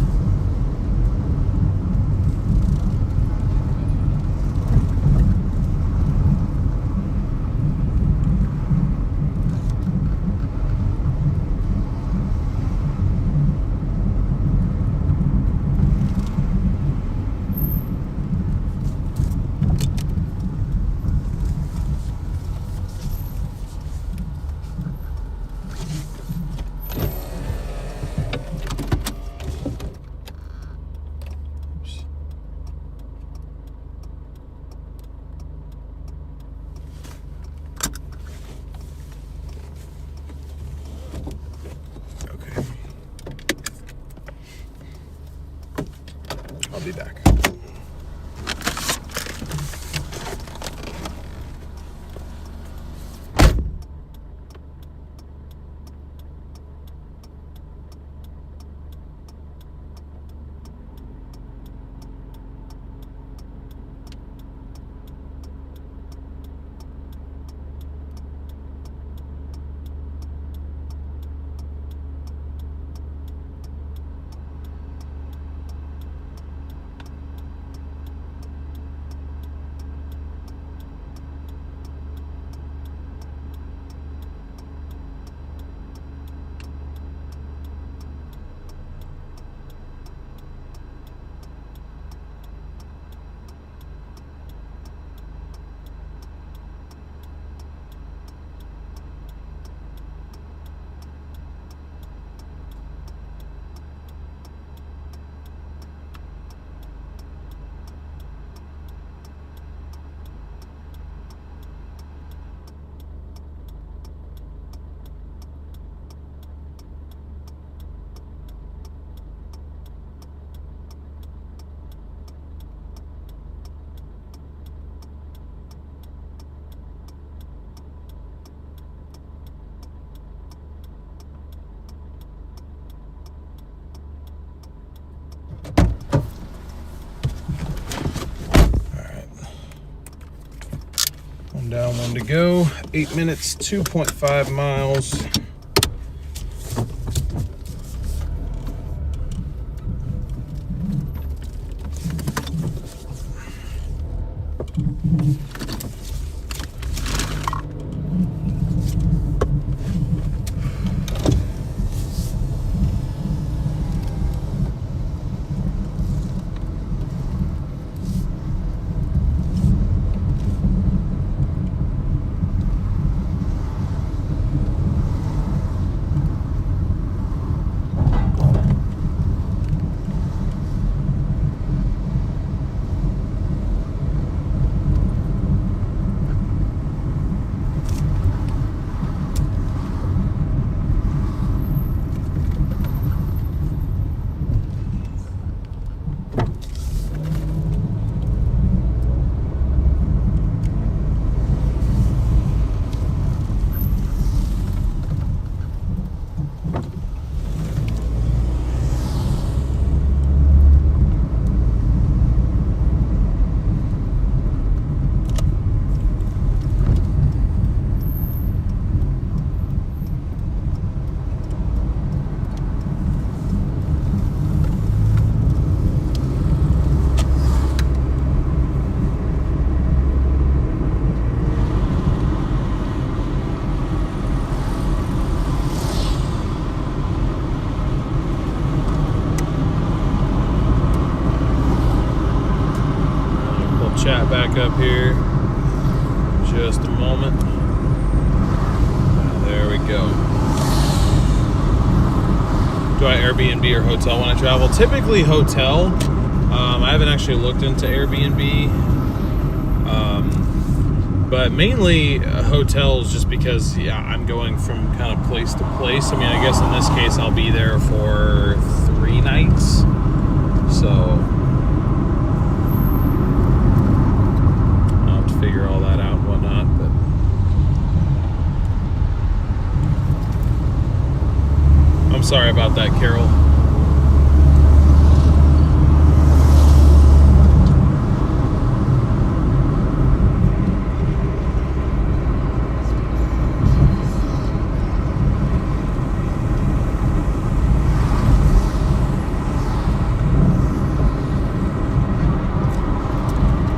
One down, one to go. 8 minutes, 2.5 miles. Chat back up here. Just a moment. There we go. Do I Airbnb or hotel when I travel? Typically hotel. I haven't actually looked into Airbnb. But mainly hotels just because, yeah, I'm going from kind of place to place. I mean, I guess in this case I'll be there for 3 nights. So figure all that out and whatnot, but I'm sorry about that, Carol.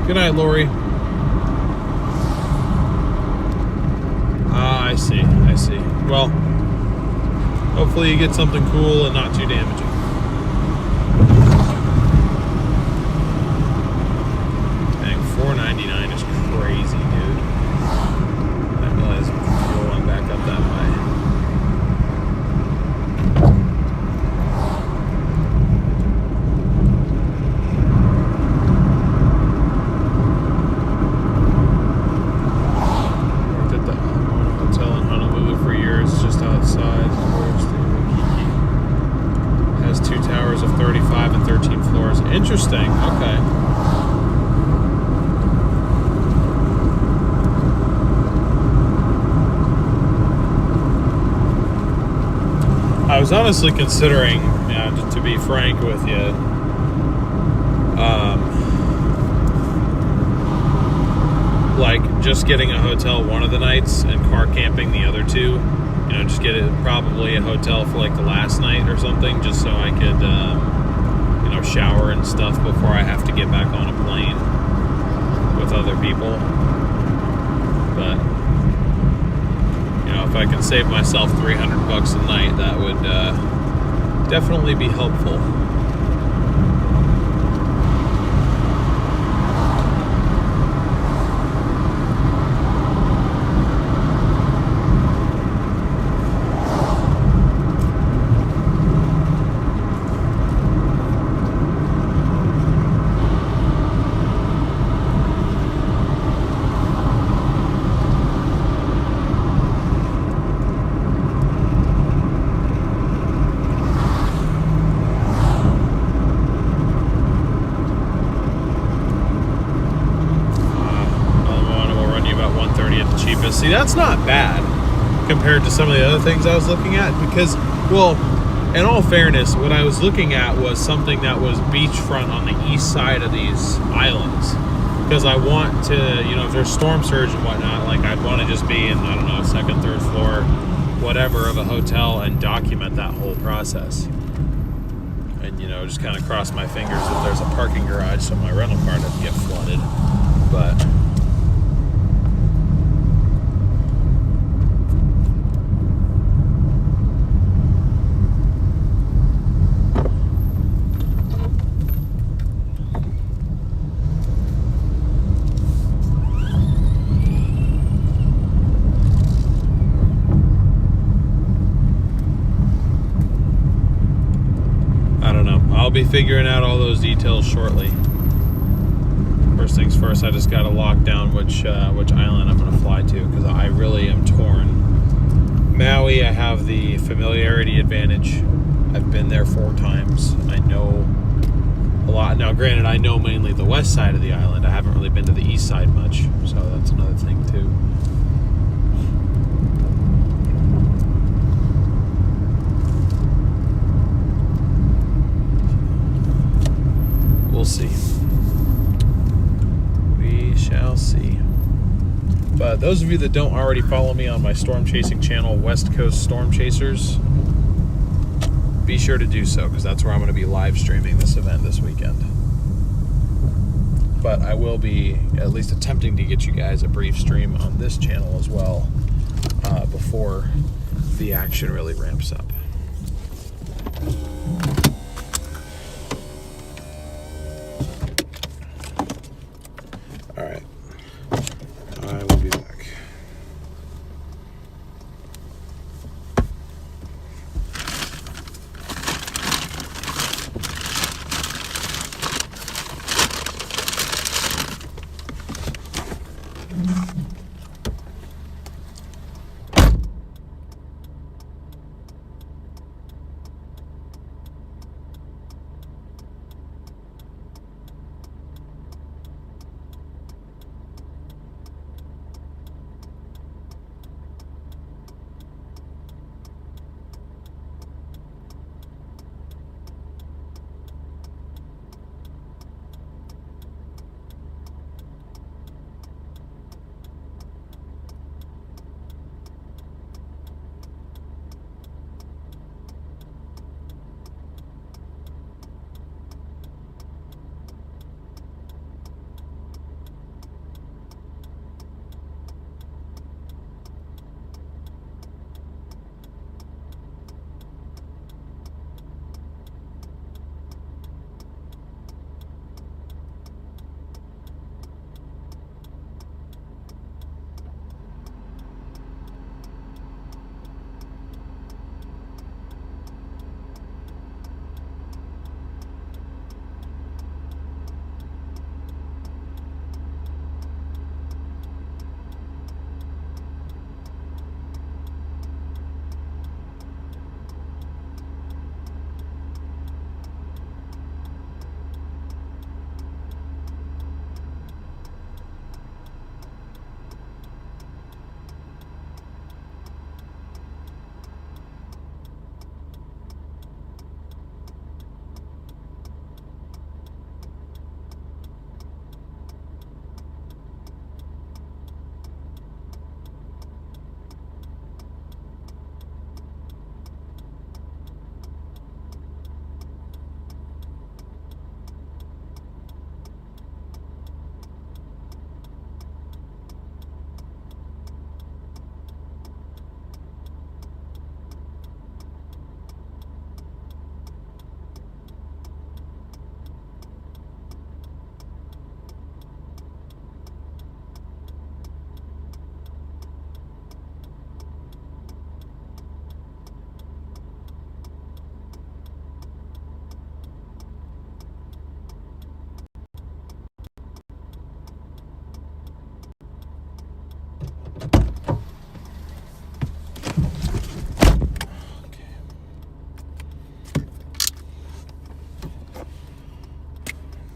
Good night, Lori. I see. Well, hopefully you get something cool and not too damaging. Dang, $4.99 is crazy, dude. I didn't realize fuel went back up that high. Interesting. Okay. I was honestly considering, to be frank with you, like just getting a hotel one of the nights and car camping the other two. Just get it probably a hotel for like the last night or something, just so I could. Shower and stuff before I have to get back on a plane with other people. But if I can save myself $300 a night, that would definitely be helpful. See, that's not bad compared to some of the other things I was looking at because, well, in all fairness, what I was looking at was something that was beachfront on the east side of these islands. because I want to, you know, if there's storm surge and whatnot, like I'd want to just be in, I don't know, second, third floor, whatever of a hotel and document that whole process. And, you know, just kind of cross my fingers that there's a parking garage so my rental car doesn't get flooded. But I'll be figuring out all those details shortly. First things first, I just got to lock down which island I'm going to fly to, because I really am torn. Maui, I have the familiarity advantage. I've been there 4 times. I know a lot. Now, granted, I know mainly the west side of the island. I haven't really been to the east side much, so that's another thing too. We'll see. We shall see. But those of you that don't already follow me on my storm chasing channel, West Coast Storm Chasers, be sure to do so, because that's where I'm going to be live streaming this event this weekend. But I will be at least attempting to get you guys a brief stream on this channel as well, before the action really ramps up. All right, I will be back.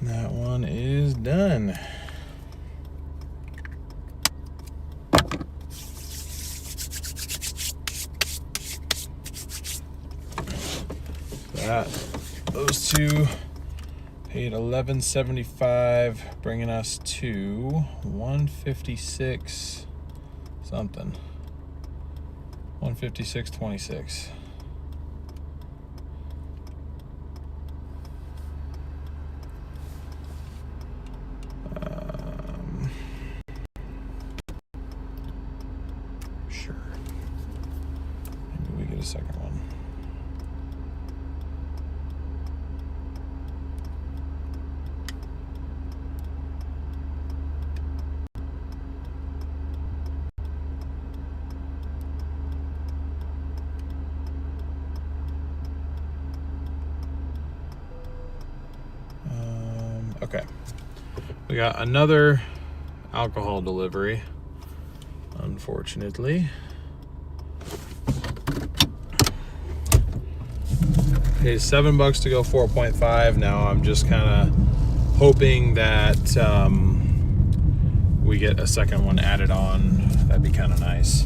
That one is done. Those two Paid $11.75, bringing us to $156 something. $156.26. Sure. Maybe we get a second one. Okay, we got another alcohol delivery, unfortunately. Pays $7 to go 4.5. Now I'm just kind of hoping that we get a second one added on. That'd be kind of nice.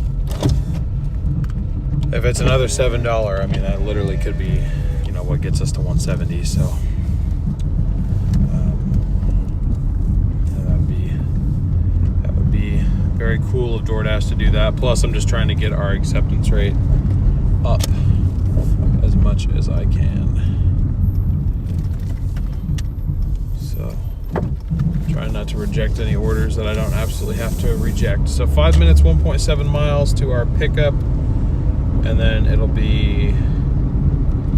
If it's another $7, I mean, that literally could be, you know, what gets us to 170. So. Very cool of Doordash to do that. Plus, I'm just trying to get our acceptance rate up as much as I can. So, trying not to reject any orders that I don't absolutely have to reject. So 5 minutes, 1.7 miles to our pickup, and then it'll be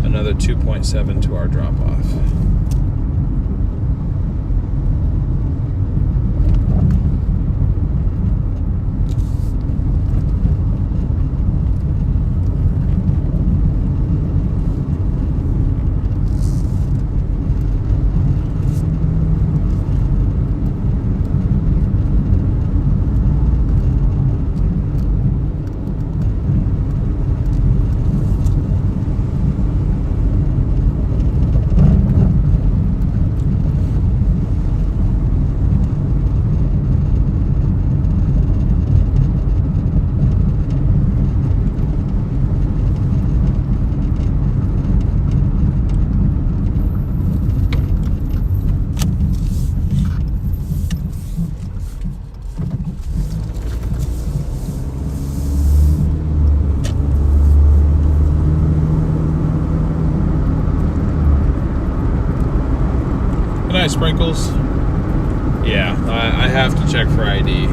another 2.7 to our drop off. Nice sprinkles. Yeah, I have to check for ID.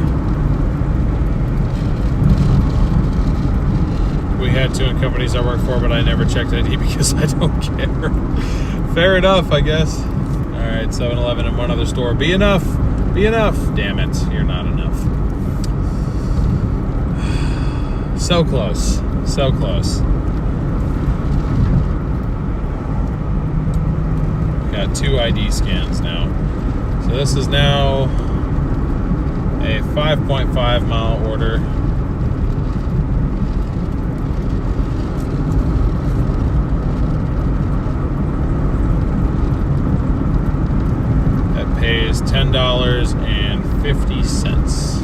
We had to in companies I work for, but I never checked ID because I don't care. Fair enough, I guess. All right, 7-Eleven and one other store. Be enough. Be enough. Damn it, you're not enough. So close. So close. Got 2 ID scans now. So this is now a 5.5 mile order. That pays $10.50.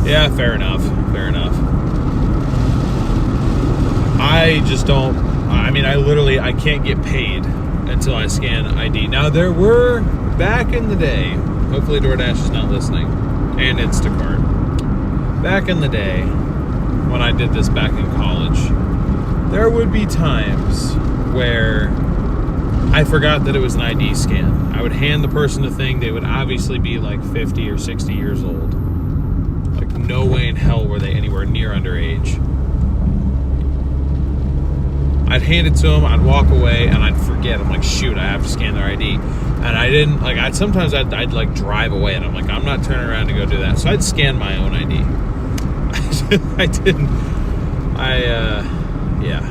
Yeah, fair enough. Fair enough. I just don't. I mean, I can't get paid until I scan ID. Now, there were, back in the day, hopefully Doordash is not listening, and Instacart. Back in the day, when I did this back in college, there would be times where I forgot that it was an ID scan. I would hand the person the thing. They would obviously be like 50 or 60 years old. Like, no way in hell were they anywhere near underage. I'd hand it to them, I'd walk away, and I'd forget. I'm like, shoot, I have to scan their ID. And I didn't, like, I'd like drive away, and I'm like, I'm not turning around to go do that. So I'd scan my own ID. Yeah.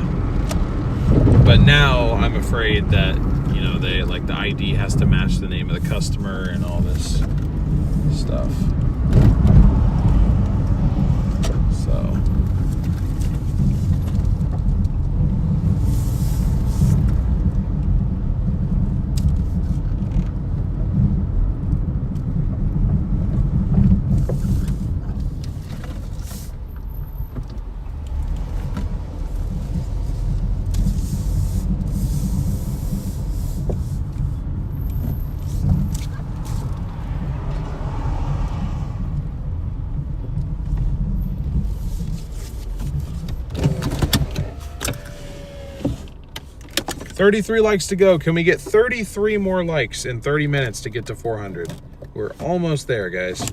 But now I'm afraid that, you know, they, like, the ID has to match the name of the customer and all this stuff. So. $33 likes to go. Can we get 33 more likes in 30 minutes to get to 400? We're almost there, guys.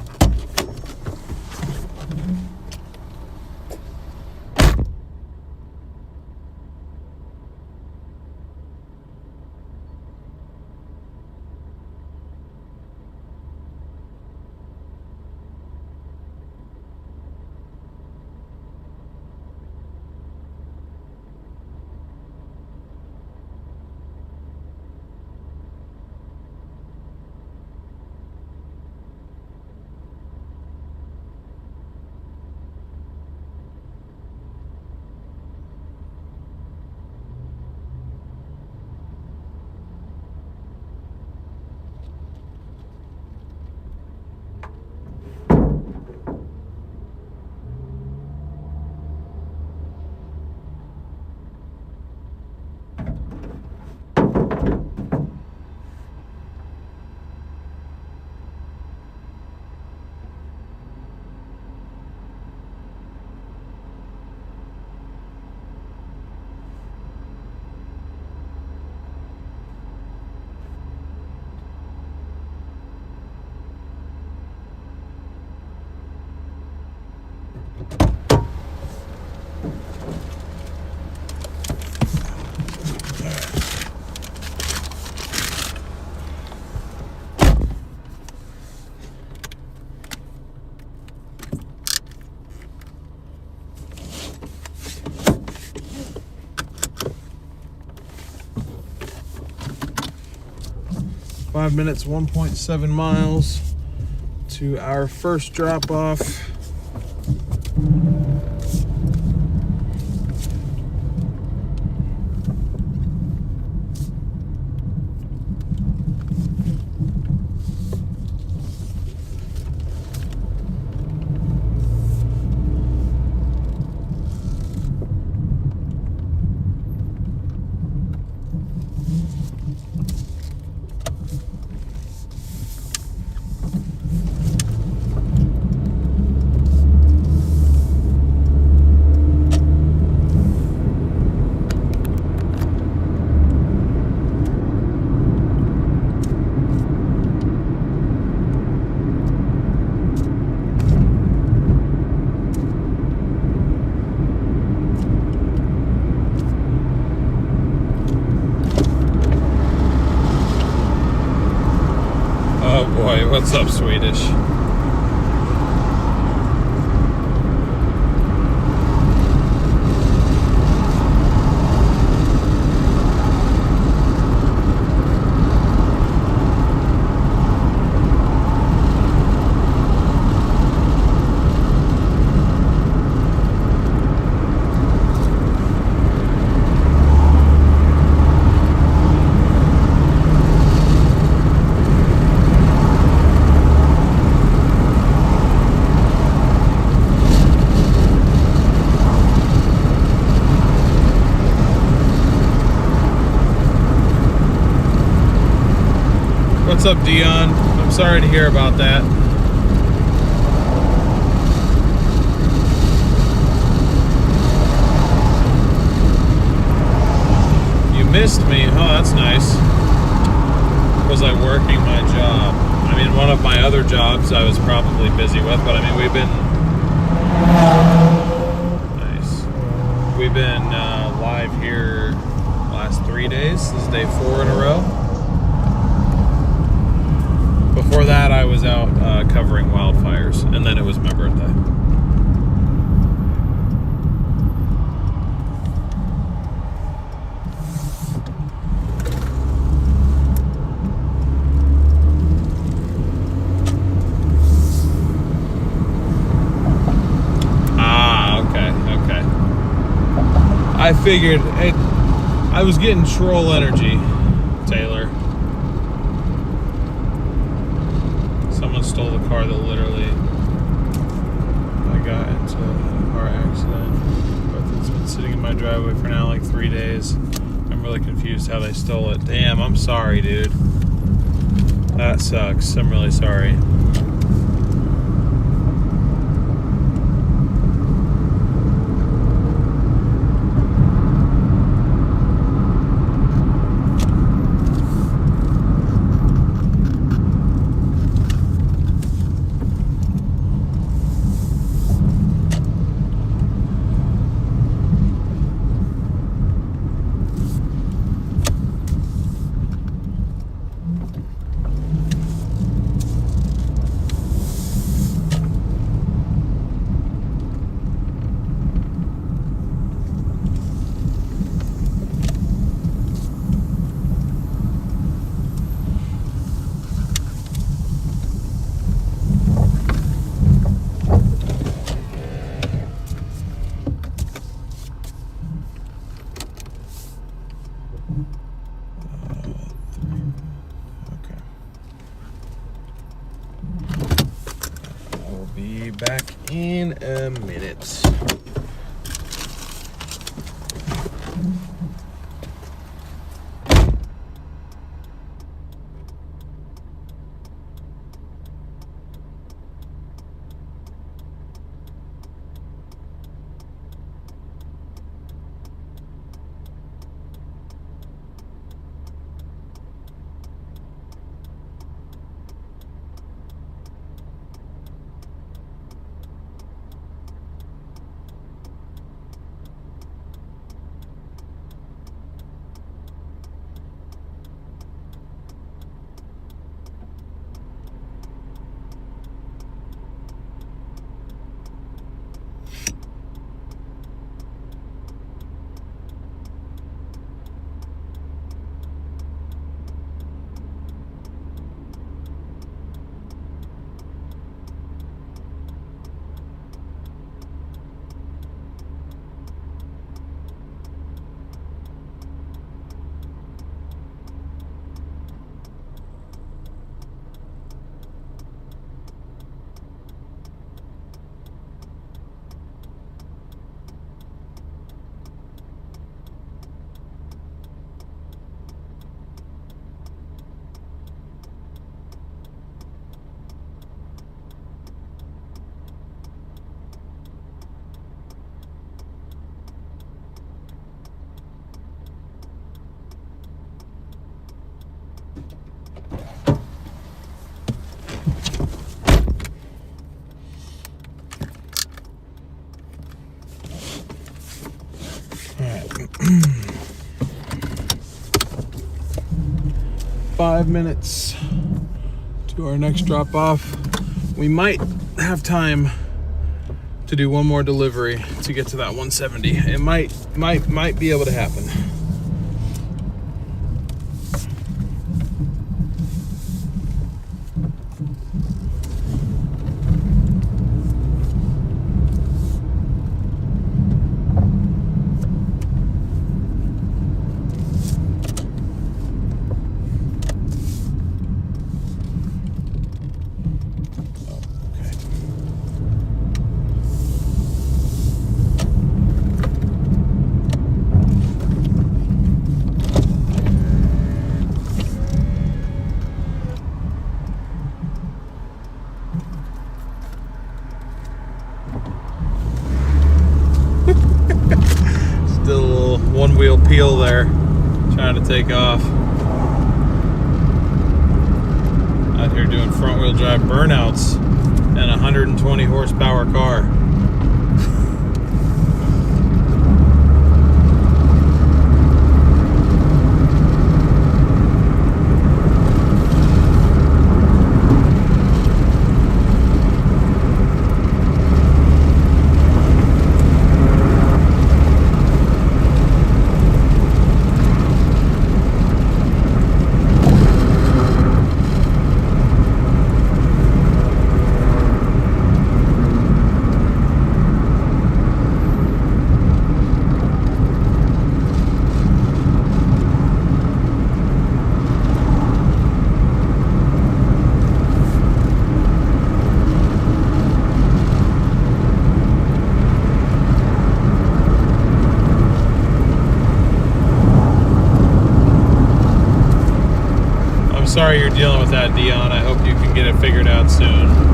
Five minutes, 1.7 miles to our first drop off. Oh boy, what's up, Swedish? What's up, Dion? I'm sorry to hear about that. You missed me? Oh, that's nice. Was I working my job? I mean, one of my other jobs I was probably busy with, but I mean, we've been... Nice. We've been live here last 3 days. This is day 4 in a row. Before that, I was out covering wildfires, and then it was my birthday. I figured I was getting troll energy, Taylor. Someone stole the car that literally I got into a car accident. But it's been sitting in my driveway for now like 3 days. I'm really confused how they stole it. Damn, I'm sorry, dude. That sucks. I'm really sorry. Back in a minute. Alright. 5 minutes to our next drop off. We might have time to do one more delivery to get to that 170. It might be able to happen. One-wheel peel there, trying to take off. Out here doing front-wheel drive burnouts in a 120 horsepower car. sorry you're dealing with that, Dion. I hope you can get it figured out soon.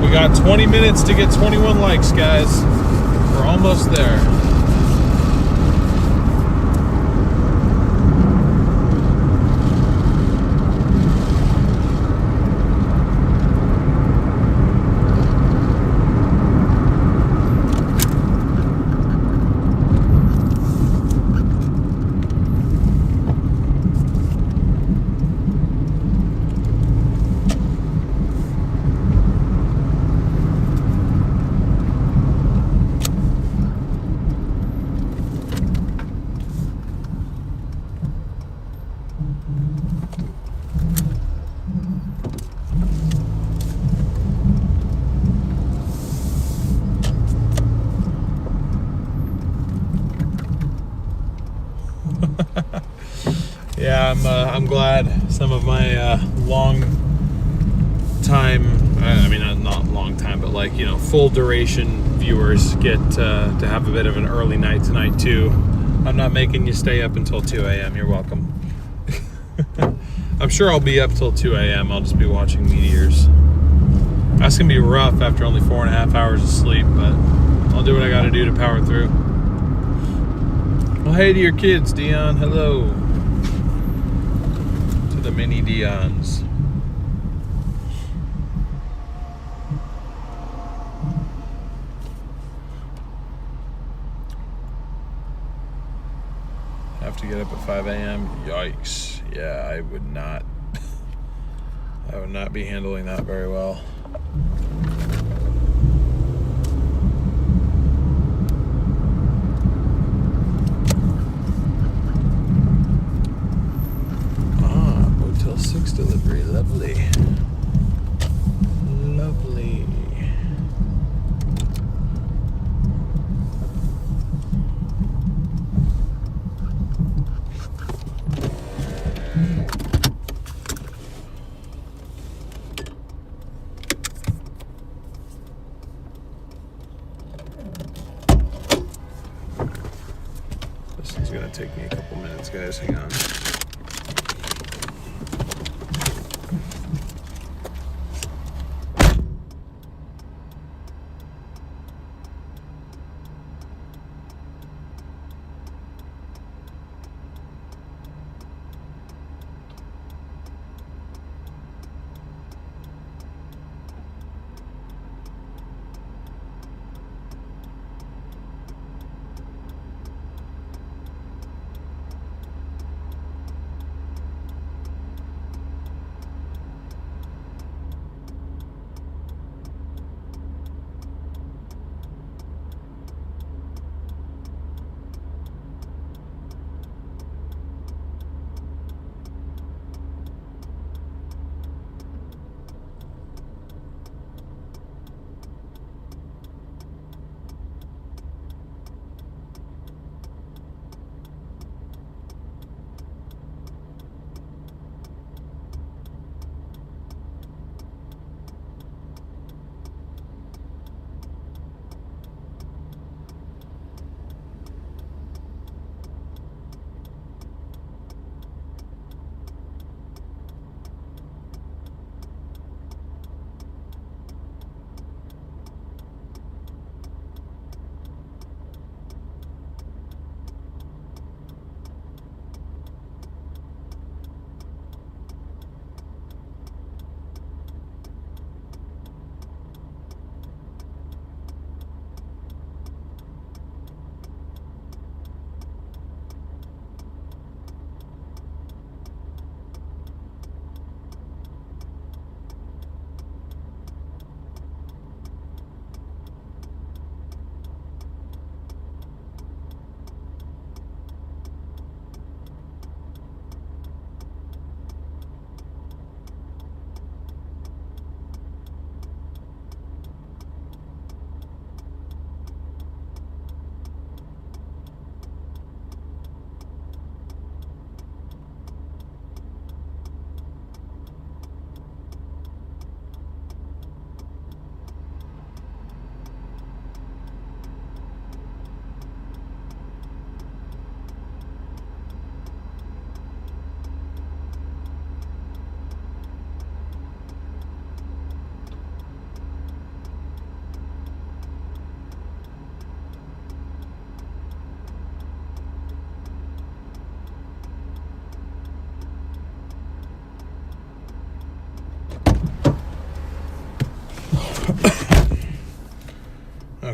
We got 20 minutes to get 21 likes, guys. We're almost there. Yeah, I'm glad some of my long time, I mean not long time, but like, you know, full duration viewers get to have a bit of an early night tonight too. I'm not making you stay up until 2 a.m. You're welcome. I'm sure I'll be up till 2 a.m. I'll just be watching meteors. That's gonna be rough after only 4.5 hours of sleep, but I'll do what I gotta do to power through. Well, hey to your kids, Dion. Hello. The mini Dions. Have to get up at 5 a.m. Yikes. Yeah, I would not be handling that very well. Motel 6 delivery, lovely. Lovely. This is gonna take me a couple minutes, guys. Hang on.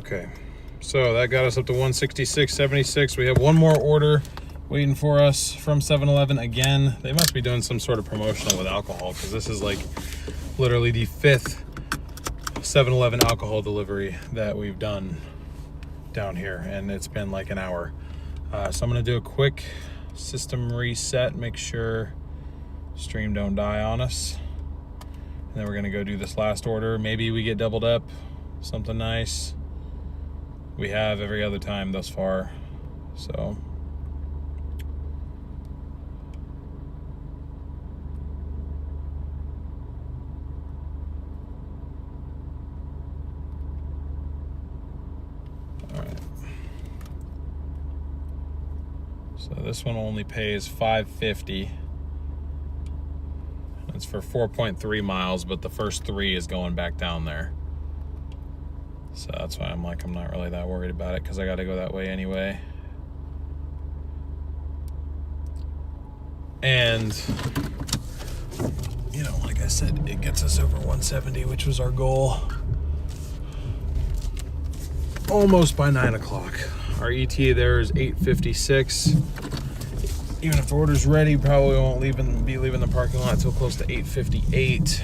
Okay, so that got us up to 166.76. We have one more order waiting for us from 7-Eleven. Again, they must be doing some sort of promotional with alcohol, because this is like literally the 5th 7-Eleven alcohol delivery that we've done down here, and it's been like an hour. So I'm gonna do a quick system reset, make sure stream don't die on us, and then we're gonna go do this last order. Maybe we get doubled up, something nice. We have every other time thus far, so. All right. So this one only pays $5.50. It's for 4.3 miles, but the first 3 is going back down there. So that's why I'm like, I'm not really that worried about it, because I got to go that way anyway. And, you know, like I said, it gets us over 170, which was our goal. Almost by 9 o'clock. Our ETA there is 8:56. Even if the order's ready, probably won't be leaving the parking lot until close to 8:58.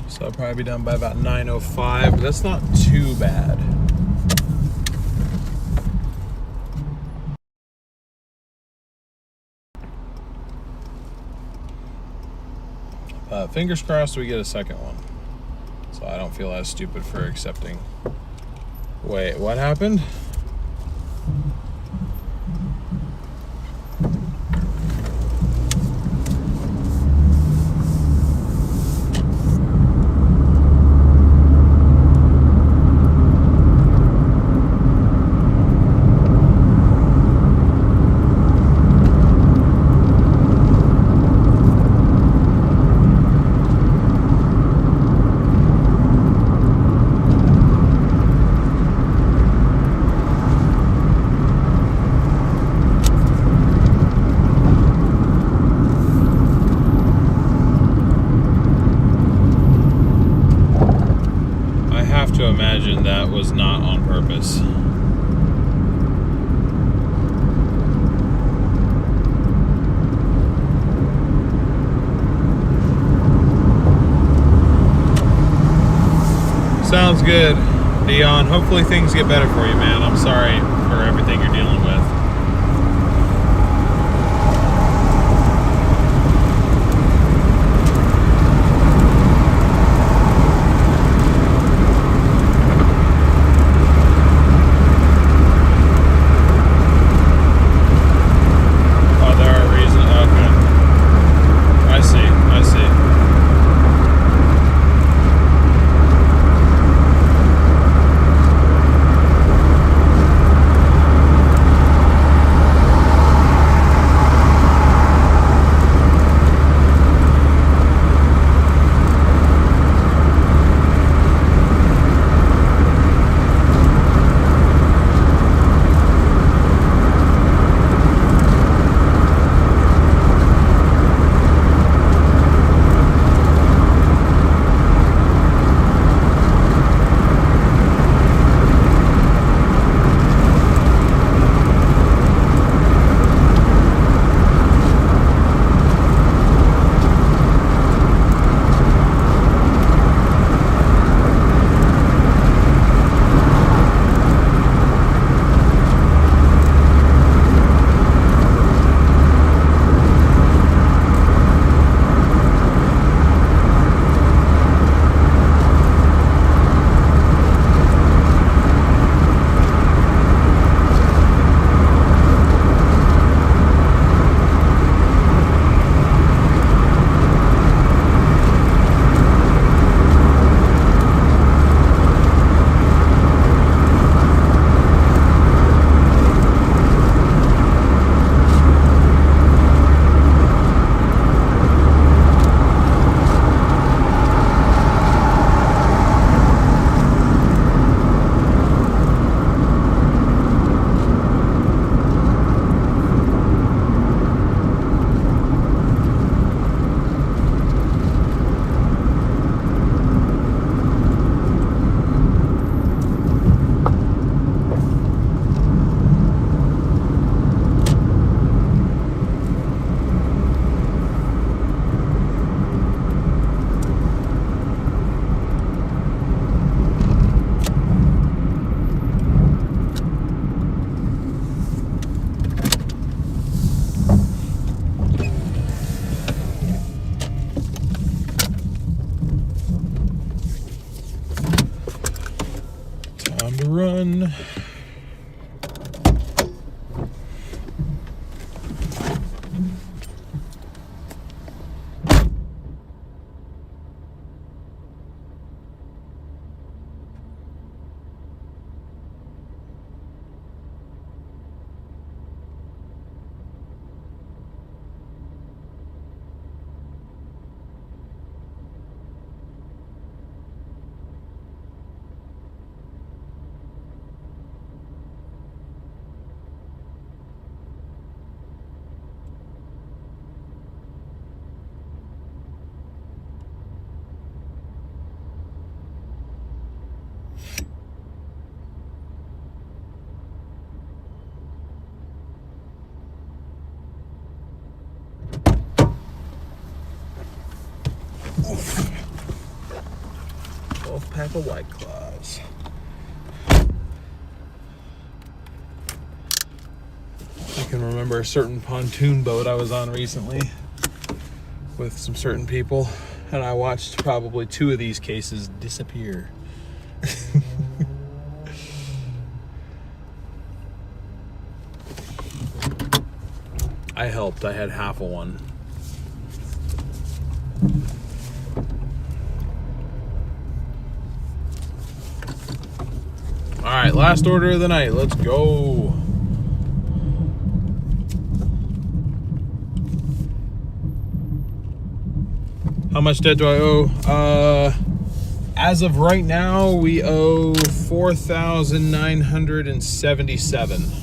So I'll probably be done by about 9:05, but that's not too bad. Fingers crossed we get a second one, so I don't feel as stupid for accepting. Wait, what happened? Imagine that was not on purpose. Sounds good, Dion. Hopefully things get better for you, man. I'm sorry for everything you're dealing with. pack of White Claws. I can remember a certain pontoon boat I was on recently with some certain people, and I watched probably 2 of these cases disappear. I helped. I had half of one. All right, last order of the night. Let's go. How much debt do I owe? As of right now, we owe $4,977.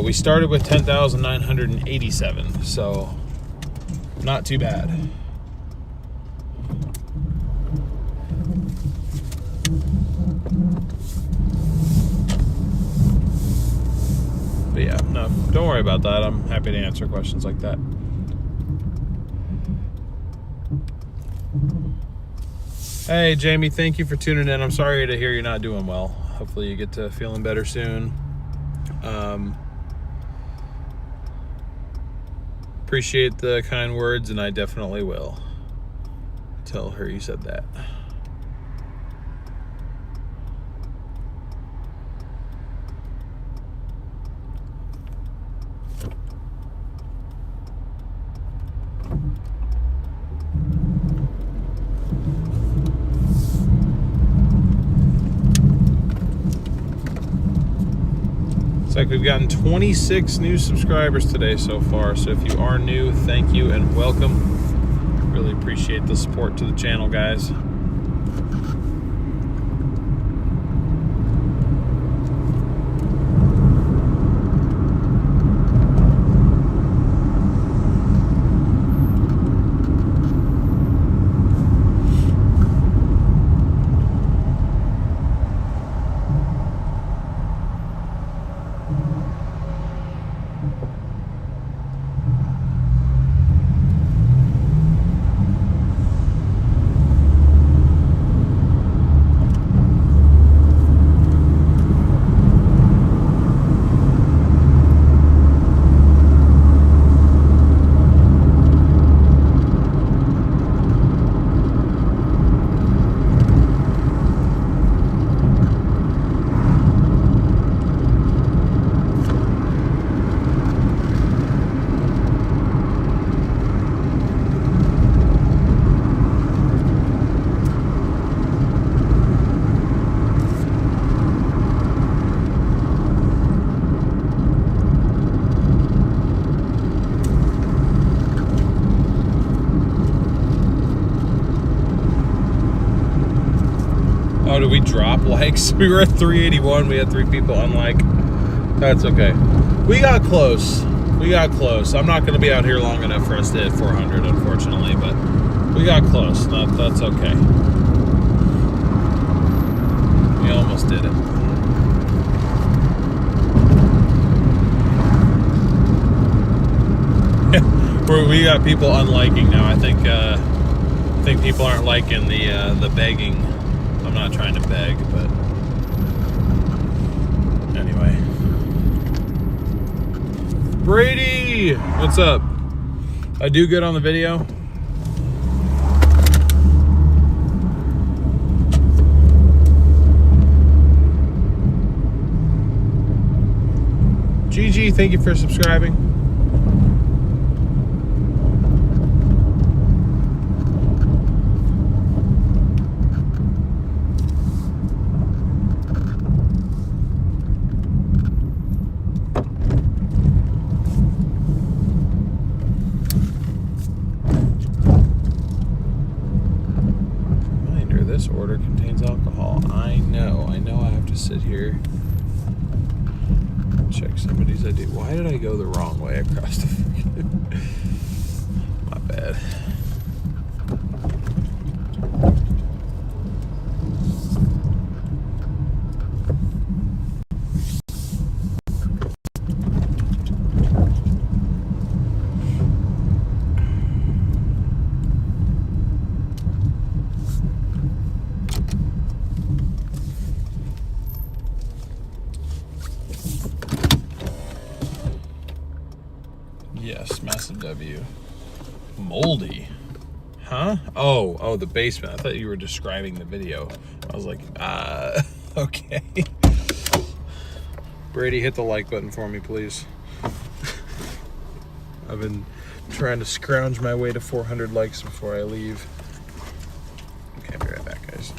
We started with $10,987, so not too bad. But yeah, no, don't worry about that. I'm happy to answer questions like that. Hey, Jamie, thank you for tuning in. I'm sorry to hear you're not doing well. Hopefully you get to feeling better soon. Appreciate the kind words, and I definitely will. Tell her you said that. Looks like we've gotten 26 new subscribers today so far, so if you are new, thank you and welcome. Really appreciate the support to the channel, guys. Oh, did we drop likes? We were at 381. We had 3 people unlike. That's okay. We got close. We got close. I'm not going to be out here long enough for us to hit 400, unfortunately, but we got close. That's okay. We almost did it. We got people unliking now. I think people aren't liking the begging. I'm not trying to beg, but anyway. Brady, what's up? I do good on the video. GG, thank you for subscribing. This order contains alcohol. I know I have to sit here, check somebody's ID. Why did I go the wrong way across the my bad. Yes, massive W. Moldy. Huh? Oh, the basement. I thought you were describing the video. I was like, okay. Brady, hit the like button for me, please. I've been trying to scrounge my way to 400 likes before I leave. Okay, I'll be right back, guys.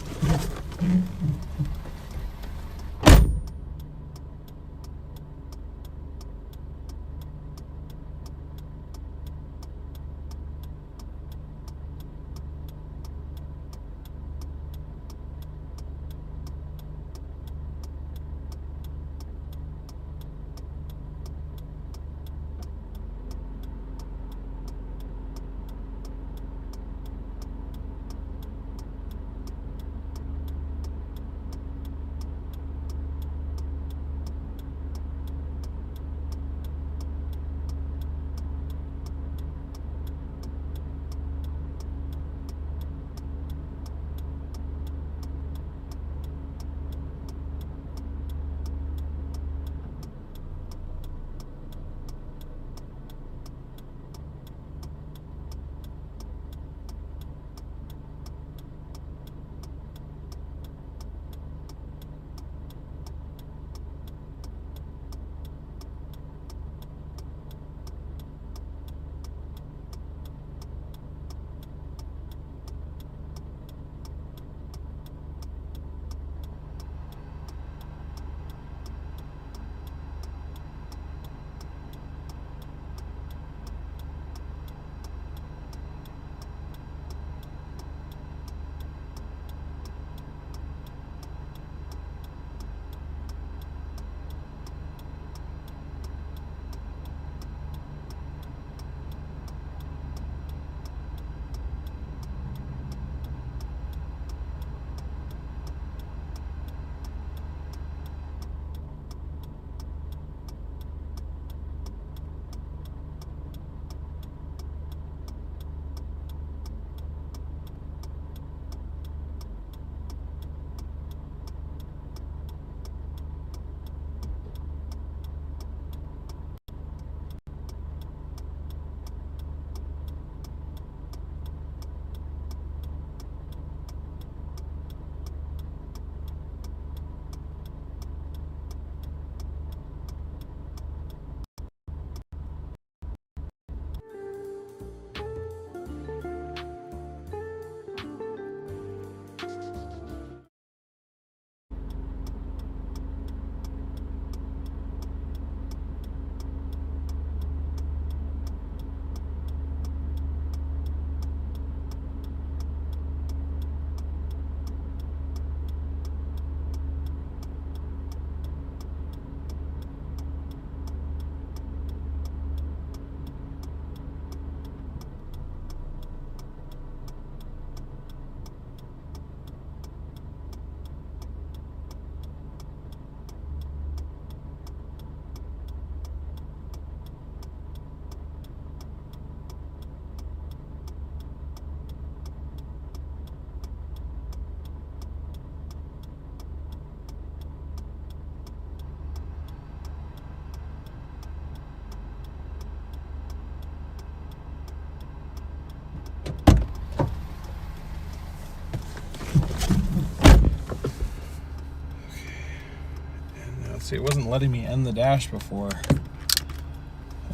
See, it wasn't letting me end the dash before.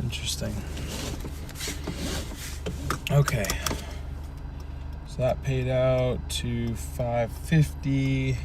Interesting. Okay. So that paid out to $550.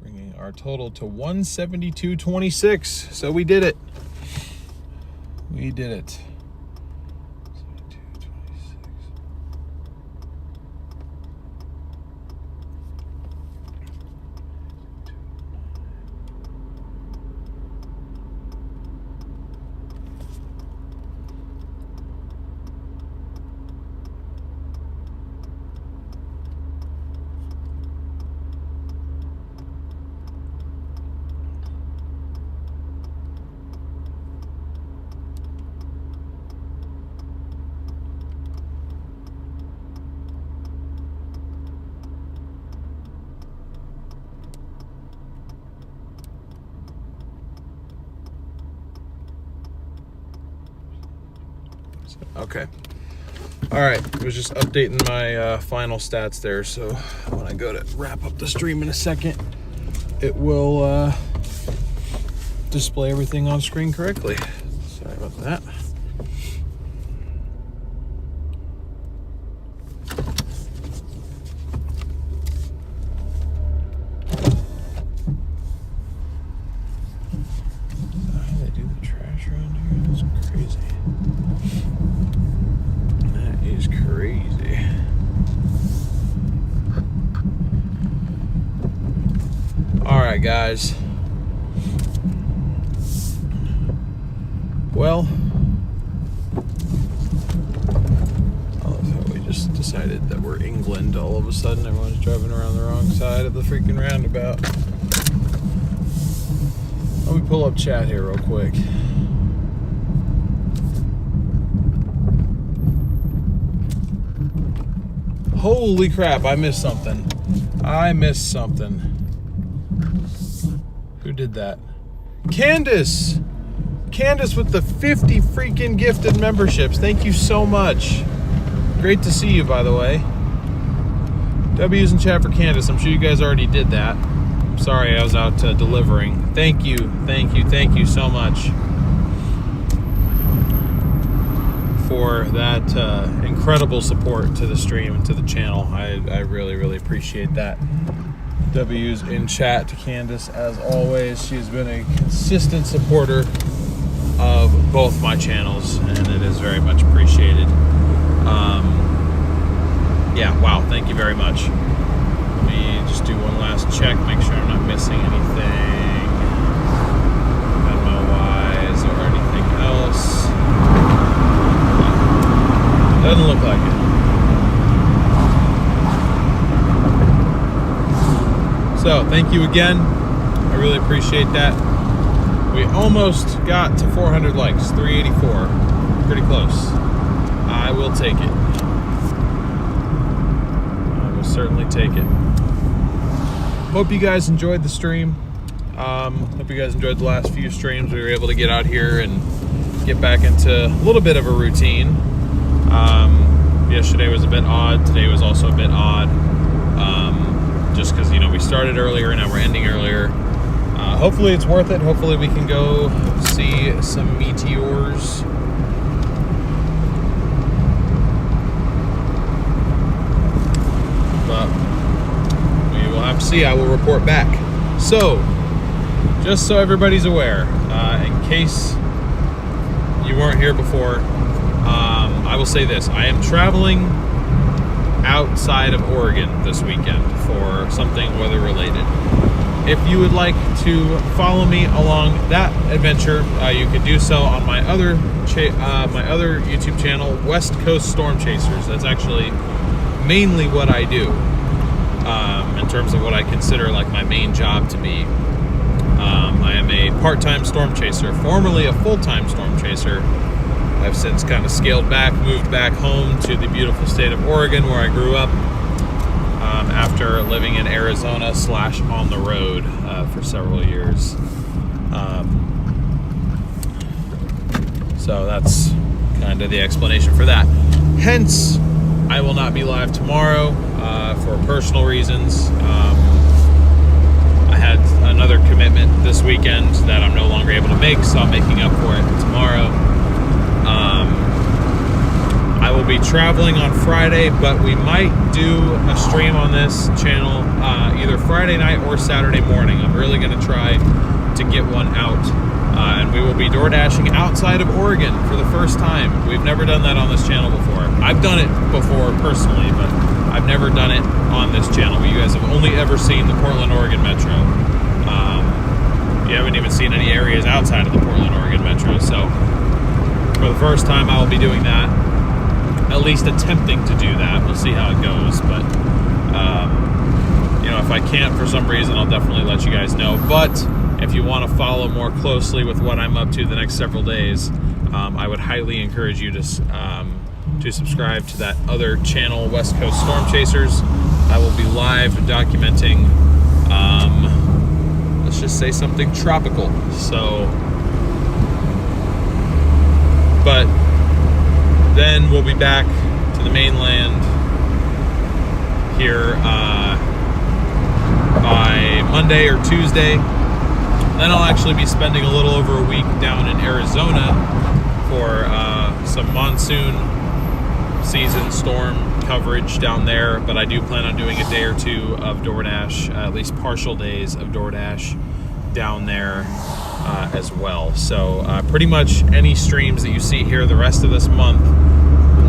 Bringing our total to $172.26. So we did it. We did it. 72.26. Okay. All right. I was just updating my final stats there. So when I go to wrap up the stream in a second, it will display everything on screen correctly. Sorry about that. They do the trash around here. That's crazy. That is crazy. All right, guys. Well, I love how we just decided that we're England all of a sudden. Everyone's driving around the wrong side of the freaking roundabout. Let me pull up chat here real quick. Holy crap, I missed something. I missed something. Who did that? Candace! Candace with the 50 freaking gifted memberships. Thank you so much. Great to see you, by the way. W's in chat for Candace. I'm sure you guys already did that. Sorry, I was out delivering. Thank you so much for that incredible support to the stream and to the channel. I really appreciate that. W's in chat to Candace as always. She's been a consistent supporter of both my channels, and it is very much appreciated. Yeah, wow, thank you very much. Let me just do one last check, make sure I'm not missing anything Venmo-wise or anything else. Doesn't look like it. So, thank you again. I really appreciate that. We almost got to 400 likes, 384. Pretty close. I will take it. I will certainly take it. Hope you guys enjoyed the stream. Hope you guys enjoyed the last few streams. We were able to get out here and get back into a little bit of a routine. Yesterday was a bit odd. Today was also a bit odd. Just because, you know, we started earlier and now we're ending earlier. Hopefully it's worth it. Hopefully we can go see some meteors. But we will have to see. I will report back. So, just so everybody's aware, in case you weren't here before, I will say this. I am traveling outside of Oregon this weekend for something weather related. If you would like to follow me along that adventure, you can do so on my other YouTube channel, West Coast Storm Chasers. That's actually mainly what I do in terms of what I consider like my main job to be. I am a part-time storm chaser, formerly a full-time storm chaser. I've since kind of scaled back, moved back home to the beautiful state of Oregon where I grew up after living in Arizona / on the road for several years. So that's kind of the explanation for that. Hence, I will not be live tomorrow for personal reasons. I had another commitment this weekend that I'm no longer able to make, so I'm making up for it tomorrow. I will be traveling on Friday, but we might do a stream on this channel either Friday night or Saturday morning. I'm really going to try to get one out. And we will be Doordashing outside of Oregon for the first time. We've never done that on this channel before. I've done it before personally, but I've never done it on this channel. You guys have only ever seen the Portland, Oregon Metro. You haven't even seen any areas outside of the Portland, Oregon Metro. So for the first time, I will be doing that. At least attempting to do that. We'll see how it goes. But, you know, if I can't for some reason, I'll definitely let you guys know. But if you want to follow more closely with what I'm up to the next several days, I would highly encourage you to subscribe to that other channel, West Coast Storm Chasers. I will be live documenting, let's just say something tropical. So, but soon we'll be back to the mainland here by Monday or Tuesday. Then I'll actually be spending a little over a week down in Arizona for some monsoon season storm coverage down there, but I do plan on doing a day or two of Doordash, at least partial days of Doordash down there as well. So pretty much any streams that you see here the rest of this month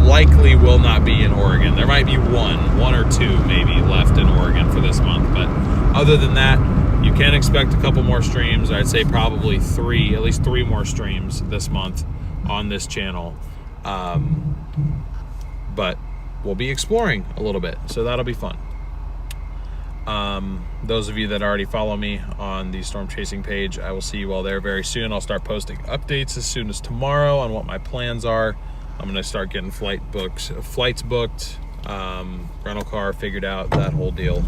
likely will not be in Oregon. There might be one or two maybe left in Oregon for this month, but other than that, you can expect a couple more streams. I'd say probably at least three more streams this month on this channel. But we'll be exploring a little bit, so that'll be fun. Those of you that already follow me on the Storm Chasing page, I will see you all there very soon. I'll start posting updates as soon as tomorrow on what my plans are. I'm gonna start getting flights booked, rental car figured out, that whole deal.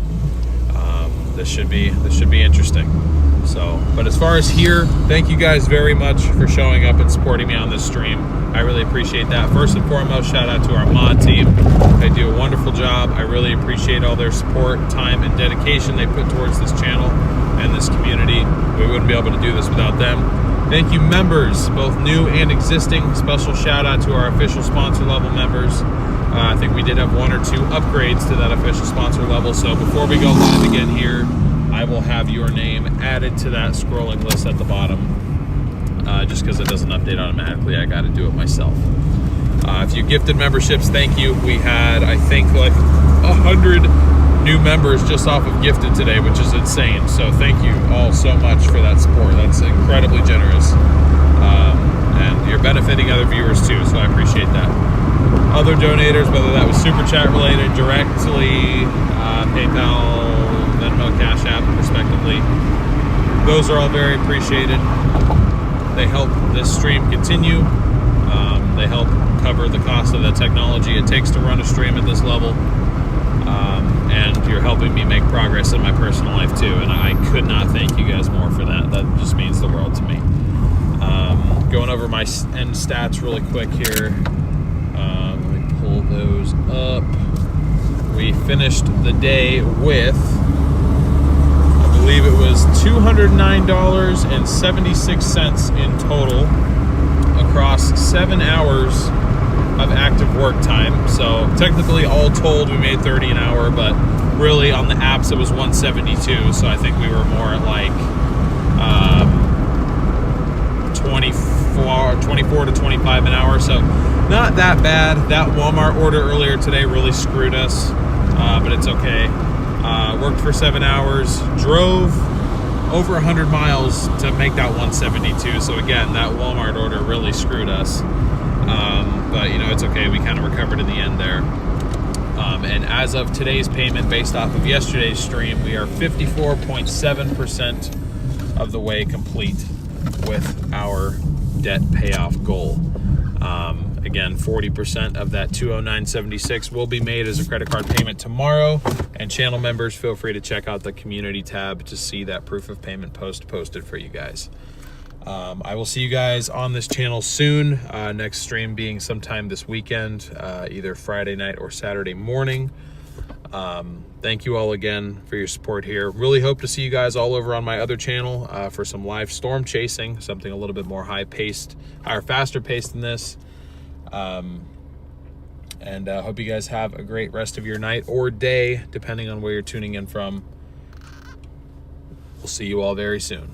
This should be interesting. So, but as far as here, thank you guys very much for showing up and supporting me on this stream. I really appreciate that. First and foremost, shout out to our mod team. They do a wonderful job. I really appreciate all their support, time, and dedication they put towards this channel and this community. We wouldn't be able to do this without them. Thank you, members, both new and existing. Special shout out to our official sponsor level members. I think we did have one or two upgrades to that official sponsor level. So before we go live again here, I will have your name added to that scrolling list at the bottom. Just because it doesn't update automatically, I got to do it myself. If you gifted memberships, thank you. We had, I think, like 100 new members just off of gifted today, which is insane. So thank you all so much for that support. That's incredibly generous. And you're benefiting other viewers too, so I appreciate that. Other donators, whether that was Super Chat related, directly, PayPal, Venmo, Cash App, respectively, those are all very appreciated. They help this stream continue. They help cover the cost of the technology it takes to run a stream at this level. And you're helping me make progress in my personal life too. And I could not thank you guys more for that. That just means the world to me. Going over my end stats really quick here. Let me pull those up. We finished the day with, I believe it was $209.76 in total across 7 hours of active work time. So technically all told we made 30 an hour, but really on the apps it was 172. So I think we were more at like 24 to 25 an hour. So not that bad. That Walmart order earlier today really screwed us, but it's okay. Worked for 7 hours, drove over 100 miles to make that 172. So again, that Walmart order really screwed us. But you know, it's okay. We kind of recovered in the end there. And as of today's payment, based off of yesterday's stream, we are 54.7% of the way complete with our debt payoff goal. Again, 40% of that $209.76 will be made as a credit card payment tomorrow. And channel members, feel free to check out the community tab to see that proof of payment post posted for you guys. I will see you guys on this channel soon. Next stream being sometime this weekend, either Friday night or Saturday morning. Thank you all again for your support here. Really hope to see you guys all over on my other channel for some live storm chasing, something a little bit more high-paced, or faster paced than this. And hope you guys have a great rest of your night or day, depending on where you're tuning in from. We'll see you all very soon.